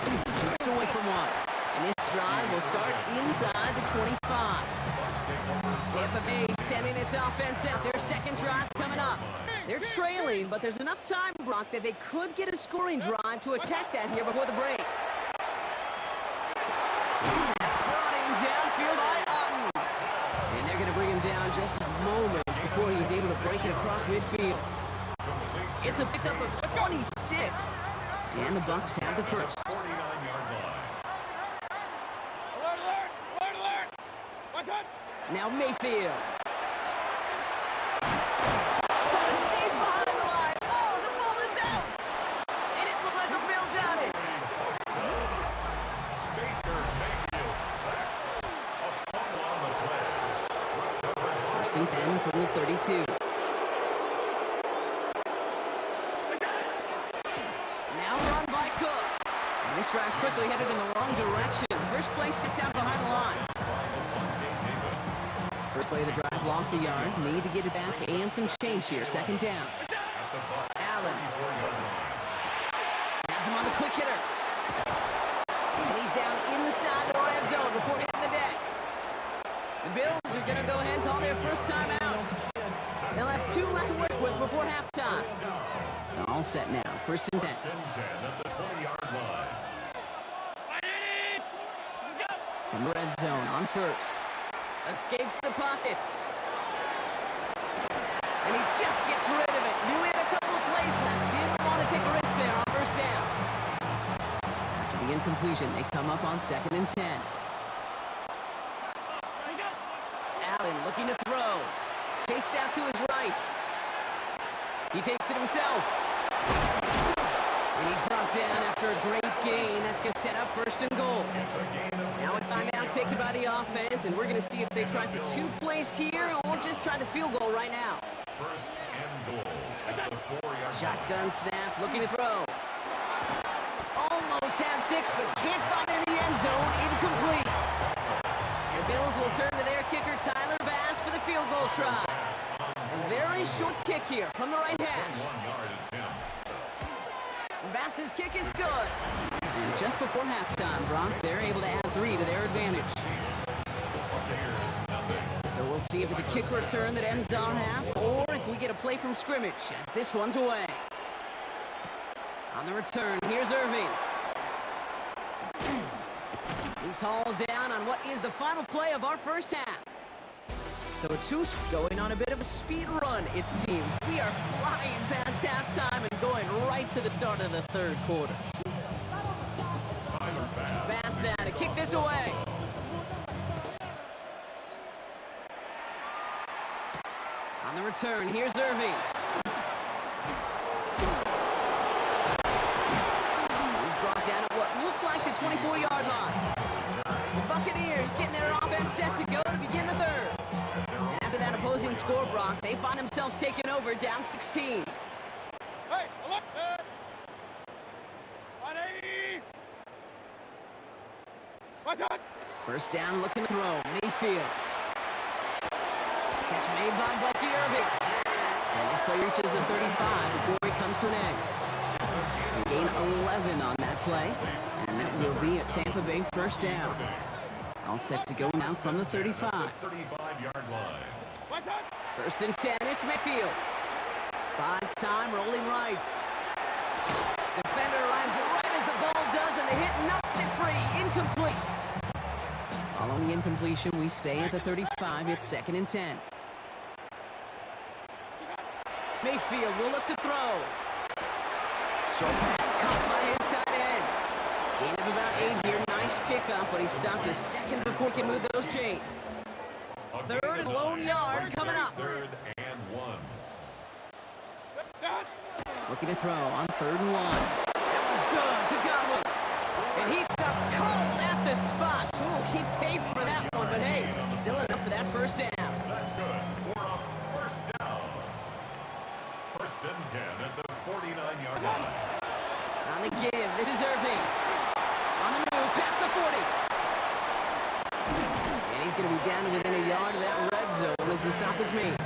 Just away from one. And this drive will start inside the 25. Tampa Bay sending its offense out. Their second drive coming up. They're trailing, but there's enough time, Brock, that they could get a scoring drive to attack that here before the break. That's brought in downfield by Otten. And they're going to bring him down just a moment before he's able to break it across midfield. It's a pickup of 26. And the Bucs have the first. 49-yard line. Alert! What's up? Now Mayfield. Deep behind the line. Oh, the ball is out. And it looked like a Bill got it. Baker Mayfield sacked. A fumble on the play. First and 10 from the 32. Now run by Cook. And this drive's quickly headed in the wrong direction. First play sit down behind the line. First play of the drive, lost a yard. Need to get it back and some change here. Second down. Allen. Has him on the quick hitter. And he's down inside the red zone before hitting the decks. The Bills are going to go ahead and call their first time out. They'll have 2 left to work with before halftime. All set now. First and 10. First and 10 at the 20-yard line. From the red zone on first. Escapes the pocket. And he just gets rid of it. Knew he had a couple of plays left. Didn't want to take a risk there on first down. After the incompletion, they come up on second and 10. Allen looking to throw. Chased out to his right. He takes it himself. And he's brought down after a great gain. That's going to set up first and goal. Now a timeout taken by the offense, and we're going to see if they try for 2 plays here or just try the field goal right now. First and goal at the 4-yard Shotgun snap, looking to throw. Almost had 6, but can't find it in the end zone. Incomplete. The Bills will turn to their kicker, Tyler Bass, for the field goal try. A very short kick here from the right hash. 1-yard attempt. Bass's kick is good. And just before halftime, Brock, they're able to add 3 to their advantage. So we'll see if it's a kick return that ends on half, or if we get a play from scrimmage, as this one's away. On the return, here's Irving. He's hauled down on what is the final play of our first half. So a two going on a bit of a speed run, it seems. We are flying past halftime and going right to the start of the third quarter. Pass now to kick this away. On the return, here's Irving. He's brought down at what looks like the 24-yard line. The Buccaneers getting their offense set to go to begin the third. And after that opposing score, Brock, they find themselves taking over down 16. Hey, look! 180! What's up? First down, looking to throw. Mayfield. Catch made by Bucky Irving. And this play reaches the 35 before it comes to an end. A gain 11 on that play. And that will be a Tampa Bay first down. All set to go now from the 35. 35-yard line. What's up? First and 10, it's Mayfield. Buys time, rolling right. Defender lines right as the ball does, and the hit knocks it free. Incomplete. Following the incompletion, we stay at the 35. It's second and 10. Mayfield will look to throw. Short pass caught by his tight end. Gain of about 8 here. Nice pickup, but he stopped a second before he can move those chains. Third and lone yard coming up. Third and 1. Looking to throw on third and 1. That one's good to Godwin. And he stopped cold at the spot. Ooh, he paid for that one, but hey, still enough for that first down. That's good. For a first down. First and 10 at the 49-yard line. On the give, this is Irving. On the move, past the 40. And he's going to be down to within a yard of that red zone as the stop is made.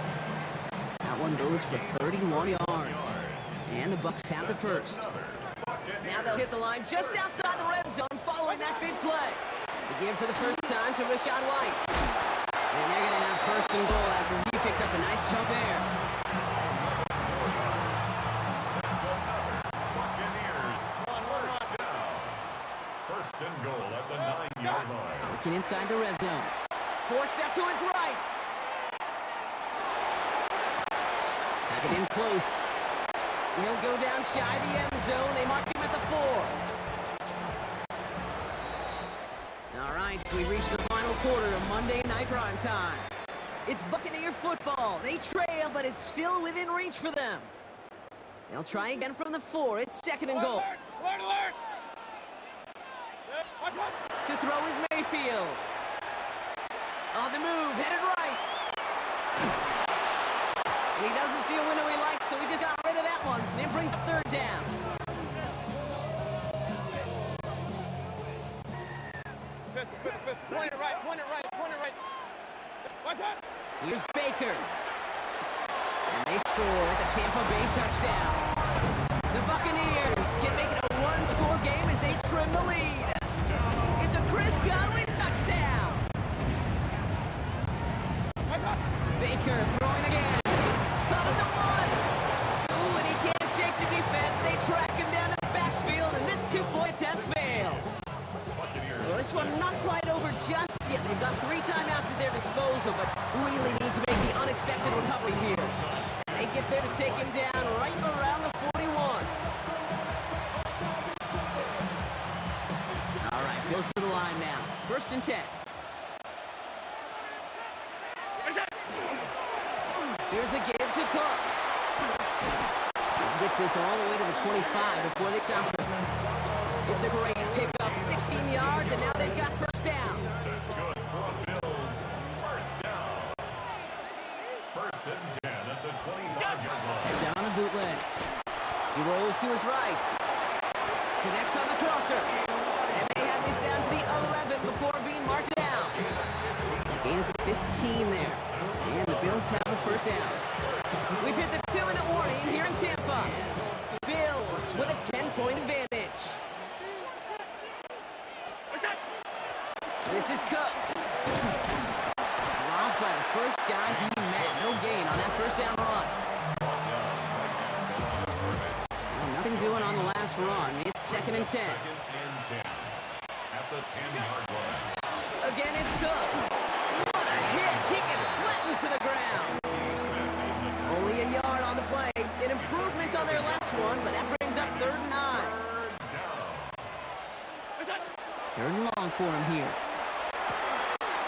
That one goes for 31 yards. And the Bucs have the first. Now they'll hit the line just outside the red zone following that big play. The give for the first time to Rachaad White. And they're going to have first and goal after he picked up a nice chunk there. Buccaneers, first down. First and goal at the 9-yard line. Working inside the red zone. Forced out to his right. Has it in close. He'll go down shy of the end zone. They mark him at the 4. All right, we reach the final quarter of Monday Night Prime Time. It's Buccaneer football. They trail, but it's still within reach for them. They'll try again from the 4. It's second and goal. Alert, alert! What's up? To throw is Mayfield. On the move, headed right. And he doesn't see a window he likes, so he just got rid of that one. And it brings up third down. Point it right, point it right, point it right. What's up? Here's Baker. And they score with a Tampa Bay touchdown. The Buccaneers can make it a one-score game as they trim the lead. It's a Chris Godwin touchdown. What's up? Baker throwing again. Caught at the 1. Ooh, and he can't shake the defense. They track him down to the backfield, and this two-point attempt fails. Well, this one not quite over just yet. They've got 3 timeouts at their disposal, but really need to make the unexpected recovery here. And they get there to take him down right around the 41. All right, goes to the line now. First and 10. Here's a give to Cook. Gets this all the way to the 25 before they stop him. It's a great pickup, 16 yards, and now they've got first down. That's good for the Bills. First down. First and 10 at the 25-yard line. It's out on a bootleg. He rolls to his right. Connects on the crosser. And they have this down to the 11 before being marked down. Gain of 15 there. And the Bills have the first down. We've hit the 2-minute warning here in Tampa. Bills with a 10-point advantage. This is Cook. Dropped by the first guy he met. No gain on that first down run. Well, nothing doing on the last run. It's second and 10. Second and 10 at the 10-yard line. again, it's Cook. What a hit! He gets flattened to the ground. Only a yard on the play. An improvement on their last one, but that brings up 3rd and 9. 3rd and long for him here.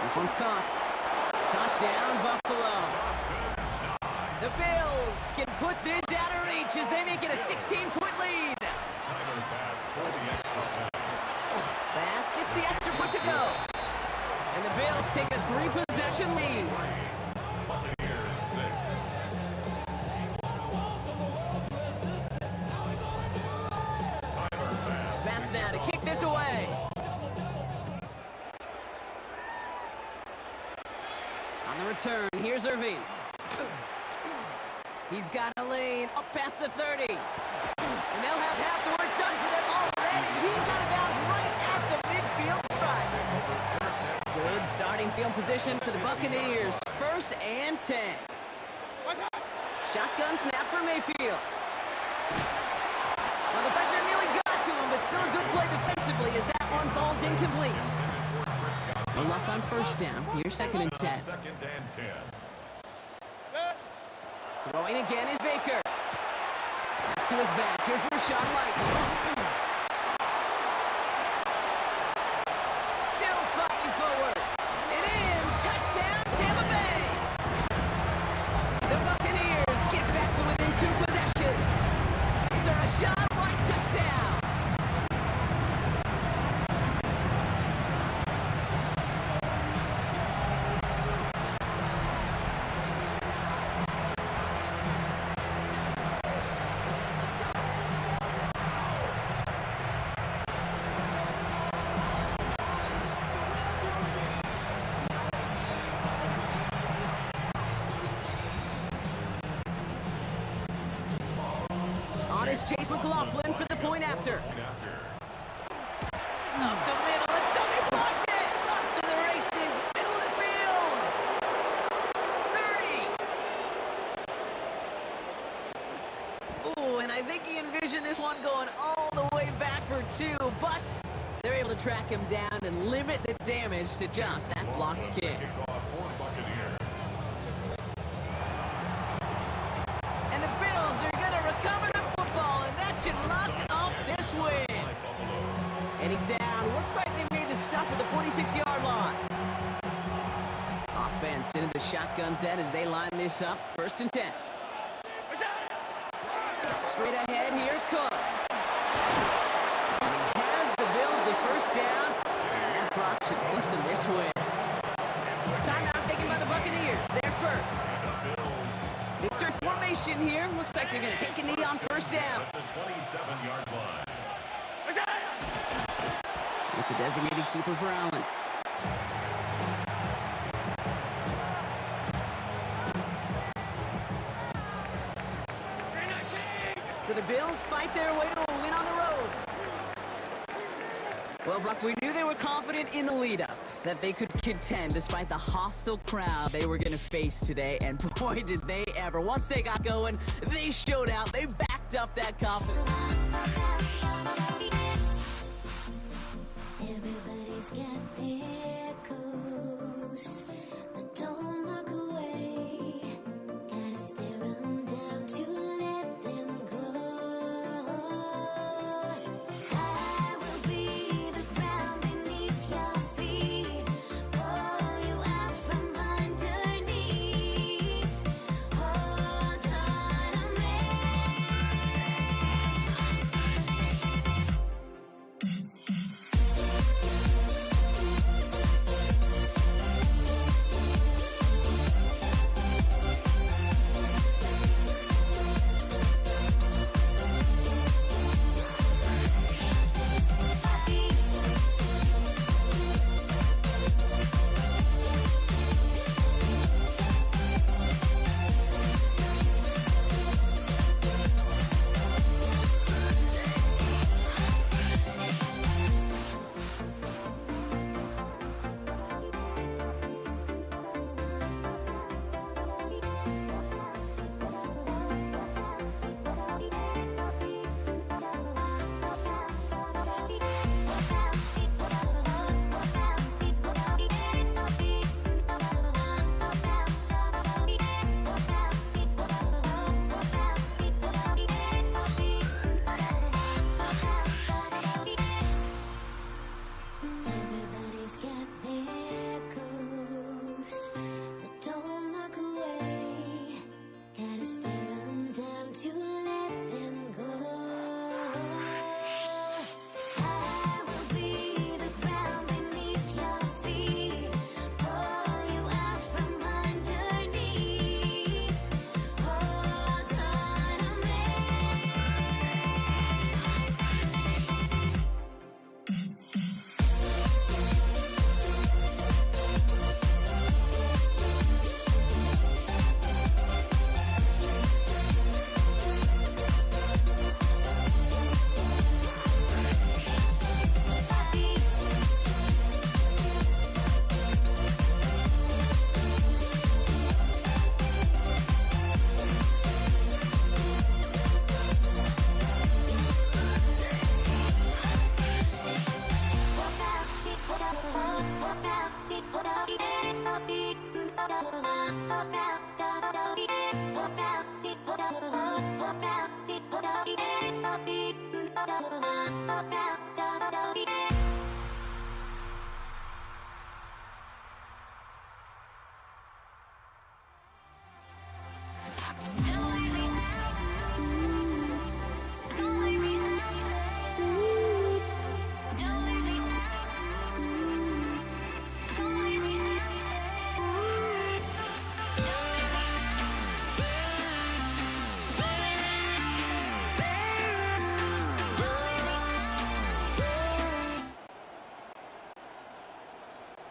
This one's caught. Touchdown, Buffalo. The Bills can put this out of reach as they make it a 16-point lead. Bass gets the extra point to go. And the Bills take a 3-possession lead. Bass now to kick this away. On the return, here's Irving. He's got a lane up past the 30. And they'll have half the work done for them already. He's out of bounds right at the midfield stripe. Good starting field position for the Buccaneers. 1st and 10. Shotgun snap for Mayfield. Well, the pressure nearly got to him, but still a good play defensively as that one falls incomplete. No luck on 1st down. Here's 2nd and 10. Throwing again is Baker. That's to his back. Here's Rashawn White. Still fighting forward. And in. Touchdown, Tampa Bay. The Buccaneers get back to within 2 possessions. It's a Rashawn White touchdown. On is Chase McLaughlin for the point after. Up the middle, and somebody blocked it! Off to the races, middle of the field! 30! Ooh, and I think he envisioned this one going all the way back for 2, but they're able to track him down and limit the damage to just that blocked kick. And the Bills are going to recover the football, and that should lock up this win. And he's down. Looks like they made the stop at the 46-yard line. Offense into the shotgun set as they line this up. 1st and 10. Straight ahead, here's Cook. And he has the Bills the 1st down, and that block should clinch them this win. Timeout taken by the Buccaneers. They're 1st. Victor formation here. Looks like they're going to take a knee on 1st down. It's a designated keeper for Allen. So the Bills fight their way to a win on the road. Well, Brock, we knew they were confident in the lead-up, that they could contend despite the hostile crowd they were going to face today, and boy, did they ever. Once they got going, they showed out. They backed up that confidence. Everybody's got their coast, but don't look away. Gotta stare them down to let them go. I will be the ground beneath your feet, pull you out from underneath. Hold on to me.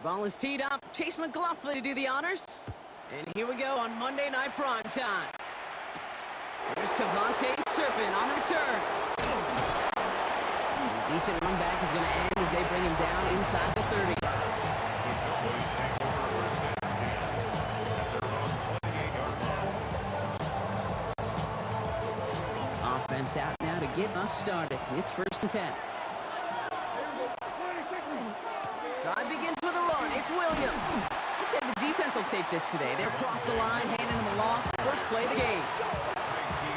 Ball is teed up. Chase McLaughlin to do the honors. And here we go on Monday Night Prime Time. There's Cavante Turpin on the return. A decent run back is going to end as they bring him down inside the 30. The Cowboys take over first and 10 at their own 28-yard line. Offense out now to get us started. It's first and 10. Drive begins with a run. It's Williams. I'd say the defense will take this today. They're across the line, handing them a loss. First play of the game.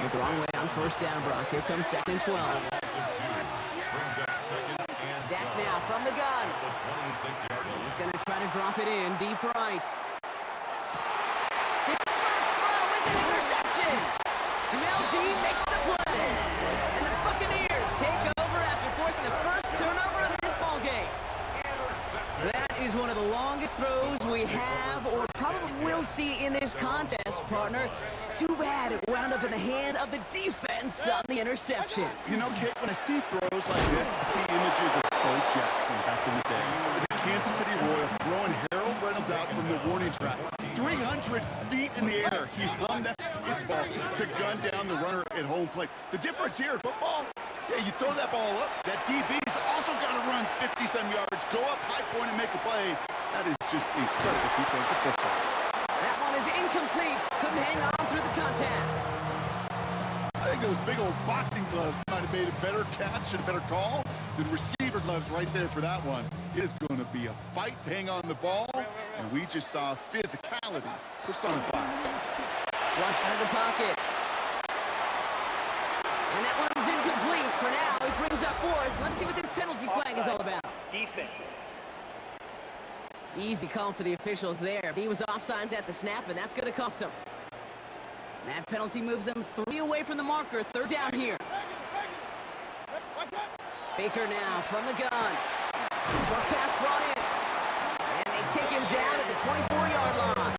With the wrong way on first down, Brock. Here comes second and 12. Brings up second and Dak now from the gun. the 26-yard line. He's going to try to drop it in deep right. His first throw is an interception. Jamel Dean makes the play. And the Buccaneers take over after forcing the first turnover of this ball game. That is one of the longest throws we have or probably will see in this contest, partner. It's too bad it wound up in the hands of the defense on the interception. You know, Kate, when I see throws like this, I see images of Bo Jackson back in the day. As a Kansas City Royal throwing Harold Reynolds out from the warning track. 300 feet in the air, he hung that baseball to gun down the runner at home plate. The difference here in football, yeah, you throw that ball up, that DB's also got to run 50-some yards, go up high point and make a play. That is just incredible defensive football. That one is incomplete. Couldn't hang on through the contact. I think those big old boxing gloves might have made a better catch and a better call than receiver gloves right there for that one. It is going to be a fight to hang on the ball, and we just saw physicality personified. Flush out of the pocket. And that one's incomplete for now. It brings up fourth. Let's see what this penalty flag is all about. Defense. Easy call for the officials there. He was offsides at the snap, and that's going to cost him. That penalty moves them 3 away from the marker. Third down here. Baker now from the gun. Short pass brought in. And they take him down at the 24-yard line.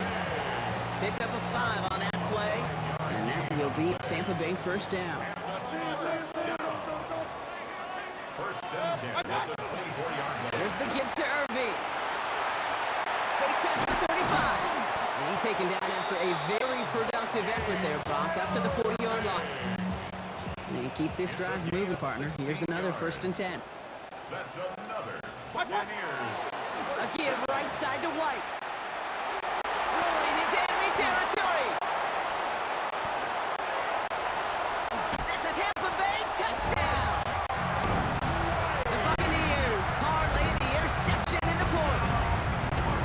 Pick up a 5 on that play. And that will be Tampa Bay first down. First down 10 at the 24-yard line. There's the give to Irving. Space pass to 35. And he's taken down after a very productive effort there, Brock, up to the 40-yard line. And keep this drive moving, partner. Here's another first and 10. That's another Buccaneers. A give right side to White. Rolling into enemy territory. That's a Tampa Bay touchdown. The Buccaneers parlay the interception into points.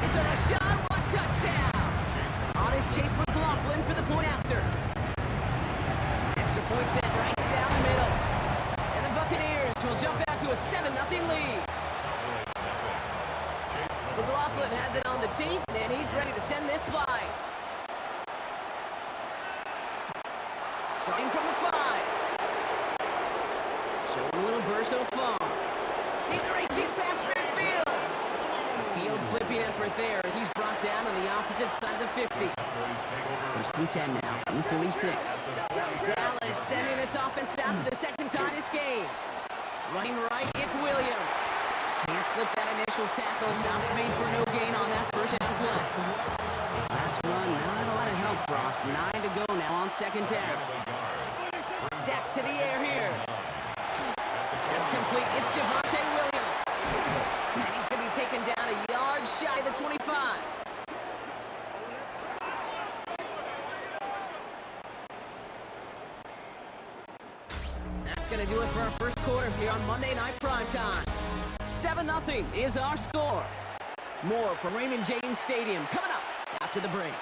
It's a Rashawn White touchdown. On is Chase McLaughlin for the point after. Extra point set right down the middle. And the Buccaneers will jump out to a 7-0 lead. McLaughlin has it on the tee, and he's ready to send this flying. Starting from the 5. Showing a little burst so far. He's racing past midfield. A field flipping effort there as he's brought down on the opposite side of the 50. First and 10 now from the 46. Dallas sending its offense out for the second time this game. Running right, it's Williams. Can't slip that initial tackle. Stops made for no gain on that first down play. Last run, not a lot of help, Brock. 9 to go now on second down. Dak to the air here. That's complete. It's Javonte Williams. And he's going to be taken down a yard shy of the 25. That's going to do it for our first quarter here on Monday Night Primetime. 7-0 is our score. More from Raymond James Stadium coming up after the break.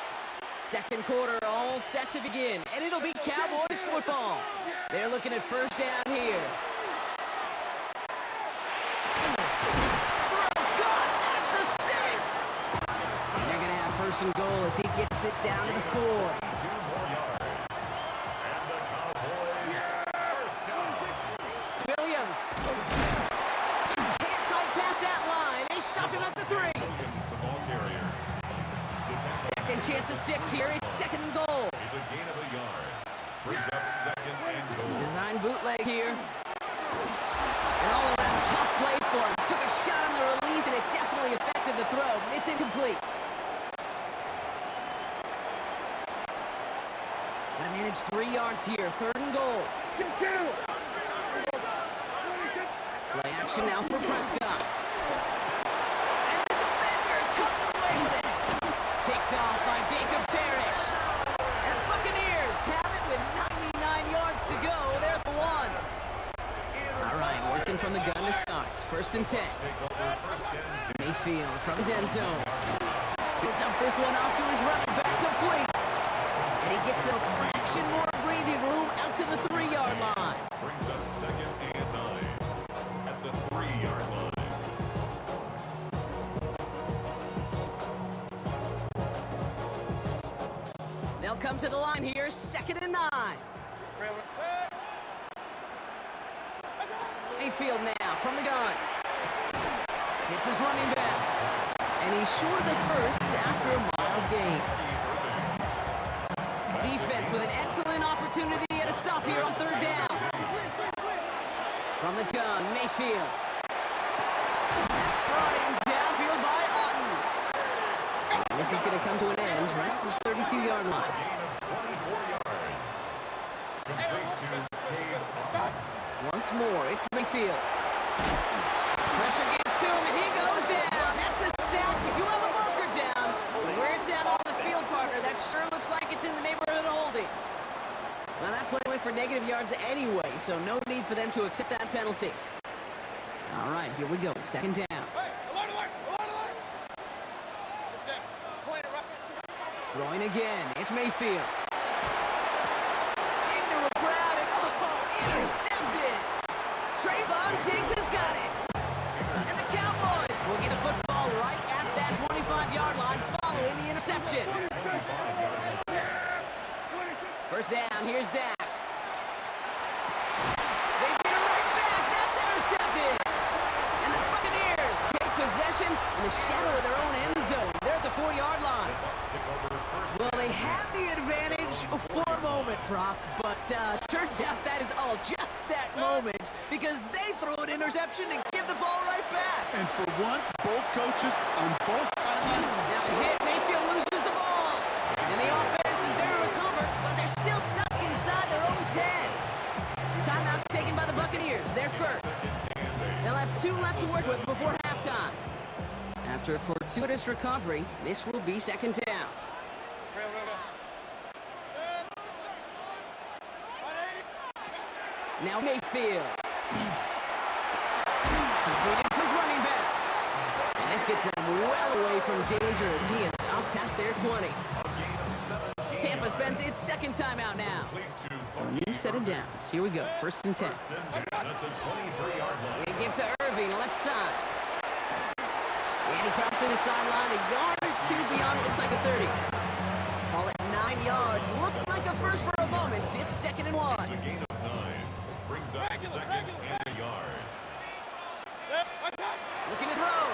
Second quarter all set to begin, and it'll be Cowboys football. They're looking at first down here. Throw caught at the 6. And they're going to have first and goal as he gets this down to the 4. 2 more yards. And the Cowboys first down. Williams can't fight past that line. They stop him at the 3. Williams, the ball carrier. Second chance at 6 here. It's second and goal. It's a gain of a yard. Brings up second and goal. Design bootleg here. An all-around tough play for him. Took a shot on the release, and it definitely affected the throw. It's incomplete. Gotta manage 3 yards here. Third and goal. Play action now for Prescott. And the defender comes away with it. Picked off by Jacob Parrish. And the Buccaneers have it with 99 yards to go. They're at the 1. All right, working from the gun to start. First and 10. Mayfield from his end zone. He'll dump this one off to his running back, complete. And he gets a fraction more breathing room out to the 3-yard line. Brings up second and 9 at the 3-yard line. They'll come to the line here, second and 9. Mayfield now from the gun. Hits his running back. And he's short of the first after a mild gain. Defense with an excellent opportunity at a stop here on third down. From the gun, Mayfield. That's brought in downfield by Otten. And this is going to come to an end right at the 32-yard line. Gain of 24 yards. Complete to Cade Otton. Once more, it's Mayfield. Pressure gets to him, and he goes down. That's a sack. We do have a marker down. Where it's at on the field, partner, that sure looks like it's in the neighborhood of holding. Well, that play went for negative yards anyway, so no need for them to accept that penalty. All right, here we go. Second down. Throwing again. It's Mayfield. Into a crowd, and intercepted. Trayvon Diggs has got it. And the Cowboys will get a football right at that 25-yard line following the interception. First down, here's Dak. They get it right back. That's intercepted. And the Buccaneers take possession in the shadow of their own end zone. They're at the 4-yard line. Well, they had the advantage for a moment, Brock, but turns out that is all just that moment because they throw an interception and give the ball right back. And for once, both coaches on both sidelines. Now a hit, Mayfield loses the ball. And the offense is there to recover, but they're still stuck inside their own 10. Timeout taken by the Buccaneers. They're first. They'll have 2 left to work with before halftime. After a fortuitous recovery, this will be second down. Now Mayfield. Completed to his running back. And this gets them well away from danger as he is up past their 20. Tampa spends its second timeout now. So a new set of downs. Here we go. First and 10. They give to Irving, left side. And he crosses the sideline a yard or 2 beyond. It looks like a 30. Call it 9 yards. Looked like a first for a moment. It's second and 1. It's a gain of 9. Brings up second and a yard. Looking to throw.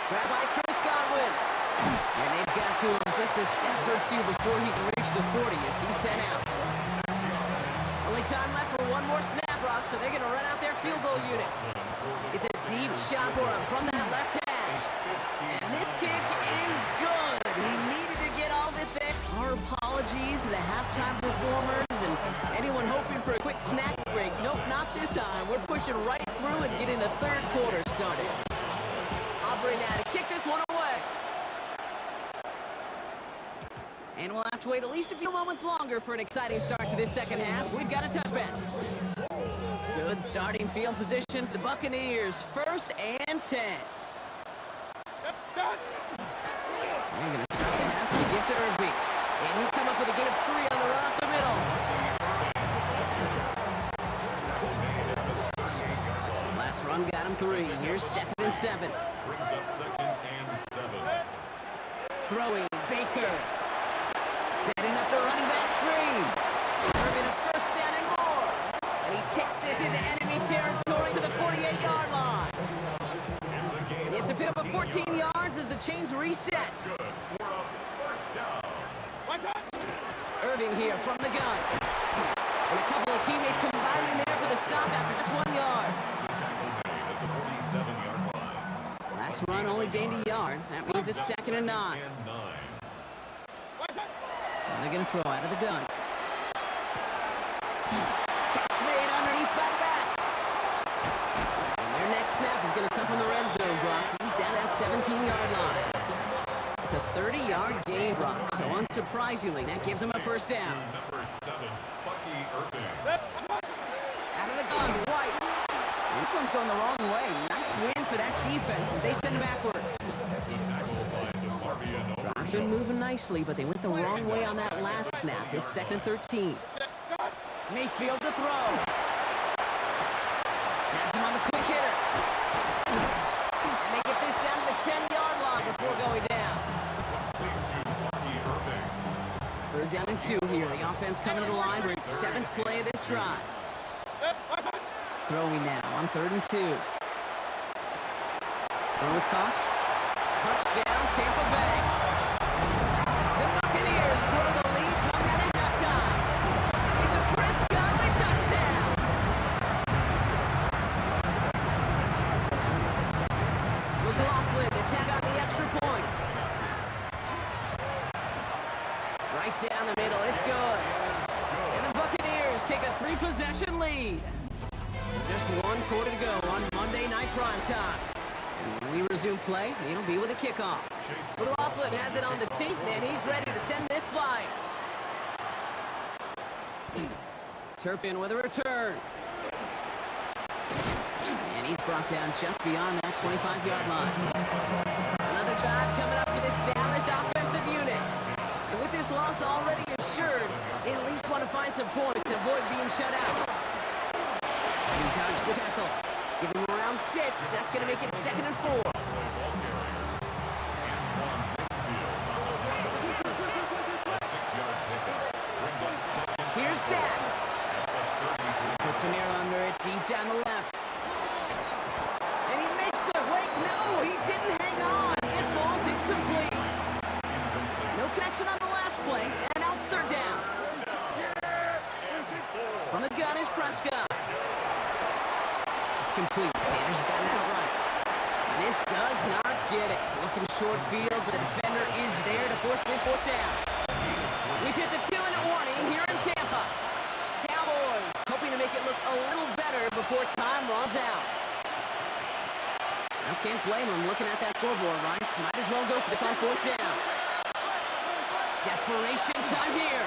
Grabbed by Chris Godwin. And they've got to him just a step or 2 before he can reach the 40 as he's sent out. Only time left for one more snap, Rock, so they're going to run out their field goal unit. It's a deep shot for him from that left hash. And this kick is good. He needed to get all of it there. Our apologies to the halftime performers and anyone hoping for a quick snack break. Nope, not this time. We're pushing right through and getting the third quarter started. Aubrey now to kick this one away. And we'll have to wait at least a few moments longer for an exciting start to this second half. We've got a touchback. Good starting field position for the Buccaneers. First and 10. They're going to and 3. Here's 2nd and 7. Brings up 2nd and 7. Throwing, Baker. Setting up the running back screen. Irving a first down and more. And he takes this into enemy territory to the 48-yard line. It's a pick up of 14 yards as the chains reset. Good for a first down. Irving here from the gun. And a couple of teammates combining there for the stop after just 1 yard. The tackle made at the 47-yard line. Last run only gained a yard. That means it's 2nd and 9. And 9. And they're going to throw out of the gun. Catch made underneath by the back. And their next snap is going to come from the red zone, Brock. He's down at 17-yard line. It's a 30-yard gain, Brock. So unsurprisingly, that gives him a first down. Number 7, Bucky Irving. Out of the gun, White. This one's going the wrong way. Nice win for that defense as they send it backwards. The tackle by DeMarvion Overton. Brock's been moving nicely, but they went the wrong way on that last snap. It's 2nd and 13. Mayfield to throw. Has him on the quick hitter. And they get this down to the 10-yard line before going down. Complete to Bucky Irving. 3rd down and 2 here. The offense coming to the line for its 7th play of this drive. Throwing now on 3rd and 2. Throw is caught. Touchdown, Tampa Bay. The Buccaneers grow the lead coming out of halftime. It's a Chris Godwin touchdown. McLaughlin to tack on the extra point. Right down the middle, it's good. And the Buccaneers take a 3-possession lead. Just 1 quarter to go on Monday Night Primetime. And when we resume play, it'll be with a kickoff. McLaughlin has it on the tee, and he's ready to send this flying. Turpin with a return. And he's brought down just beyond that 25-yard line. Another drive coming up for this Dallas offensive unit. And with this loss already assured, they at least want to find some points to avoid being shut out. He dodged the tackle. Give him around 6. That's going to make it 2nd and 4. Here's Dak. Puts him here under it, deep down the left. And he makes the wait. No, he didn't hang on. It falls incomplete. No connection on the last play, and now it's 3rd down. From the gun is Prescott. It's complete. Sanders has got it outright. And this does not get it. Looking short field, but the defender is there to force this 4th down. We've hit the 2-minute warning here in Tampa. Cowboys hoping to make it look a little better before time runs out. I can't blame them looking at that scoreboard, right? Might as well go for this on 4th down. Desperation time here.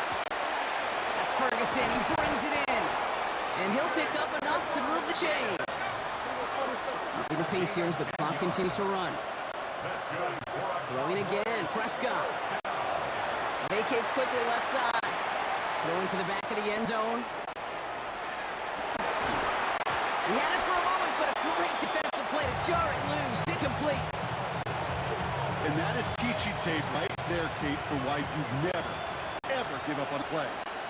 That's Ferguson. He brings it in. And he'll pick up enough to move the chains. Keeping the pace here as the clock continues to run. Throwing again. Prescott. Vacates quickly left side. Throwing to the back of the end zone. He had it for a moment, but a great defensive play to jar it loose. Incomplete. And that is teaching tape right there, Kate, for why you never, ever give up on a play.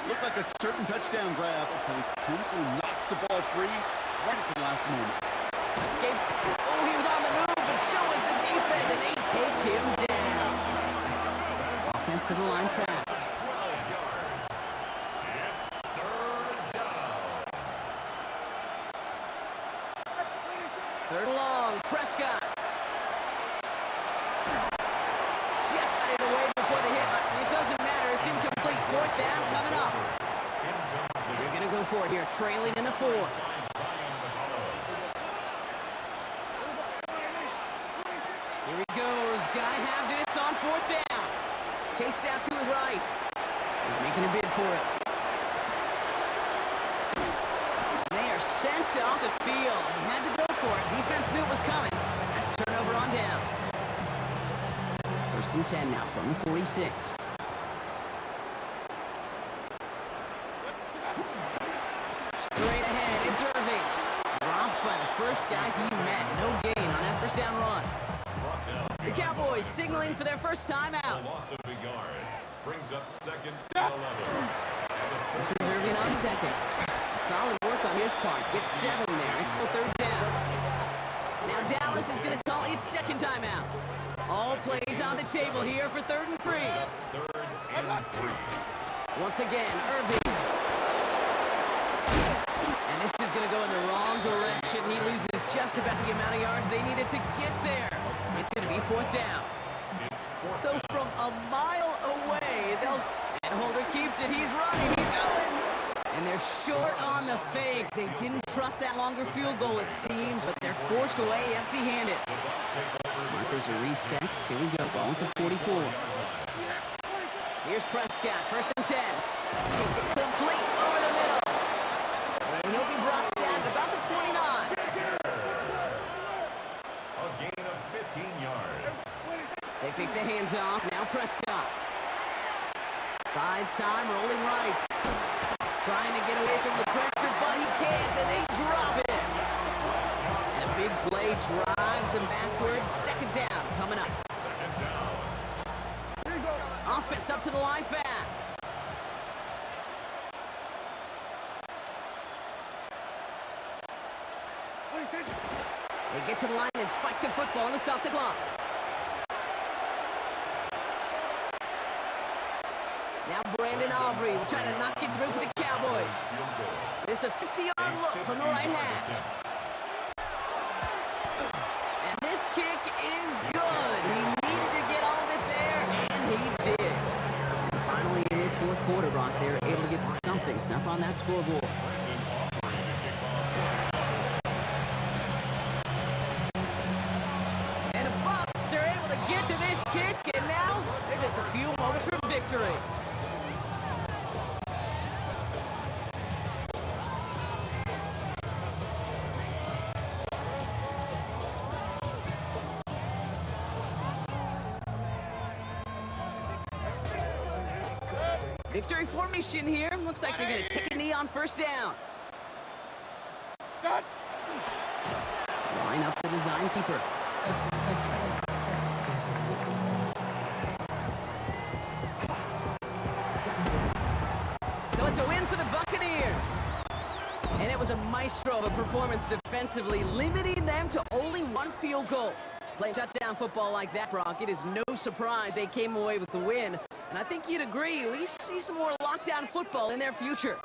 Looked like a certain touchdown grab until he comes and knocks the ball free right at the last moment. Escapes. Oh, he was on the move, but so is the defense, and they take him down. Offense to the line fast. 12 yards. It's 3rd down. 3rd long, Prescott. Just got it away before the hit, but it doesn't matter. It's incomplete. 4th down coming up. They're going to go for it here, trailing in the 4th. Here he goes. Got to have this on 4th down. Chased out to his right. He's making a bid for it. They are sent off the field. He had to go for it. Defense knew it was coming. That's a turnover on downs. 1st and 10 now from the 46. Straight ahead, it's Irving. Dropped by the first guy he met. No gain on that first down run. Brought down. The Cowboys signaling for their first time A out. loss of a yard. Brings up second and 11. This is Irvin on second. Solid work on his part. Gets 7 there. It's still third down. Now Dallas is going to call its second timeout. All plays on the table here for 3rd and 3. Third and 3. Once again, Irvin. And this is going to go in the wrong direction. He loses just about the amount of yards they needed to get there. It's going to be 4th down. It's fourth So down. from a mile away, and Holder keeps it. He's running. He's going. And they're short on the fake. They didn't trust that longer field goal, it seems, but they're forced away empty-handed. The Bucs take over. There's a reset. Here we go. Ball at the 44. Here's Prescott. 1st and 10. Complete over the middle. And he'll be brought down at about the 29. A gain of 15 yards. They fake the hands off. Now Prescott. Buys time, rolling right. Trying to get away from the pressure, but he can't, and they drop it. And a big play drives them backwards. 2nd down coming up. Second down. Offense up to the line fast. They get to the line and spike the football to stop the clock. Now Brandon Aubrey will try to knock it through for the Cowboys. Field goal. It's a 50-yard look from the right half. And this kick is good. He needed to get all of it there, and he did. Finally, in this 4th quarter, Brock, they're able to get something up on that scoreboard. And the Bucs are able to get to this kick, and now they're just a few moments from victory. Victory formation here. Looks like they're going to take a knee on 1st down. Line up the design keeper. So it's a win for the Buccaneers. And it was a maestro of a performance defensively, limiting them to only 1 field goal. Playing shutdown football like that, Brock, it is no surprise they came away with the win. And I think you'd agree, we see some more lockdown football in their future.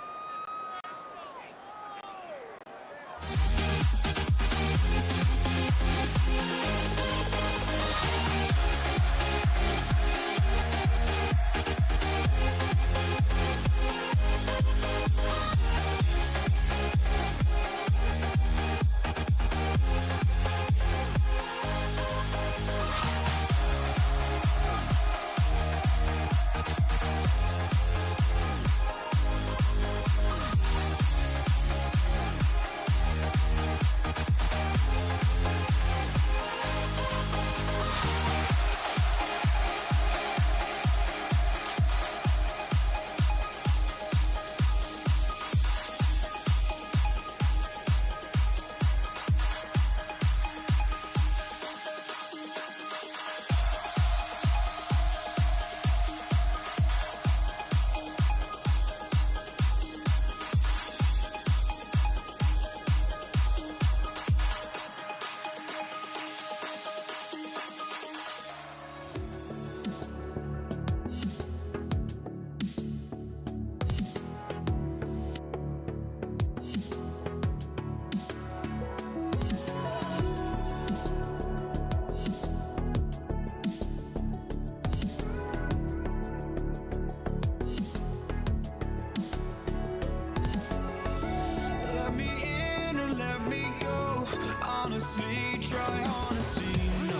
honestly, try honesty, no.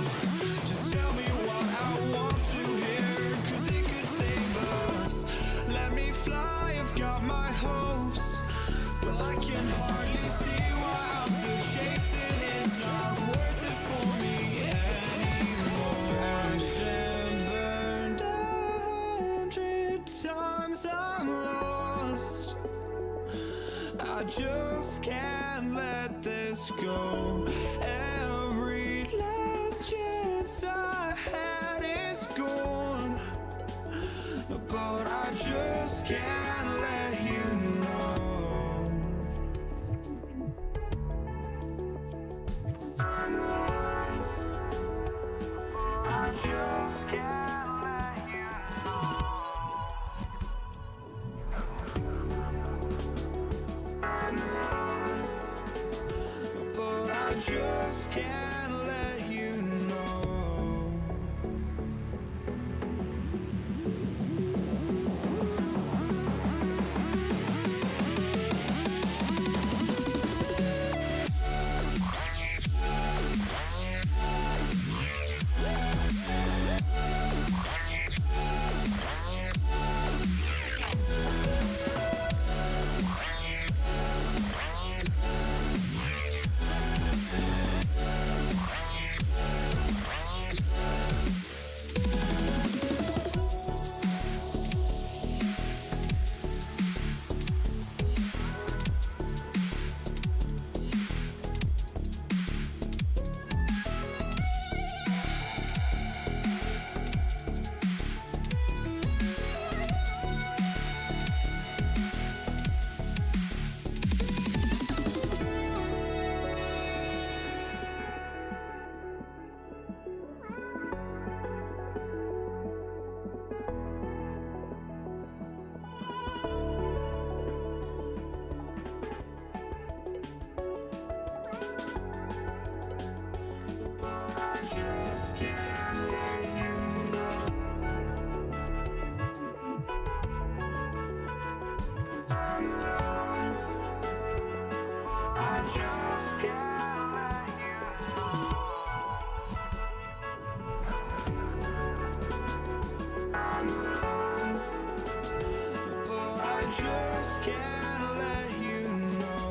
Just tell me what I want to hear, 'cause it could save us. Let me fly, I've got my hopes, but I can hardly see why I'm still chasing. It's not worth it for me anymore. Crashed and burned 100 times, I'm lost. I just can't can't let this go. Every last chance I had is gone, but I just can't let you know. I just can't let you know. But I just can't let you know. Can't let you know.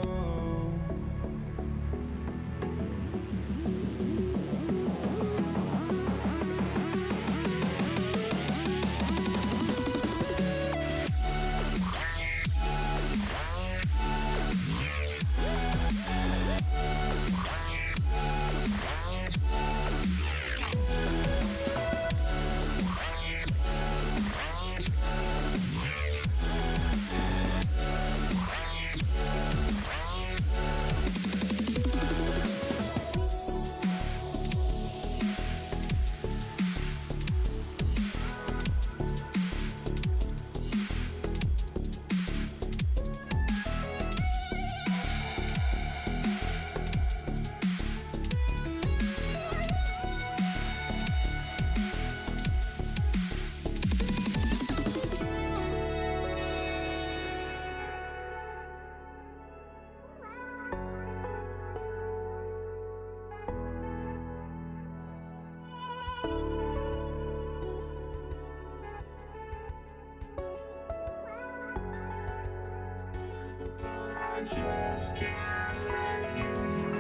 I just can't let you know.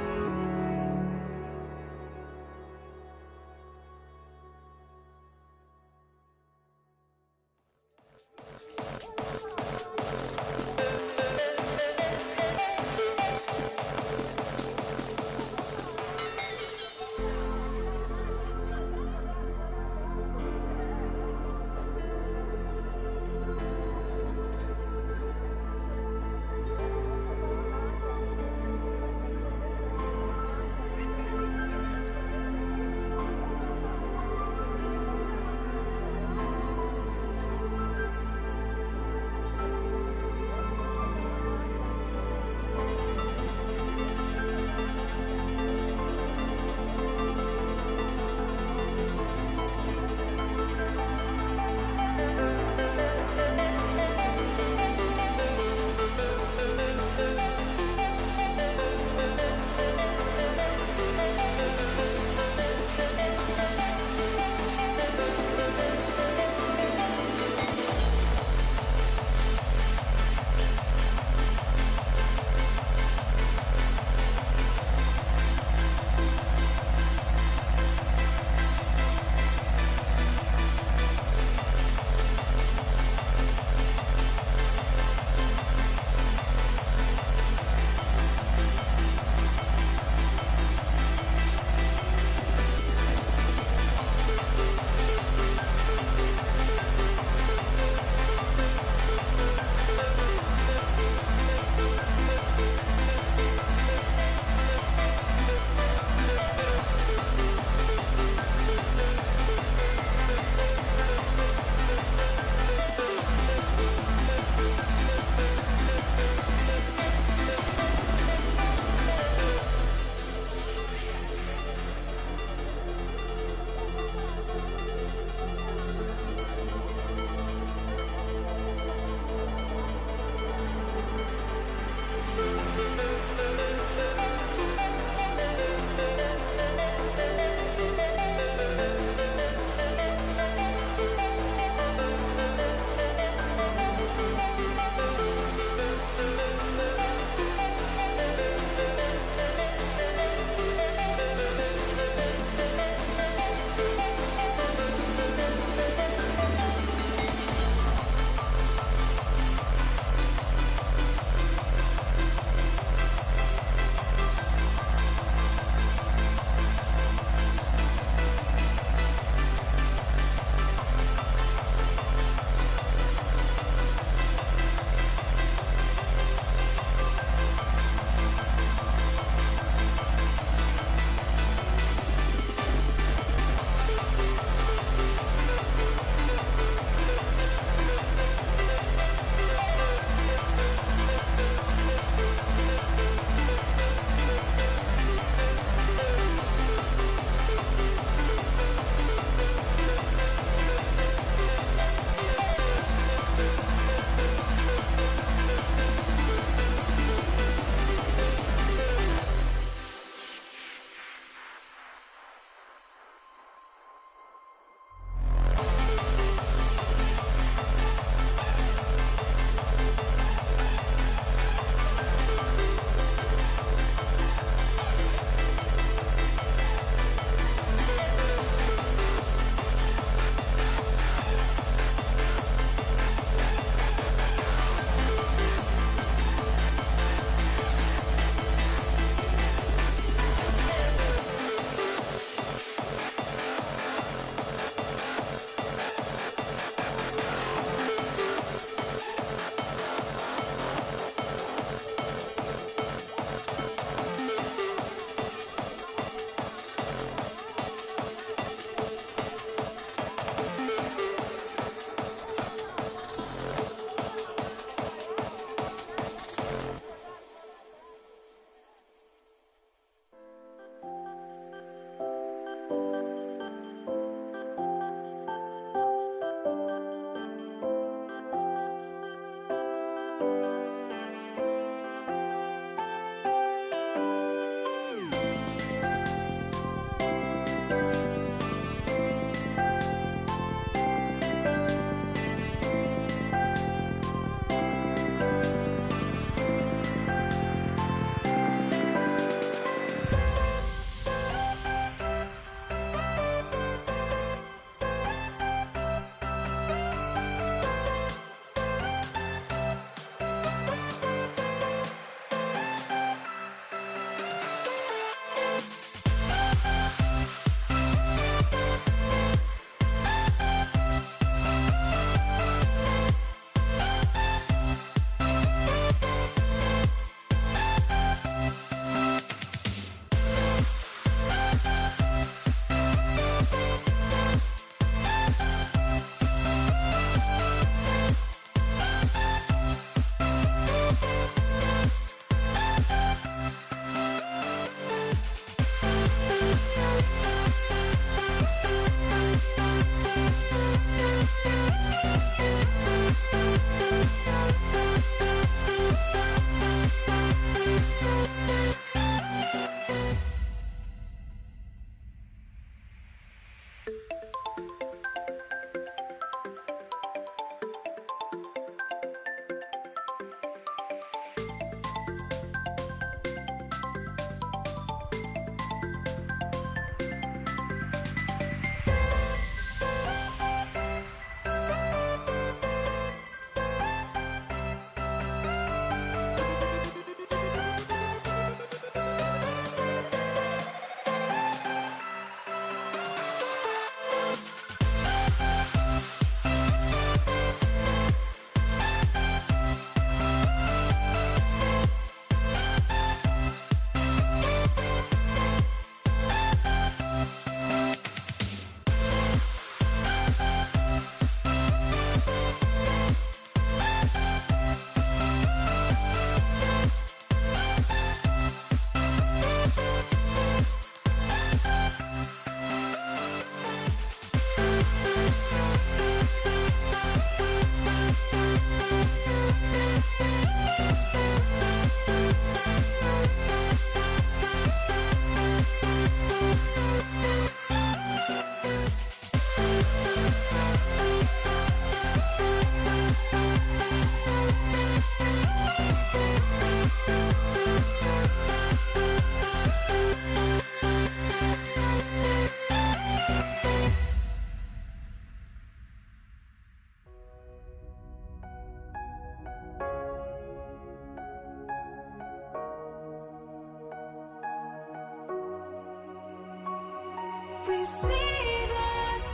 see the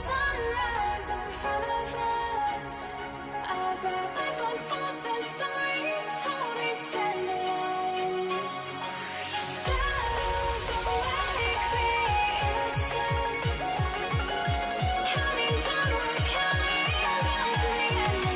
sunrise in front of us as our life unfolds and stories told we stand alone. Shadows awake the innocent, counting down, we're counting down to the end.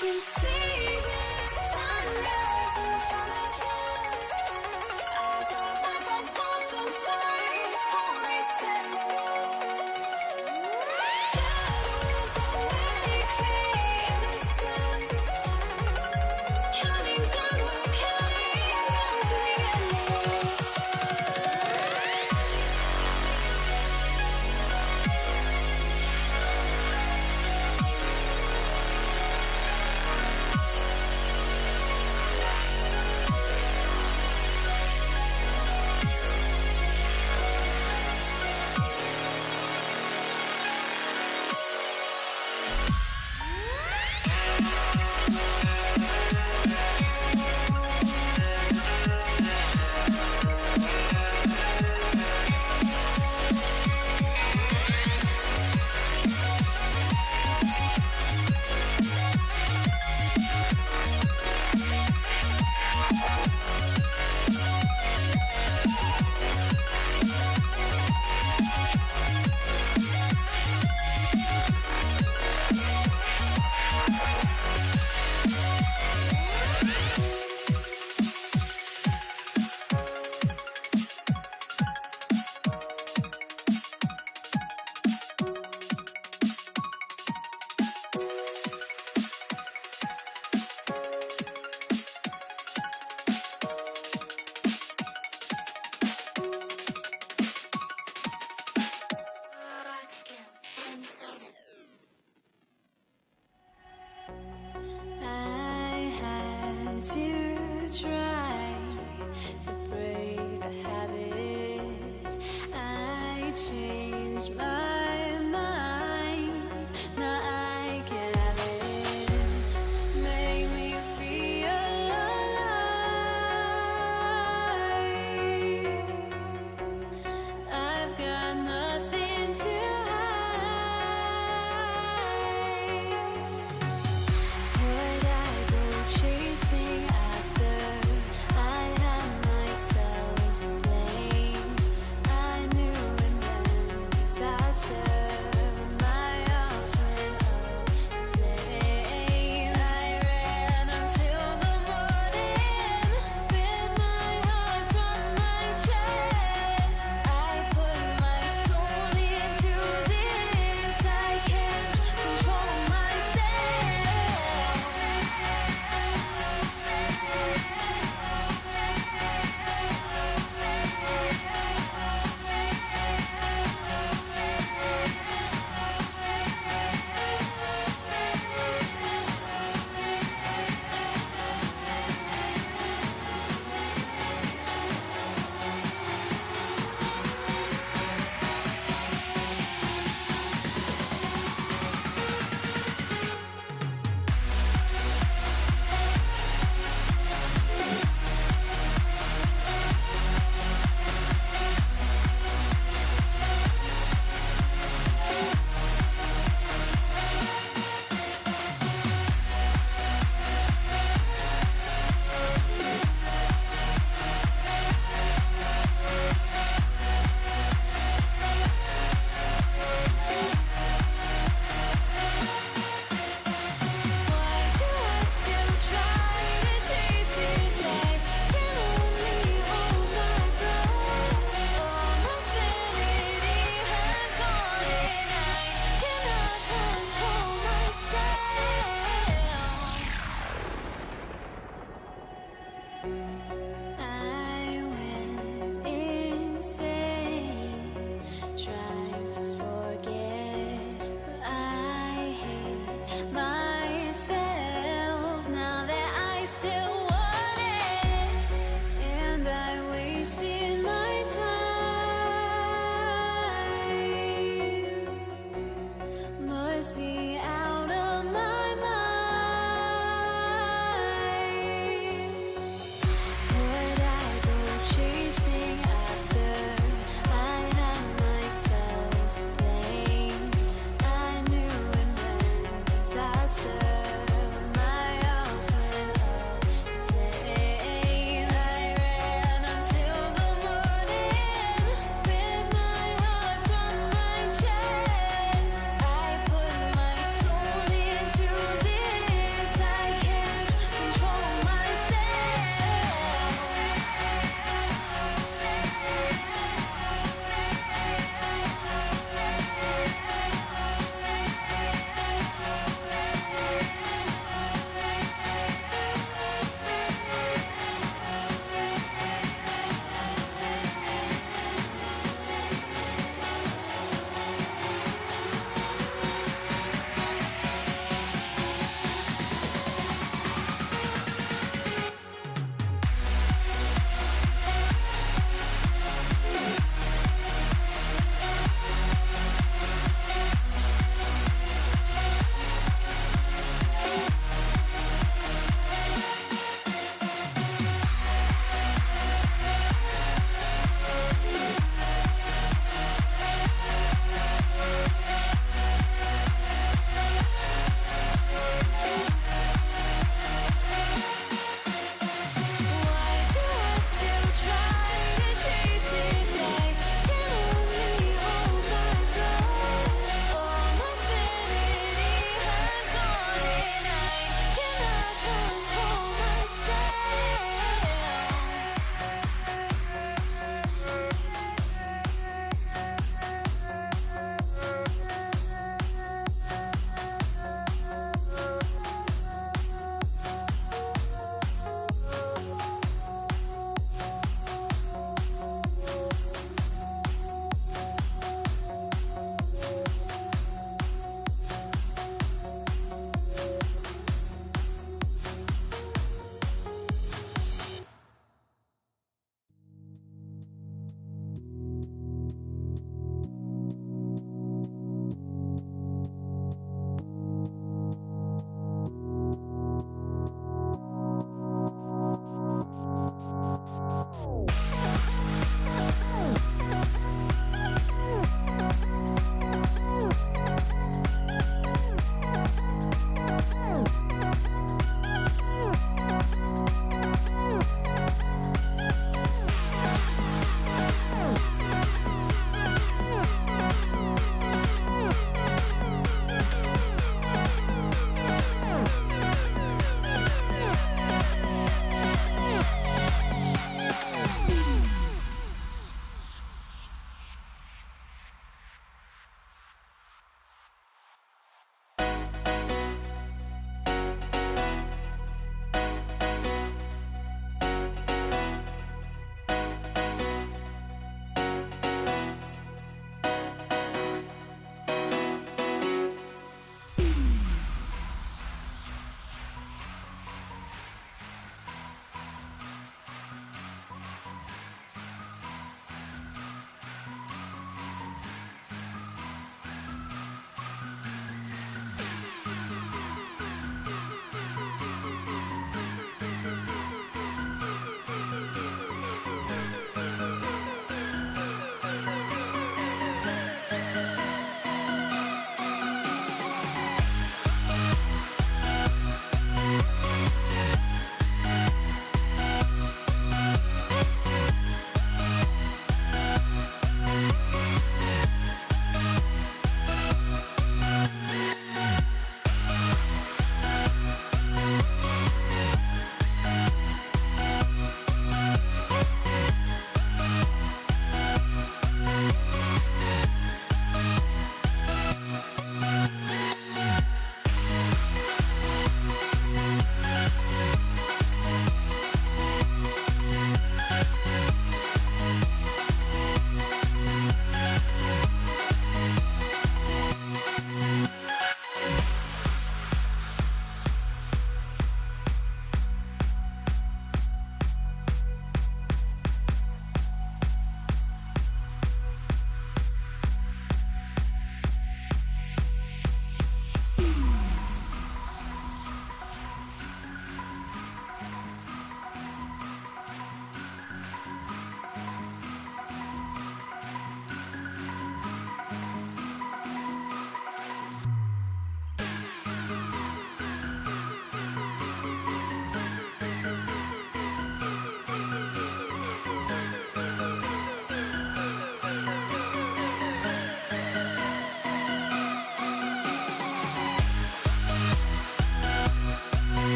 You see the sunrise in front of us as our life unfolds and stories told we stand alone. Shadows awake the innocent, counting down, we're counting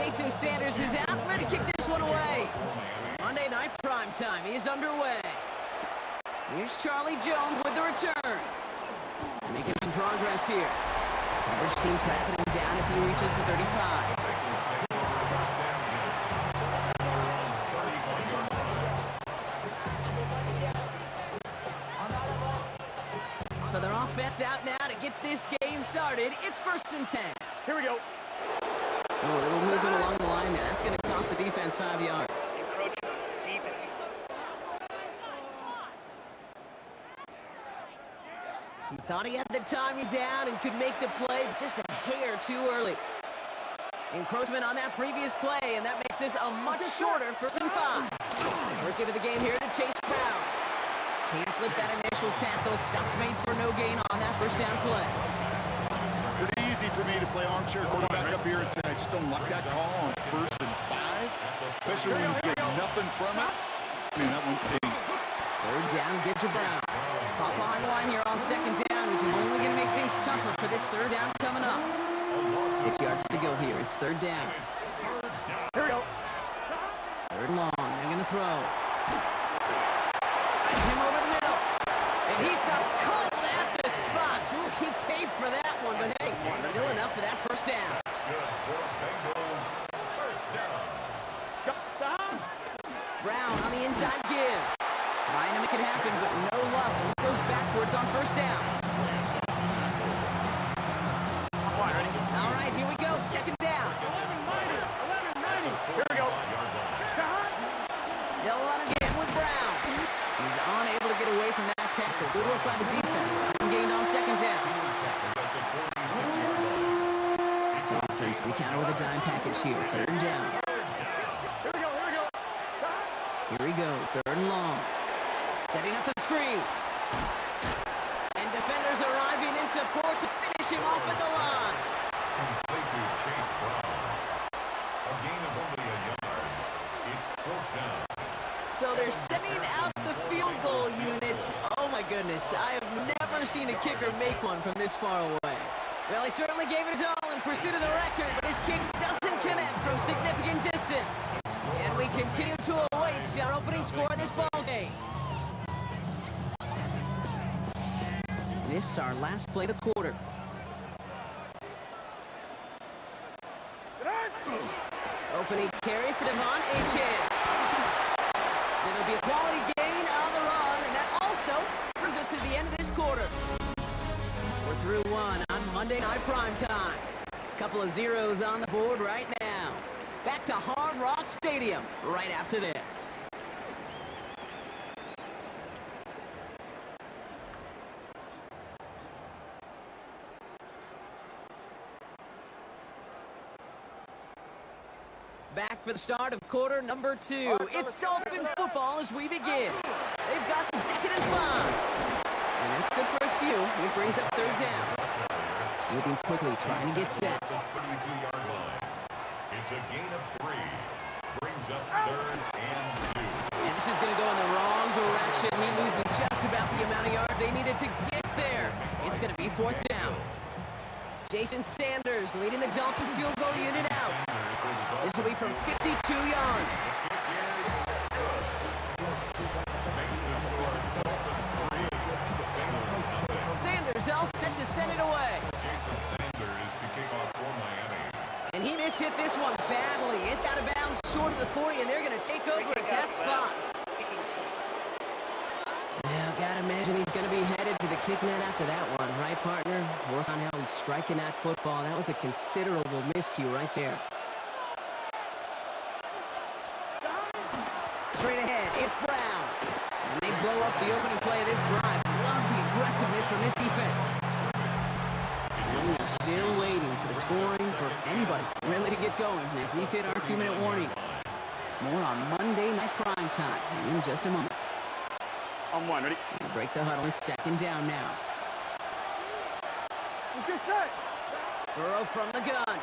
Jason Sanders is out, ready to kick this one away. Monday Night Primetime is underway. Here's Charlie Jones with the return. Making some progress here. Coverage team tracking him down as he reaches the 35. So their offense out now to get this game started. It's 1st and 10. Here we go. Oh, a little movement along the line there. That's going to cost the defense 5 yards. Encroachment. Defense. He thought he had the timing down and could make the play, but just a hair too early. Encroachment on that previous play, and that makes this a much shorter 1st and 5. First give of the game here to Chase Brown. Can't slip that initial tackle. Stops made for no gain on that 1st down play. Pretty easy for me to play armchair quarterback up here and say I just don't like that call on 1st and 5, especially when you get nothing from it. I mean, that one stings. 3rd down, give to Brown. Pop behind the line here on 2nd down, which is only going to make things tougher for this 3rd down coming up. 6 yards to go here. It's 3rd down. Here we go. 3rd and long. They're going to throw. Finds him over the middle. And he stopped cold at the spot. Ooh, he paid for that one, but hey, still enough for that 1st down. Brown on the inside give. Trying to make it happen, but no luck. He goes backwards on 1st down. All right, here we go. 2nd down. 1190. Here we go. They'll run again with Brown. He's unable to get away from that tackle. Good work by the defense. Gained on 2nd down. The offense we counter with a dime package here. 3rd down. Here we go. Here we go. Here he goes. 3rd and long. Setting up the screen. And defenders arriving in support to finish him off at the line. Complete to Chase Brown. A gain of only a yard. It's 4th down. So they're sending out the field goal unit. Oh my goodness, I have never seen a kicker make one from this far away. Well, he certainly gave it his all in pursuit of the record, but his kick doesn't connect from significant distance. And we continue to await our opening score in this ball game. This is our last play of the quarter. Opening carry for Devon Achane. It'll be a quality gain on the run, and that also brings us to the end of this quarter. We're through one on Monday Night Primetime. Couple of zeros on the board right now. Back to Hard Rock Stadium right after this. Back for the start of quarter number 2. It's Dolphin football as we begin. They've got 2nd and 5. And that's good for a few. It brings up 3rd down. Moving quickly, trying to get set. 32-yard line. It's a gain of 3. Brings up 3rd and 2. And this is going to go in the wrong direction. He loses just about the amount of yards they needed to get there. It's going to be 4th down. Jason Sanders leading the Dolphins field goal unit out. This will be from 52 yards. Sanders all set to send it away. Jason Sanders to kick off for Miami. And he mishit this one badly. It's out of bounds short of the 40, and they're going to take over at that spot. Now, gotta imagine he's going to be headed to the kick net after that one, right, partner? Work on how he's striking that football. That was a considerable miscue right there. Straight ahead, it's Brown. And they blow up the opening play of this drive. Love the aggressiveness from this defense. And we're still waiting for the scoring for anybody really to get going as we've hit our 2-minute warning. More on Monday Night Primetime in just a moment. On 1, ready? We break the huddle. It's 2nd down now. Let's get set. Burrow from the gun.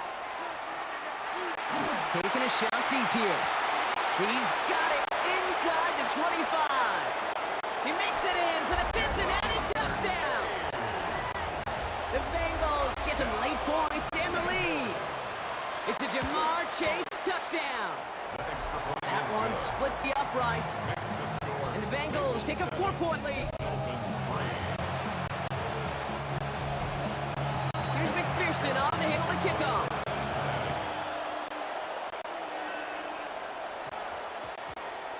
Taking a shot deep here. He's got it inside the 25. He makes it in for the Cincinnati touchdown. The Bengals get some late points and the lead. It's a Jamar Chase touchdown. Extra point That is one good. splits the uprights. Makes the score And the Bengals take a 4-point lead. Dolphins 3. Here's McPherson on to handle the kickoff.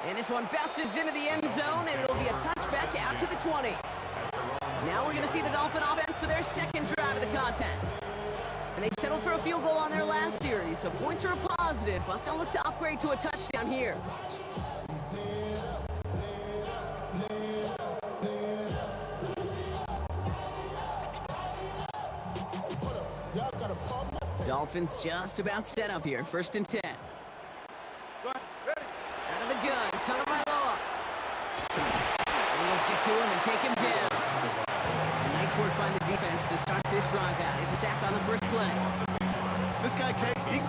And this one bounces into the end zone, and it'll be a touchback out to the 20. Now we're going to see the Dolphin offense for their second drive of the contest. And they settled for a field goal on their last series, so points are a positive, but they'll look to upgrade to a touchdown here. Dolphins just about set up here, 1st and 10. Out of the gun, Tagovailoa. Bengals get to him and take him down. Nice work by the defense to start this drive out. It's a sack on the first play. This guy, Kate, he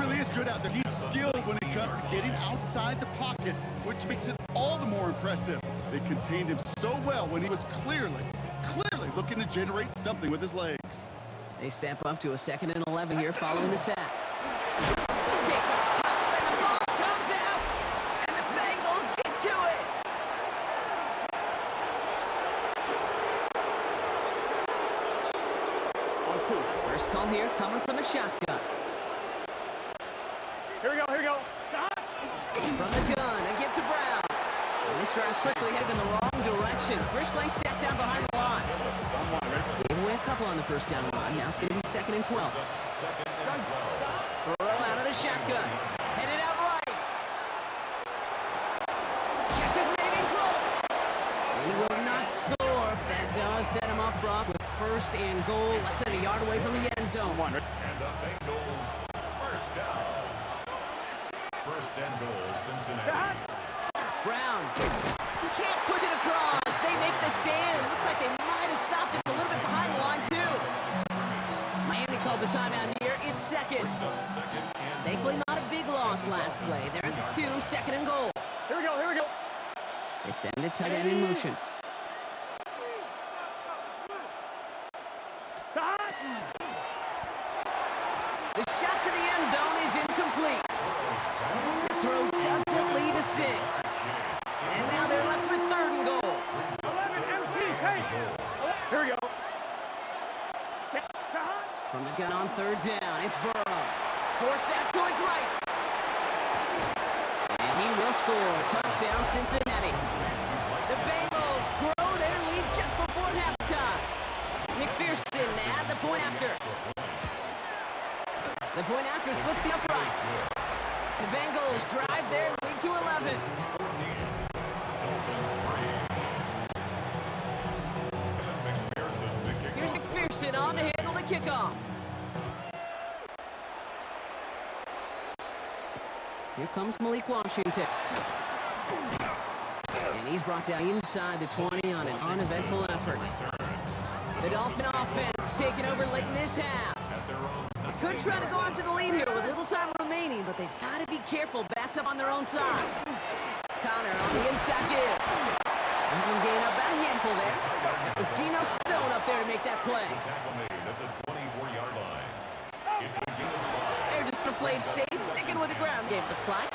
really is good out there. He's skilled when it comes to getting outside the pocket, which makes it all the more impressive. They contained him so well when he was clearly looking to generate something with his legs. They step up to a 2nd and 11 here following the sack. He takes a pop and the ball comes out, and the Bengals get to it. First call here coming from the shotgun. Here we go, here we go. From the gun, and get to Brown. And this drive's quickly headed in the wrong direction. First play set down behind the line. Gave away a couple on the first down run. Now it's going to be 2nd and 12. Burrow out of the shotgun. Headed out right. Catch is made in close. And he will not score. That does set him up, Brock, with 1st and goal, less than a yard away from the end zone. And the Bengals first down. 1st and goal, Cincinnati. Brown. He can't push it across. They make the stand. It looks like they might have stopped him a little bit behind the line, too. Miami calls a timeout here. It's 2nd. Thankfully, not a big loss last play. They're at the 2, 2nd and goal. Here we go, here we go. They send a tight end in motion. The shot to the end zone is incomplete. The throw doesn't lead to 6. And now they're left with 3rd and goal. 11 MPK. Here we go. From the gun on 3rd down, it's Burrow. Forced back to his right. And he will score. Touchdown, Cincinnati. The Bengals grow their lead just before halftime. McPherson at the point after. The point after splits the uprights. The Bengals drive their lead to 11. Here's McPherson on to handle the kickoff. Here comes Malik Washington. And he's brought down inside the 20 on an uneventful effort. The Dolphin offense taking over late in this half. They could try to go after the lead here with little time remaining, but they've got to be careful, backed up on their own side. Connor on the inside give. Even gain up about a handful there. That was Geno Stone up there to make that play. Tackle made at the 24-yard line. It's a gain of 5. They're just going to play it safe, sticking with the ground game, looks like.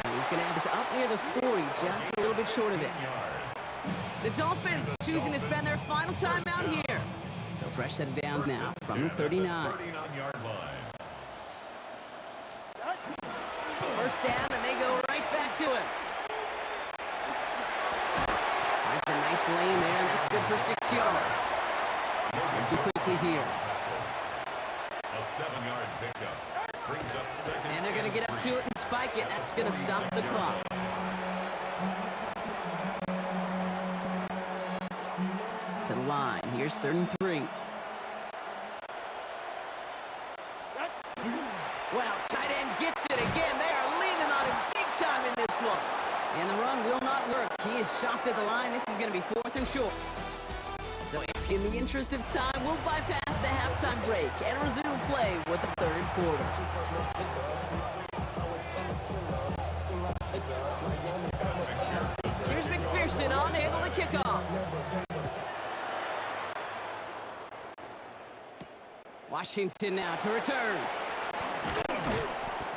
And he's going to have this up near the 40, just a little bit short of it. The Dolphins choosing to spend their final time out here. So fresh set of downs now from the 39. 39-yard line. First down, and they go right back to him. That's a nice lane there, and that's good for 6 yards. Working quickly here. A 7-yard pickup. Brings up 2nd. And they're going to get up to it and spike it. That's going to stop the clock. To the line. Here's 3rd and 3. Well, tight end gets it again. They are leaning on him big time in this one. And the run will not work. He is soft at the line. This is going to be 4th and short. So in the interest of time, we'll bypass the halftime break and resume play with the 3rd quarter. Here's McPherson on to handle the kickoff. Washington now to return.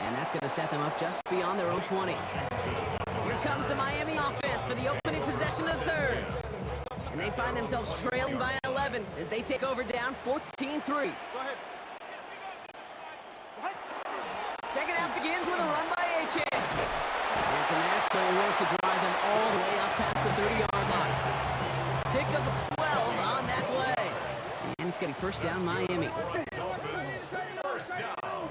And that's going to set them up just beyond their own 20. Here comes the Miami offense for the opening possession of the third. And they find themselves trailing by 11 as they take over down 14-3. Second half begins with a run by Achane. And some excellent work to drive them all the way up past the 30-yard line. Pickup of 12 on that play. And it's going to be first down Miami. Dolphins, first down.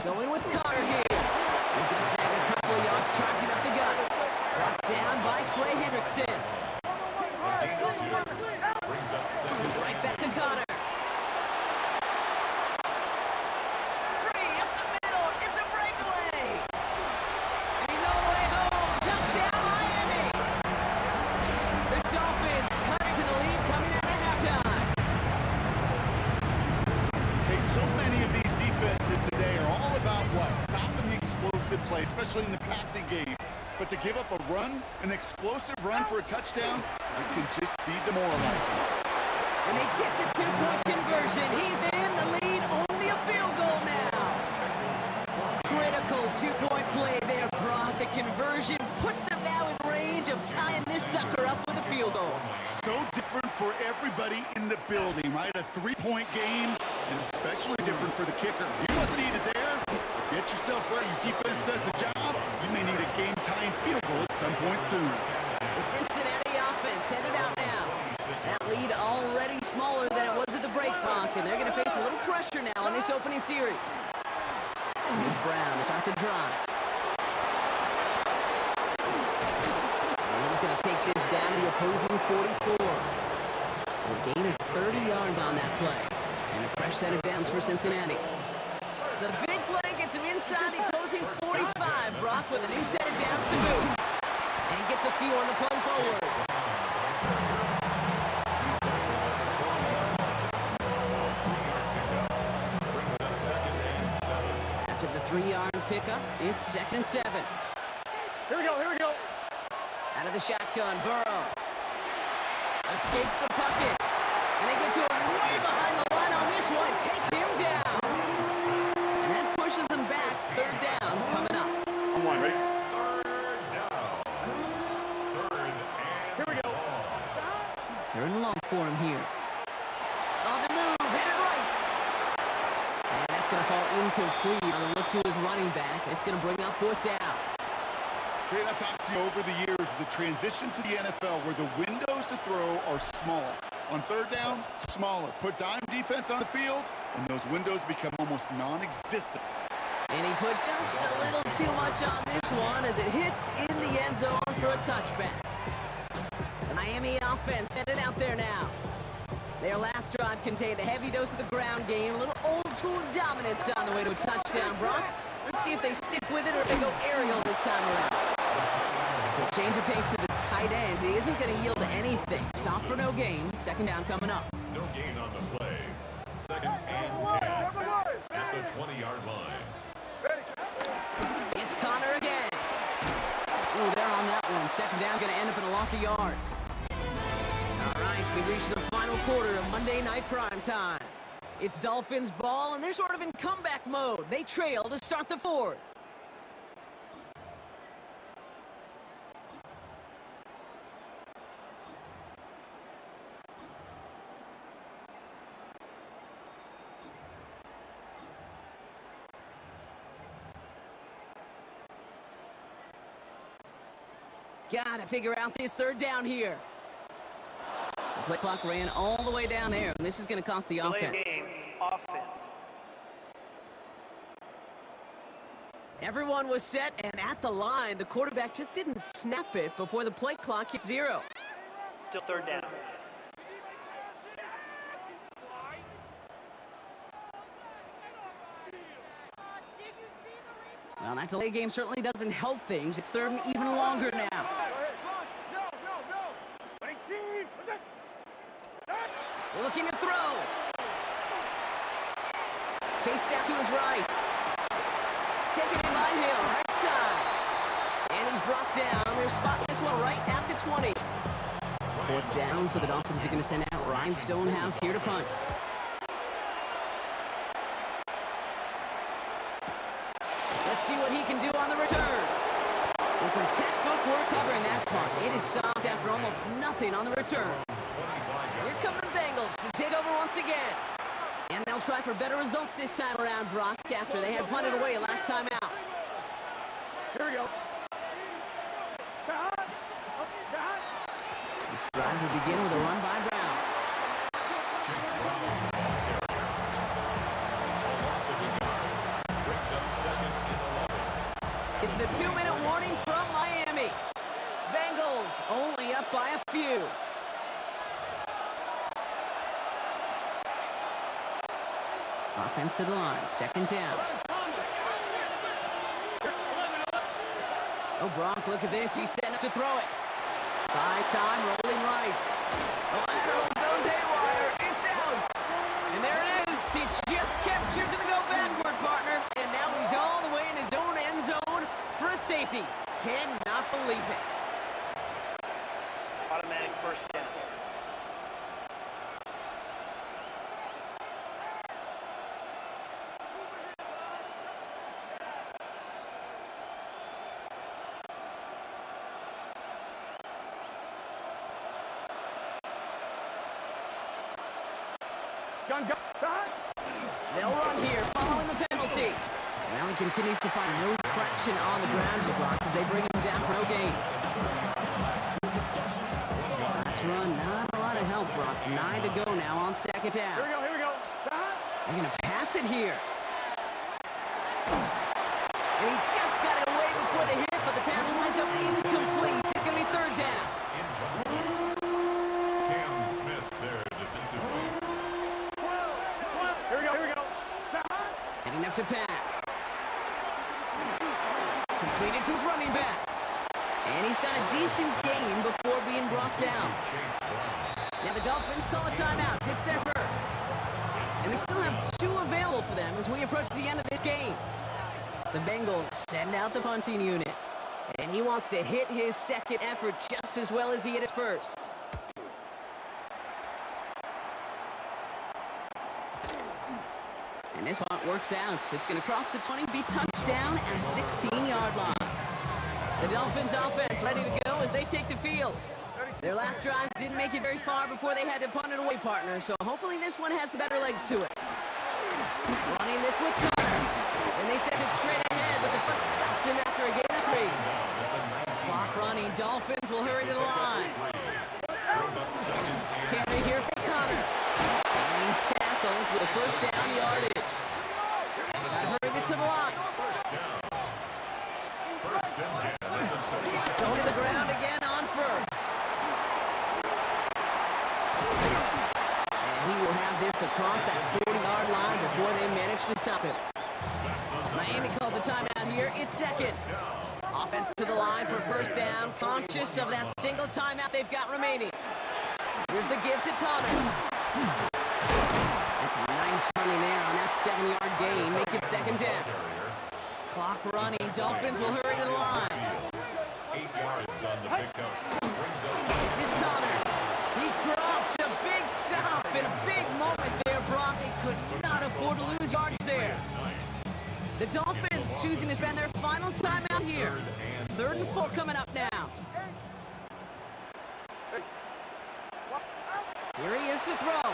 Going with Carter here. He's going to snag a couple of yards charging up the gut. Brought down by Trey Hendrickson. Brings up second. Right back to Carter. Free up the middle. It's a breakaway. And he's all the way home. Touchdown Miami. The Dolphins cut into the lead coming out of halftime. Okay, so many of these defenses today are all about what? Stopping the explosive play, especially in the passing game. But to give up a run, an explosive run for a touchdown, it can just be demoralizing. And they get the two-point conversion. He's in the lead, only a field goal now. Critical two-point play there, Brock. The conversion puts them now in range of tying this sucker up with a field goal. So different for everybody in the building, right? A three-point game, and especially different for the kicker. He wasn't even there. Get yourself ready. Your defense does the job. You may need a game-tying field goal at some point soon. The Cincinnati offense headed out now. That lead already smaller than it was at the break, Brock, and they're going to face a little pressure now in this opening series. Here's Brown to start the drive. And he's going to take this down to the opposing 44. So a gain of 30 yards on that play. And a fresh set of downs for Cincinnati. So the big play gets him inside the opposing 45. Brock with a new set of downs to boot. And gets a few on the plunge forward. After the 3-yard pickup, it's 2nd and 7. Here we go. Out of the shotgun, Burrow escapes the pocket. And they get to him way behind the line on this one. Take him down. And that pushes them back. 3rd down coming up. Come on, ready? Third down. Third and Here we go. They're in long for him here. On the move, hit it right. And that's going to fall incomplete on the look to his running back. It's going to bring up 4th down. Okay, I've talked to you over the years, the transition to the NFL where the windows to throw are smaller. On 3rd down, smaller. Put dime defense on the field, and those windows become almost non-existent. And he put just a little too much on this one as it hits in the end zone for a touchback. The Miami offense headed out there now. Their last drive contained a heavy dose of the ground game, a little old-school dominance on the way to a touchdown, Brock. Let's see if they stick with it or if they go aerial this time around. So change of pace to the tight end. He isn't going to yield anything. Stop for no gain. 2nd down coming up. no gain on the play. 2nd and 10 at the 20-yard line. It's Connor again. Ooh, they're on that one. 2nd down going to end up in a loss of yards. All right, we reached the final quarter of Monday Night Prime Time. It's Dolphins ball, and they're sort of in comeback mode. They trail to start the 4th. Gotta figure out this 3rd down here. The play clock ran all the way down there, and this is going to cost the offense. Game, offense. Everyone was set, and at the line, the quarterback just didn't snap it before the play clock hit 0. Still 3rd down. Well, that delay game certainly doesn't help things. It's 3rd and even longer now. They're looking to throw. Chased out to his right. Taken in by Hill, right side. And he's brought down. They're spotting this one right at the 20. 4th down, so the Dolphins are going to send out Ryan Stonehouse here to punt. can do on the return. And some textbook work covering that punt. It is stopped after almost nothing on the return. Here come the Bengals to take over once again. And they'll try for better results this time around, Brock, after they had punted away last time out. Here we go. This drive will begin with a run by Brown. Chase Brown on the ball carrier. A loss of a yard. Brings up second and 11. It's the 2-minute warning from Miami. Bengals only up by a few. Offense to the line, second down. Oh, Brock, look at this. He's setting up to throw it. Buys time, rolling right. The lateral goes haywire. It's out. And there it is. He just kept choosing to go backward, partner. And now he's all the way in his own end zone for a safety. Cannot believe it. Automatic first down. They'll run here, following the penalty. Well, he continues to find no traction on the ground with Brock as they bring him down for no gain. Last run, not a lot of help, Brock. 9 to go now on second down. Here we go. They're going to pass it here. And he just got it away before the hit, but the pass winds up incomplete. It's going to be third down. Cam Smith there defensively. Here we go. Setting up to pass. Completed to his running back. And he's got a decent gain before being brought down. Chase Brown. Now the Dolphins call a timeout. It's their first. And they still have 2 available for them as we approach the end of this game. The Bengals send out the punting unit. And he wants to hit his second effort just as well as he hit his first. And this punt works out. It's going to cross the 20, be touchdown and 16-yard line. The Dolphins offense ready to go as they take the field. Their last drive didn't make it very far before they had to punt it away, partner. So hopefully this one has some better legs to it. Running this with Connor. And they set it straight ahead, but the foot stops him after a gain of 3. Clock running. Dolphins will hurry to the line. Carry here for Connor. And he's tackled with a first down yardage. Gotta hurry this to the line. First and 10 at the 27. Going to the ground again on first. And he will have this across that 40-yard line before they manage to stop him. Miami calls a timeout here. It's second. Offense to the line for first down. Conscious of that single timeout they've got remaining. Here's the give to Connor. That's a nice running there on that 7-yard gain. Make it second down. Clock running. Dolphins will hurry to the line. 8 yards on the pickup. Brings up This is Connor. He's dropped a big stop in a big moment there, Brock. He could not afford to lose yards there. The Dolphins choosing to spend their final time out here. 3rd and 4 coming up now. Here he is to throw.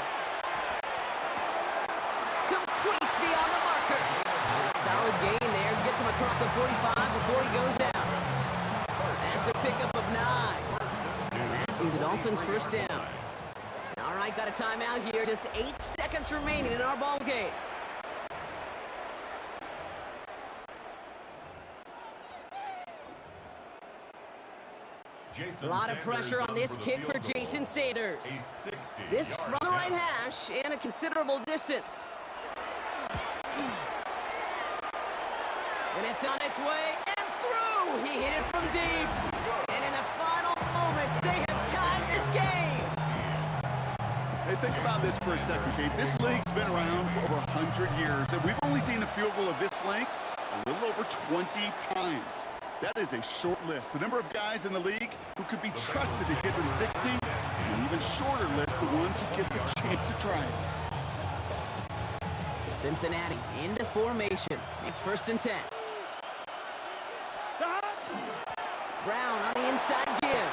Complete beyond the marker. A solid gain there. Gets him across the 45 before he goes out. That's a pickup of 9. And that is the Dolphins' first down. All right, got a timeout here. Just 8 seconds remaining in our ball game. A lot of pressure on this kick for Jason Sanders. This from the right hash and a considerable distance. And it's on its way and through. He hit it from deep. And in the final moments, they have tied this game. Hey, think about this for a second, Kate. This league's been around for over 100 years, and we've only seen a field goal of this length a little over 20 times. That is a short list. The number of guys in the league who could be trusted to hit from 60, an even shorter list, the ones who get the chance to try it. Cincinnati into formation. It's 1st and 10. Brown on the inside give.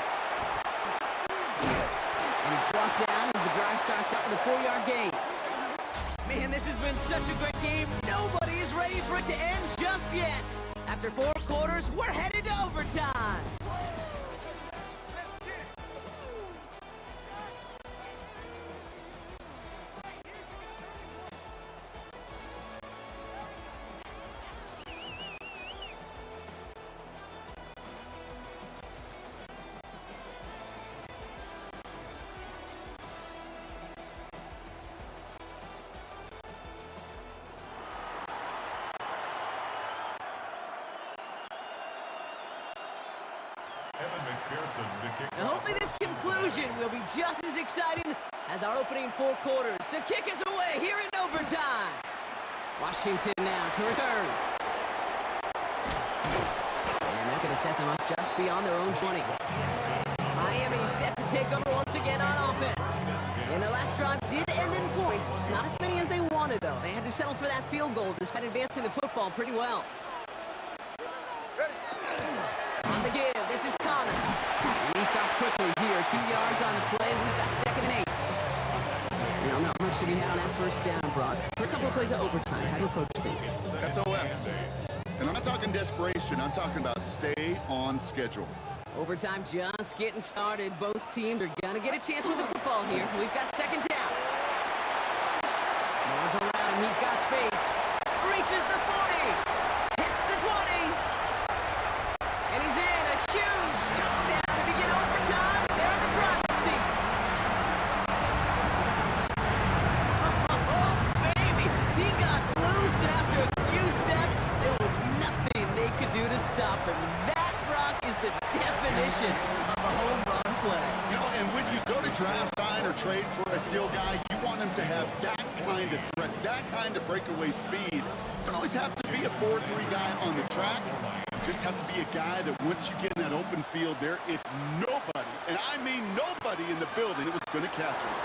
And he's brought down as the drive starts out with a 4-yard gain. Man, this has been such a great game. Nobody is ready for it to end just yet. After 4 quarters, we're headed to overtime. Now hopefully this conclusion will be just as exciting as our opening 4 quarters. The kick is away here in overtime. Washington now to return. And that's going to set them up just beyond their own 20. Miami set to take over once again on offense. And their last drive did end in points. Not as many as they wanted, though. They had to settle for that field goal despite advancing the football pretty well. On the give, this is Connor. And he stopped quickly here. 2 yards on the play. We've got 2nd and 8. Now, not much to be had on that first down, Brock. First couple of plays of overtime. How do you approach things? SOS. And I'm not talking desperation. I'm talking about stay on schedule. Overtime just getting started. Both teams are going to get a chance with the football here. We've got 2nd down. No one's around him. He's got space. Reaches the 40. Hits the 20. And he's in. A huge touchdown to begin overtime. And they're in the driver's seat. Oh, baby. He got loose after a few steps. There was nothing they could do to stop him. That, Brock, is the definition of a home run play. You know, and when you go to draft, sign, or trade for a skill guy, you want him to have that kind of threat, that kind of breakaway speed. You don't always have to be a 4-3 guy on the track. You just have to be a guy that once you get in that open field, there is nobody, and I mean nobody in the building that was going to catch him.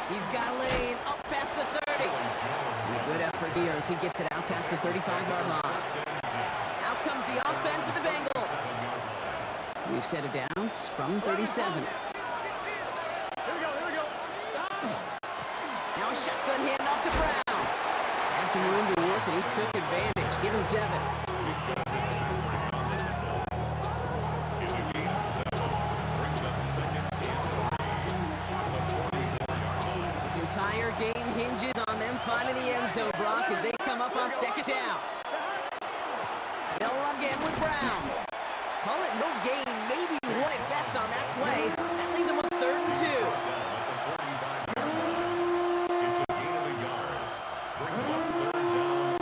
He's got a lane up past the 30. And a good effort here as he gets it out past the 35-yard line. Out comes the offense with the Bengals. We've set it down from 37. Now a shotgun handoff to Brown. Had some room to work, and he took advantage. Give him 7. This entire game hinges on them finding the end zone, Brock, as they come up on 2nd down. They'll run again with Brown. Call it no gain, maybe won it best on that play. That leaves them with 3rd and 2. It's a gain of a yard. Brings up 3rd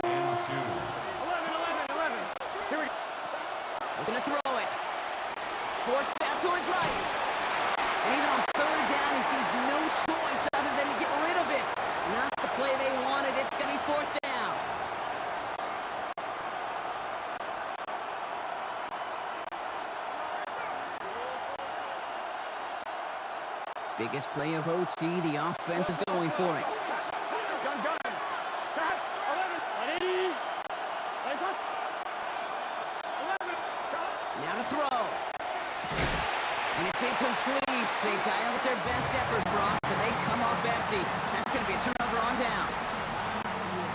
down and 2. 11. Here we go. Looking to throw it. Forced out to his right. And even on 3rd down, he sees no choice other than to get rid of it. Not the play they wanted. It's going to be 4th down. Biggest play of OT. The offense is going for it. Gun. Pass. 11. 80. Nice one. 11. Now to throw. And it's incomplete. They dial with their best effort, Brock, but they come up empty. That's going to be a turnover on downs.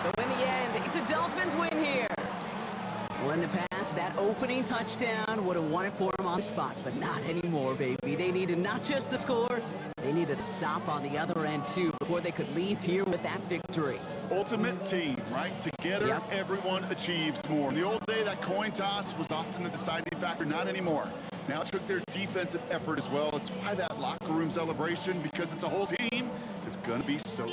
So in the end, it's a Dolphins win here. Well, in the past, that opening touchdown would have won it for them on the spot, but not anymore, baby. They needed not just the score, they needed a stop on the other end, too, before they could leave here with that victory. Ultimate team, right? Together, Yep. everyone achieves more. In the old day, that coin toss was often the deciding factor, not anymore. Now it took their defensive effort as well. It's why that locker room celebration, because it's a whole team, is going to be so...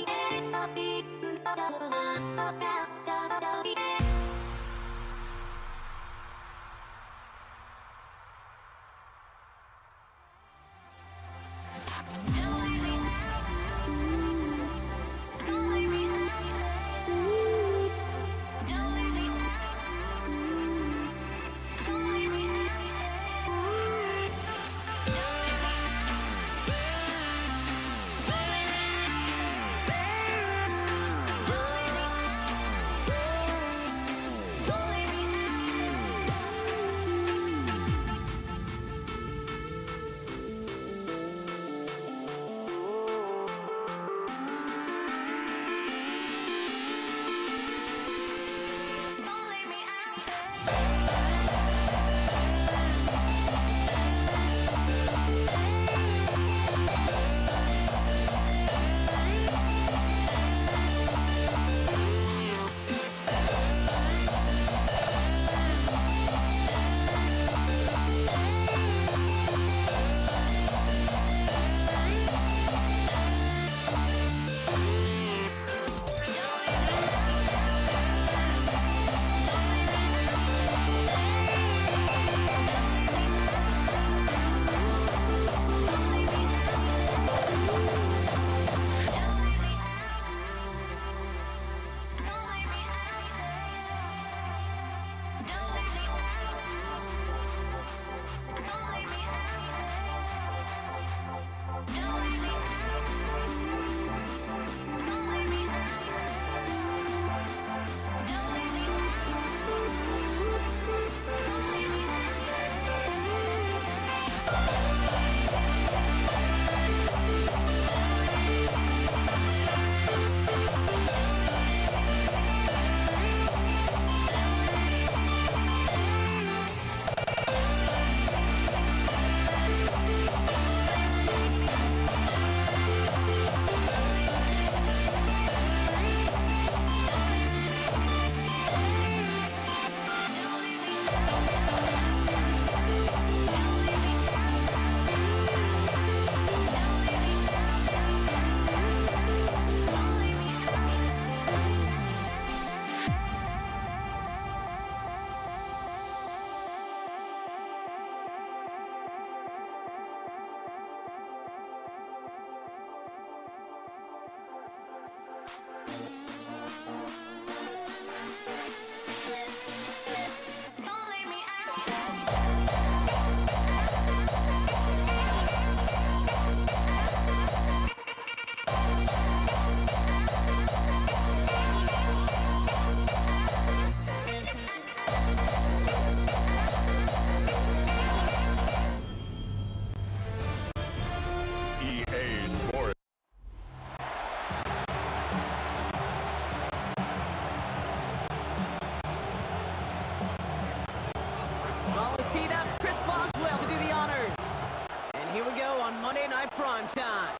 prime time.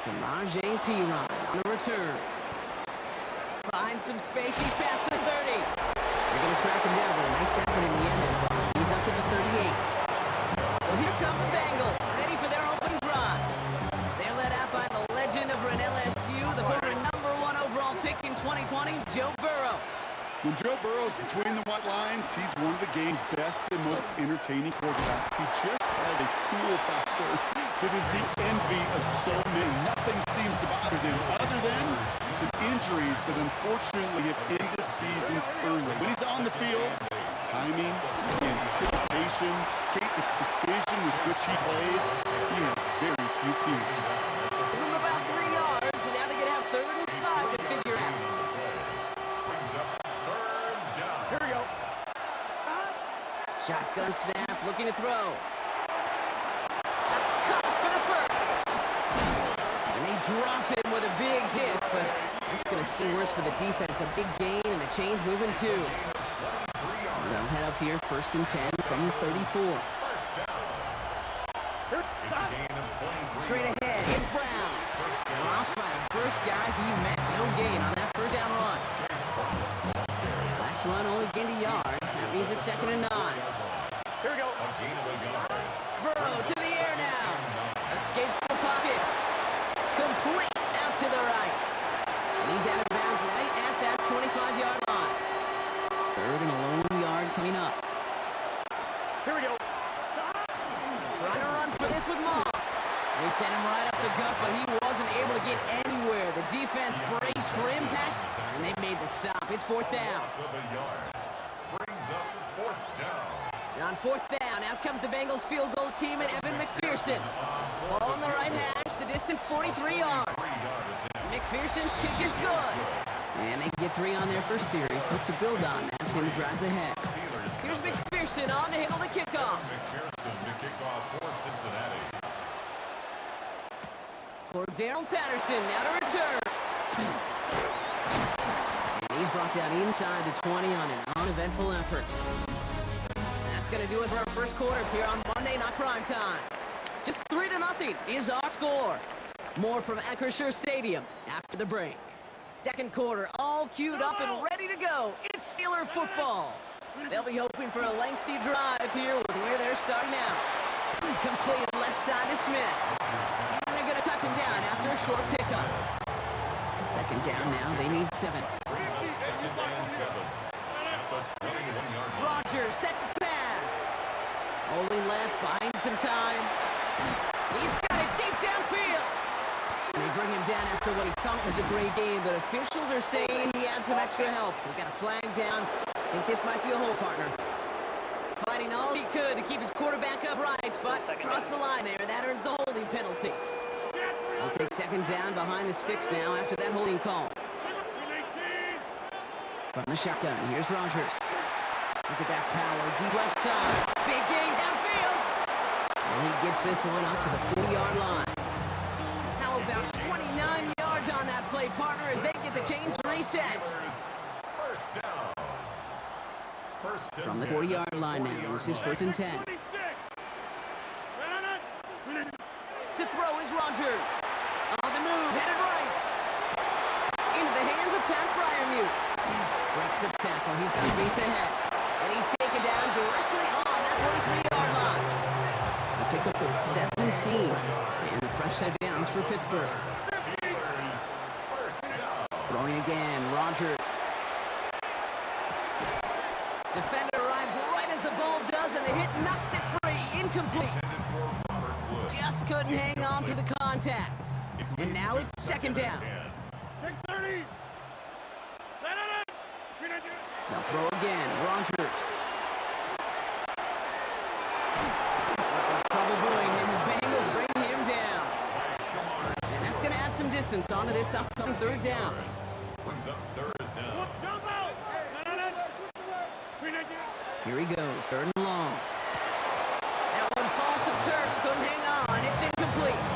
Samaje Perine on the return. Finds some space. He's past the 30. They're going to track him down, but a nice effort in the end. He's up to the 38. So here come the Bengals, ready for their opening drive. They're led out by the legend over at LSU, the former #1 overall pick in 2020, Joe Burrow. When Joe Burrow's between the white lines, he's one of the game's best and most entertaining quarterbacks. He just has a cool factor that is the envy of so many. Nothing seems to bother him other than some injuries that unfortunately have ended seasons early. When he's on the field, timing, anticipation, the precision with which he plays, he has very few peers. From about 3 yards, and now they're going to have 3rd and 5 to figure out. Brings up third down. Here we go. Shotgun snap, looking to throw. That's caught for the first. And they drop him with a big hit, but that's going to still worse for the defense. A big gain, and the chain's moving too. So they'll head up here, 1st and 10 from the 34. Straight ahead, it's Brown. Off by the first guy he met. No gain on that first down run. Last run only gained a yard. That means it's 2nd and 9. Here we go. Burrow to the air now. Escapes the pocket. Complete out to the right. And he's out of bounds right at that 25-yard line. 3rd and a lone yard coming up. Here we go. Trying to run for this with Moss. They sent him right up the gut, but he wasn't able to get anywhere. The defense braced for impact, and they made the stop. It's 4th down. Brings up 4th down. And on 4th down, out comes the Bengals field goal team and Evan McPherson. Ball on the right hash, the distance 43 yards. McPherson's kick is good. And they get 3 on their first series. Hope to build on that in the drives ahead. Here's McPherson on to handle the kickoff. McPherson to kick off for Cincinnati. Cordero Patterson now to return. And he's brought down inside the 20 on an uneventful effort. That's going to do it for our first quarter here on Monday Night Prime Time. Just 3-0 is our score. More from Acrisure Stadium after the break. Second quarter, all queued up and ready to go. It's Steeler football. They'll be hoping for a lengthy drive here with where they're starting out. Completed left side to Smith. And they're going to touch him down after a short pickup. 2nd down now, they need 7. 2nd and 7. At the 21-yard line. Rodgers set to pass. Only left, buying some time. He's got it deep downfield. And they bring him down after what he thought was a great game, but officials are saying he had some extra help. We got a flag down. I think this might be a hole, partner. Fighting all he could to keep his quarterback upright, but crossed the line there. That earns the holding penalty. They'll take 2nd down behind the sticks now after that holding call. From the shotgun, here's Rodgers. Look at that power, deep left side. Big gain downfield. And he gets this one up to the 40-yard line. How about 29 yards on that play, partner, as they get the chains reset. First down. From the 40-yard line now, this is 1st and 10. To throw is Rodgers. On the move, headed right. Into the hands of Pat Freiermuth. Breaks the tackle, he's got a base ahead. And he's taken down directly on that 43-yard line. They pick up the 17. And the fresh set downs for Pittsburgh. Throwing again, Rodgers. Defender arrives right as the ball does, and the hit knocks it free. Incomplete. Just couldn't hang on through the contact. And now it's 2nd down. They'll throw again. Rodgers. Trouble brewing, and the Bengals bring him down. And that's going to add some distance onto this upcoming 3rd down. Brings up 3rd down. Here he goes, 3rd and long. That one falls to turf, couldn't hang on, it's incomplete.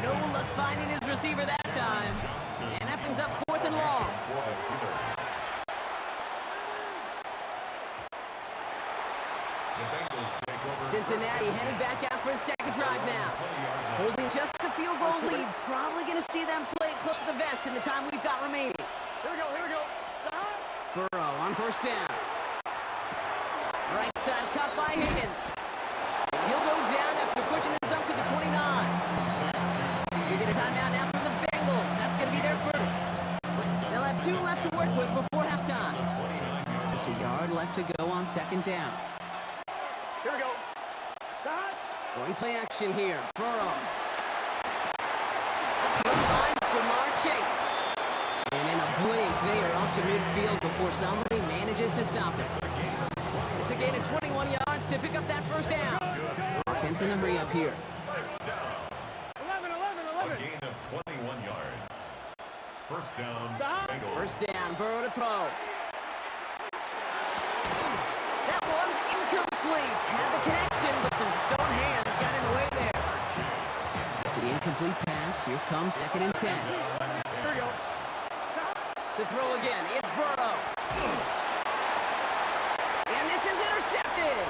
No luck finding his receiver that time. And that brings up 4th and long. Cincinnati headed back out for its second drive now. Holding just a field goal lead. Probably going to see them play it close to the vest in the time we've got remaining. Here we go. Burrow on first down. Right side cut by Higgins. And he'll go down after pushing this up to the 29. We get a timeout now from the Bengals. That's going to be their first. They'll have 2 left to work with before halftime. Just a yard left to go on second down. Here we go. Going play action here. Burrow. Throw finds Jamar Chase. And in a blink, they are off to midfield before somebody manages to stop it. It's a gain of 21 yards to pick up that first down. Offense in the hurry up here. 11. A gain of 21 yards. First down, Bengals. First down, Burrow to throw. That one's incomplete. Had the connection, but some stone hands got in the way there. After the incomplete pass, here comes 2nd and 10. Here we go. To throw again, it's Burrow. And this is intercepted.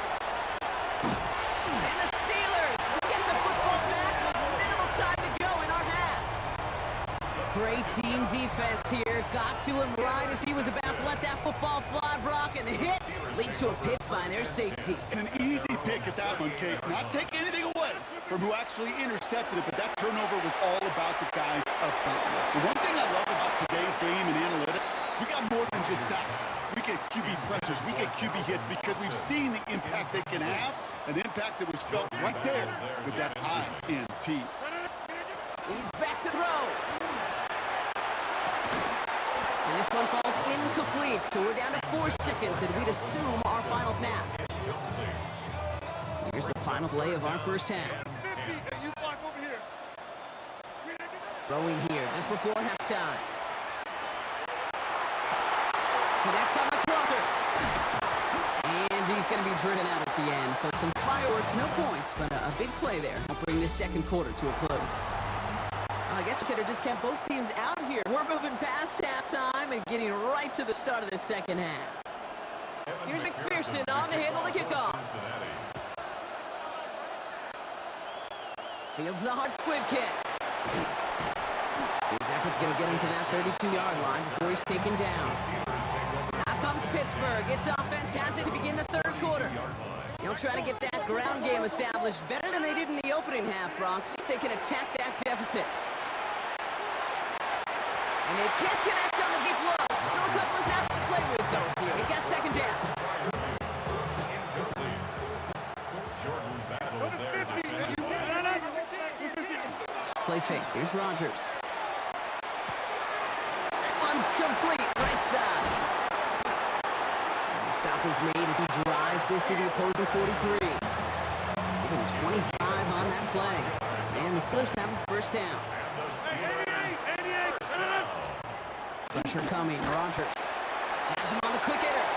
And the Steelers get the football back with minimal time to go in our half. Great team defense here. Got to him right as he was about to let that football fly, Brock, and the hit leads to a pick by their safety. And an easy pick at that one, Kate. Not take anything away from who actually intercepted it, but that turnover was all about the guys up front. The one thing I love about today's game and analytics, we got more than just sacks. We get QB pressures, we get QB hits because we've seen the impact they can have, an impact that was felt right there with that INT. He's back to throw. And this one falls incomplete, so we're down to 4 seconds, and we'd assume our final snap. Here's the final play of our first half. 50. You block over here. Throwing here just before halftime. Connects on the crosser. And he's going to be driven out at the end. So some fireworks, no points, but a big play there. I'll bring this second quarter to a close. I guess we could have just kept both teams out here. We're moving past halftime and getting right to the start of the second half. Here's McPherson on to handle the kickoff. Fields the hard squib kick. His effort's going to get him to that 32-yard line before he's taken down. Out comes Pittsburgh. Its offense has it to begin the third quarter. They'll try to get that ground game established better than they did in the opening half, Bronx. See if they can attack that deficit. And they can't connect on the deep low. Still a couple of snaps to play with, though, here. He got second down. Jordan battled there. Play fake. Here's Rodgers. That one's complete. Right side. And the stop is made as he drives this to the opposing 43. Give him 25 on that play. And the Steelers have a first down. Pressure coming. Rodgers has him on the quick hitter.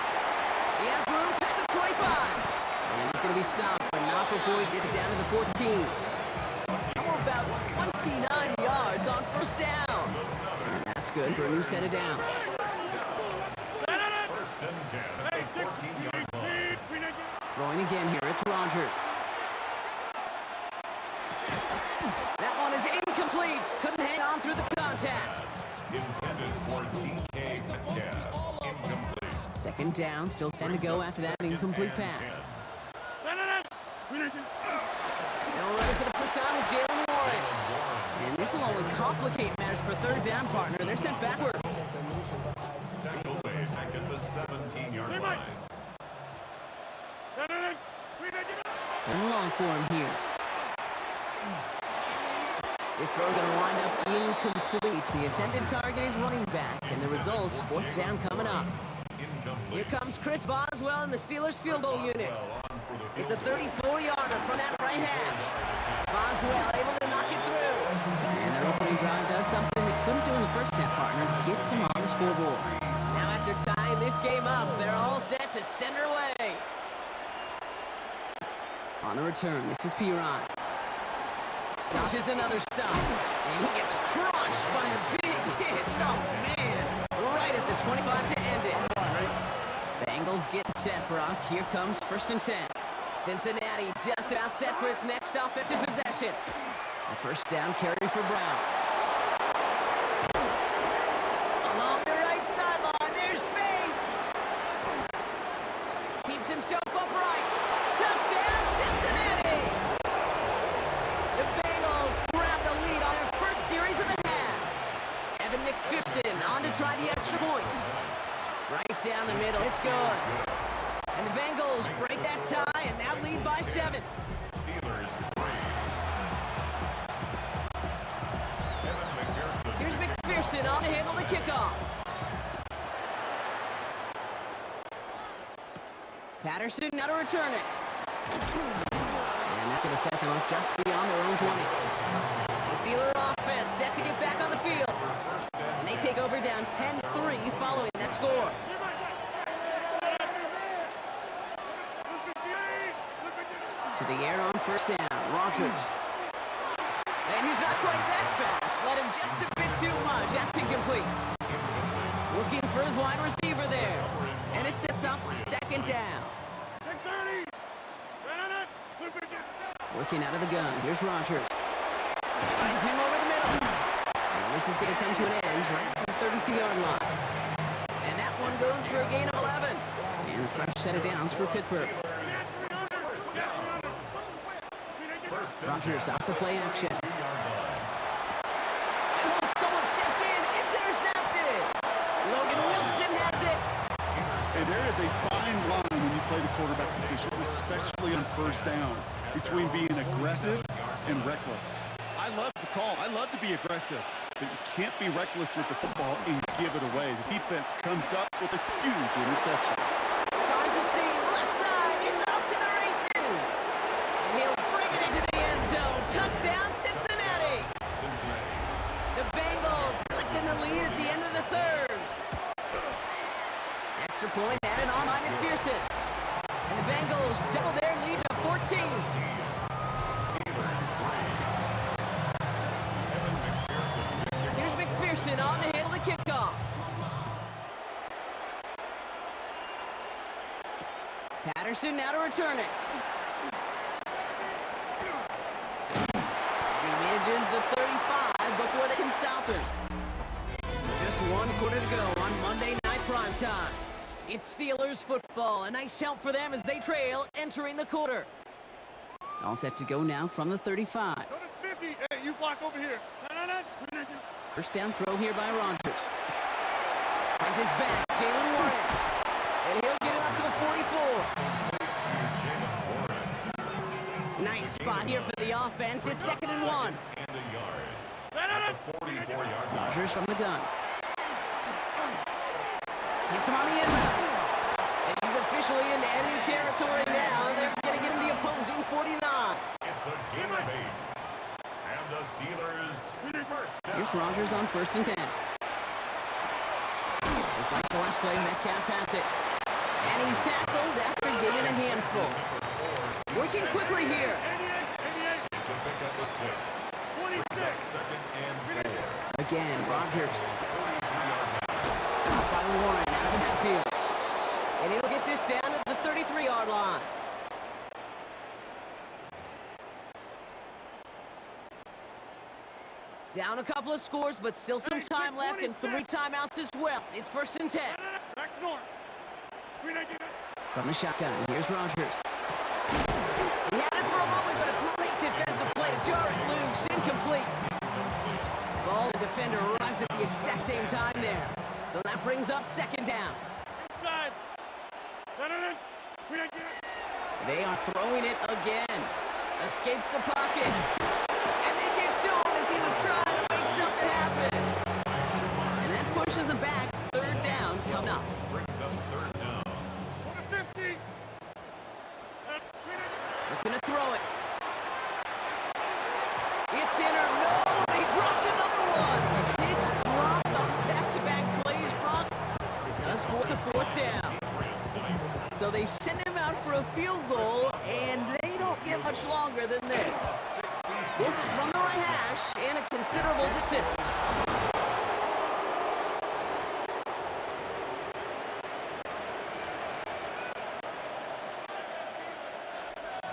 He has room past the 25. And he's going to be stopped, but not before he gets down to the 14. How about 29 yards on first down? And that's good for a new set of downs. First and 10 at the 14-yard line. Throwing again here, it's Rodgers. That one is incomplete. Couldn't hang on through the contact. Intended for DK Metcalf. Incomplete. Second down, still 10 to go after that incomplete pass. Now ready for the first time with Jalen Warren. And this will only complicate matters for third down, partner. They're sent backwards. Tackle made back at the 17-yard line. And long for him here. This throw is going to wind up incomplete. The intended target is running back, and the result's fourth down coming up. Here comes Chris Boswell and the Steelers field goal unit. It's a 34-yarder from that right hash. Boswell able to knock it through. And their opening drive does something they couldn't do in the first half, partner. Gets them on the scoreboard. Now after tying this game up, they're all set to send her away. On the return, this is Piron. Dodges another stop. And he gets crunched by a big hit. Oh, man. Right at the 25 to end it. Bengals get set, Brock. Here comes first and 10. Cincinnati Cincinnati just about set for its next offensive possession. A first down carry for Brown. Along the right sideline, there's space. Keeps himself upright. Touchdown, Cincinnati! The Bengals grab the lead on their first series of the half. Evan McPherson on to try the extra point. Right down the middle, it's good. And the Bengals break that tie and now lead by 7. Steelers 3. Evan McPherson. Here's McPherson on to handle the kickoff. Patterson now to return it. And that's going to set them up just beyond their own 20. The Steeler offense set to get back on the field. And they take over down 10-3 following that score. To the air on first down, Rodgers. And he's not quite that fast. Let him just a bit too much. That's incomplete. Looking for his wide receiver there. And it sets up second down. Working out of the gun. Here's Rodgers. Finds him over the middle. And this is going to come to an end right at the 32-yard line. And that one goes for a gain of 11. And a fresh set of downs for Pittsburgh. Rodgers off the play action. And someone stepped in. It's intercepted. Logan Wilson has it. And there is a fine line when you play the quarterback position, especially on first down, between being aggressive and reckless. I love the call. I love to be aggressive, but you can't be reckless with the football and give it away. The defense comes up with a huge interception. Finds a seam. Left side. He's off to the races. And he'll bring it into the end zone. Touchdown, Cincinnati. The Bengals lifting the lead at the end of the third. Extra point added on by McPherson. And the Bengals double their lead to 14. Here's McPherson on to handle the kickoff. Patterson now to return it. And he manages the 35 before they can stop him. Just 1 quarter to go on Monday Night Primetime. It's Steelers football. A nice help for them as they trail entering the quarter. All set to go now from the 35. Go to 50. Hey, you block over here. No. First down throw here by Rodgers. Finds his back, Jalen Warren. And he'll get it up to the 44. Nice spot here for the offense. It's 2nd and 1. And a yard. At the 44-yard line. Rodgers from the gun. Hits him on the inbound. And he's officially into enemy territory now. They're going to get him the opposing 49. It's a gain of 8. And the Steelers first down. Here's Rodgers on 1st and 10. Just like the last play, Metcalf has it. And he's tackled after getting a handful. Working quickly here. It's a pickup of 6. Brings up 2nd and 4. Again, Rodgers. Caught by Warren out of the backfield. And he'll get this down at the 33-yard line. Down a couple of scores, but still some time left and 3 timeouts as well. It's 1st and 10. Back north. From the shotgun, here's Rodgers. He had it for a moment, but a great defensive play to jar it loose. Incomplete. Ball and defender arrived at the exact same time there. So that brings up 2nd down. Inside. They are throwing it again. Escapes the pocket. And they get to him as he was trying to make something happen. And that pushes him back. 3rd down coming up. Brings up 3rd down. Go to 50. Looking to throw it. It's in or no. They dropped another one. It's dropped on back-to-back plays, Brock. It does force a 4th down. So they send him out for a field goal, and they don't get much longer than this. This from the right hash and a considerable distance.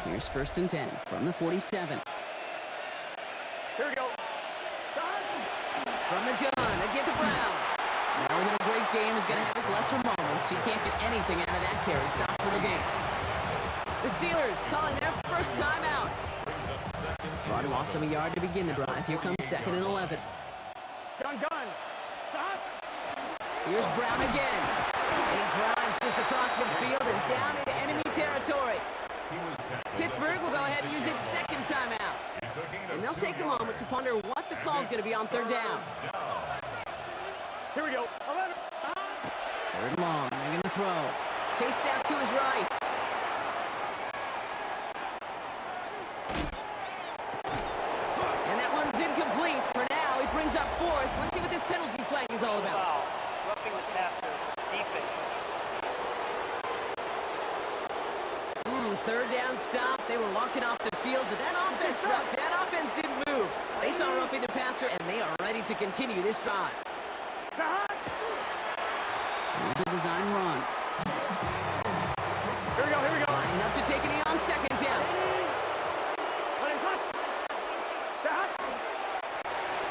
Here's 1st and 10 from the 47. Here we go. From the gun, again to Brown. Now within a great game is going to have his lesser moments. He can't get anything out of that carry. Stop for the game. The Steelers calling their first timeout. Braun lost him a yard to begin the drive. Here comes 2nd and 11. Gun. Stop. Here's Brown again. And he drives this across midfield and down into enemy territory. Pittsburgh will go ahead and use its 2nd timeout. And they'll take a moment to ponder what the call is going to be on 3rd down. Here we go. 11. 3rd long, they're going to throw. Chased out to his right. And that one's incomplete. For now, he brings up 4th. Let's see what this penalty flag is all about. Foul. Roughing the passer. Defense. 3rd down stop. They were walking off the field, but that offense didn't move. They saw roughing the passer, and they are ready to continue this drive. Here's the design run. Here we go. Lining up to take it on 2nd down.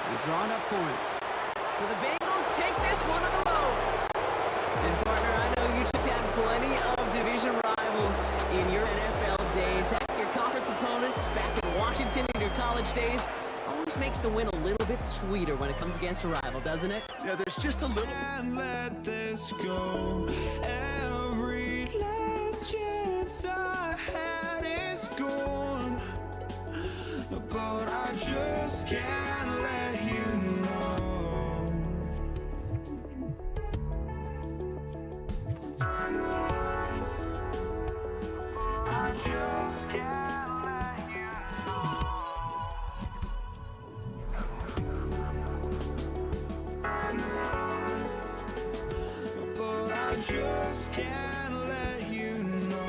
They draw it up for him. So the Bengals take this one on the road. And partner, I know you took down plenty of division rivals in your NFL days. Heck, your conference opponents back in Washington in your college days always makes the win a little bit sweeter when it comes against a rival, doesn't it? Yeah, there's just a little... Can't let this go. Every last chance I had is gone, but I just can't let you know. I just can't let you know. But I just can't let you know.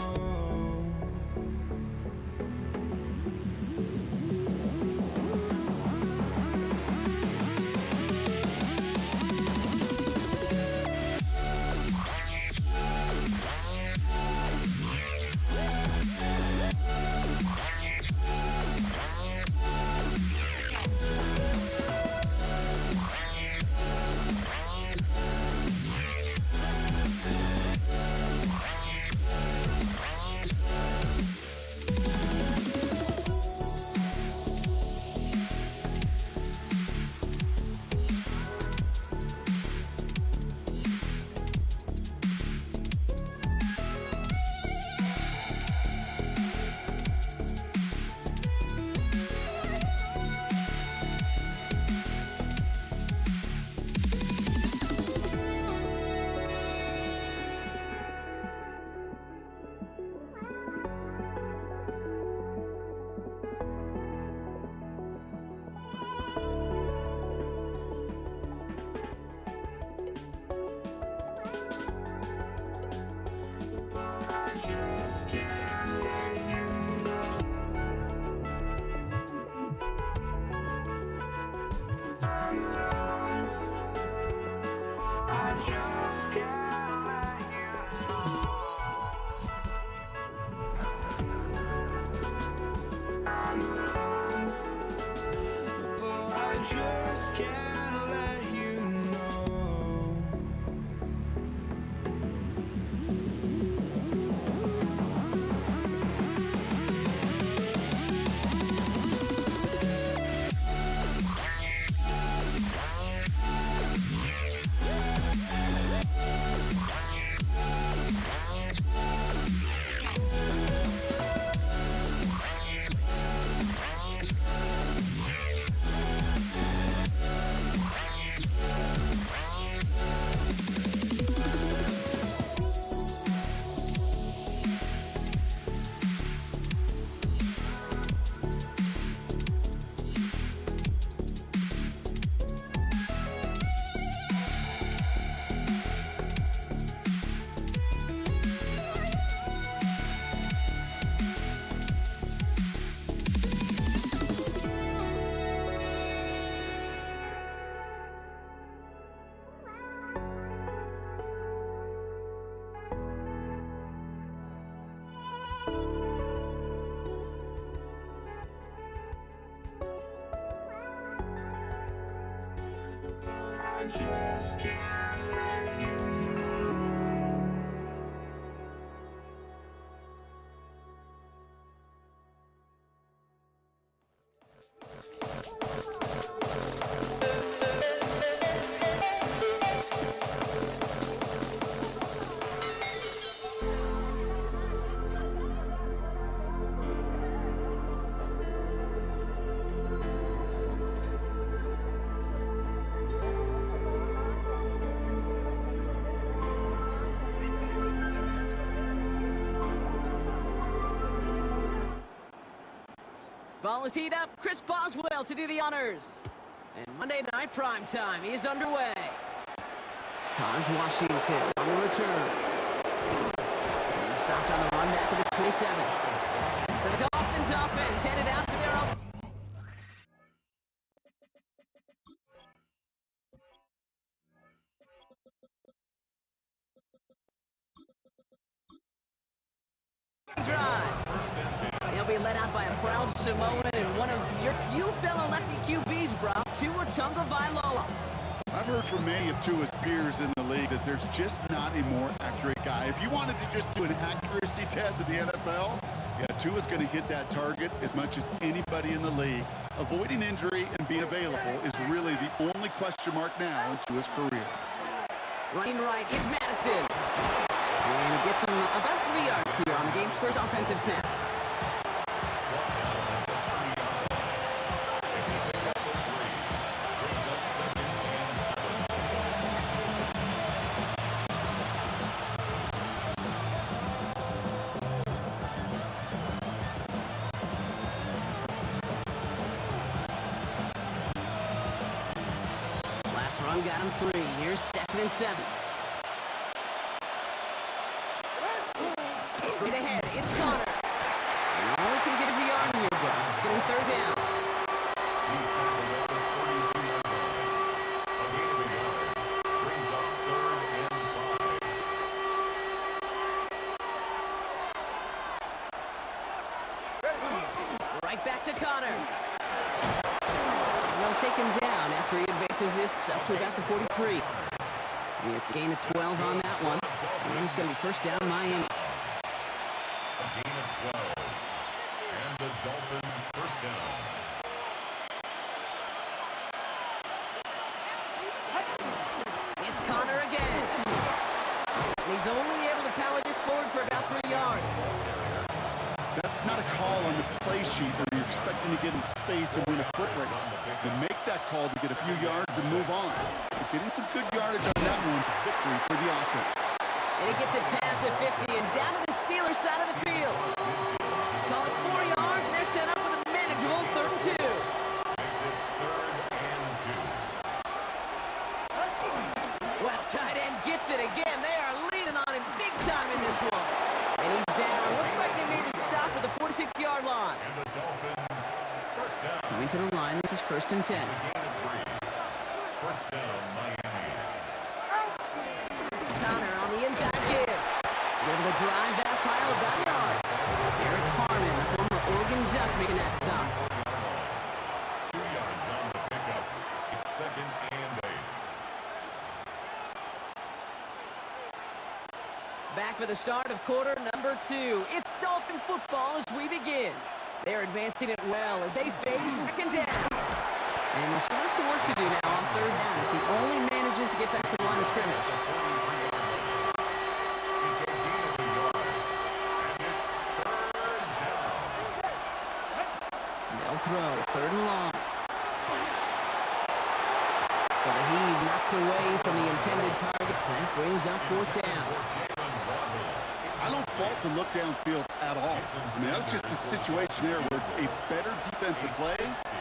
just can't let you. Ball is teed up. Chris Boswell to do the honors. And Monday Night Primetime is underway. Taj Washington on the return. He stopped on the run back of the 27. So the Dolphins offense headed out for their own drive. They'll be led out by a proud Samoan and one of your few fellow lefty QBs, bro, Tua Tagovailoa. I've heard from many of Tua's peers in the league that there's just not a more accurate guy. If you wanted to just do an accuracy test in the NFL, yeah, Tua's going to hit that target as much as anybody in the league. Avoiding injury and being available is really the only question mark now in Tua's career. Running right, it's Madison. And he gets him about 3 yards here on the game's first offensive snap. Last run got him 3. Here's 2nd and 7. Straight ahead, it's Connor. And all he can get is a yard here, bro. It's going to be 3rd down. He's tackled over 42 yards. A gain of a yard. Brings up 3rd and 5. Right back to Connor. And they'll take him down after he advances this up to about the 43. And it's a gain of 12 on that one. And it's going to be 1st down, Miami. A gain of 12. And the Dolphin 1st down. It's Connor again. And he's only able to power this forward for about 3 yards. That's not a call on the play sheet where you're expecting to get in space and win a foot race. You make that call to get a few yards and move on. But getting some good yardage on that one's a victory for the offense. And he gets it past the 50 and down to the Steelers side of the field. Call it 4 yards, and they're set up with a manageable 3rd and 2. Makes it 3rd and 2. Well, tight end gets it again. They are leaning on him big time in this one. And he's down. Looks like they made the stop at the 46-yard line. And the Dolphins 1st down. Coming to the line, this is 1st and 10. It's a gain of 3. 1st down, Miami. Connor on the inside give. Able to drive that pile of that yard. Derek Harmon, the former Oregon Duck, making that stop. 2 yards on the pickup. It's 2nd and 8. Back for the start of quarter number 2. It's Dolphin football as we begin. They're advancing it well as they face 2nd down. And they'll start some work to do now on 3rd down as he only manages to get back to the line of scrimmage. It's a gain of a yard. And it's 3rd down. They'll throw 3rd and long. So the heave knocked away from the intended targets. That brings up 4th down. I don't fault the look downfield at all. I mean, that was just a situation there where it's a better defensive play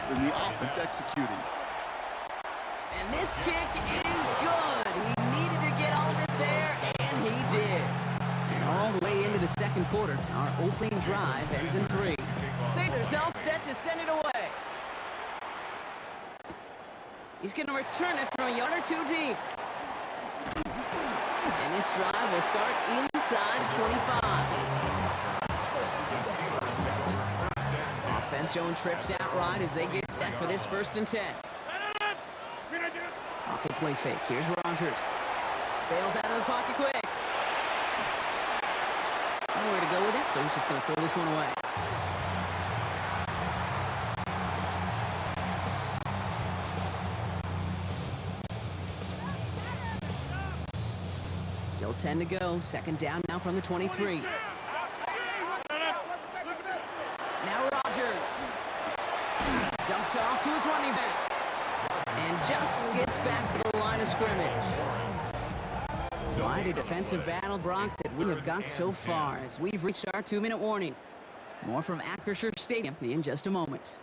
than the offense executing. And this kick is good. He needed to get all of it there, and he did. And all the way into the 2nd quarter, our opening drive ends in 3. Sanders all set to send it away. He's going to return it from a yard or 2 deep. And this drive will start inside 25. Offense showing trips out right as they get set for this 1st and 10. Off the play fake. Here's Rodgers. Bails out of the pocket quick. Nowhere to go with it, so he's just going to throw this one away. Still 10 to go. Second down now from the 23. Now Rodgers. Dumped off to his running back. And just gets back to the line of scrimmage. Quite a defensive battle, Brock, that we have got so far as we've reached our 2-minute warning. More from Acrisure Stadium in just a moment.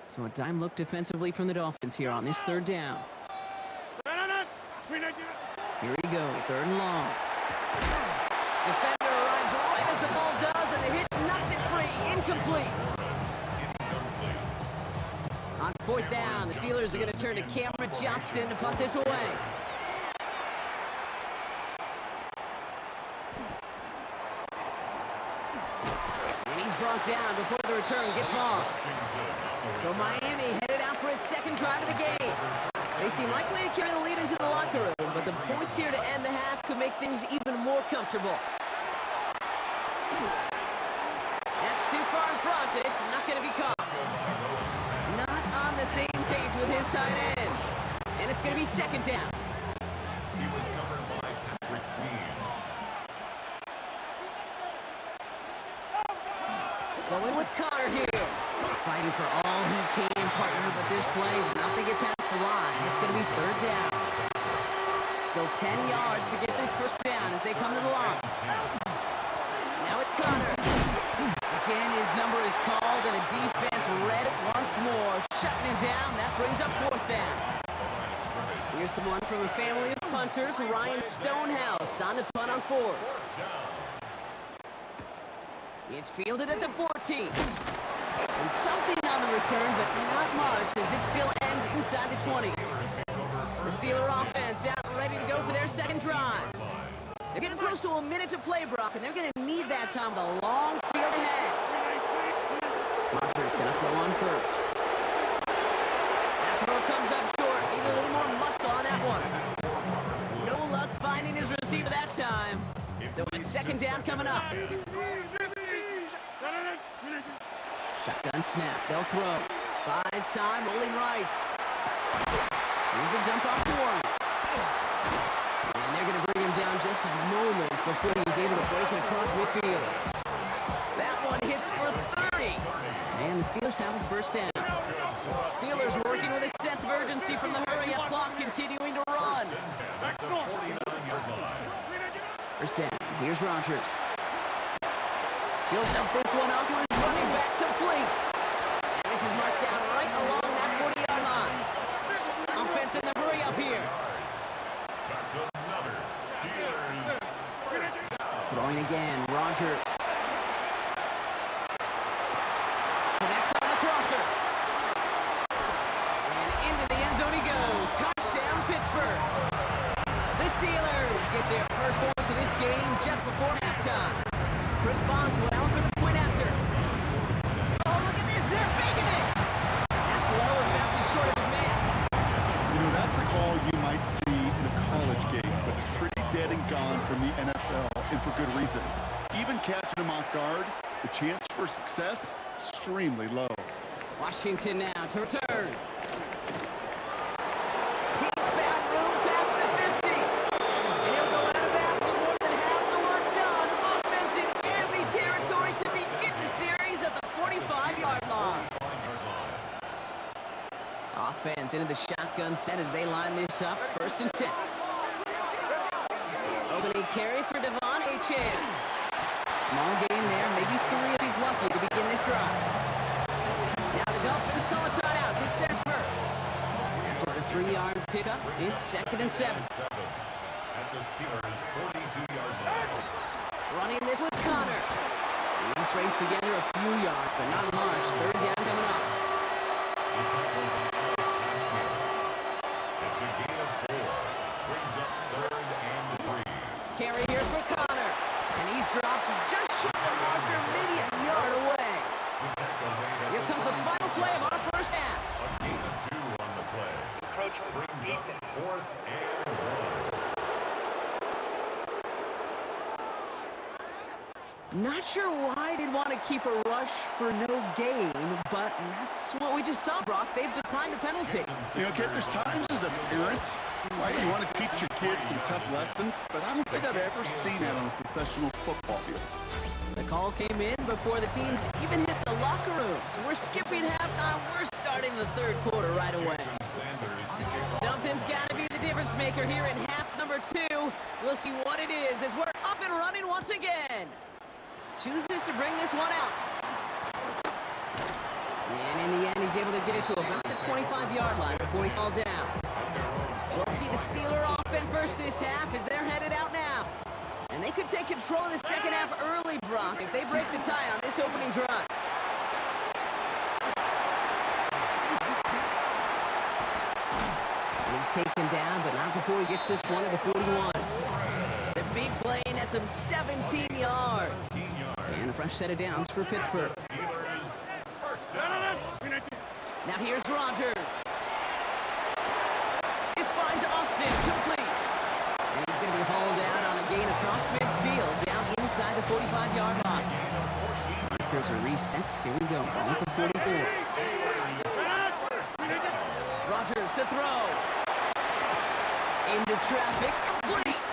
So a dime look defensively from the Dolphins here on this third down. Here he goes, third and long. Defender arrives right as the ball does, and the hit knocked it free, incomplete. On fourth down, the Steelers are going to turn to Cameron Johnston to punt this away. And he's brought down before the return gets long. So Miami headed out for its second drive of the game. They seem likely to carry the lead into the locker room, but the points here to end the half could make things even more comfortable. That's too far in front. It's not going to be caught. Not on the same page with his tight end. And it's going to be second down. He was covered by Patrick Queen. Going with Connor here. Fighting for all he can, partner, but this play is not to get past the line. It's going to be third down. Still 10 yards to get this first down as they come to the line. Now it's Connor. Again, his number is called, and the defense read it once more, shutting him down. That brings up fourth down. Here's someone from a family of punters, Ryan Stonehouse, on the punt on fourth. It's fielded at the 14. And something on the return, but not much, as it still ends inside the 20. The Steeler offense out and ready to go for their second drive. They're getting close to a minute to play, Brock, and they're going to need that time with a long field ahead. Rodgers going to throw on first. That throw comes up short. Need a little more muscle on that one. No luck finding his receiver that time. So it's second down coming up. Shotgun snap. They'll throw. Buys time. Rolling right. Here's the dump off to one. And they're going to bring him down just a moment before he's able to break it across midfield. That one hits for 30. And the Steelers have a first down. Steelers working with a sense of urgency from the hurry-up clock, continuing to run. First down. Here's Rodgers. He'll dump this one off to his running back, complete. And this is marked down right along that 40-yard line. Offense in the hurry-up here. Throwing again, Rodgers. Connects on the crosser. And into the end zone he goes. Touchdown, Pittsburgh. The Steelers get their first points of this game just before halftime. Chris Boswell for the point after. Oh, look at this. They're faking it. That's low and bounces short of his man. You know, that's a call you might see in the college game, but it's pretty dead and gone from the NFL, and for good reason. Even catching him off guard, the chance for success, extremely low. Washington now to return. He's found room past the 50. And he'll go out of bounds with more than half the work done. Offense in enemy territory to begin the series at the 45-yard line. Offense into the shotgun set as they line this up. First and 10. Opening carry for Devon Achane. Small gain there, maybe 3 if he's lucky to begin this drive. Now the Dolphins call a timeout. It's their first. After the 3-yard pickup, it's second and 7. At the Steelers' 42-yard line. Running this with Connor. He's scraped together a few yards, but not much. Third down coming up. It's a gain of 4. Brings up third and 3. Carry here for Connor. And he's dropped just short of the marker, maybe a yard away. Here comes the final play of our first half. A gain of 2 on the play. coach for Brings up defense. 4th and 1. Not sure why they'd want to keep a rush for no gain, but that's what we just saw, Brock. They've declined the penalty. You know, Kate, there's times as a parent, right, you want to teach your kids some tough lessons, but I don't think I've ever seen that on a professional football field. The call came in before the teams even hit the locker rooms. We're skipping halftime. We're starting the third quarter right away. Sanders to kick off. Something's got to be the difference maker here in half number 2. We'll see what it is as we're up and running once again. Chooses to bring this one out. And in the end, he's able to get it to about the 25-yard line before he's all down. We'll see the Steeler offense versus this half as they're headed out now. And they could take control of the second half early, Brock, if they break the tie on this opening drive. And he's taken down, but not before he gets this one at the 41. The big play nets him 17 yards. And a fresh set of downs for Pittsburgh. Steelers, first down. Now here's Rodgers. This finds Austin complete. And he's going to be hauled out on a gain across midfield, down inside the 45-yard line. Markers are reset. Here we go. Ball at the 44. Rodgers to throw. Into traffic. Complete.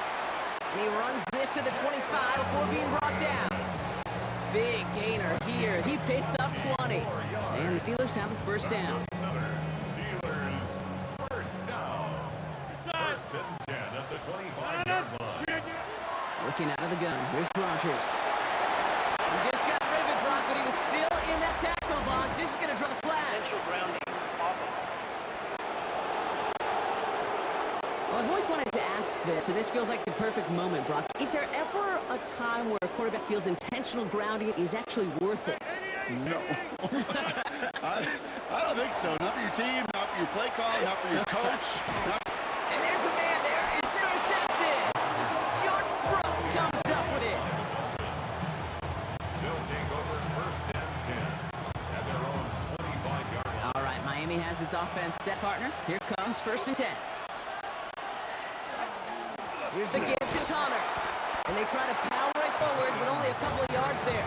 And he runs this to the 25 before being brought down. Big gainer here as he picks up 20. And the Steelers have a first down. Steelers, first down. First and 10 at the 25-yard line. Looking out of the gun. Here's Rodgers. He just got rid of it, Brock, but he was still in that tackle box. This is going to draw the flag. potential grounding offense. Well, I've always wanted to ask this, and this feels like the perfect moment, Brock. Is there ever a time where a quarterback feels intentional grounding is actually worth it? No. I don't think so. Not for your team, not for your play call, not for your coach. And there's a man there. It's intercepted. Jordan Brooks comes up with it. They'll take over first and 10 at their own 25-yard line. All right, Miami has its offense set, partner. Here comes first and 10. Here's the give to Connor. And they try to power right forward, but only a couple of yards there.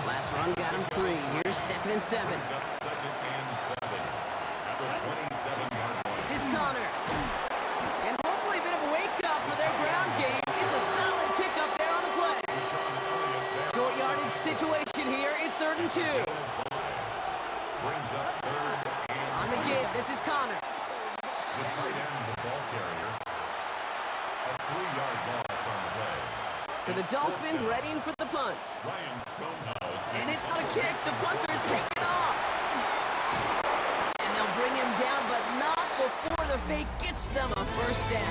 Last run got him 3. Here's second and 7. Brings up second and 7 at the 27-yard line. This is Connor. And hopefully a bit of a wake-up for their ground game. It's a solid pickup there on the play. Deshaun Elliott there. Short yardage situation here. It's 3rd and 2. Brings up third and On the give, this is Connor. the tight end, the ball carrier. A 3-yard loss on the play. So the Dolphins readying for the punt. Ryan Stonehouse. And it's not a kick. The punter taking off. And they'll bring him down, but not before the fake gets them a first down.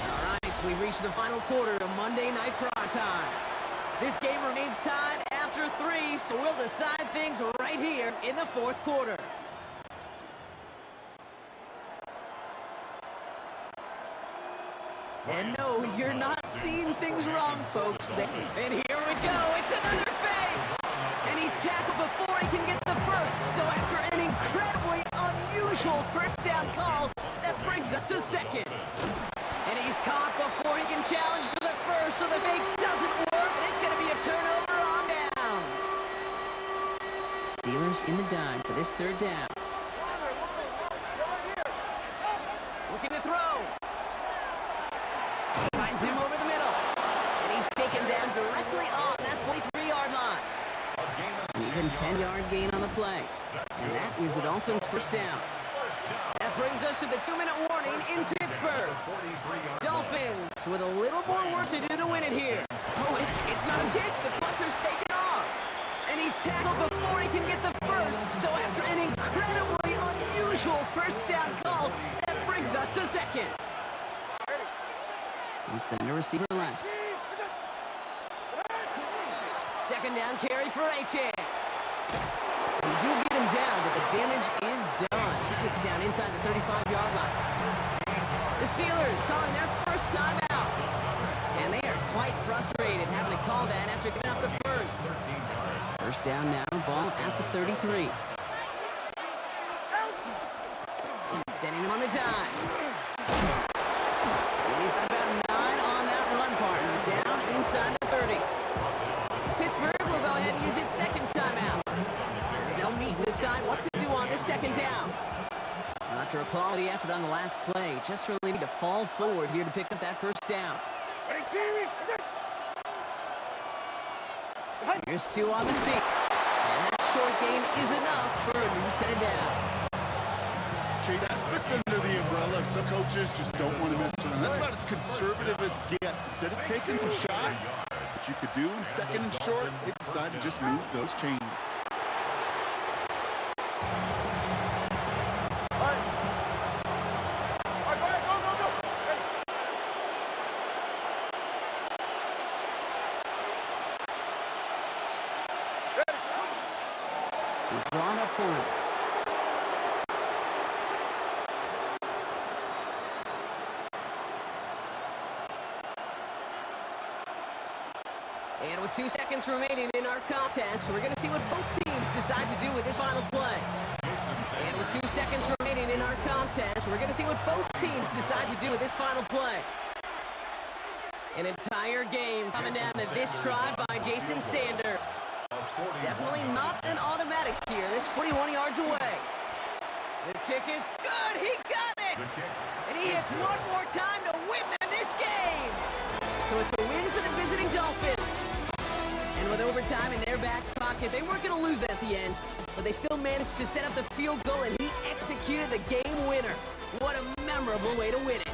All right, we've reached the final quarter of Monday Night Prime Time. This game remains tied after 3, so we'll decide things right here in the 4th quarter. And no, you're not seeing things wrong, folks. And here we go. It's another fake. And he's tackled before he can get the first. So after an incredibly unusual first down call, that brings us to second. And he's caught before he can challenge for the first, so the fake doesn't work, and it's going to be a turnover on downs. Steelers in the dime for this 3rd down. Looking to throw. Finds him over the middle. And he's taken down directly on that 43-yard line. An even 10-yard gain on the play. And that is the Dolphins' first down. That brings us to the 2-minute warning in Pittsburgh. Dolphins with a little more work to do to win it here. Oh, it's not a kick. The punter's taken off. And he's tackled before he can get the first. So after an incredibly unusual first down call, that brings us to second. And center receiver left. Second down carry for A-Chan. And do get him down, but the damage is done. This gets down inside the 35-yard line. The Steelers calling their first time out. And they are quite frustrated having to call that after giving up the first. First down now, ball at the 33. on this second down. After a quality effort on the last play, just really need to fall forward here to pick up that first down. Here's 2 on the sneak. And that short gain is enough for a new set of downs. Okay, that fits under the umbrella of some coaches just don't want to mess around. That's about as conservative as it gets. Instead of taking some shots, which you could do in second and short, they decide to just move those chains. Drawn up forward. And with 2 seconds remaining in our contest, we're going to see what both teams decide to do with this final play. And with 2 seconds remaining in our contest, we're going to see what both teams decide to do with this final play. An entire game coming down to this try by Jason Sanders. Definitely not an automatic here. This 41 yards away. The kick is good. He got it. And he hits one more time to win them this game. So it's a win for the visiting Dolphins. And with overtime in their back pocket, they weren't going to lose at the end, but they still managed to set up the field goal, and he executed the game winner. What a memorable way to win it.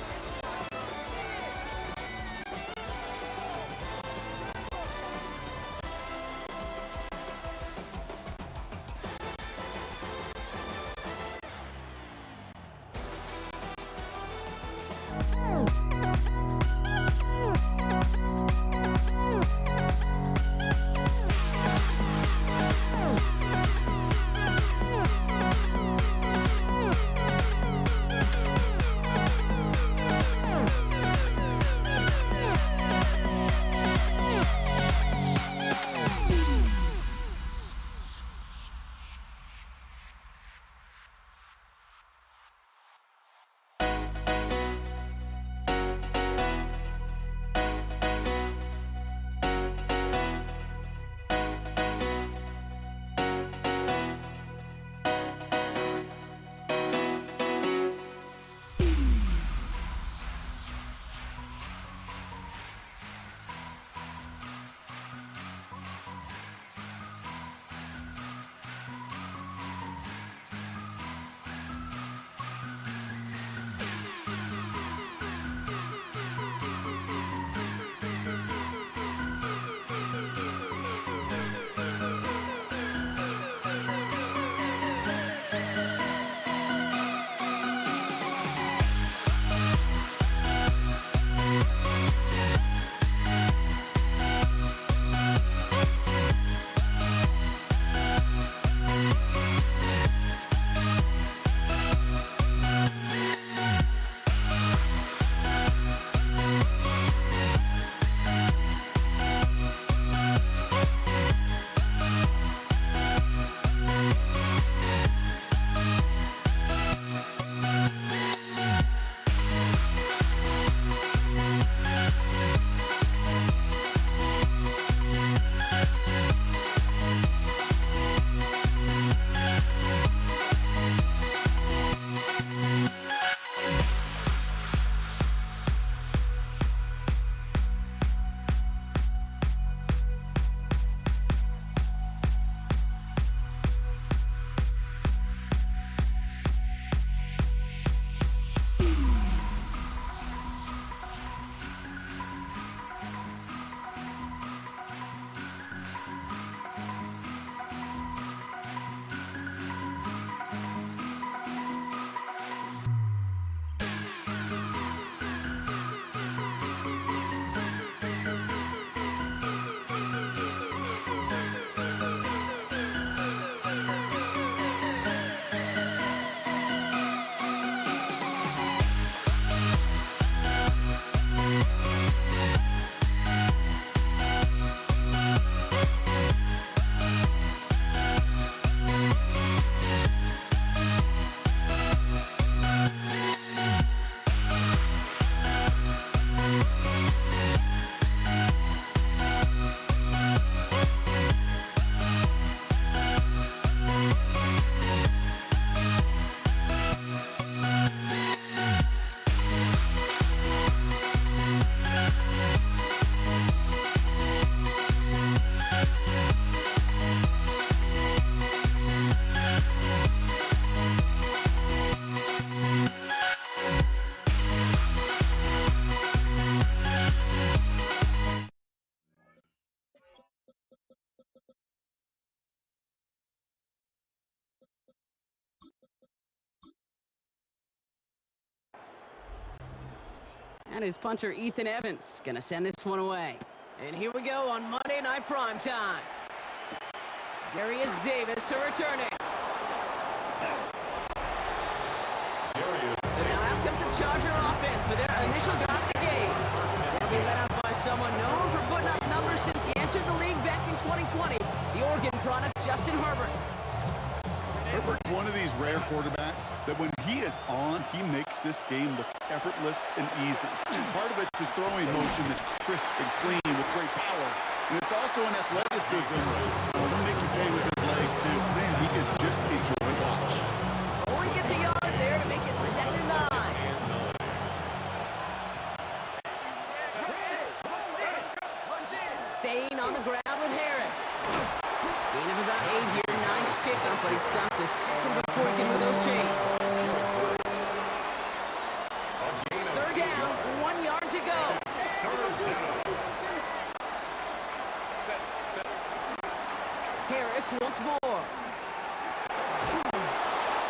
And his punter, Ethan Evans, gonna send this one away. And here we go on Monday Night Primetime. Darius Davis to return it. And now out comes the Charger offense for their initial drive of the game. They'll be led out by someone known for putting up numbers since he entered the league back in 2020, the Oregon product, Justin Herbert. Herbert's one of these rare quarterbacks that when he is on, he makes this game look effortless and easy. Part of it's his throwing motion that's crisp and clean with great power. And it's also an athleticism. He'll make you pay with his legs, too. Man, he is just a joy to watch. Only gets a yard there to make it 2nd and 9. Staying on the ground with Harris. Gain of about 8 here. Nice pickup, but he stopped a second before he can move those chains. 3rd down, 1 yard to go. Harris once more.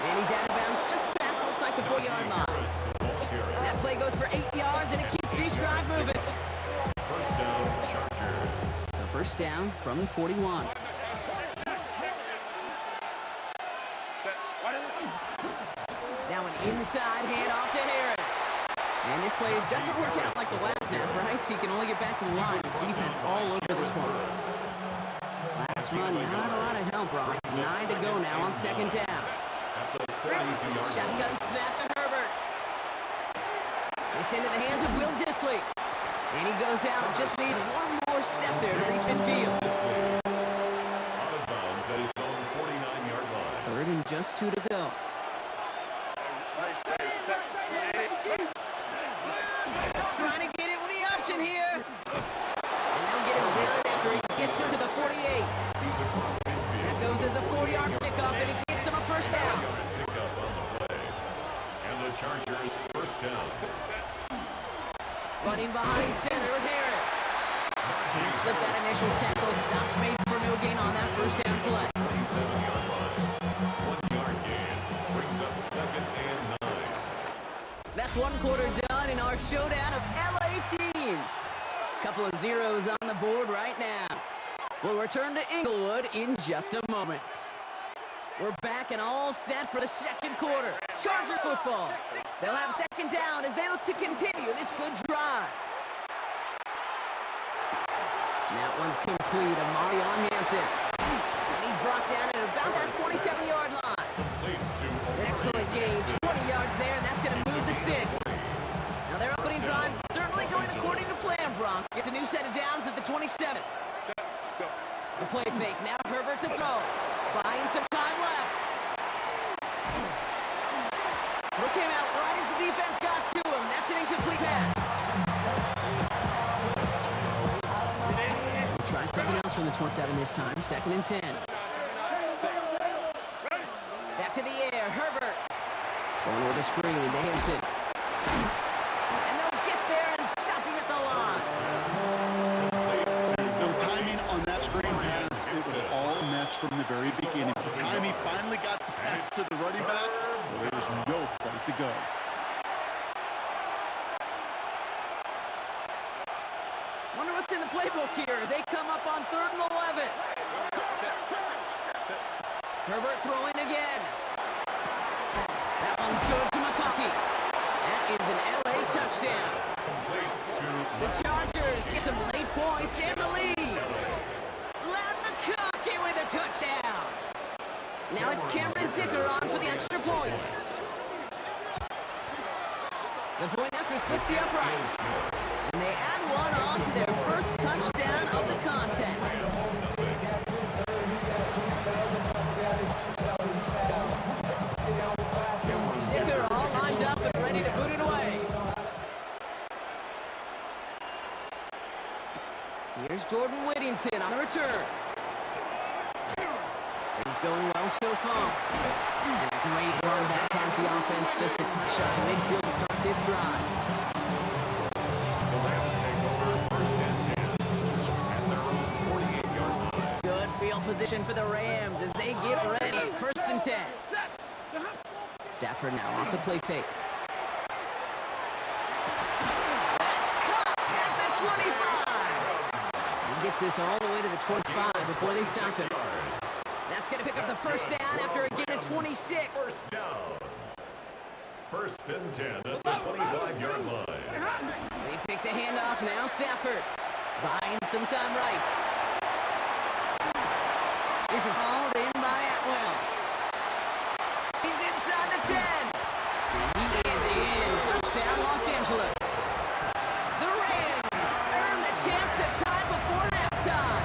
And he's out of bounds just past, looks like the 4-yard line. That play goes for 8 yards, and it keeps this drive moving. First down, Chargers. So 1st down from the 41. Now an inside handoff to Harris. And this play doesn't work out like the last snap, right? So he can only get back to the line. His defense all over this one. Last run, not a lot of help, Brock. 9 to go now on 2nd down. Shotgun snap to Herbert. They send it in the hands of Will Dissly. And he goes out. Just need one more step there to reach midfield. Out of bounds at his own 49-yard line. 3rd and just 2 to go. Trying to get it with the option here. And they'll get him down after he gets into the 48. He's across midfield. That goes as a 4-yard pickup, and it gets him a 1st down. Pickup on the play. And the Chargers 1st down. Running behind center with Harris. Can't slip that initial tackle. Stops made for no gain on that 1st down play. 27-yard line. 1-yard gain. Brings up 2nd and 9. That's 1 quarter done in our showdown of LA teams. Couple of zeros on the board right now. We'll return to Inglewood in just a moment. We're back and all set for the 2nd quarter. Charger football. They'll have 2nd down as they look to continue this good drive. That one's complete. Amari on Hampton. And he's brought down at about that 27-yard line. An excellent gain. 20 yards there, and that's going to move the sticks. Now their opening drive certainly going according to plan, Bronk. It's a new set of downs at the 27. The play fake. Now Herbert to throw. Buying some time left. Throw came out right as the defense got to him. That's an incomplete pass. Try something else from the 27 this time. 2nd and 10. Back to the air. Herbert. Going with a screen to Hampton. And they'll get there and stop him at the line. Now, the timing on that screen pass, it was all a mess from the very beginning. By the time he finally got the pass to the running back, well, there was no place to go. Wonder what's in the playbook here as they come up on 3rd and 11. Herbert throwing again. That one's good to McConkey. That is an LA touchdown. The Chargers get some late points in the lead. Lad McConkey with a touchdown. Now it's Cameron Dicker on for the extra point. The point after splits the upright. And they add one on to their 1st touchdown of the contest. Dicker all lined up and ready to boot it away. Here's Jordan Whittington on the return. He's going well so far. And a great run back has the offense just a touch shy of midfield to start this drive. The Rams take over 1st and 10 at their own 48-yard line. Good field position for the Rams as they get ready. 1st and 10. Stafford now off the play fake. He gets this all the way to the 25 before they stop him. That's going to pick up the first down after a gain of 26. First down. First and 10 at the 25-yard line. They take the handoff now. Stafford buying some time right. This is hauled in by Atwell. He's inside the 10. And he is in. Touchdown, Los Angeles. The Rams earn the chance to tie before halftime.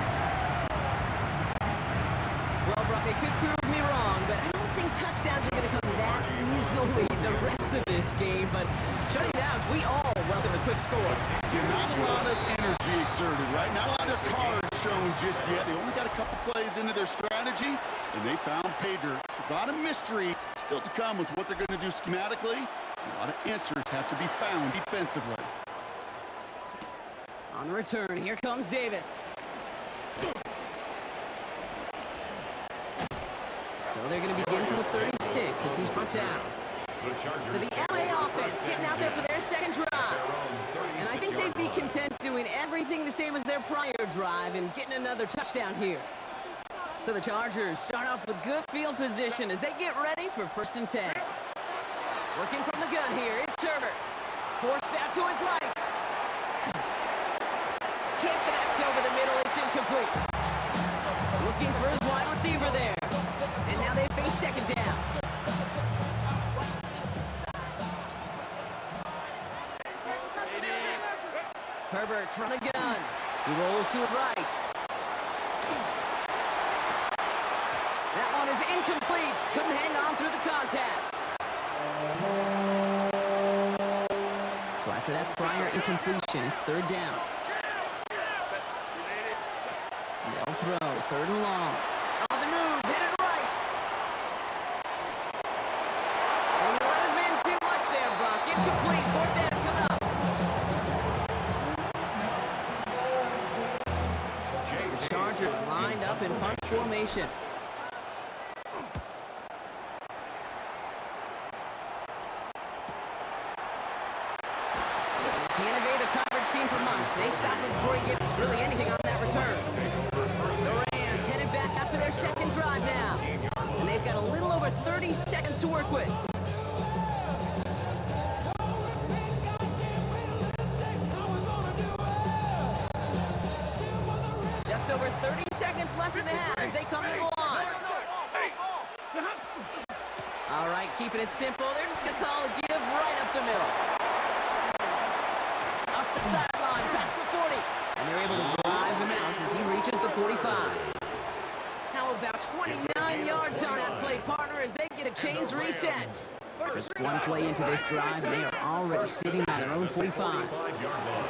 Well, Brock, they could prove me wrong, but I don't think touchdowns are going to come that easily the rest of this game. But shutting down, we all welcome a quick score. Yeah, not a lot of energy exerted, right? Not a lot of cards shown just yet. They only got a couple plays into their strategy, and they found pay dirt. A lot of mystery still to come with what they're going to do schematically. A lot of answers have to be found defensively. On the return, here comes Davis. So they're going to begin from the 36 as he's brought down. So the LA offense getting out there for their second drive. And I think they'd be content doing everything the same as their prior drive and getting another touchdown here. So the Chargers start off with good field position as they get ready for first and 10. Working from the gun here, it's Herbert. Forced out to his right. Can't connect over the middle, it's incomplete. Looking for his wide receiver there. And now they face second down. Herbert from the gun. He rolls to his right. That one is incomplete. Couldn't hang on through the contact. So after that prior incompletion, it's third down. They'll throw, third and long. On the move, hit it right. And he let his man too much there, Brock. Incomplete, fourth down coming up. The Chargers lined up in punt formation. Can't evade the coverage team for much. They stop him before he gets really anything on that return. The Rams headed back after their second drive now. And they've got a little over 30 seconds to work with. Just over 30 seconds left in the half as they come to the line. All right, keeping it simple. They're just going to call a give right up the middle. Up the sideline, past the 40. And they're able to drive him out as he reaches the 45. How about 29 yards on that play, partner, as they get a chains reset. Just one play into this drive, and they are already sitting on their own 45.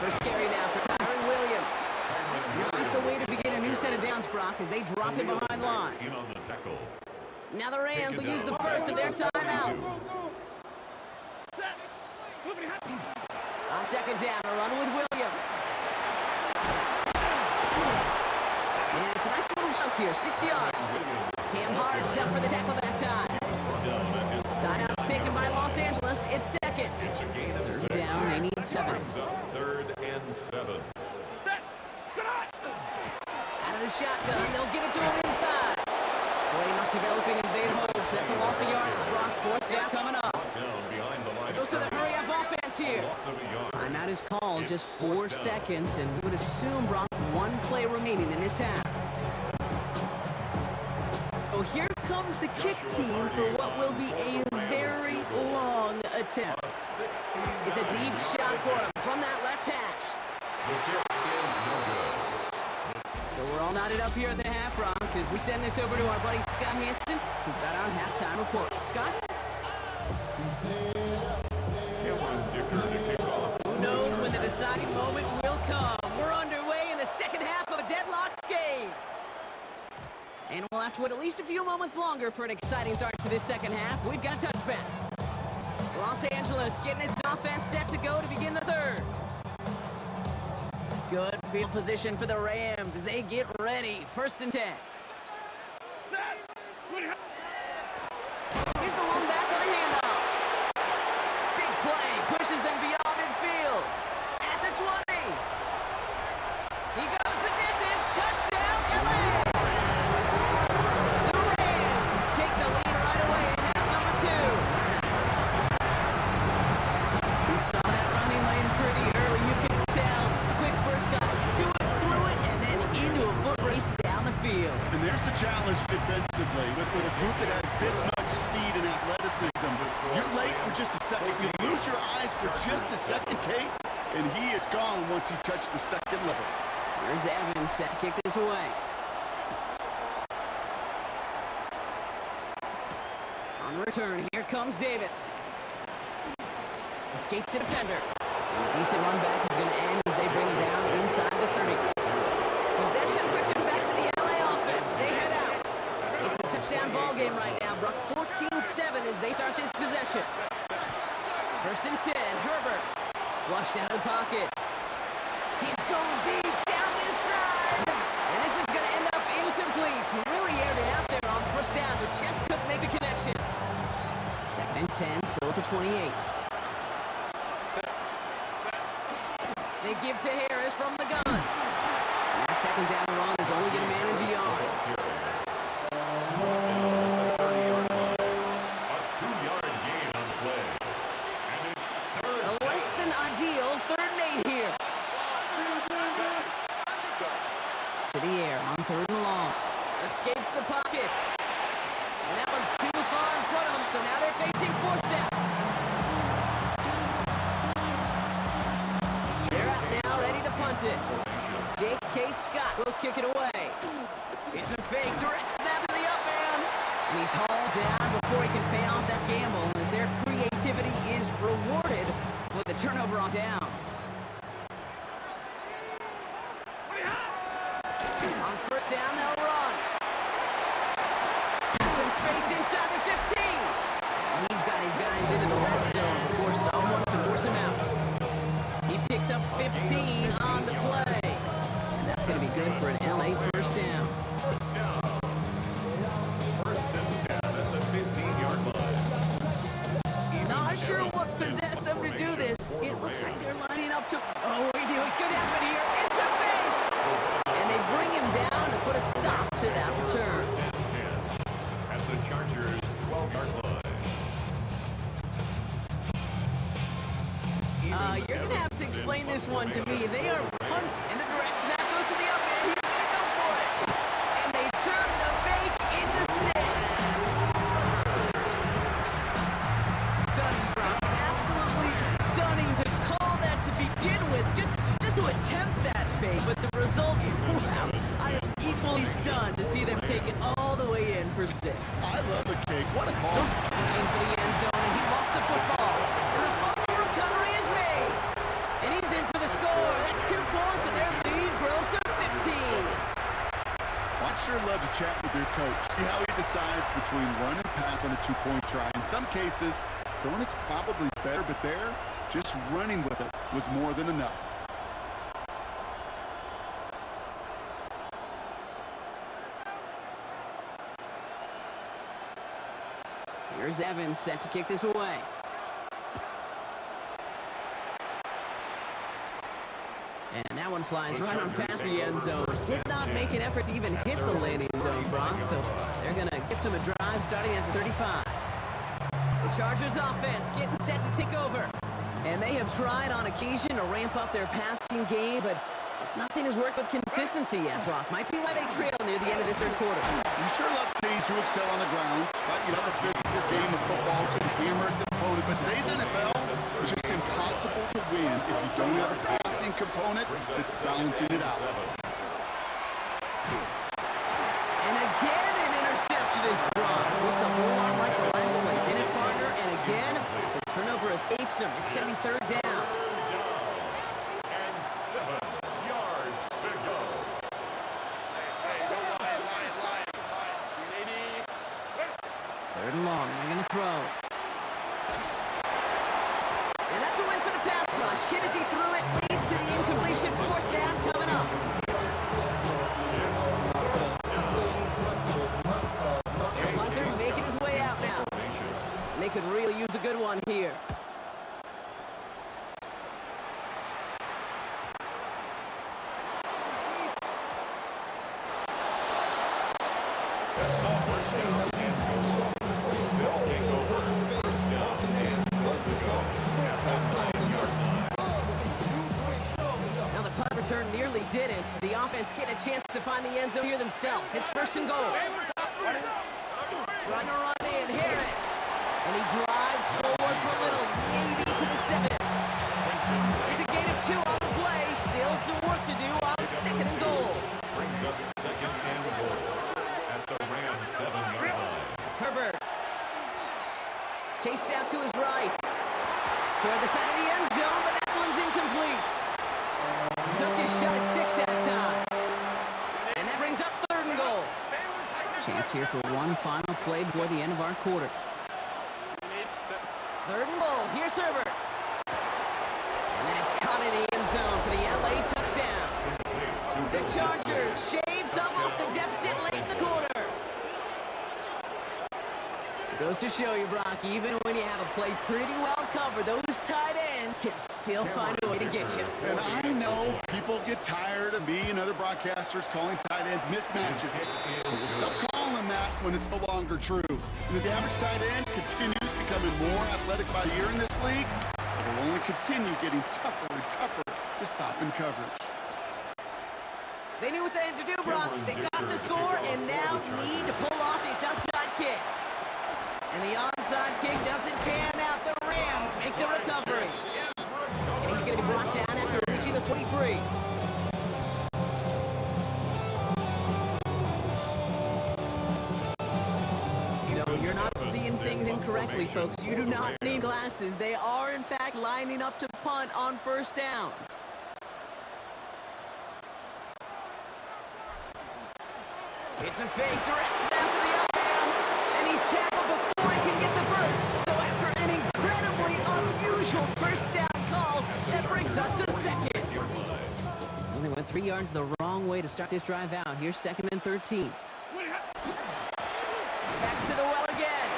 First carry now for Kyron Williams. Not the way to begin a new set of downs, Brock, as they drop him behind line. Now the Rams will use the first of their timeouts. On second down, a run with Williams. And it's a nice little chunk here, 6 yards. Cam Hart up for the tackle that time. Timeout taken by Los Angeles. It's second. Third down, they need 7. Third and 7. Out of the shotgun, they'll give it to him inside. Play not developing as they'd hoped. That's a loss of yardage. Brock, fourth down coming up. Goes to the hurry-up offense here. Timeout is called, just 4 seconds, and we would assume, Brock, one play remaining in this half. So here comes the kick team for what will be a very long attempt. It's a deep shot for him from that left hash. The kick is no good. So we're all knotted up here at the half, Brock, as we send this over to our buddy Scott Hansen, who's got our halftime report. Scott? Who knows when the deciding moment will come? We're underway in the second half of a deadlocked game. And we'll have to wait at least a few moments longer for an exciting start to this second half. We've got a touchback. Los Angeles getting its offense set to go to begin the third. Good field position for the Rams as they get ready. First and 10. Here's the long back on the handoff. Big play pushes them beyond midfield. At the 20. You're late for just a second. You lose your eyes for just a second, Kate, and he is gone once he touched the second level. Here's Evans set to kick this away. On the return, here comes Davis. Escapes the defender. And a decent run back is going to end as they bring him down inside the 30. Possession switching back to the LA offense as they head out. It's a touchdown ball game right now, Brock. 14-7 as they start this possession. First and 10, Herbert. Flushed out of the pocket. He's going deep down this side. And this is going to end up incomplete. He really aired it out there on first down, but just couldn't make the connection. Second and 10, still at the 28. They give to Harris from the gun. And that second down run is only going to manage a yard. A 2-yard gain on the play. And it's third. A less than ideal 3rd and 8 here. To the air on 3rd and long. Escapes the pocket. And that one's too far in front of them, so now they're facing 4th down. They're out now, ready to punt it. J.K. Scott will kick it away. It's a fake, direct snap to the up man. And he's hauled down before he can pay off that gamble as their creativity is rewarded with a turnover on downs. On first down, they'll run. Some space inside the 15. And he's got his guys into the red zone before someone can force him out. He picks up 15 on the play. And that's going to be good for an LA first down. First down. First and 10 at the 15-yard line. Not sure what possessed them to do this. It looks like they're lining up to... Oh, we do. It could happen here. It's a fake. And they bring him down to put a stop to that return. First and 10 at the Chargers' 12-yard line. You're going to have to explain this one to me. They are punt, and the direct snap goes to the up man. He's going to go for it. And they turn the fake into 6. Stunning, Brock. Absolutely stunning to call that to begin with. Just to attempt that fake. But the result, wow, I am equally stunned to see them take it all the way in for 6. I love it, Kate. What a call. Pushing for the end zone, and he lost the football. And the fumble recovery is made. And he's in for the score. That's 2 points, and their lead grows to 15. I'd sure love to chat with your coach. See how he decides between run and pass on a 2-point try. In some cases, throwing it's probably better, but there, just running with it was more than enough. Here's Evans set to kick this away. And that one flies right on past the end zone. Did not make an effort to even hit the landing zone, Brock, so they're going to gift him a drive starting at the 35. The Chargers offense getting set to take over. And they have tried on occasion to ramp up their passing game, but just nothing has worked with consistency yet, Brock. Might be why they trail near the end of this 3rd quarter. You sure love teams who excel on the ground. But you know, the physical game of football could hammer the opponent. But today's NFL, it's just impossible to win if you don't have a passing component that's balancing it out. And again, an interception is dropped. Looked a whole lot like the last play, didn't it, partner? And again, the turnover escapes him. It's going to be 3rd down. And 7 yards to go. Third and long. They're going to throw. And that's a win for the pass rush. Hit as he threw it. Leads to the incompletion. 4th down coming up. The punter making his way out now. And they could really use a good one here. They'll take over. First down and 4 to go at the 9-yard line. Now the punt return nearly didn't. The offense getting a chance to find the end zone here themselves. It's 1st and goal. Trying to run in, Harris. And he drives forward for little, maybe to the 7. It's a gain of 2 on the play. Still some work to do on 2nd and goal. Brings up 2nd and goal at the Rams 7-yard line. Herbert. Chased out to his right. Toward the side of the end zone, but that one's incomplete. Took his shot at 6 that time. And that brings up 3rd and goal. Chance here for one final play before the end of our quarter. 3rd and goal. Here's Herbert. And that is caught in the end zone for the LA touchdown. The Chargers shave some off the deficit late in the quarter. Goes to show you, Brock, even when you have a play pretty well covered, those tight ends can still find a way to get you. And I know people get tired of me and other broadcasters calling tight ends mismatches. But we'll stop calling them that when it's no longer true. And as the average tight end continues becoming more athletic by year in this league, it will only continue getting tougher and tougher to stop in coverage. They knew what they had to do, Brock. They got the score and now need to pull off this outside kick. And the onside kick doesn't pan out. The Rams make the recovery. And he's going to be brought down after reaching the 43. No, you're not seeing things incorrectly, folks. You do not need glasses. They are, in fact, lining up to punt on 1st down. It's a fake direct snap to the up man, and he's tackled before he can get the first. So after an incredibly unusual 1st down call, that brings us to 2nd. Only went 3 yards the wrong way to start this drive out. Here's 2nd and 13. Back to the well again.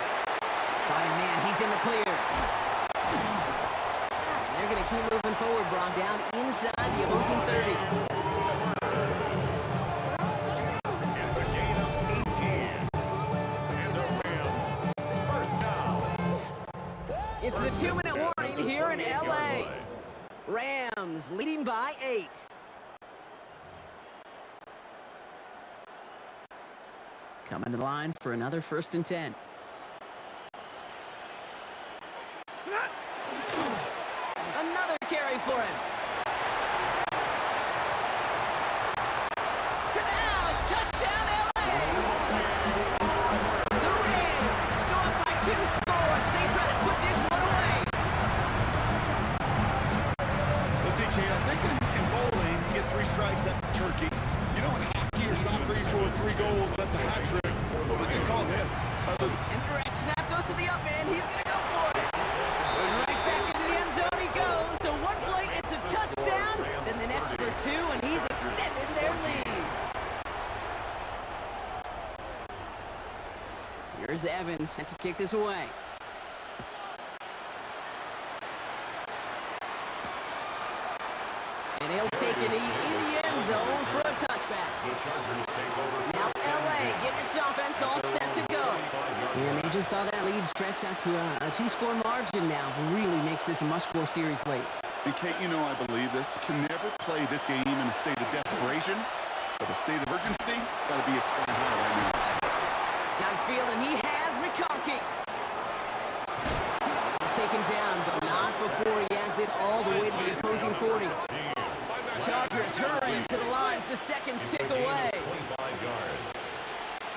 By man, he's in the clear. And they're going to keep moving forward, Brock, down inside the opposing 30. It's the 2-minute warning here in LA. Rams leading by 8. Coming to the line for another 1st and 10. Another carry for him. To the house. Touchdown, LA. The Rams go up by 2 scores. They try to put this one away. Well, see, Kate, I think in bowling, you get 3 strikes, that's a turkey. You know, in hockey or soccer, you score 3 goals, that's a hat trick. What we can call this? And direct snap goes to the up man. He's going to go for it. Right back into the end zone he goes. So one play, it's a touchdown. Then the next for 2, and he's extended their lead. Here's Evans set to kick this away. And he'll take it in the end zone for a touchback. The Chargers take over. Now LA getting its offense all set to go. And they just saw that lead stretch out to a 2-score margin now. Really makes this a must-score series late. And Kate, you know I believe this. You can never play this game in a state of desperation, but a state of urgency got to be a sky high right now. Got a feeling he has McConkey. He's taken down, but not before he has this all the way to the opposing 40. Chargers hurrying to the lines. The seconds tick away. 25 yards.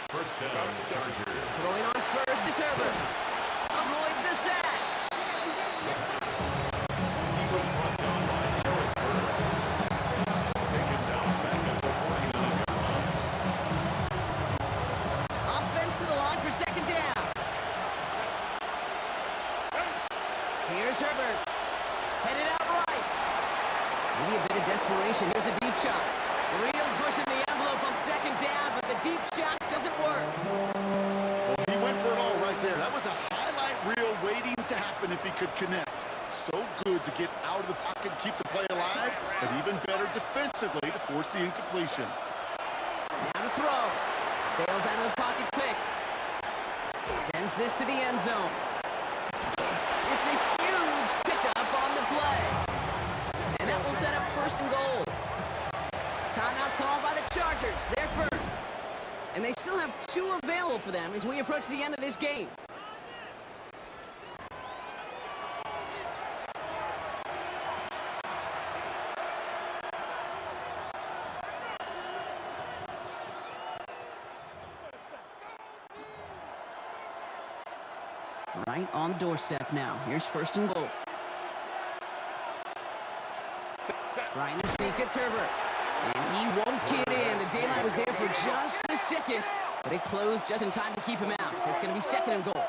1st down, Chargers. Throwing on first is Herbert. Avoids the sack. He was brought down by Jared Burris. Taken down back at the 49-yard line. Offense to the line for 2nd down. Here's Herbert. Headed out right. Maybe a bit of desperation. Here's a deep shot. Really pushing the envelope on 2nd down, but the deep shot doesn't work. Well, he went for it all right there. That was a highlight reel waiting to happen if he could connect. So good to get out of the pocket and keep the play alive, but even better defensively to force the incompletion. Now to throw. Bails out of the pocket quick. Sends this to the end zone. It's a huge pickup on the play. And that will set up 1st and goal. Timeout called by the Chargers. They're first. And they still have 2 available for them as we approach the end of this game. right on the doorstep now. Here's first and goal. Right in the sneak, it's Herbert. And he won't get in. The daylight was there for just a second, but it closed just in time to keep him out. So it's going to be second and goal.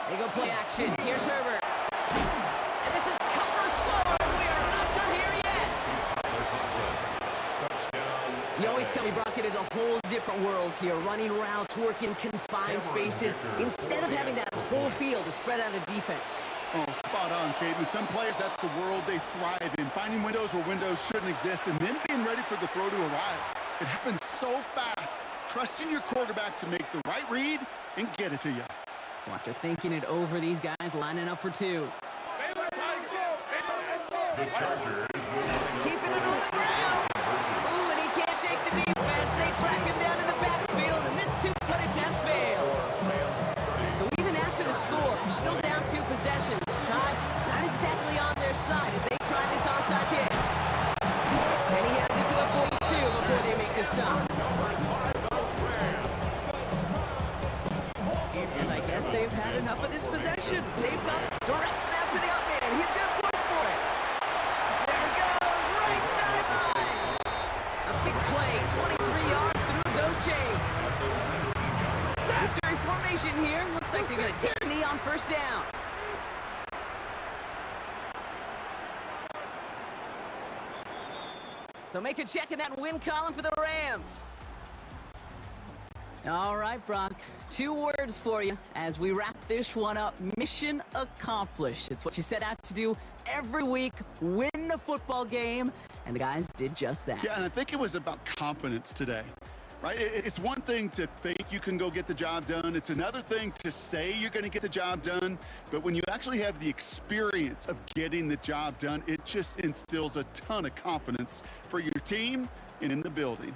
They go play action. Here's Herbert. And this is cover score. We are not done here yet. You always tell me, Brock, it is a whole different world here. Running routes, working confined spaces, instead of having that whole field to spread out a defense. Oh, spot on, Caden. Some players, that's the world they thrive in. Finding windows where windows shouldn't exist and then being ready for the throw to arrive. It happens so fast. Trusting your quarterback to make the right read and get it to you. So after thinking it over, these guys lining up for two. The Chargers will Keeping it on the ground. Ooh, and he can't shake the defense. They track him down in the backfield, and this two-point attempt fails. So even after the score, we're still down 2 possessions. Time not exactly on their side as they try this onside kick. And he has it to the 42 before they make the stop. And I guess they've had enough of this possession. They've got direct snap to the up man. He's going to push for it. There it goes, right sideline. A big play, 23 yards to move those chains. Victory formation here. Looks like they're going to take a knee on first down. So make a check in that win column for the Rams. All right, Brock. 2 words for you as we wrap this one up. Mission accomplished. It's what you set out to do every week. Win the football game. And the guys did just that. Yeah, and I think it was about confidence today. Right? It's one thing to think you can go get the job done. It's another thing to say you're going to get the job done. But when you actually have the experience of getting the job done, it just instills a ton of confidence for your team and in the building.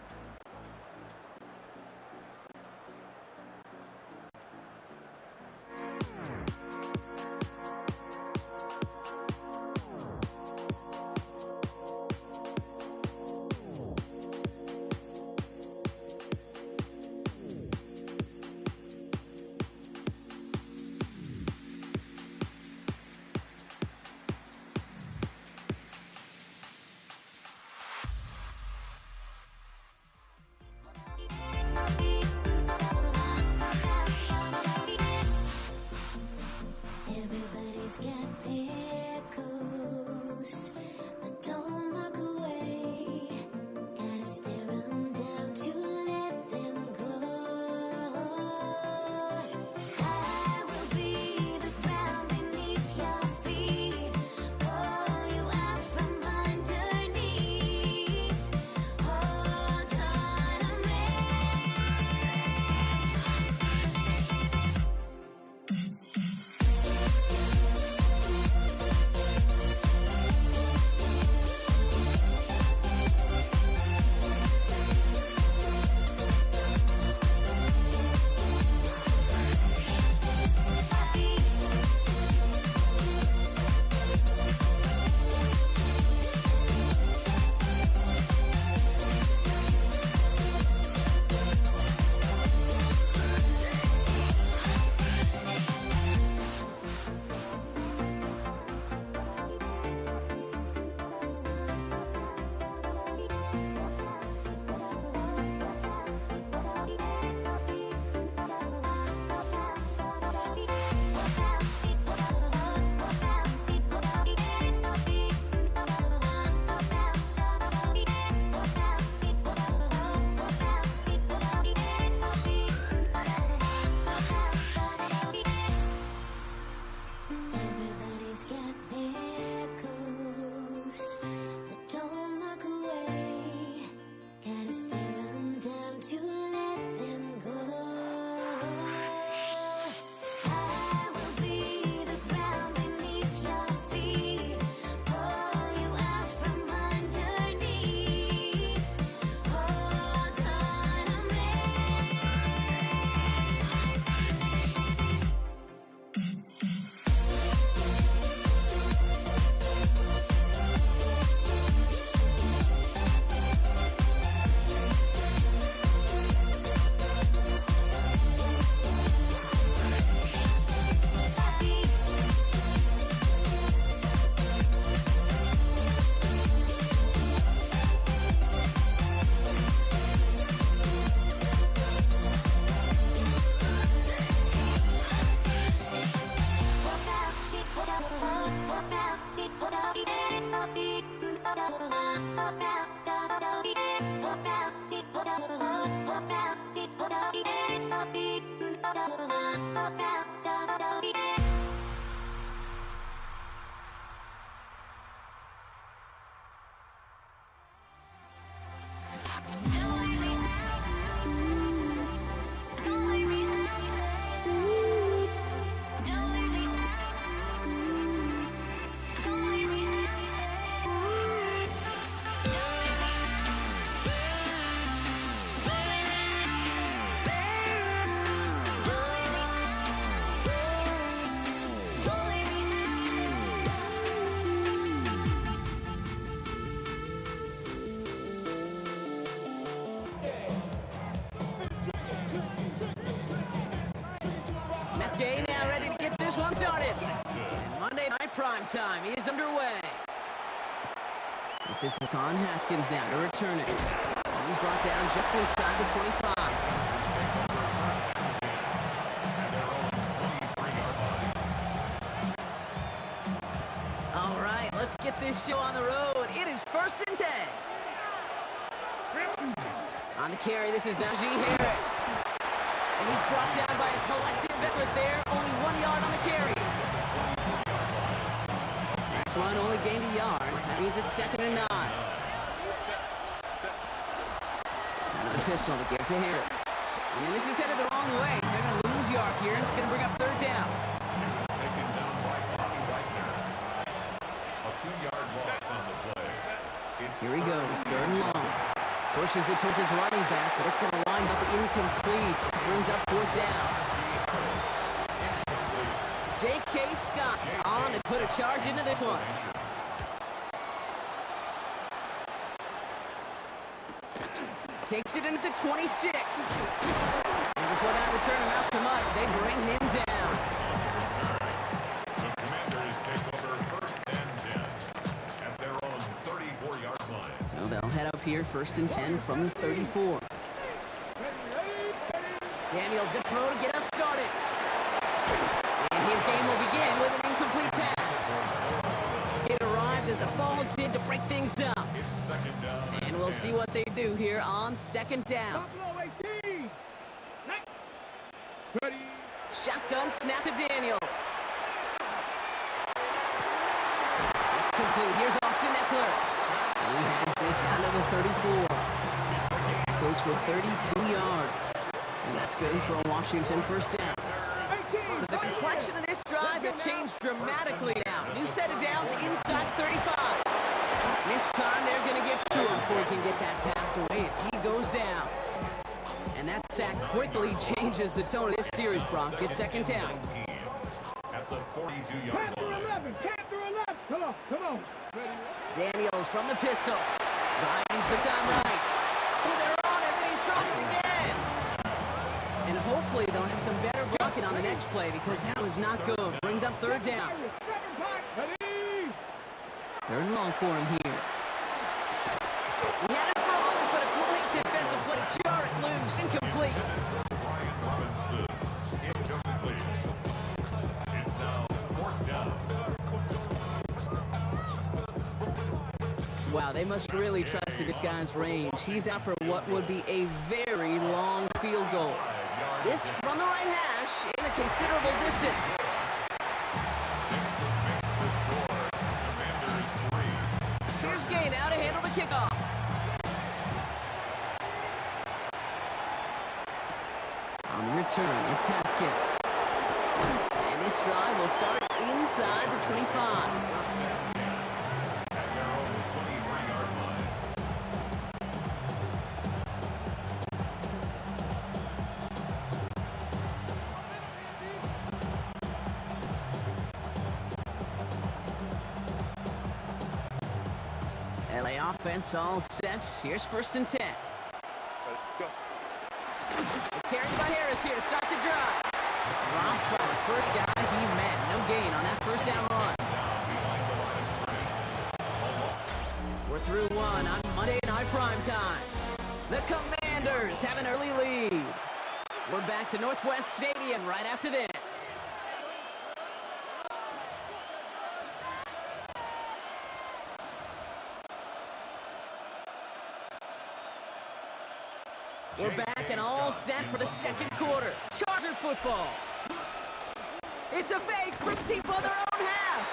Everybody's got their goals, but don't look away. Gotta stare 'em down to let them go. I will be the ground beneath your feet, pull you out from underneath. Hold on to me. Everybody's got their goals, but don't look away. Gotta stare 'em down to let them go. I will be the ground beneath your feet, pull you out from underneath. Hold on to me. McKay now ready to get this one started. And Monday Night Prime Time is underway. This is Hassan Haskins now to return it. And he's brought down just inside the 25. All right, let's get this show on the road. It is 1st and 10. On the carry, this is Najee Harris. And he's brought down by a collective effort there. Only 1 yard on the carry. Next one only gained a yard. That means it's 2nd and 9. Another pistol to give to Harris. And this is headed the wrong way. They're going to lose yards here, and it's going to bring up 3rd down. Taken down by Bobby Wagner. A 2-yard loss on the play. Here he goes, 3rd and long. Pushes it towards his running back, but it's going to wind up incomplete. Brings up 4th down. J.K. Scott on to put a charge into this one. Takes it into the 26. And before that return amounts to much, they bring him down. The Commanders take over 1st and 10 at their own 34-yard line. So they'll head up here 1st and 10 from the 34. Daniels going to throw to get us started. And his game will begin with an incomplete pass. It arrived as the ball did to break things up. It's 2nd down. And we'll see what they do here on 2nd down. Shotgun snap to Daniels. That's complete. Here's Austin Eckler. And he has this down to the 34. Goes for 32 yards. And that's good for a Washington 1st down. So the complexion of this drive has changed dramatically now. New set of downs inside 35. This time they're going to get to him before he can get that pass away as he goes down. And that sack quickly changes the tone of this series, Brock. It's 2nd down. At the 42-yard line. Come on. Daniels from the pistol. Finds the time right. Oh, they're on him, and he's dropped again. And hopefully they'll have some better blocking on the next play because that was not good. Brings up 3rd down. 3rd and long for him here. He had it for a moment, but a great defensive play to jar it loose. Incomplete. Brian Robinson, incomplete. It's now 4th down. Wow, they must really trust in this guy's range. He's out for what would be a very long field goal. This from the right hash in a considerable distance. Makes the score. Commanders 3. Here's Gay now to handle the kickoff. On the return, it's Haskins. And this drive will start inside the 25. At their own 23-yard line. LA offense all set. Here's 1st and 10. Carried by Harris here to start the drive. Dropped by the first guy he met. No gain on that 1st down run. We're through one on Monday Night Prime Time. The Commanders have an early lead. We're back to Northwest Stadium right after this. We're back and all set for the second quarter. Charger football. It's a fake from deep on their own half.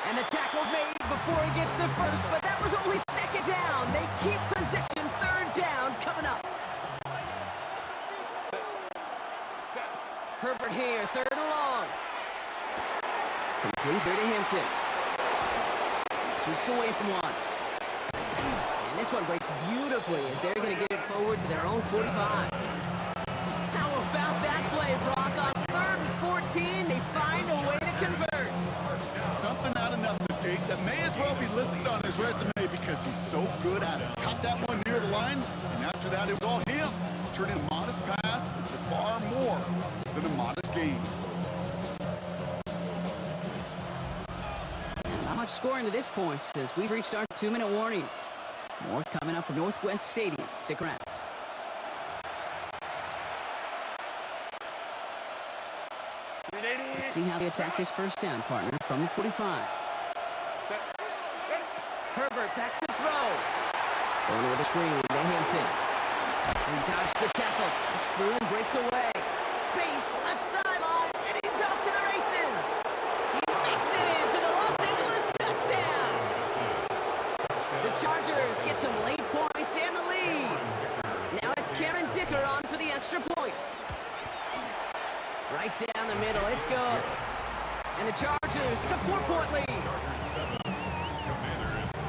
And the tackle's made before he gets the first, but that was only second down. They keep possession, third down coming up. Herbert here, third and long. Complete here to Hampton. Shoots away from one. And this one breaks beautifully as they're going to get it forward to their own 45. How about that play, Brock? On third and 14, they find a way to convert. Something out of nothing, Kate, that may as well be listed on his resume because he's so good at it. Caught that one near the line, and after that, it was all him. Turning a modest pass into far more than a modest gain. Not much scoring to this point as we've reached our 2-minute warning. More coming up from Northwest Stadium. Stick around. Let's see how they attack this first down, partner, from the 45. Herbert back to throw. Going with a screen to Hampton. He dodged the tackle, looks through and breaks away. Space, left sideline, and he's off to the races. He makes it in for the Los Angeles touchdown. The Chargers get some late points and the lead. Now it's Cameron Dicker on for the extra point. Right down the middle, it's good. And the Chargers take a 4-point lead. Chargers 7, Commanders 3.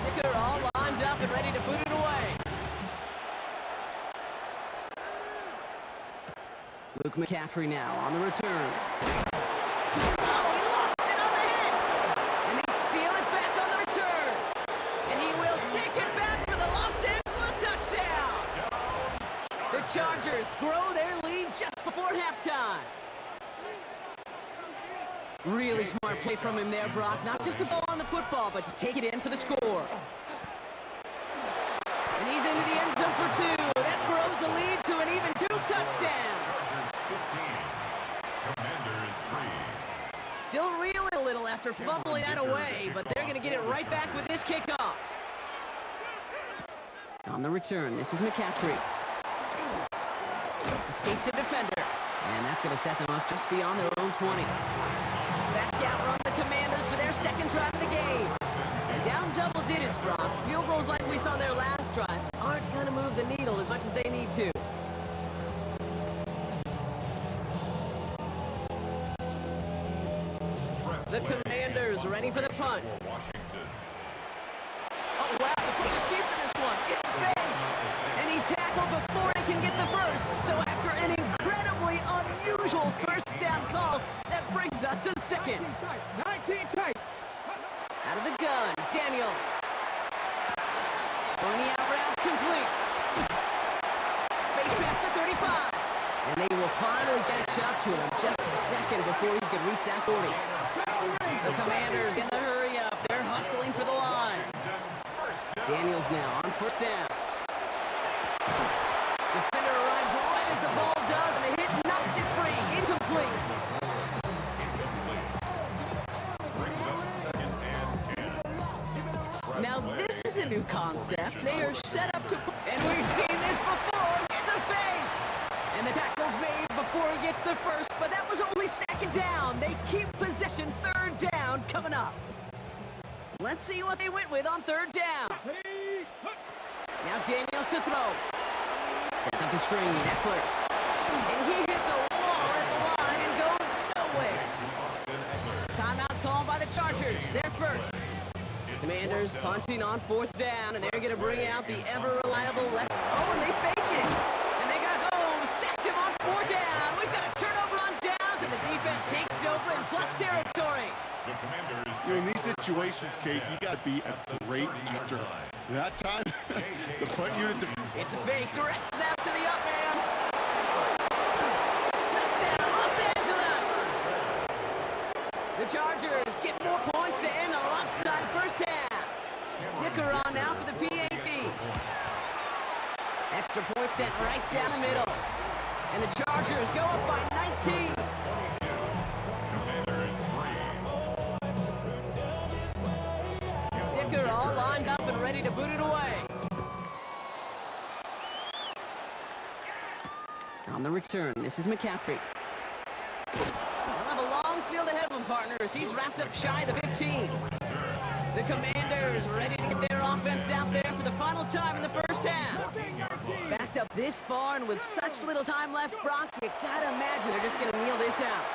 Dicker all lined up and ready to boot it away. Luke McCaffrey now on the return. Oh, he lost it on the hit! And they steal it back on the return. And he will take it back for the Los Angeles touchdown. The Chargers grow their lead just before halftime. Really smart play from him there, Brock. Not just to fall on the football, but to take it in for the score. And he's into the end zone for 2. That grows the lead to an even 2 touchdowns. Chargers 15, Commanders 3. Still reeling a little after fumbling that away, but they're going to get it right back with this kickoff. On the return, this is McCaffrey. Escapes a defender, and that's going to set them up just beyond their own 20. Back out run the Commanders for their second drive of the game. And down double digits, Brock. Field goals like we saw their last drive aren't going to move the needle as much as they need to. The Commanders ready for the punt. Washington. Oh, wow, the coach is keeping this one. It's fake. And he's tackled before he can get the first. So after an incredibly unusual first down call, that brings us to second. 19 tight. Out of the gun, Daniels. Going the out route, complete. Space past the 35. And they will finally catch up to him just a second before he could reach that 40. The Commanders in the hurry up. They're hustling for the line. Daniels now on first down. Defender arrives right as the ball does, and the hit knocks it free. Incomplete. Brings up 2nd and 10. Now this is a new concept. They are set up to... And we've seen this before. It's a fake. And the tackle's made before he gets the first, but that was only second down. They keep possession, third down coming up. Let's see what they went with on third down. Now Daniels to throw. Sets up the screen, Eckler. And he hits a wall at the line and goes nowhere. Timeout called by the Chargers. They're first. Commanders punting on fourth down, and they're going to bring out the ever-reliable left. Oh, and they fake it. And they got home, sacked him on 4 down. We've got a turnover on downs, and the defense takes over in plus territory. The Commanders. You know, in these situations, Kate, you got to be a great actor. That time, the punt unit. It's a fake, direct snap to the up man. Touchdown, Los Angeles! The Chargers get more points to end the lopsided first half. Dicker on now for the PAT. Extra point sent right down the middle. And the Chargers go up by 19. Commanders 3. Dicker all lined up and ready to boot it away. On the return, this is McCaffrey. They'll have a long field ahead of him, partners. He's wrapped up shy of the 15. The Commanders ready to get their offense out there for the final time in the first half. Backed up this far and with such little time left, Brock, you gotta imagine they're just gonna kneel this out.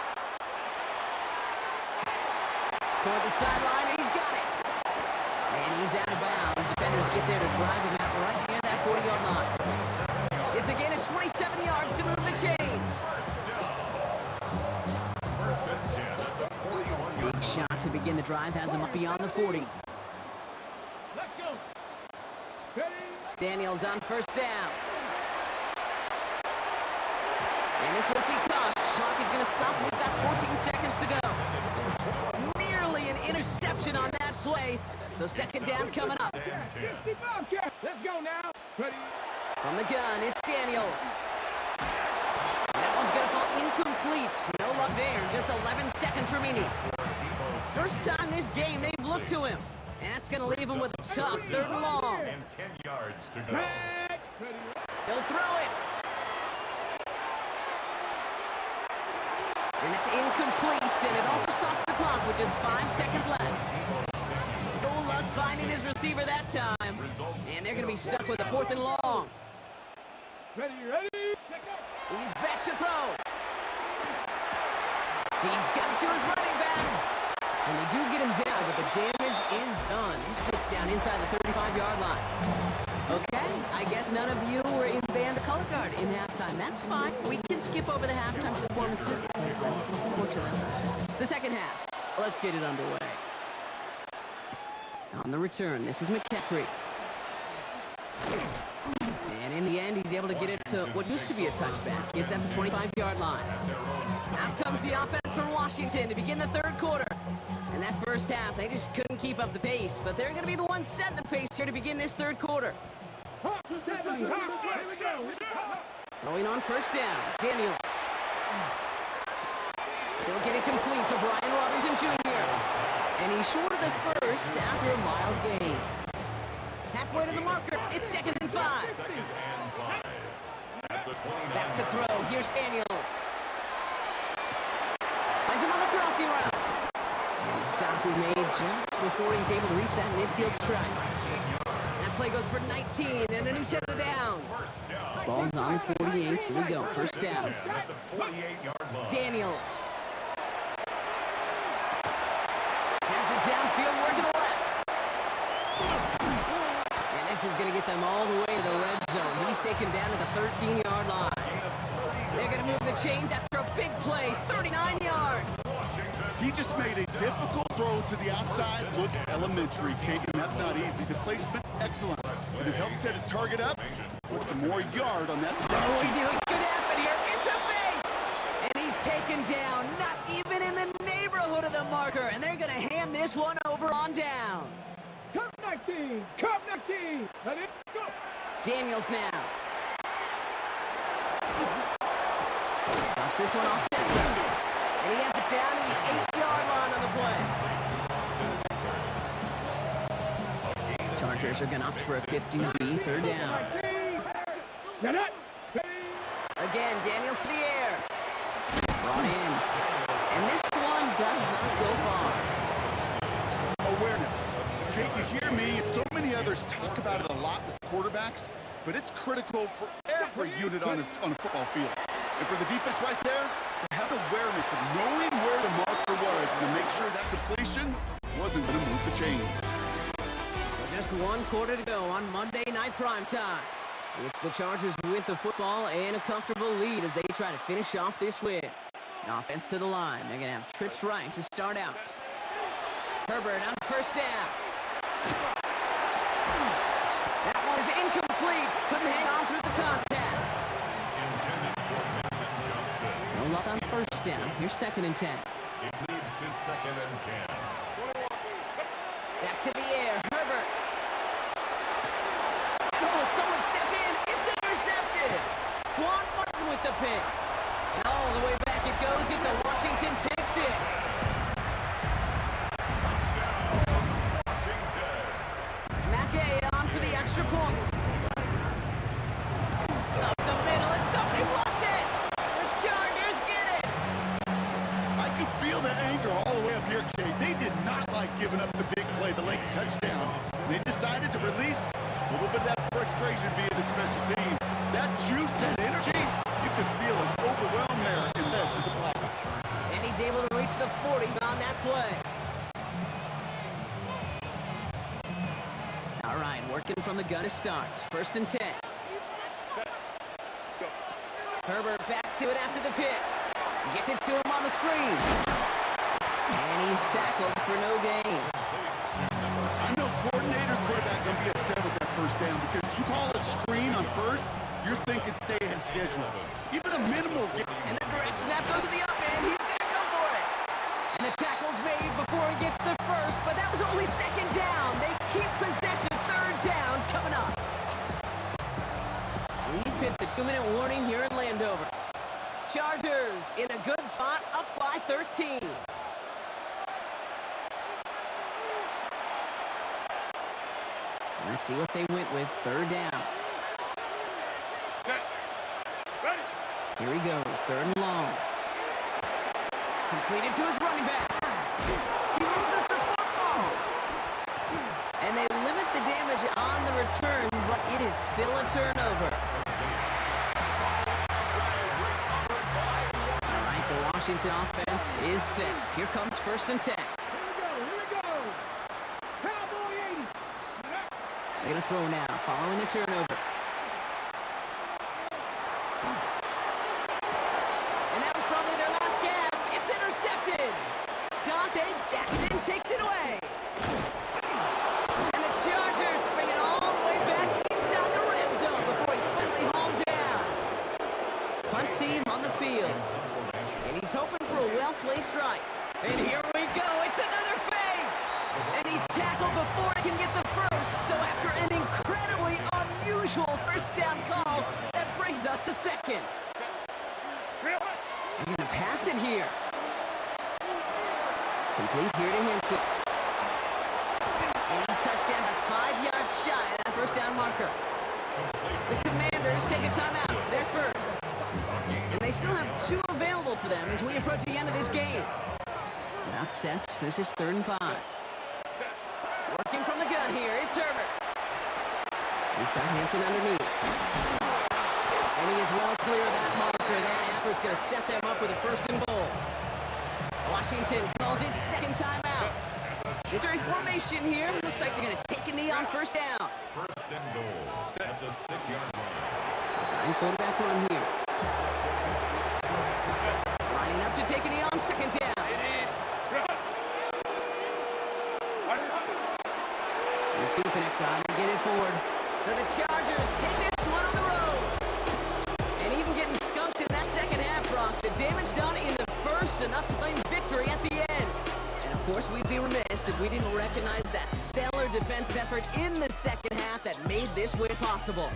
Toward the sideline, and he's got it. And he's out of bounds. Defenders get there to drive him out right near that 40-yard line. It's a gain of 27 yards to move the chains. Big shot to begin the drive has him up beyond the 40. Let's go. Ready? Daniels on first down. And this won't be caught. Clock is going to stop with that 14 seconds to go. Nearly an interception on that play. So second down coming up. 65 catch. Let's go now. Ready? From the gun, it's Daniels. That one's going to fall incomplete. No luck there. Just 11 seconds remaining. First time this game they've looked to him. And that's going to leave him with a tough third and long. And 10 yards to go. Match. Ready? He'll throw it. And it's incomplete, and it also stops the clock with just 5 seconds left. No luck finding his receiver that time. And they're going to be stuck with a fourth and long. Ready? Ready? Let's go. He's back to throw. He's got to his running back. And they do get him down, but the damage is done. This gets down inside the 35-yard line. Okay, I guess none of you were in band of color guard in halftime. That's fine. We can skip over the halftime performances. I was looking forward to them. The second half. Let's get it underway. On the return, this is McCaffrey. And in the end, he's able to get it to what used to be a touchback. It's at the 25-yard line. Out comes the offense from Washington to begin the third quarter. And that first half, they just couldn't keep up the pace. But they're going to be the ones setting the pace here to begin this third quarter. Going on first down, Daniels. They'll get it complete to Brian Robinson Jr. And he's short of the first after a mild gain. Halfway to the marker, it's 2nd and 5. Back to throw, here's Daniels. Finds him on the crossing route. And the stop is made just before he's able to reach that midfield strike. That play goes for 19 and a new set of downs. Ball's on the 48. Here we go. First down. Daniels. Has it downfield, working the left. And this is going to get them all the way to the red zone. He's taken down to the 13-yard line. They're going to move the chains after a big play. 39 yards. He just made a difficult throw to the outside. Look elementary, Kagan. That's not easy. The placement, excellent. But it helped set his target up to put some more yard on that stop. Oh, he knew it could happen here. It's a fake. And he's taken down, not even in the neighborhood of the marker. And they're going to hand this one over on downs. Cup 19. Cup 19. Ready? Go. Daniels now. Drops this one off to him. And he has it down to the 8-yard line on the play. Chargers are going to opt for a 50B third down. Again, Daniels to the air. Brought in. And this one does not go far. Awareness. Okay, you hear me, and so many others talk about it a lot with quarterbacks, but it's critical for every unit on a football field. And for the defense right there, to have awareness of knowing where the marker was and to make sure that completion wasn't going to move the chains. So just 1 quarter to go on Monday Night Primetime. It's the Chargers with the football and a comfortable lead as they try to finish off this win. Offense to the line. They're going to have trips right to start out. Herbert on first down. That one is incomplete. Couldn't hang on through the contact. No luck on first down. Here's 2nd and 10. It leads to 2nd and 10. Back to the air. Herbert. Oh, someone stepped in. It's intercepted. Quan Martin with the pick. And all the way back it goes. It's a Washington pick 6. Touchdown, Washington. Mackay on for the extra point. Up the middle, and somebody blocked it. decided to release a little bit of that frustration via the special teams. That juice and energy, you could feel it overwhelm there and led to the block. And he's able to reach the 40 on that play. All right, working from the gun, it starts. 1st and 10. Herbert back to it after the pick. Gets it to him on the screen. And he's tackled for no gain. I know coordinator quarterback going to be upset with that first down because you call a screen on first, you're thinking stay ahead of schedule. Even a minimal gain. And the direct snap goes to the up man. He's going to go for it. And the tackle's made before he gets the first, but that was only 2nd down. They keep possession. 3rd down coming up. We've hit the 2-minute warning here in Landover. Chargers in a good spot, up by 13. Let's see what they went with. 3rd down. Here he goes. 3rd and long. Completed to his running back. He loses the football. And they limit the damage on the return, but it is still a turnover. All right, the Washington offense is set. Here comes 1st and 10. They're going to throw now, following the turnover. And that was probably their last gasp. It's intercepted. Dante Jackson takes it away. And the Chargers bring it all the way back inside the red zone before he's finally hauled down. Punt team on the field. And he's hoping for a well-placed strike. And here we go. It's another fake. And he's tackled before he can get the first. So after an incredibly unusual 1st down call, that brings us to 2nd. They're going to pass it here. Complete here to Hinton. And he's touched down to 5 yards shy of that 1st down marker. The Commanders take a timeout. They're first. And they still have 2 available for them as we approach the end of this game. Not set. This is 3rd and 5. Working from the gun here, it's Herbert. He's got Hampton underneath. And he is well clear of that marker. That effort's going to set them up with a 1st and goal. Washington calls it 2nd timeout. During formation here, looks like they're going to take a knee on 1st down. 1st and goal at the 6-yard line. Sign quarterback run here. Lining up to take a knee on 2nd down. He's going to connect on and get it forward. So the Chargers take this one on the road. And even getting skunked in that 2nd half, Brock. The damage done in the 1st, enough to claim victory at the end. And of course, we'd be remiss if we didn't recognize that stellar defensive effort in the 2nd half that made this win possible.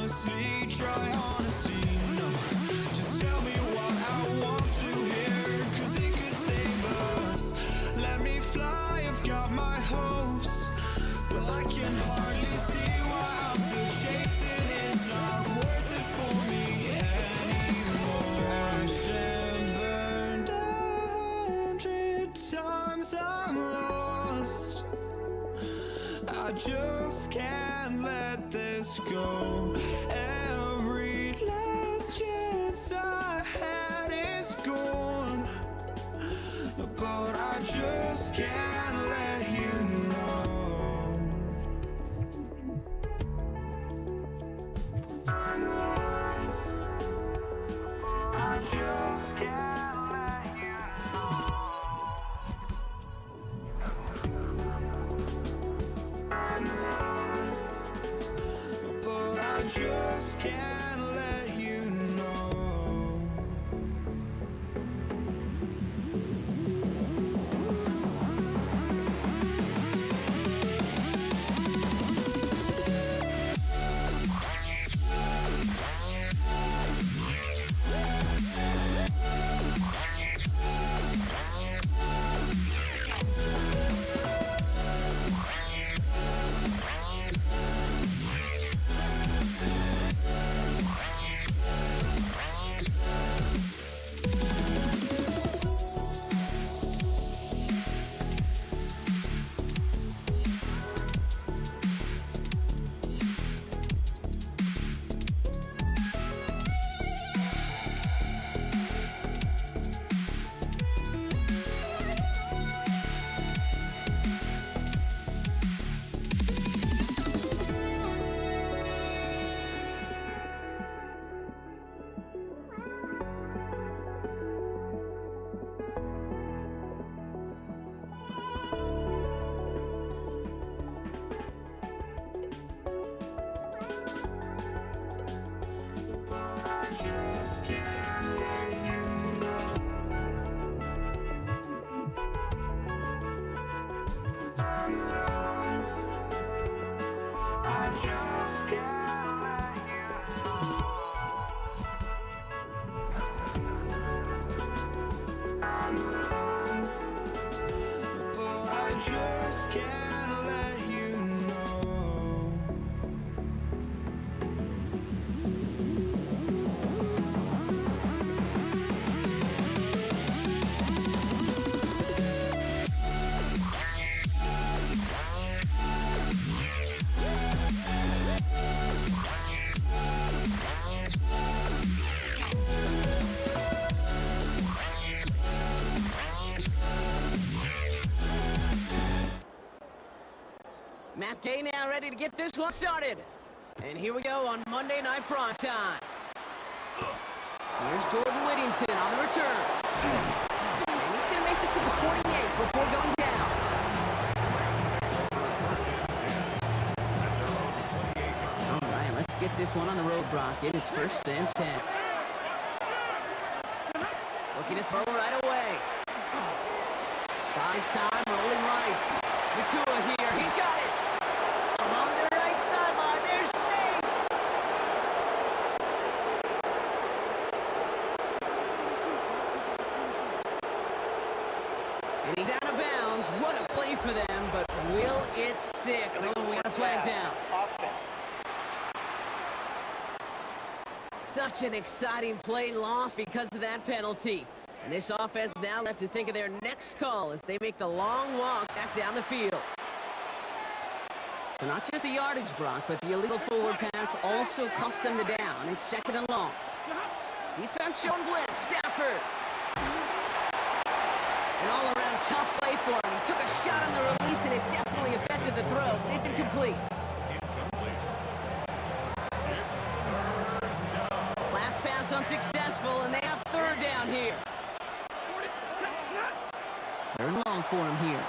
honestly, try honesty, no. Just tell me what I want to hear, 'cause it could save us. Let me fly, I've got my hopes, but I can hardly see why I'm still chasing. It's not worth it for me anymore. Crashed and burned 100 times, I'm lost. I just can't let this go. Every last chance I had is gone, but I just can't let you know. Matt Gay now ready to get this one started. And here we go on Monday Night Prime Time. Here's Jordan Whittington on the return. And he's going to make this to the 28 before going down. All right, let's get this one on the road, Brock. It is 1st and 10. Looking to throw right away. Buys time, rolling right. Nakua here, he's got it! Along the right sideline, there's space! And he's out of bounds. What a play for them, but will it stick? Oh, we got a flag down. Such an exciting play lost because of that penalty. And this offense now left to think of their next call as they make the long walk back down the field. So not just the yardage, Brock, but the illegal forward pass also cost them the down. It's 2nd and long. Defense showing blitz. Stafford. An all-around tough play for him. He took a shot on the release, and it definitely affected the throw. It's incomplete. Last pass unsuccessful, and they have 3rd down here. 3rd and long for him here.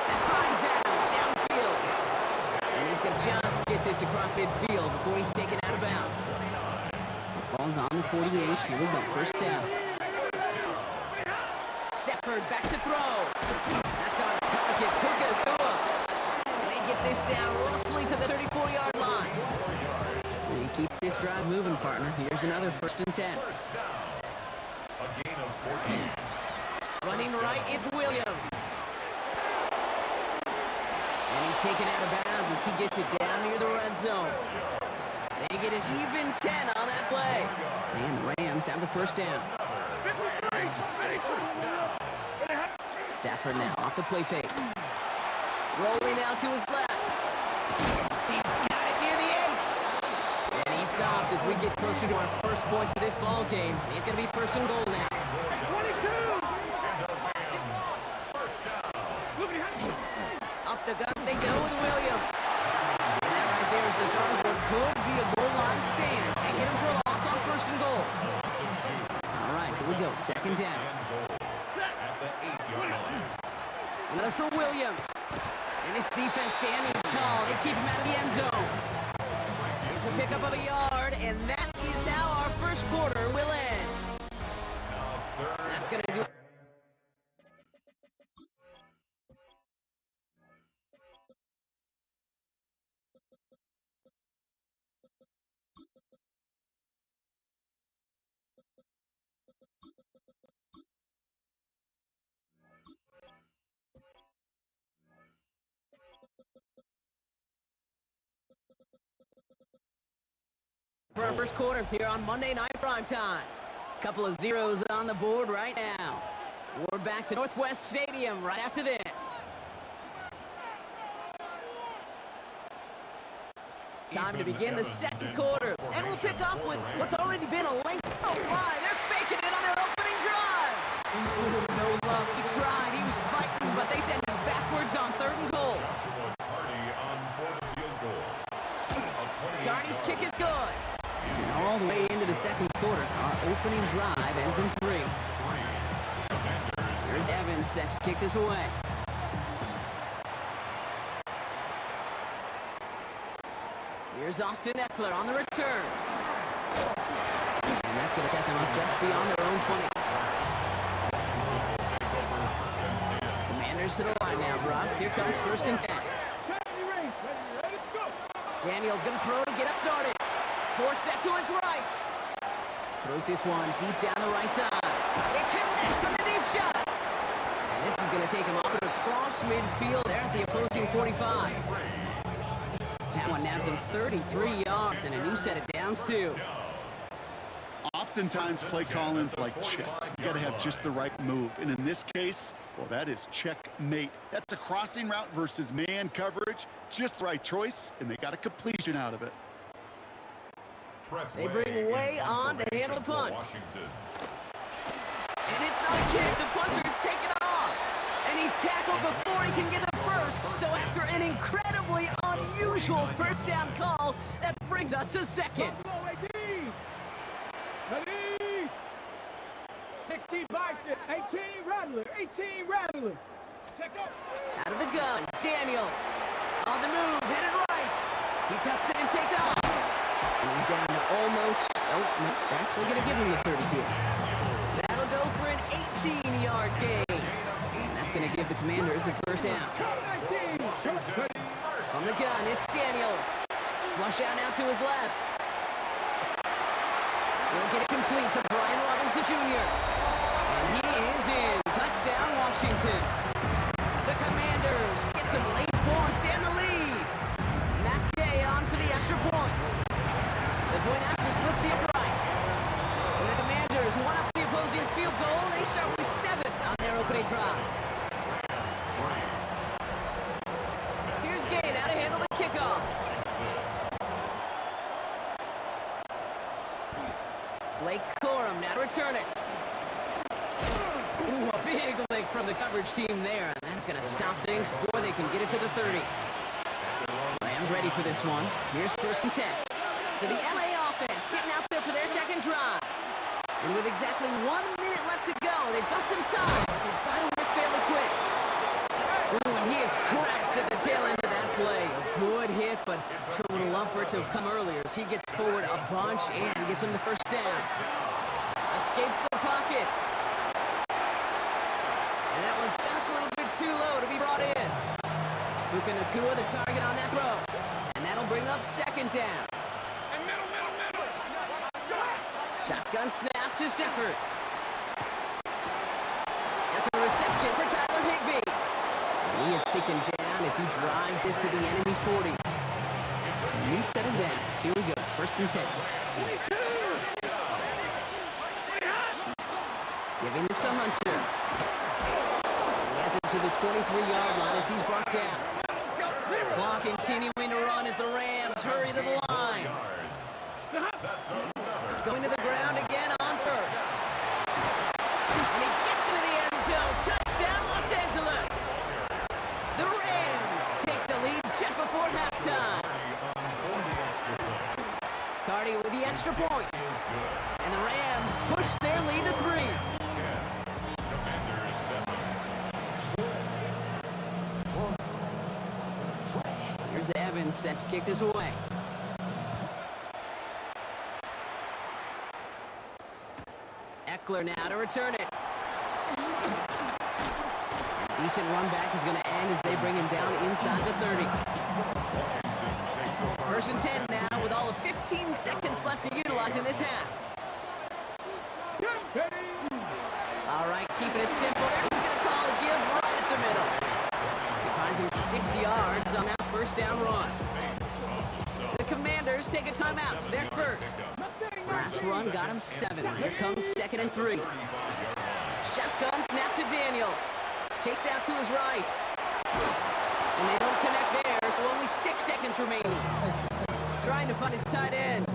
That finds Adams downfield. And he's going to just get this across midfield before he's taken out of bounds. The ball's on the 48. Here we go. 1st down. Stafford back to throw. That's on target. Puka Nakua. And they get this down roughly to the 34-yard line. So you keep this drive moving, partner. Here's another 1st and 10. A gain of 14. Running right, it's Williams. And he's taken out of bounds as he gets it down near the red zone. They get an even 10 on that play. And the Rams have the 1st down. Stafford now off the play fake. Rolling out to his left. He's got it near the 8. And he stopped as we get closer to our first points of this ball game. It's going to be 1st and goal now. Up the gut they go with Williams. And that right there is the start of what could be a goal line stand. They hit him for a loss on 1st and goal. All right, here we go. 2nd down. Another for Williams. And this defense standing tall. They keep him out of the end zone. It's a pickup of a yard, and that is how our 1st quarter will end. That's going to do it. For our 1st quarter here on Monday Night Prime Time. Couple of zeros on the board right now. We're back to Northwest Stadium right after this. Time to begin the 2nd quarter. And we'll pick up with what's already been a length. Oh my, they're faking it on their opening drive. Ooh, no luck. He tried. He was fighting, but they sent him backwards on 3rd and goal. Carney's kick is good. And all the way into the 2nd quarter, our opening drive ends in 3. There's Evans set to kick this away. Here's Austin Eckler on the return. And that's going to set them up just beyond their own 20. Commanders to the line now, Brock. Here comes 1st and 10. Daniel's going to throw to get us started. Force that to his right. Throws this one deep down the right side. It connects on the deep shot. And this is going to take him up at a across midfield there at the opposing 45. That one nabs him 33 yards and a new set of downs, too. Oftentimes, play call-ins like chess. You got to have just the right move. And in this case, well, that is checkmate. That's a crossing route versus man coverage. Just the right choice, and they got a completion out of it. They bring Way on to handle the punt. And it's not a kick. The punter can take it off. And he's tackled before he can get the first. So after an incredibly unusual first down call, that brings us to second. 16 Bison, 18 Rattler, 18 Rattler. Check up. Out of the gun, Daniels. On the move, hit it right. He tucks it and takes off. And he's down to almost, oh, no, they're actually going to give him the 30 here. That'll go for an 18-yard gain. And that's going to give the Commanders a first down. From the gun, it's Daniels. Flush out now to his left. We'll get it complete to Brian Robinson Jr. And he is in. Touchdown, Washington. The Commanders get some late points and the lead. Matt Gay on for the extra point. The point after splits the upright. And the Commanders one up the opposing field goal. They start with 7 on their opening drive. Here's Gay now to handle the kickoff. Blake Corum now to return it. Ooh, a big lick from the coverage team there. And that's going to stop things before they can get it to the 30. Rams ready for this one. Here's 1st and 10. So the LA offense getting out there for their second drive. And with exactly 1 minute left to go, they've got some time. They've got to work fairly quick. Ooh, and he is cracked at the tail end of that play. A good hit, but sure would have loved for it to have come earlier as he gets forward a bunch and gets him the first down. Escapes the pocket. And that was just a little bit too low to be brought in. Puka Nacua the target on that throw. And that'll bring up 2nd down. Shotgun snap to Sifford. That's a reception for Tyler Higbee. And he is taken down as he drives this to the enemy 40. It's a new set of downs. Here we go. 1st and 10. Giving this to Hunter. And he has it to the 23-yard line as he's brought down. Clock continuing to run as the Rams hurry to the line. Going to the ground again on 1st. And he gets into the end zone. Touchdown, Los Angeles. The Rams take the lead just before halftime. Cardi with the extra point. And the Rams push their lead to 3. Here's Evans set to kick this away. Eckler now to return it. Decent run back is going to end as they bring him down inside the 30. 1st and 10 now with all of 15 seconds left to utilize in this half. All right, keeping it simple. They're just going to call a give right up the middle. He finds him 6 yards on that 1st down run. The Commanders take a timeout. They're first. Last run got him 7. Here comes 2nd and 3. Shotgun snap to Daniels. Chased out to his right. And they don't connect there, so only 6 seconds remaining. Trying to find his tight end.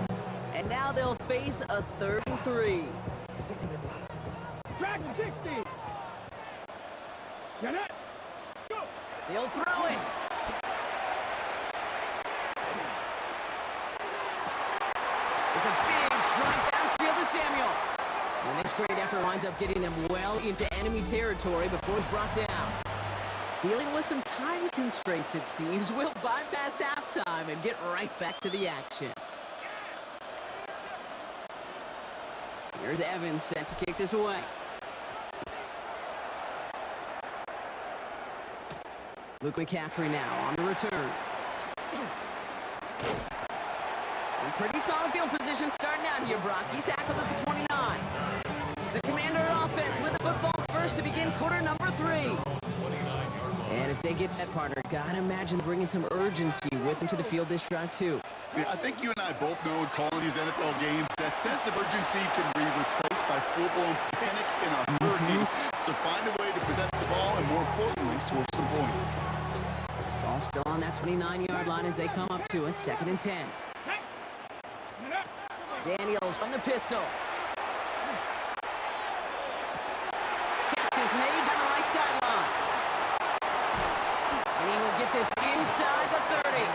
And now they'll face a 3rd and 3. Track 60. Get it. Go. They'll throw it. It's a big strike downfield to Samuel. And this great effort winds up getting them well into enemy territory before it's brought down. Dealing with some time constraints, it seems, we'll bypass halftime and get right back to the action. Here's Evans set to kick this away. Luke McCaffrey now on the return. In pretty solid field position starting out here, Brock. He's tackled at the 29. The Commander offense with the football first to begin quarter number 3. And as they get set, partner, gotta imagine bringing some urgency with them to the field this drive, too. Yeah, I think you and I both know in calling these NFL games, that sense of urgency can be replaced by full-blown panic in a hurry. So find a way to possess the ball and, more importantly, score some points. Ball still on that 29-yard line as they come up to it, 2nd and 10. Daniels from the pistol. Catch is made down the right sideline. And he will get this inside the 30.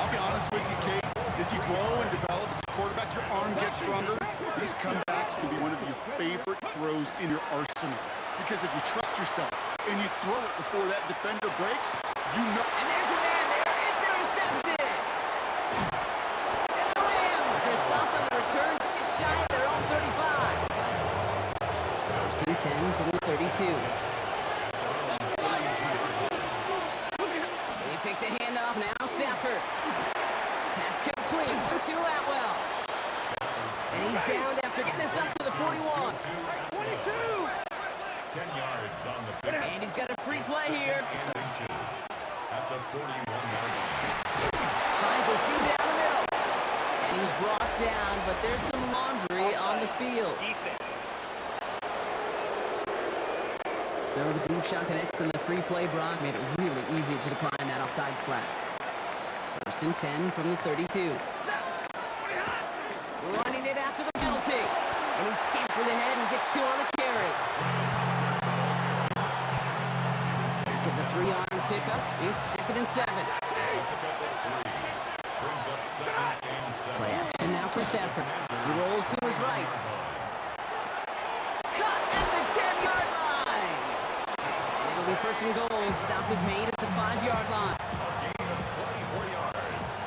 I'll be honest with you, Kate. As you grow and develop as a quarterback, your arm gets stronger. These comebacks can be one of your favorite throws in your arsenal. Because if you trust yourself and you throw it before that defender breaks, you know. And there's a man there. It's intercepted. And the Rams are stopped on the return just shy of their own 35. 1st and 10 from the 32. They pick the handoff. Now Stafford. Pass complete to Atwell. And he's down after getting this up to the 41. 10 yards on the pick. And he's got a free play here. At the 41-yard line. Finds a seam down the middle. And he's brought down, but there's some laundry on the field. So the deep shot connects and the free play, Brock, made it really easy to decline that offsides flag. 1st and 10 from the 32. Running it after the penalty. And he scampers ahead and gets 2 on the carry. After the 3-yard pickup, it's 2nd and 7. Play action now for Stafford. He rolls to his right. Cut at the 10-yard line. And it'll be 1st and goal. Stop is made at the 5-yard line. Gain of 24 yards.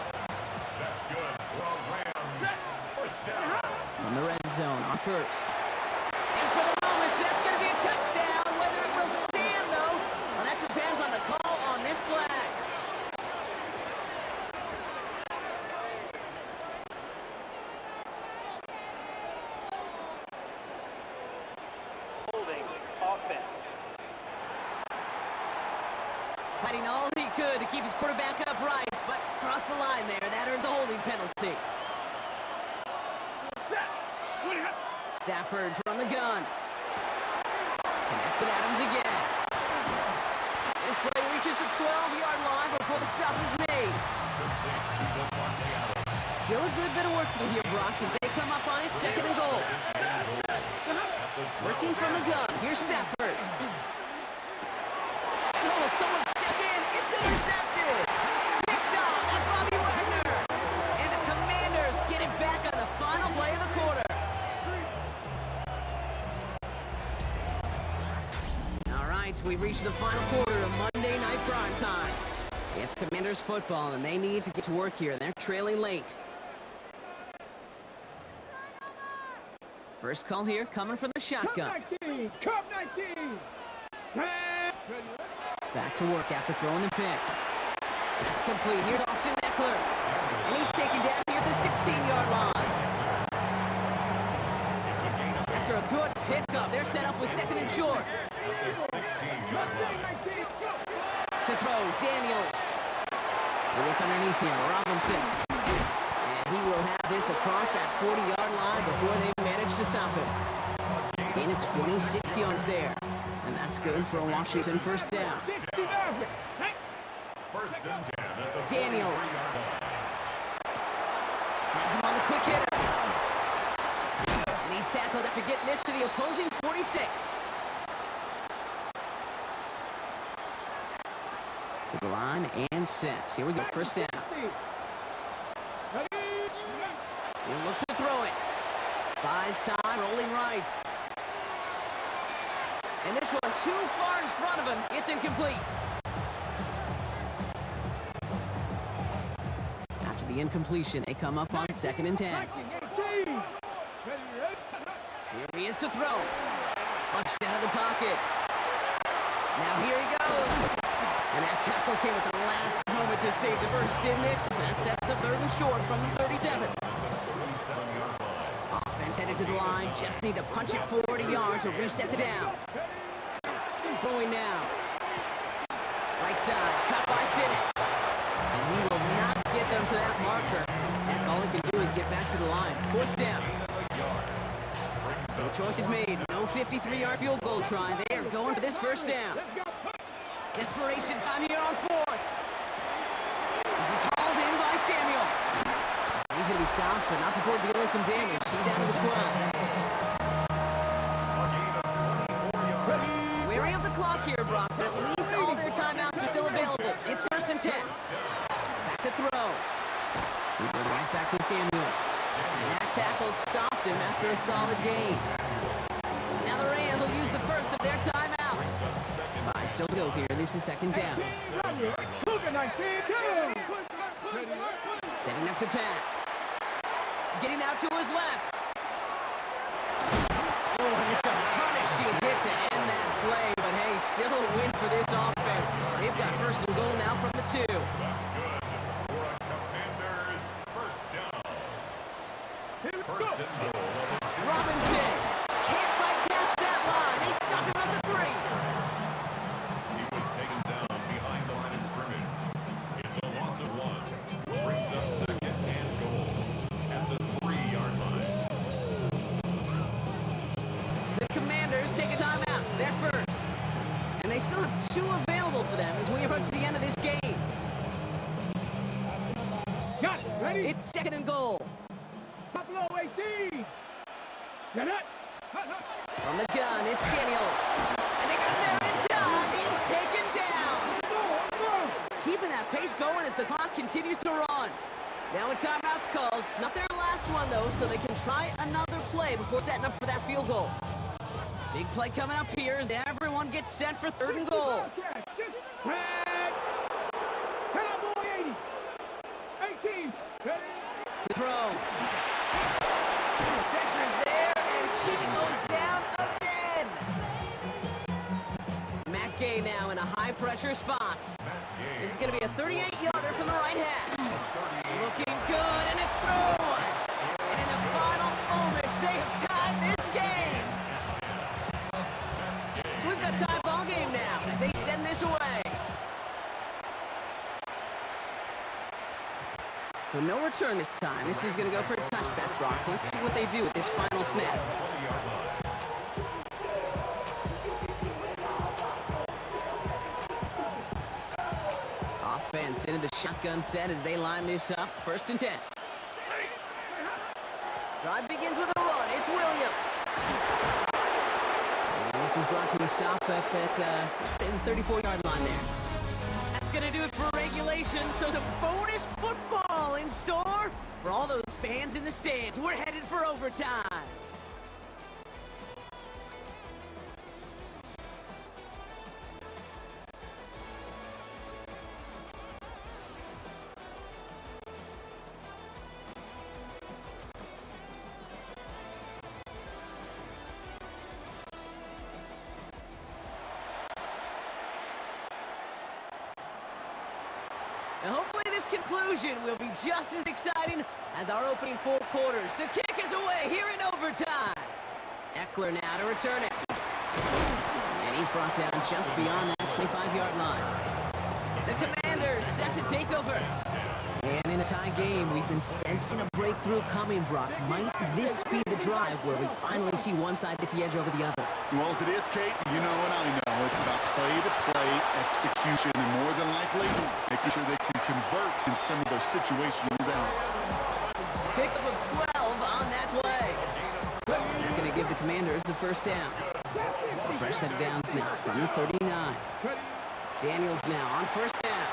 That's good for Rams. 1st down. From the red zone on 1st. And for the moment, that's going to be a touchdown. Whether it will stand, though, well, that depends on the call on this flag. Holding offense. Fighting all he could to keep his quarterback upright, but crossed the line there. That earns the holding penalty. Stafford from the gun. Connects with Adams again. This play reaches the 12-yard line before the stop is made. Still a good bit of work to do here, Brock, as they come up on it, 2nd and goal. Working from the gun. Here's Stafford. And oh, someone stepped in. It's intercepted. Picked off. That's Bobby Wagner. And the Commanders get it back on the final play of the quarter. All right, we've reached the final quarter of Monday Night Primetime. It's Commanders football, and they need to get to work here, and they're trailing late. First call here, coming from the shotgun. Cup 19. Back to work after throwing the pick. That's complete. Here's Austin Eckler. And he's taken down here at the 16-yard line. After a good pickup, they're set up with 2nd and short. To throw, Daniels. We look underneath here, Robinson. And he will have this across that 40-yard line before they manage to stop him. Gain of 26 yards there. And that's good for a Washington 1st down. 1st and 10 at the Daniels. Has him on the quick hitter. And he's tackled after getting this to the opposing 46. To the line and set. Here we go, 1st down. He'll look to throw it. Buys time, rolling right. And this one too far in front of him. It's incomplete. After the incompletion, they come up on 2nd and 10. Here he is to throw. Flushed out of the pocket. Now here he goes. And that tackle came at the last moment to save the first, didn't it? That sets a 3rd and short from the 37. Offense headed to the line. Just need to punch it 40 yards to reset the downs. Throwing now. right side, cut by Sinnott. And he will not get them to that marker. Heck, all he can do is get back to the line. 4th down. So the choice is made. No 53-yard field goal try. They are going for this 1st down. Desperation time here on 4th. This is hauled in by Samuel. He's going to be stopped, but not before dealing some damage. He's down to the 12. Weary of the clock here, Brock, but at least all their timeouts are still available. It's 1st and 10. Back to throw. He goes right back to Samuel. And that tackle stopped him after a solid gain. Now the Rams will use the first of their timeouts. 5 still to go here. This is 2nd down. Setting up to pass. Getting out to his left. Oh, and it's a punishing hit to end that play. But hey, still a win for this offense. They've got 1st and goal now from the 2. That's good. For a Commanders 1st down. 1st and goal. Robinson can't fight past that line. They stop him at the 3. He was taken down behind the line of scrimmage. It's a loss of 1. Brings up 2nd and goal at the 3-yard line. The Commanders take a timeout. They're first. And they still have 2 available for them as we approach the end of this game. It's 2nd and goal. From the gun, it's Daniels. And they got there in time. He's taken down. Keeping that pace going as the clock continues to run. Now a timeout's called. It's not their last one, though, so they can try another play before setting up for that field goal. Big play coming up here as everyone gets set for 3rd and goal. To throw. The pressure is there, and he goes down again. Matt Gay now in a high-pressure spot. This is going to be a 38-yarder from the right half. Looking good, and it's through. And in the final moments, they have tied this game. So we've got tie ball game now as they send this away. So no return this time. This is going to go for a touchback, Brock. Let's see what they do with this final snap. Offense into the shotgun set as they line this up. 1st and 10. Drive begins with a run. It's Williams. And this is brought to a stop up at the 34-yard line there. That's going to do it for regulation. So it's a bonus football in store for all those fans in the stands. We're headed for overtime. And hopefully this conclusion will be just as exciting as our opening 4 quarters. The kick is away here in overtime. Eckler now to return it. And he's brought down just beyond that 25-yard line. The Commanders set to take over. And in a tie game, we've been sensing a breakthrough coming, Brock. Might this be the drive where we finally see one side get the edge over the other? Well, if it is, Kate, you know and I know it's about play-to-play execution, and more than likely, making sure they can convert in some of those situational downs. Pick up of 12 on that play. They're going to give the Commanders the 1st down. So fresh set of downs now from the 39. Daniels now on 1st down.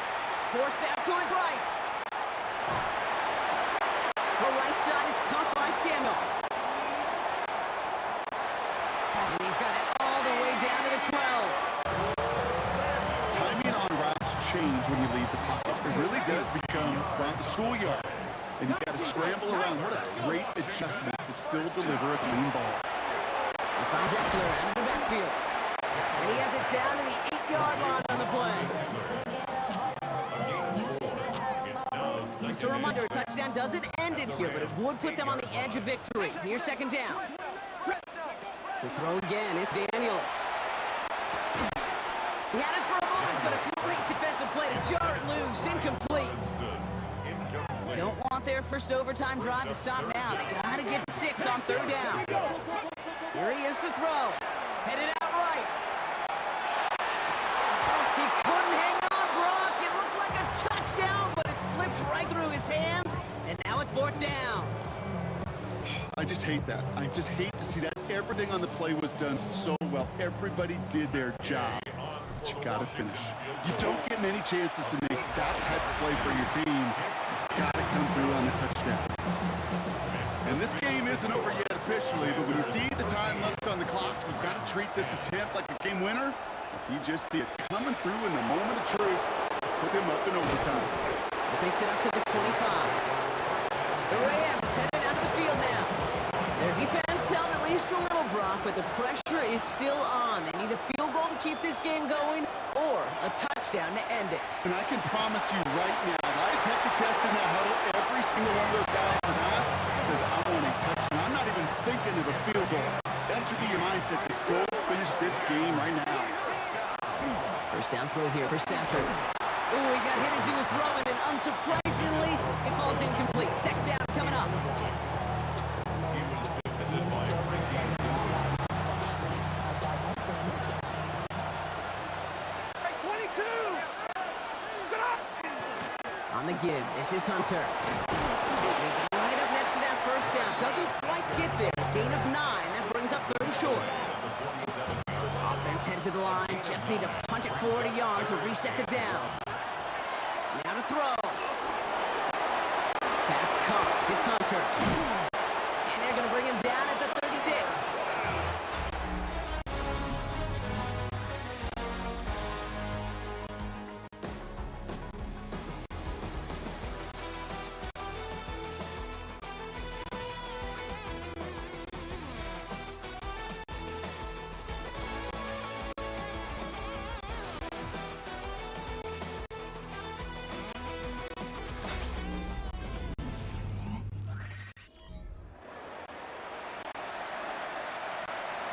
Forced out to his right. The right side is caught by Samuel. And he's got it all the way down to the 12. Timing on routes change when you leave the pocket. It really does become around the schoolyard. And you got to scramble around. What a great adjustment to still deliver a clean ball. He finds Eckler out of the backfield. And he has it down to the 8-yard line on the play. Just a reminder, a touchdown doesn't end it here, but it would put them on the edge of victory. Here's 2nd down. To throw again, it's Daniels. He had it for a moment, but a great defensive moves, incomplete. Incomplete. Don't want their first overtime drive to stop now. They gotta get 6 on 3rd down. Here he is to throw. Headed out right. He couldn't hang on, Brock. It looked like a touchdown, but it slips right through his hands, and now it's 4th down. I just hate that. I just hate to see that. Everything on the play was done so well. Everybody did their job. But you gotta finish. You don't get many chances to make that type of play for your team. You gotta come through on the touchdown. And this game isn't over yet officially, but when you see the time left on the clock, you gotta treat this attempt like a game winner. He just did. Coming through in the moment of truth to put him up in overtime. This takes it up to the 25. The Rams headed out of the field now. Their defense held at least a little, Brock, but the pressure is still on. They need a field goal to keep this game going or a touchdown to end it. And I can promise you right now, I attempt to test in that huddle. Every single one of those guys that ask says, I want a touchdown. I'm not even thinking of a field goal. That should be your mindset to go finish this game right now. First down throw here for Stafford. Ooh, he got hit as he was throwing, and unsurprisingly, it falls incomplete. 2nd down coming up. He was defended by Frankie. Hey, 22! Get up! On the give, this is Hunter. He's right up next to that first down. Doesn't quite get there. Gain of 9. That brings up 3rd and short. Offense head to the line. Just need to punt it 40 yards to reset the downs. Now to throw. Pass caught. It's Hunter. And they're going to bring him down at the 36.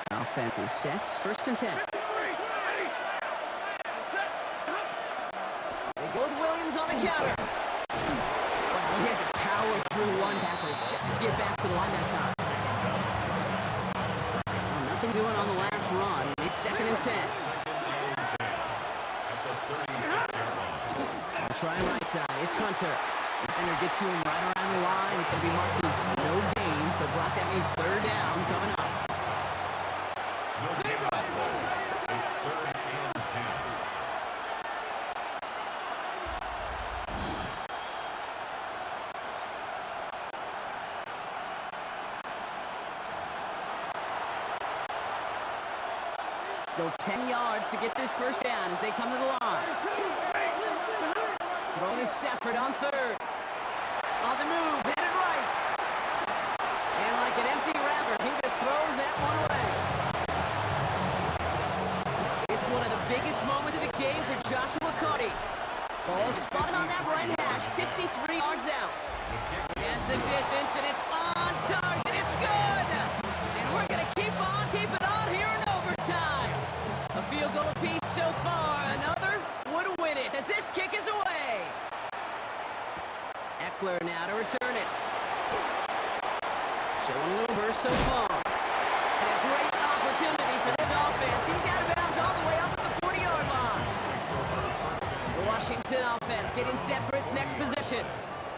Offense is set. 1st and 10. They go with Williams on the counter. Well, he had to power through one tackle just to get back to the line that time. Well, nothing doing on the last run. It's 2nd and 10. I'll try right side. It's Hunter. Defender gets to him right around the line. It's going to be marked as no gain. So Brock, that means 3rd down coming up. It's 3rd and 10. Still 10 yards to get this first down as they come to the line. Throwing is Stafford on 3rd. On the move, headed right. And like an empty wrapper, he just throws that one away. It's one of the biggest moments of the game for Joshua Cody. Ball spotted on that right hash, 53 yards out. Has the distance, and it's on target. It's good. And we're going to keep on keeping on here in overtime. A field goal apiece so far. Another would win it as this kick is away. Eckler now to return it. Showing a little burst so far. And a great opportunity for this offense. He's out of bounds all the way up at the 40-yard line. The Washington offense getting set for its next possession.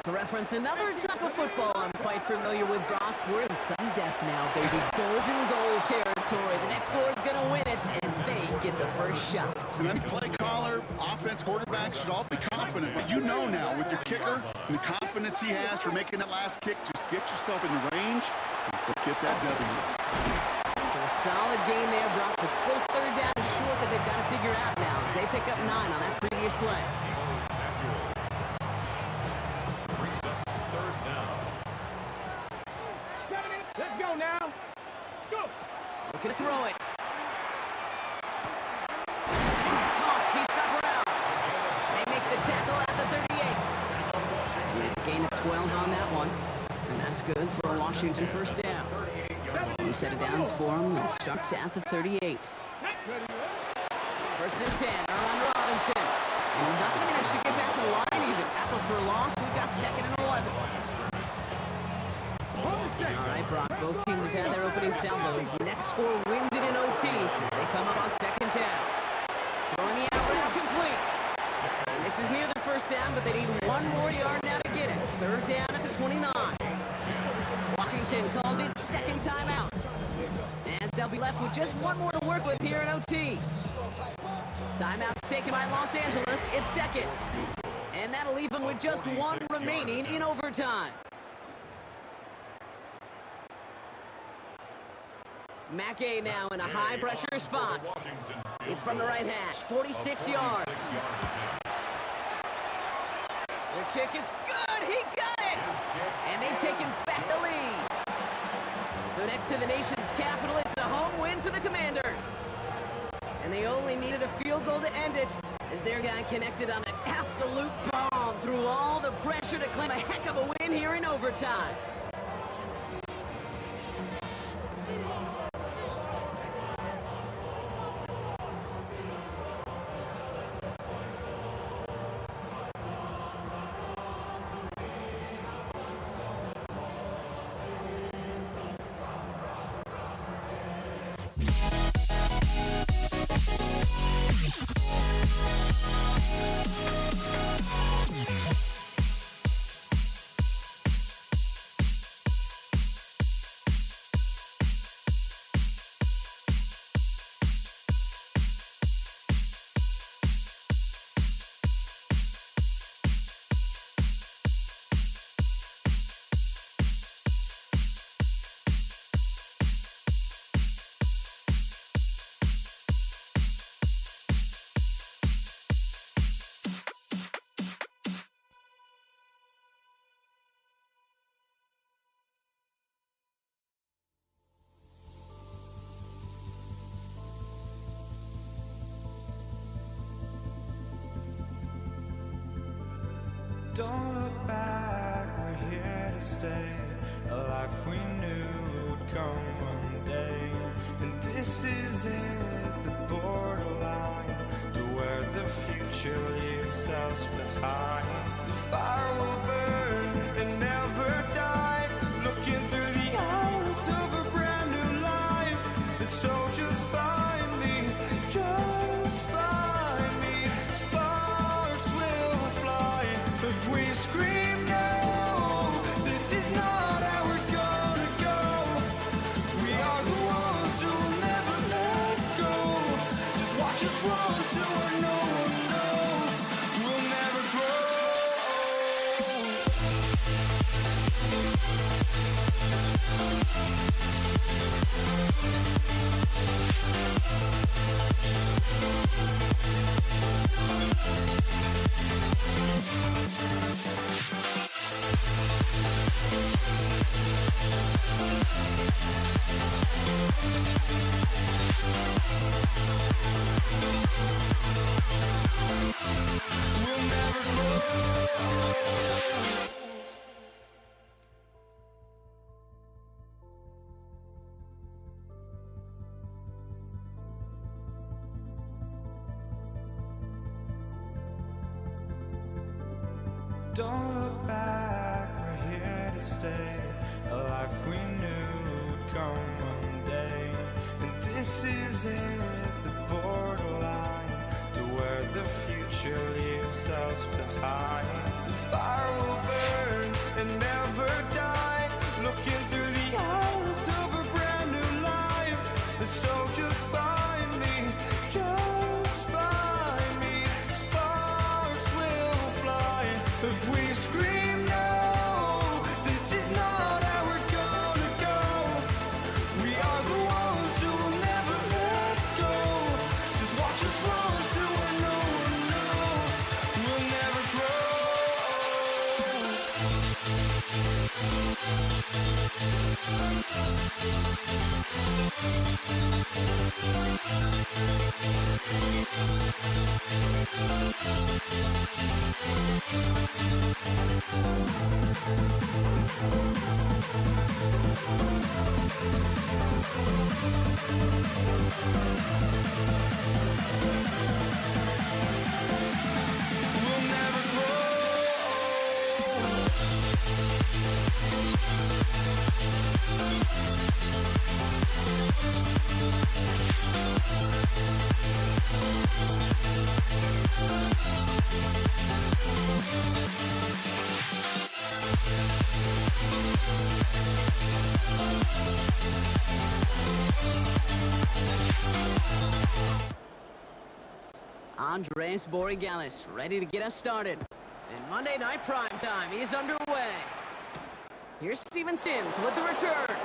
To reference another type of football I'm quite familiar with, Brock, we're in sudden death now, baby. Golden goal territory. The next score is going to win it, and they get the first shot. And any play caller, offense, quarterback should all be confident. But you know now with your kicker and the confidence he has for making that last kick, just get yourself in the range and go get that W. So a solid gain there, Brock, but still 3rd down and short that they've got to figure out now as they pick up 9 on that previous play. Brings up 3rd down. Let's go now. Let's go. Looking to throw it. He's caught. He's got Brown. They make the tackle at the 38. Need to gain a 12 on that one. And that's good for a Washington first down. New set of downs for him. It starts at the 38. 1st and 10. Aaron Robinson. And he's not going to manage to get back to the line even. Tackle for a loss. We've got 2nd and 11. All right, Brock, both teams have had their opening salvos. Next score wins it in OT as they come up on 2nd down. Throwing the out route complete. And this is near the 1st down, but they need 1 more yard now to get it. 3rd down at the 29. Washington calls it 2nd timeout, as they'll be left with just 1 more to work with here in OT. Timeout taken by Los Angeles. It's 2nd. And that'll leave them with just 1 remaining in overtime. Mackay now in a high-pressure spot. It's from the right hash, 46 yards. The kick is good. He got it. And they've taken back the lead. So next to the nation's capital, it's a home win for the Commanders. And they only needed a field goal to end it, as their guy connected on an absolute bomb through all the pressure to claim a heck of a win here in overtime. Don't look back, we're here to stay. A life we knew would come one day. And this is it, the borderline to where the future leaves us behind. The fire will burn and never die, looking through the eyes of a brand new life. And so just find me, just find me. Sparks will fly if we scream no. This is not how we're gonna go. We are the ones who will never let go. Just watch us run to where no one knows. We'll never grow. We'll never grow. Don't look back, we're here to stay. A life we knew would come one day. And this is it, the borderline to where the future leaves us behind. The fire will burn and never die, looking through the eyes of a brand new life. And so just find me, just find me. Sparks will fly if we scream no. This is not how we're gonna go. We are the ones who will never let go. Just watch us run to where no one knows. We'll never grow. We'll never grow. Andres Borregales ready to get us started. And Monday Night Primetime is underway. Here's Steven Sims with the return.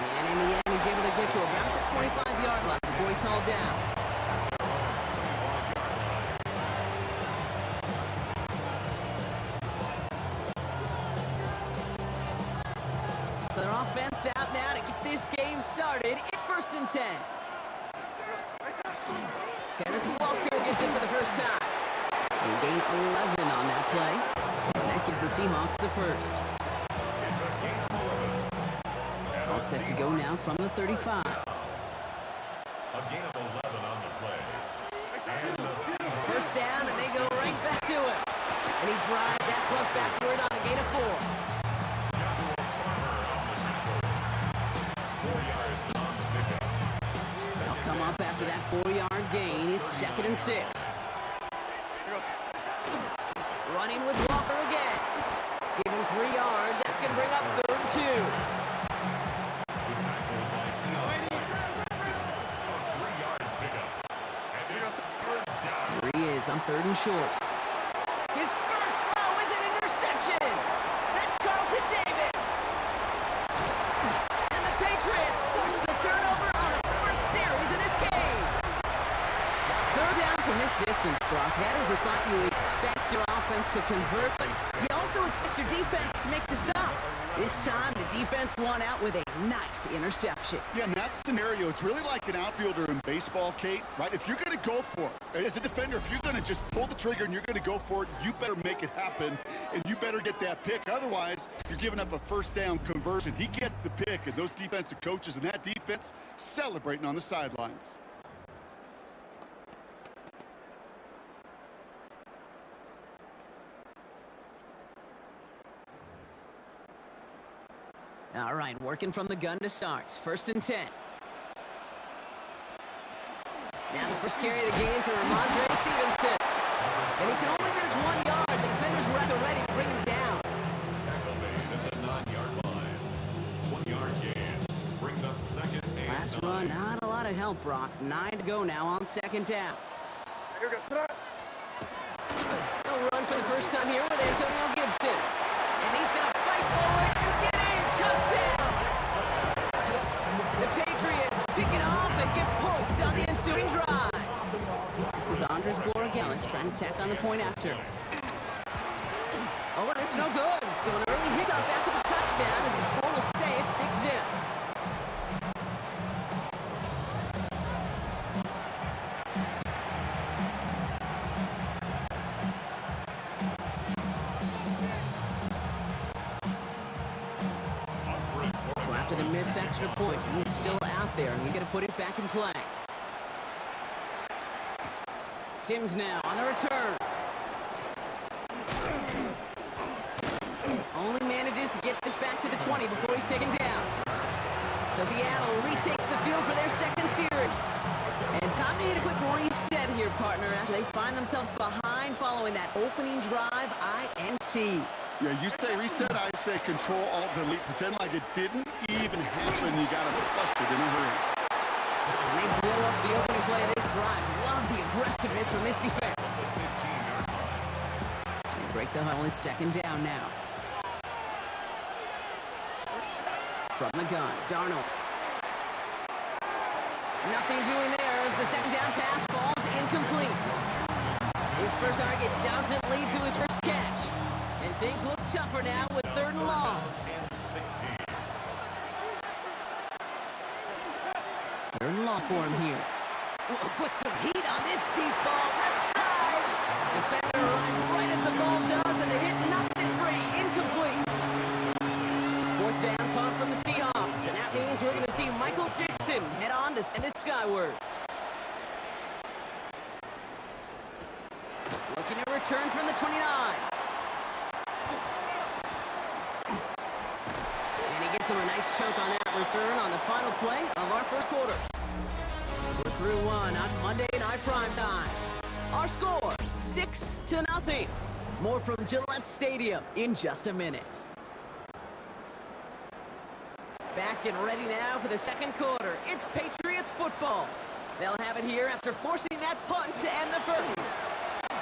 And in the end, he's able to get to about the 25-yard line before he's hauled down. So their offense out now to get this game started. It's 1st and 10. Kenneth Walker gets it for the first time. They gain 11 on that play. And that gives the Seahawks the first. It's a gain of 11. All set to go now from the 35. A gain of 11 on the play. And the Seahawks. First down, and they go right back to it. And he drives that front backward on a gain of 4. Joshua Farmer on the tackle. 4 yards on the pickup. They'll come up after that 4-yard gain. It's 2nd and 6. Running with Walker again. Give him 3 yards. That's going to bring up 3rd and 2. The tackle by Keon White. A 3-yard pickup. And it's 3rd down. Here he is on 3rd and short. His first throw is an interception. That's Carlton Davis. And the Patriots force the turnover on the first series in this game. 3rd down from this distance, Brock. That is a spot you expect your offense to convert, but you also expect your defense to make the stop. This time, the defense won out with a nice interception. Yeah, in that scenario, it's really like an outfielder in baseball, Kate, right? If you're going to go for it, as a defender, if you're going to just pull the trigger and you're going to go for it, you better make it happen, and you better get that pick. Otherwise, you're giving up a first down conversion. He gets the pick, and those defensive coaches and that defense celebrating on the sidelines. All right, working from the gun to start. 1st and 10. Now the first carry of the game for Ramondre Stevenson. And he can only manage 1 yard. The defenders were at the ready to bring him down. Tackle made at the 9-yard line. 1-yard gain. Brings up 2nd and Last 9. run, not a lot of help, Brock. 9 to go now on 2nd down. He'll run for the first time here with Antonio Gibson. And he's going to fight forward and get in. Touchdown! The Patriots pick it off and get points on the ensuing drive. This is Andres Borregales trying to tack on the point after. Oh, and it's no good. So an early hiccup after the touchdown as the score will stay at 6-zip. After the missed extra point, he's still out there, and he's going to put it back in play. Sims now on the return. Only manages to get this back to the 20 before he's taken down. So Seattle retakes the field for their 2nd series. And time to hit a quick reset here, partner, after they find themselves behind following that opening drive INT. Yeah, you say reset, I say control, alt, delete. Pretend like it didn't even happen. You got to flush it in a hurry. And they blow up the opening play of this drive. Love the aggressiveness from this defense. They break the huddle. It's 2nd down now. From the gun, Darnold. Nothing doing there as the 2nd down pass falls incomplete. His first target doesn't lead to his first catch. And things look tougher now with 3rd and long. And 16. 3rd and long for him here. Oh, put some heat on this deep ball, left side. Defender arrives right as the ball does, and the hit knocks it free, incomplete. 4th down punt from the Seahawks, and that means Browns, we're going to see Michael Dixon head on to send it skyward. Looking to return from the 29. And he gets him a nice chunk on that return on the final play of our first quarter. We're through one on Monday Night Primetime. Our score, 6-0. More from Gillette Stadium in just a minute. Back and ready now for the second quarter. It's Patriots football. They'll have it here after forcing that punt to end the first.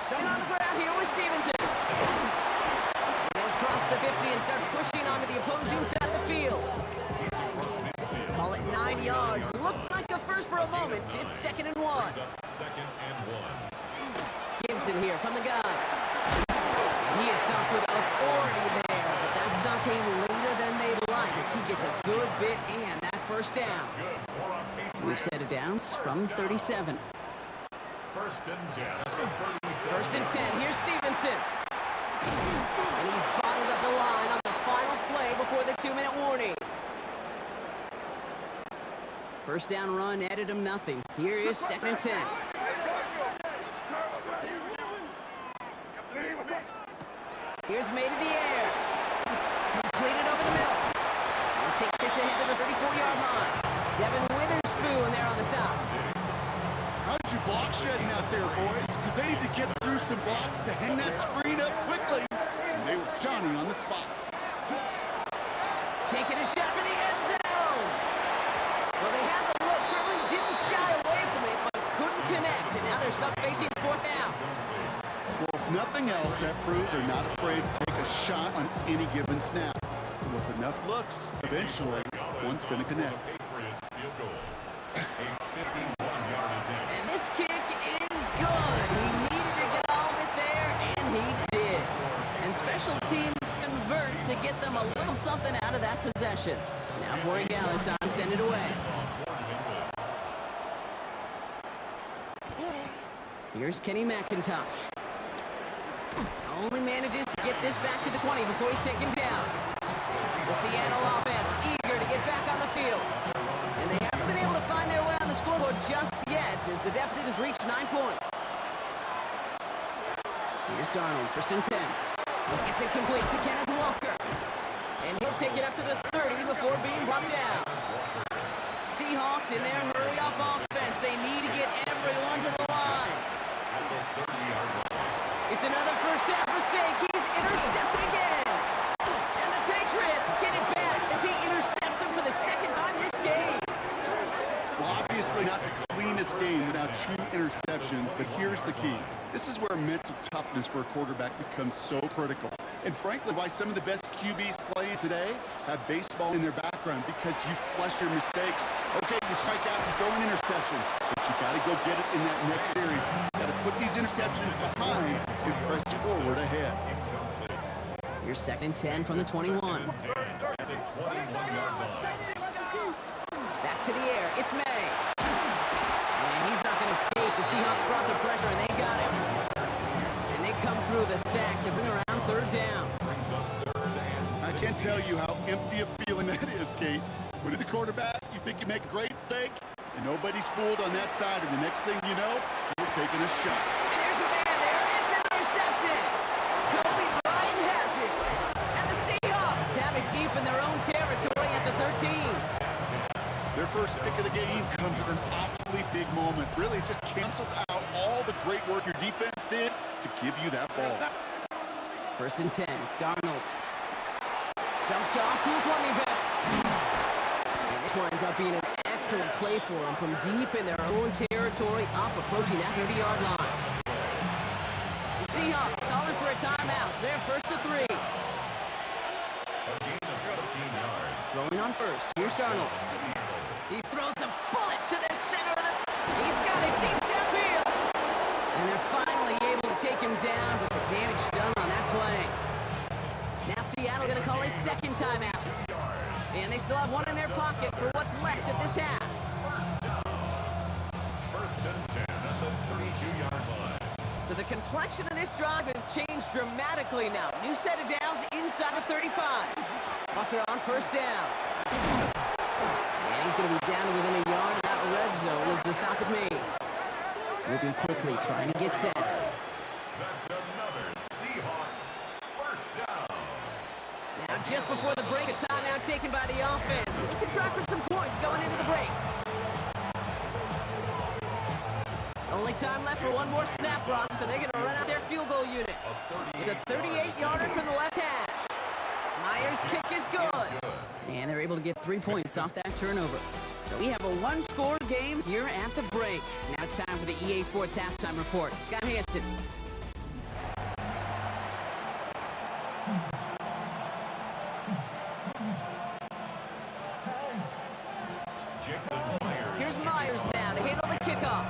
Starting on the ground here with Stevenson. They'll cross the 50 and start pushing onto the opposing side of the field. Call it 9 yards. Looked like a first for a moment. It's 2nd and 1. Second and 1. Gibson here from the gun. And he is stopped with authority there, but that stop came later than they'd like as he gets a good bit and that first down. We've set it down from 37. First and 10. First and 10. Here's Stevenson. And he's bottled up the line on the final play before the 2-minute warning. First down run netted him nothing. Here is 2nd and 10. Here's made in the air. Completed over the middle. We'll take this ahead to the 34-yard line. Devin Witherspoon there on the stop. How's your block shedding out there, boys? Because they need to get through some blocks to hang that screen up quickly. And they were Johnny on the spot. Taking a shot for the end zone. Well, they had the look. Certainly didn't shy away from it, but couldn't connect. And now they're stuck facing 4th down. Well, if nothing else, that proves they're not afraid to take a shot on any given snap. And with enough looks, eventually, one's going to connect. And this kick is good. He needed to get all of it there, and he did. And special teams convert to get them a little something out of that possession. Now Borregales on to send it away. Here's Kenny McIntosh. Only manages to get this back to the 20 before he's taken down. The Seattle offense eager to get back on the field. And they haven't been able to find their way on the scoreboard just yet as the deficit has reached 9 points. Here's Darnold, 1st and 10. It's incomplete to Kenneth Walker. And he'll take it up to the 30 before being brought down. Seahawks in their hurry-up offense. They need to get everyone to the line. It's another first half mistake. He's intercepted again. And the Patriots get it back as he intercepts him for the 2nd time this game. Well, obviously not the cleanest game without 2 interceptions, but here's the key. This is where mental toughness for a quarterback becomes so critical. And frankly, why some of the best QBs playing today have baseball in their background, because you flush your mistakes. Okay, you strike out, you throw an interception, but you got to go get it in that next series. Got to put these interceptions behind and press forward ahead. Here's 2nd and 10 from the 21. Back to the air. It's May. And he's not going to escape. The Seahawks brought the pressure, and they got him. And they come through the sack to bring around 3rd down. I can't tell you how empty a feeling that is, Kate. When you're the quarterback, you think you make a great fake, and nobody's fooled on that side, and the next thing you know, you're taking a shot. And there's a man there. It's intercepted. Kobe Bryant has it. And the Seahawks have it deep in their own territory at the 13. Their first pick of the game comes at an awfully big moment. Really just cancels out all the great work your defense did to give you that ball. 1st and 10. Darnold. Dumped off to his running back. And this winds up being an excellent play for him from deep in their own territory, up approaching that 30-yard line. The Seahawks calling for a timeout. They're 1st and 3. Throwing on first. Here's Darnold. He throws a bullet to the center of the... He's got it deep downfield. And they're finally able to take him down, but the damage done on that play. Now Seattle going to call it 2nd timeout. And they still have one in their pocket for what's left of this half. 1st and 10 at the 32-yard line. So the complexion of this drive has changed dramatically now. New set of downs inside the 35. Bucker on 1st down. he's going to be down to within a yard of that red zone as the stop is made. Moving quickly, trying to get set. That's another Seahawks first down. Now, just before the break, a timeout taken by the offense. He can try for some points going into the break. Only time left for one more snap, Brock, so they're going to run out their field goal unit. It's a 38-yarder from the left hash. Myers' kick is good. And they're able to get 3 points off that turnover. So we have a one-score game here at the break. Now it's time for the EA Sports Halftime Report. Scott Hansen. Jason Myers. Here's Myers now to handle the kickoff.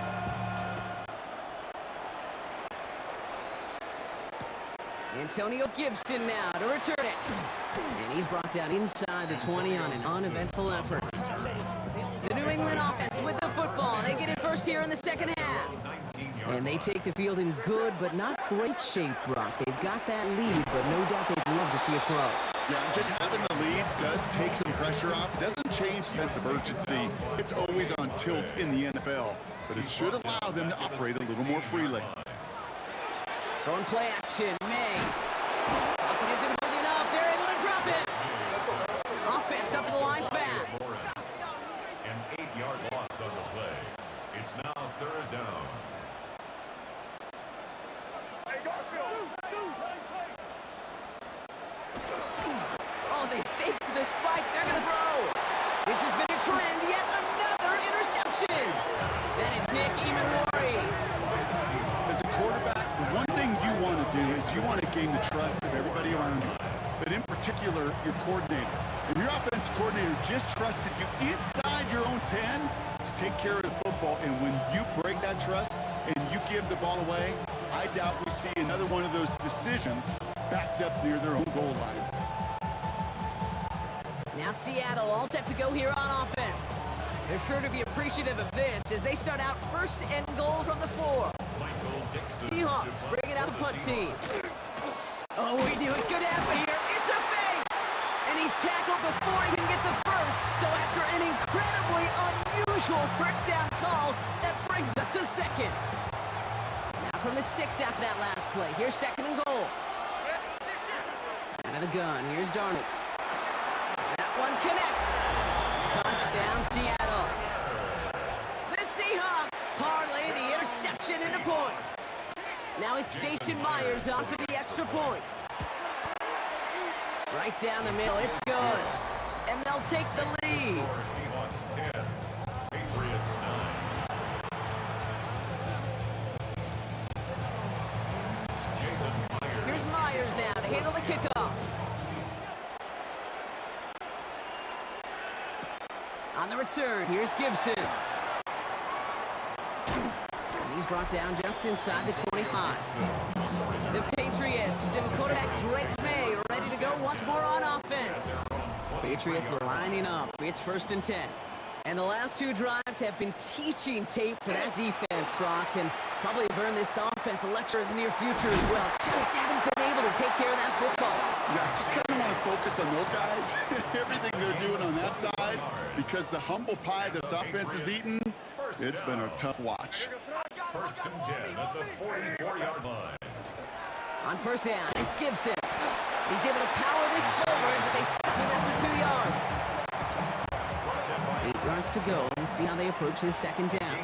Antonio Gibson now to return it. And he's brought down inside the 20 on an uneventful effort. The New England offense with the football. They get it first here in the second half. And they take the field in good but not great shape, Brock. They've got that lead, but no doubt they'd love to see it grow. Yeah, just having the lead does take some pressure off. Doesn't change the sense of urgency. It's always on tilt in the NFL, but it should allow them to operate a little more freely. Going play action, May. Pocket isn't holding up. They're able to drop it. Offense up to the line fast. An 8-yard loss on the play. It's now third down. Oh, they faked the spike. They're going to throw. This has been a trend. Yet another interception. That is Nick Emanwari. As a quarterback, the one thing you want to do is you want to gain the trust of everybody around you, but in particular, your coordinator. If your offense coordinator just trusted you inside your own 10 to take care of the football, and when you break that trust and you give the ball away, I doubt we see another one of those decisions backed up near their own goal line. Now Seattle all set to go here on offense. They're sure to be appreciative of this as they start out first and goal from the 4. Seahawks bringing out the punt team. Oh, we do it. Good happen here. It's a fake. And he's tackled before he can get the first. So after an incredibly unusual first down call, that brings us to second. Now from the 6 after that last play. Here's second and goal. Out of the gun. Here's Darnold. That one connects. Touchdown, Seattle. The Seahawks parlay the interception into points. Now it's Jason Myers on for the extra point. Right down the middle, it's good. And they'll take the lead. Seahawks 10, Patriots 9. Jason Myers. Here's Myers now to handle the kickoff. On the return, here's Gibson. And he's brought down just inside the 25. The Patriots and quarterback Drake May ready to go once more on offense. Patriots lining up. It's first and 10. And the last 2 drives have been teaching tape for that defense, Brock, and probably have earned this offense a lecture in the near future as well. Just haven't been able to take care of that football. Yeah, I just kind of want to focus on those guys, everything they're doing on that side, because the humble pie this offense is eating, it's been a tough watch. First and 10 at the 44-yard line. On first down, it's Gibson. He's able to power this forward, but they stop him after 2 yards. 8 yards to go. Let's see how they approach this second down.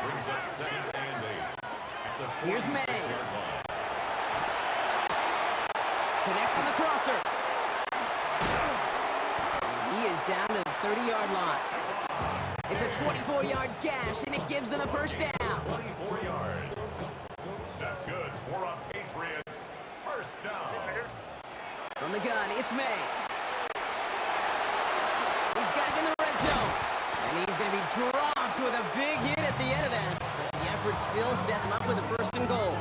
Brings up second and 8 at the Here's May. 46-yard line. Connects on the crosser. And he is down to the 30-yard line. It's a 24-yard gash, and it gives them the first down. 24 yards. That's good for a Patriots first down. From the gun, it's May. He's got it in the red zone. And he's going to be dropped with a big hit at the end of that. But the effort still sets him up with a first and goal.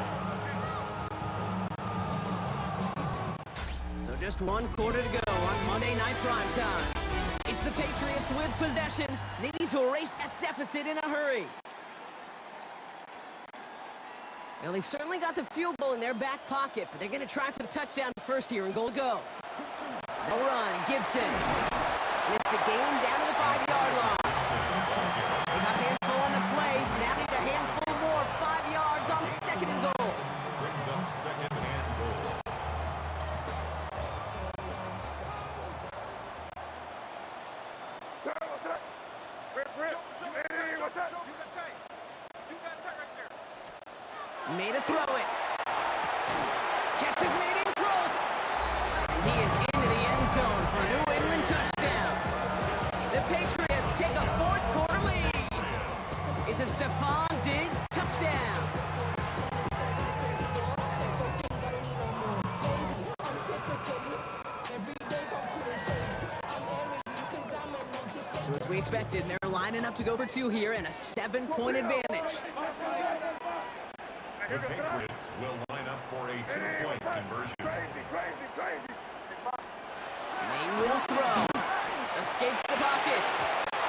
So just 1 quarter to go on Monday Night Primetime. It's the Patriots with possession. They need to erase that deficit in a hurry. Now, they've certainly got the field goal in their back pocket, but they're going to try for the touchdown first here, and goal to go. No run, Gibson. And it's a gain down to the 5-yard Made a throw it. Catch is made in close. And he is into the end zone for a New England touchdown. The Patriots take a fourth quarter lead. It's a Stephon Diggs touchdown. So as we expected, they're lining up to go for two here and a 7-point advantage. The Patriots will line up for a 2-point conversion. They will throw. Escapes the pocket.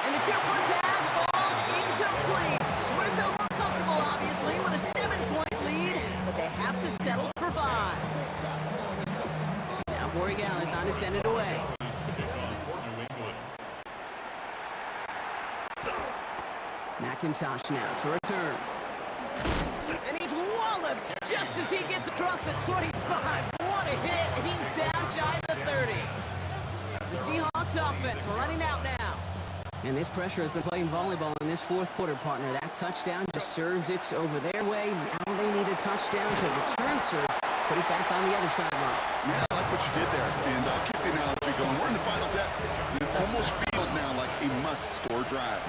And the 2-point pass falls incomplete. Would have felt more comfortable, obviously, with a 7-point lead, but they have to settle for 5. Now Borregales on to send it away. McIntosh now to return. And he's walloped just as he gets across the 25. What a hit. He's down shy of the 30. The Seahawks offense running out now. And this pressure has been playing volleyball in this fourth quarter, partner. That touchdown just serves it over their way. Now they need a touchdown to return serve. Put it back on the other sideline. Yeah, I like what you did there. And I'll keep the analogy going. We're in the final set. It almost feels now like a must-score drive.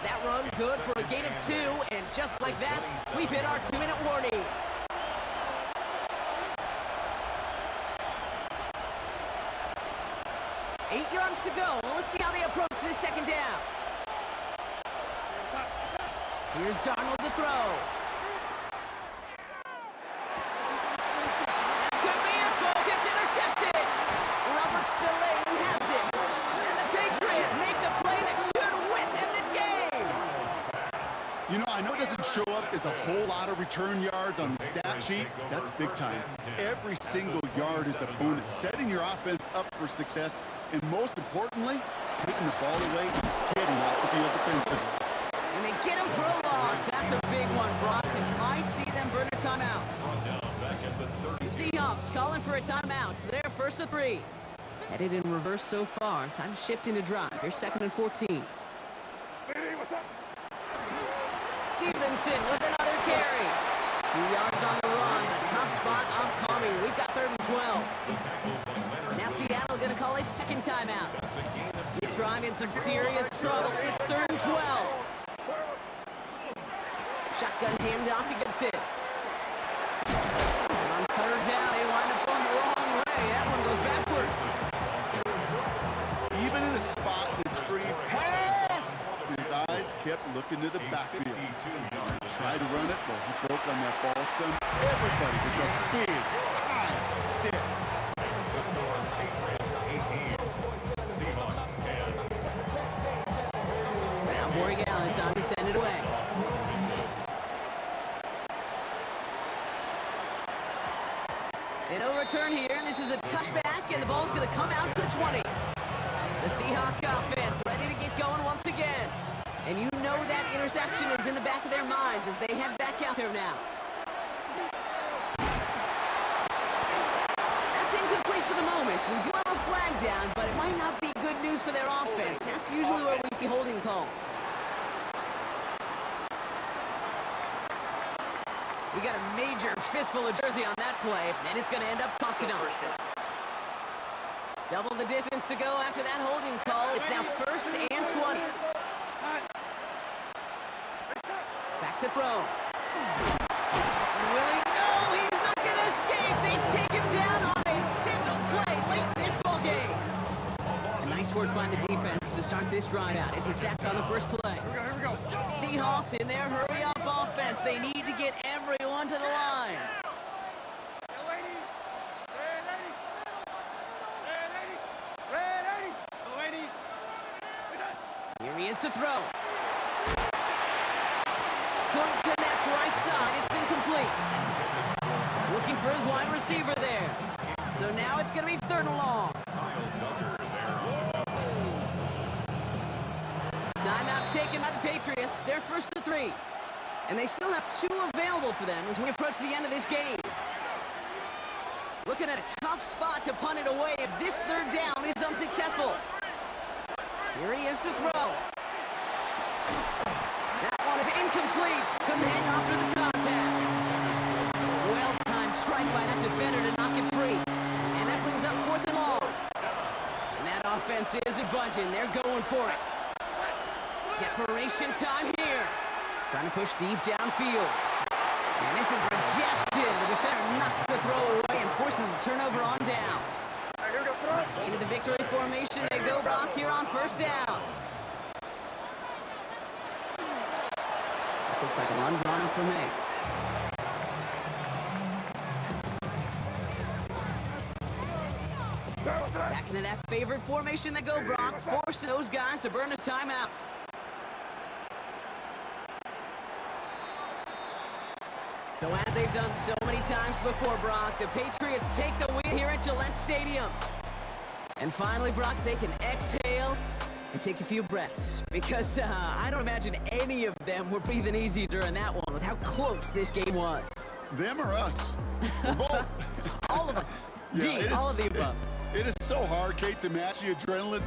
That run good for a gain of 2, and just like that, we've hit our 2-minute warning. Eight yards to go. Well, let's see how they approach this second down. Here's Darnold to throw. That could be it, folks. It's intercepted. Robert Spillane has it. And the Patriots make the play that should win them this game. You know, I know it doesn't show up as a whole lot of return yards on the stat sheet. That's big time. Every single yard is a bonus. Setting your offense up for success, and most importantly, taking the ball away and getting off the field defensively. And they get him for a loss. That's a big one, Brock. And might see them burn a timeout. The Seahawks calling for a timeout. So they're first to 3. Headed in reverse so far. Time to shift into drive. Here's 2nd and 14. Stevenson with another carry. 2 yards on the run. A tough spot upcoming. We've got 3rd and 12. Now Seattle going to call it second timeout. This drive in some serious trouble. It's 3rd and 12. Shotgun handoff to Gibson. On 3rd down, they wind up going the wrong way. That one goes backwards. Even in a spot that's free pass, his eyes kept looking to the backfield. Tried to run it, but he broke on that ball stump. Everybody with a big time stick. The score, Patriots 18, Seahawks 10. Now Borregales on to send it away. An overturn here, and this is a touchback, and the ball's going to come out to the 20. The Seahawk offense ready to get going once again. And you know that interception is in the back of their minds as they head back out there now. That's incomplete for the moment. We do have a flag down, but it might not be good news for their offense. That's usually where we see holding calls. We got a major fistful of jersey on that play, and it's going to end up costing them. Double the distance to go after that holding call. It's now 1st and 20. Back to throw. And Willie, no, he's not going to escape. They take him down on a pivotal play late in this ball game. A nice work by the defense to start this drive out. It's a sack on the first play. Here we go. Seahawks in their hurry-up offense. They need to get everyone to the line. Here he is to throw. Couldn't connect right side. It's incomplete. Looking for his wide receiver there. So now it's going to be 3rd and long. Timeout taken by the Patriots. They're 1st to 3. And they still have 2 available for them as we approach the end of this game. Looking at a tough spot to punt it away if this 3rd down is unsuccessful. Here he is to throw. That one is incomplete. Couldn't hang on through the contact. Well-timed strike by that defender to knock it free. And that brings up 4th and long. And that offense is a bunching. They're going for it. Desperation time here. Trying to push deep downfield. And this is rejected. The defender knocks the throw away and forces a turnover on downs. Into the victory formation they go, Brock, here on 1st down. This looks like a run drawn up for me. Back into that favorite formation they go, Brock, forcing those guys to burn a timeout. So as they've done so many times before, Brock, the Patriots take the win here at Gillette Stadium. And finally, Brock, they can exhale and take a few breaths. Because I don't imagine any of them were breathing easy during that one with how close this game was. Them or us? We're both. All of us. Yeah, D, it all is- of the above. It is so hard, Kate, to match the adrenaline.